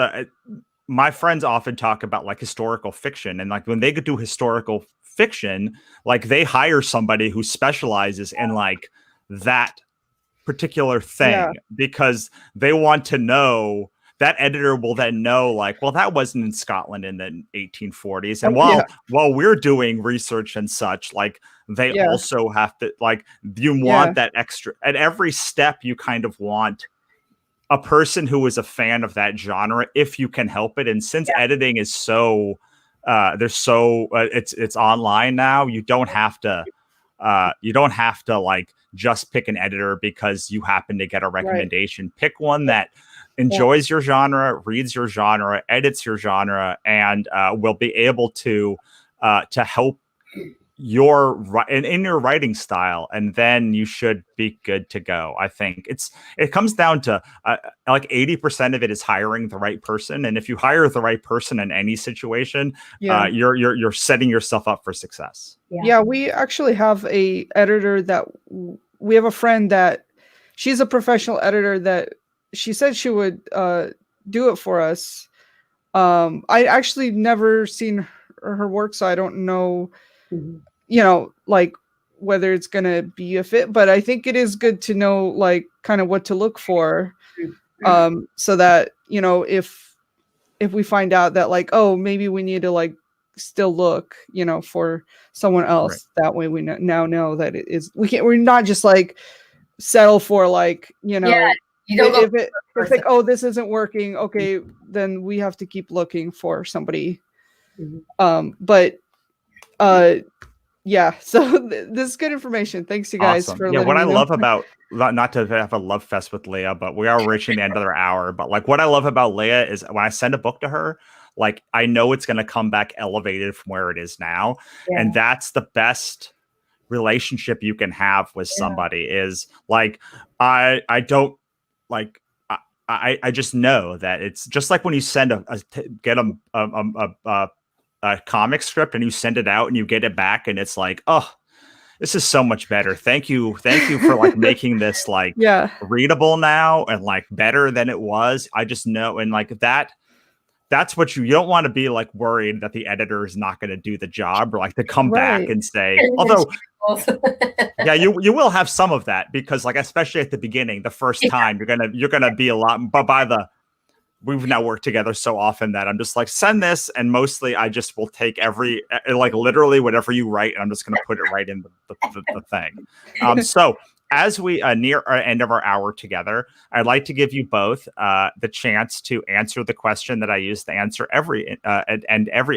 my friends often talk about like historical fiction, and like when they do historical fiction, like they hire somebody who specializes in like that particular thing, because they want to know, that editor will then know like, well, that wasn't in Scotland in the 1840s. And while we're doing research and such, like they also have to, like, you want that extra at every step. You kind of want a person who is a fan of that genre, if you can help it. And since editing is so it's online now, you don't have to like just pick an editor because you happen to get a recommendation. Pick one that enjoys your genre, reads your genre, edits your genre, and will be able to help in your writing style, and then you should be good to go. I think it comes down to like 80% of it is hiring the right person, and if you hire the right person in any situation, you're setting yourself up for success. Yeah, we actually have a editor that we have a friend that she's a professional editor that she said she would do it for us. I actually never seen her work, so I don't know. You know, like whether it's going to be a fit, but I think it is good to know like kind of what to look for. So that, you know, if we find out that like, oh, maybe we need to like still look, you know, for someone else, that way we now know that it is, we're not just like settle for like, you know, you don't if it's like, oh, this isn't working. Okay. Then we have to keep looking for somebody. Yeah, so this is good information. Thanks, you guys, awesome. for what letting I me know. love about, not to have a love fest with Leah, but we are reaching the end of our hour. But like what I love about Leah is when I send a book to her, like I know it's going to come back elevated from where it is now, and that's the best relationship you can have with somebody. Is like I don't like. I just know that it's just like when you send get a comic script and you send it out and you get it back and it's like, oh, this is so much better. Thank you for like making this like readable now and like better than it was. I just know, and like that's what you don't want to be like worried that the editor is not going to do the job, or like to come back and say, although you will have some of that, because like especially at the beginning, the first time you're gonna be a lot, but we've now worked together so often that I'm just like, send this, and mostly I just will take like literally whatever you write, and I'm just going to put it right in the thing. So as we near our end of our hour together, I'd like to give you both the chance to answer the question that I use to answer every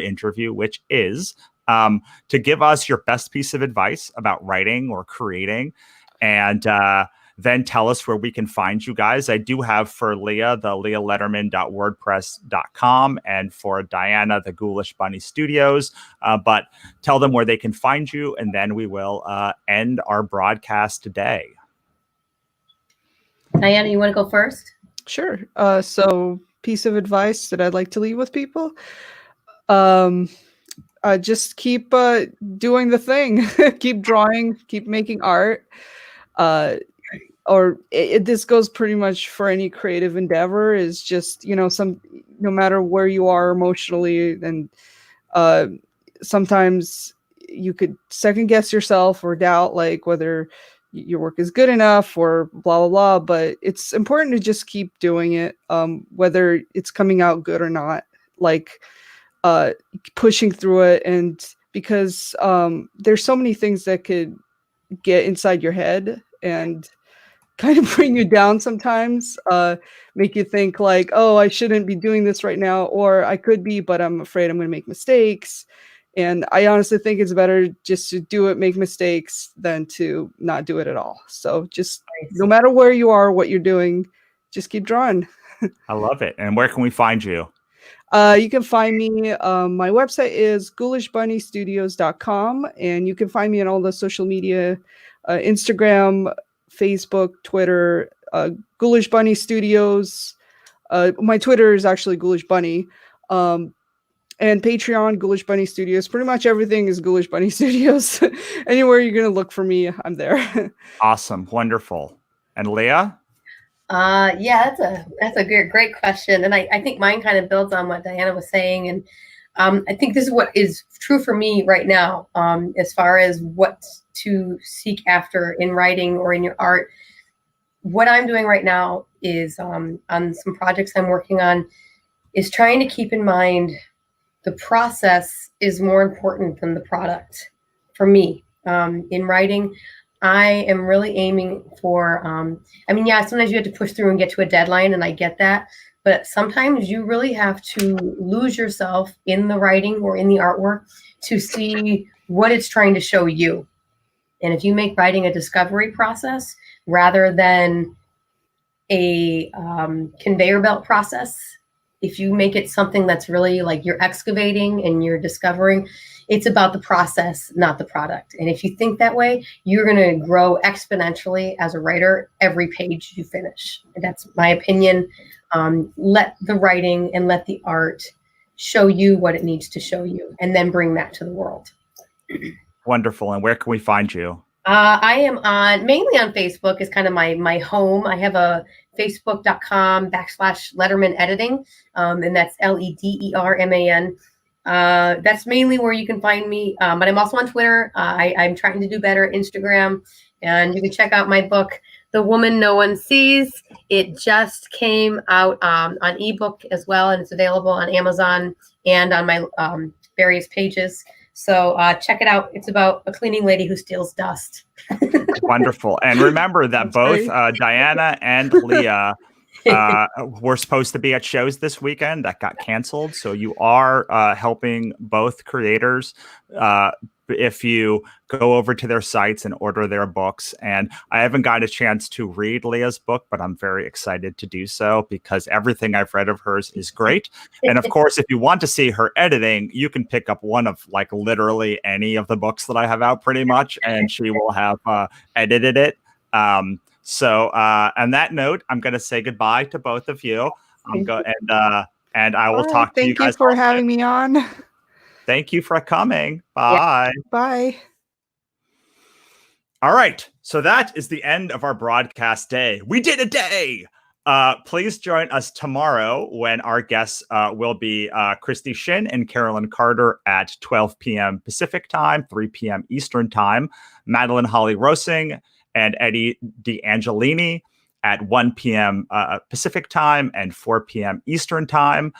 interview, which is to give us your best piece of advice about writing or creating, and then tell us where we can find you guys. I do have for Leah, the leahletterman.wordpress.com, and for Diana, the Ghoulish Bunny Studios. But tell them where they can find you, and then we will end our broadcast today. Diana, you want to go first? Sure. So piece of advice that I'd like to leave with people. Just keep doing the thing. Keep drawing, keep making art. This goes pretty much for any creative endeavor, is just, you know, no matter where you are emotionally, and sometimes you could second guess yourself or doubt like whether your work is good enough or blah, blah, blah. But it's important to just keep doing it, whether it's coming out good or not, like pushing through it. And because there's so many things that could get inside your head and kind of bring you down sometimes, make you think like, oh, I shouldn't be doing this right now, or I could be, but I'm afraid I'm going to make mistakes. And I honestly think it's better just to do it, make mistakes, than to not do it at all. So just no matter where you are, what you're doing, just keep drawing. I love it. And where can we find you? You can find me, my website is ghoulishbunnystudios.com, and you can find me on all the social media, Instagram, Facebook, Twitter, Ghoulish Bunny Studios. My Twitter is actually Ghoulish Bunny. And Patreon, Ghoulish Bunny Studios. Pretty much everything is Ghoulish Bunny Studios. Anywhere you're gonna look for me, I'm there. Awesome, wonderful. And Leah? Yeah, that's a great question, and I think mine kind of builds on what Diana was saying, and I think this is what is true for me right now, as far as what to seek after in writing or in your art. What I'm doing right now is on some projects I'm working on, is trying to keep in mind the process is more important than the product for me. In writing, I am really aiming for, I mean, yeah, sometimes you have to push through and get to a deadline, and I get that. But sometimes you really have to lose yourself in the writing or in the artwork to see what it's trying to show you. And if you make writing a discovery process rather than a conveyor belt process, if you make it something that's really like you're excavating and you're discovering, it's about the process, not the product. And if you think that way, you're going to grow exponentially as a writer every page you finish. And that's my opinion. Let the writing and let the art show you what it needs to show you, and then bring that to the world. Wonderful. And where can we find you? I am mainly on Facebook is kind of my home. I have a facebook.com/Letterman Editing, and that's LEDERMAN. That's mainly where you can find me. But I'm also on Twitter. I'm trying to do better at Instagram, and you can check out my book, The Woman No One Sees. It just came out on ebook as well, and it's available on Amazon and on my various pages. So check it out. It's about a cleaning lady who steals dust. Wonderful. And remember that both Diana and Leah were supposed to be at shows this weekend that got canceled. So you are helping both creators if you go over to their sites and order their books. And I haven't got a chance to read Leah's book, but I'm very excited to do so because everything I've read of hers is great. And of course, if you want to see her editing, you can pick up one of like literally any of the books that I have out pretty much, and she will have edited it. So on that note, I'm going to say goodbye to both of you. And I will talk to you guys. Thank you for having me on. Thank you for coming. Bye. Yeah. Bye. All right. So that is the end of our broadcast day. We did a day. Please join us tomorrow when our guests will be Christy Shin and Carolyn Carter at 12 p.m. Pacific time, 3 p.m. Eastern time, Madeline Holly Rosing and Eddie DeAngelini at 1 p.m. Pacific time and 4 p.m. Eastern time,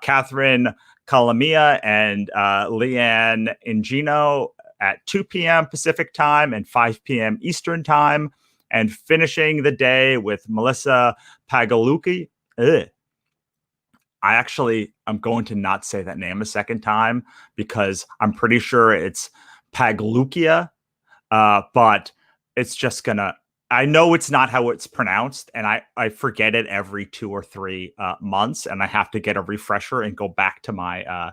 Catherine Calamia and Leanne Ingino at 2 p.m. Pacific time and 5 p.m. Eastern time, and finishing the day with Melissa Pagaluki. I'm going to not say that name a second time because I'm pretty sure it's Paglukia, but it's just gonna, I know it's not how it's pronounced, and I forget it every 2 or 3 months, and I have to get a refresher and go back to my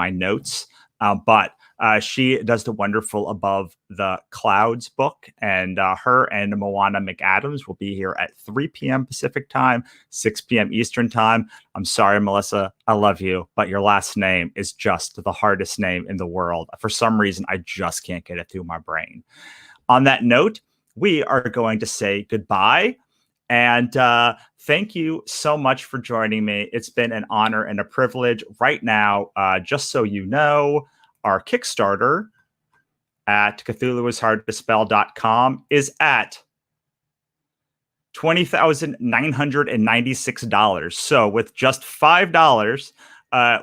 notes. But she does the wonderful Above the Clouds book, and her and Moana McAdams will be here at 3 p.m. Pacific time, 6 p.m. Eastern time. I'm sorry, Melissa, I love you, but your last name is just the hardest name in the world. For some reason, I just can't get it through my brain. On that note, we are going to say goodbye. And thank you so much for joining me. It's been an honor and a privilege. Right now, just so you know, our Kickstarter at CthulhuIsHardToSpell.com is at $20,996. So with just $5,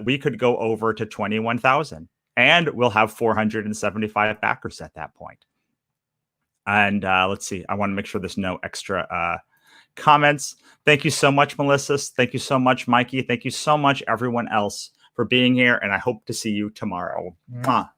we could go over to $21,000, and we'll have 475 backers at that point. And let's see, I want to make sure there's no extra comments. Thank you so much, Melissa. Thank you so much, Mikey. Thank you so much, everyone else, for being here. And I hope to see you tomorrow. Mwah.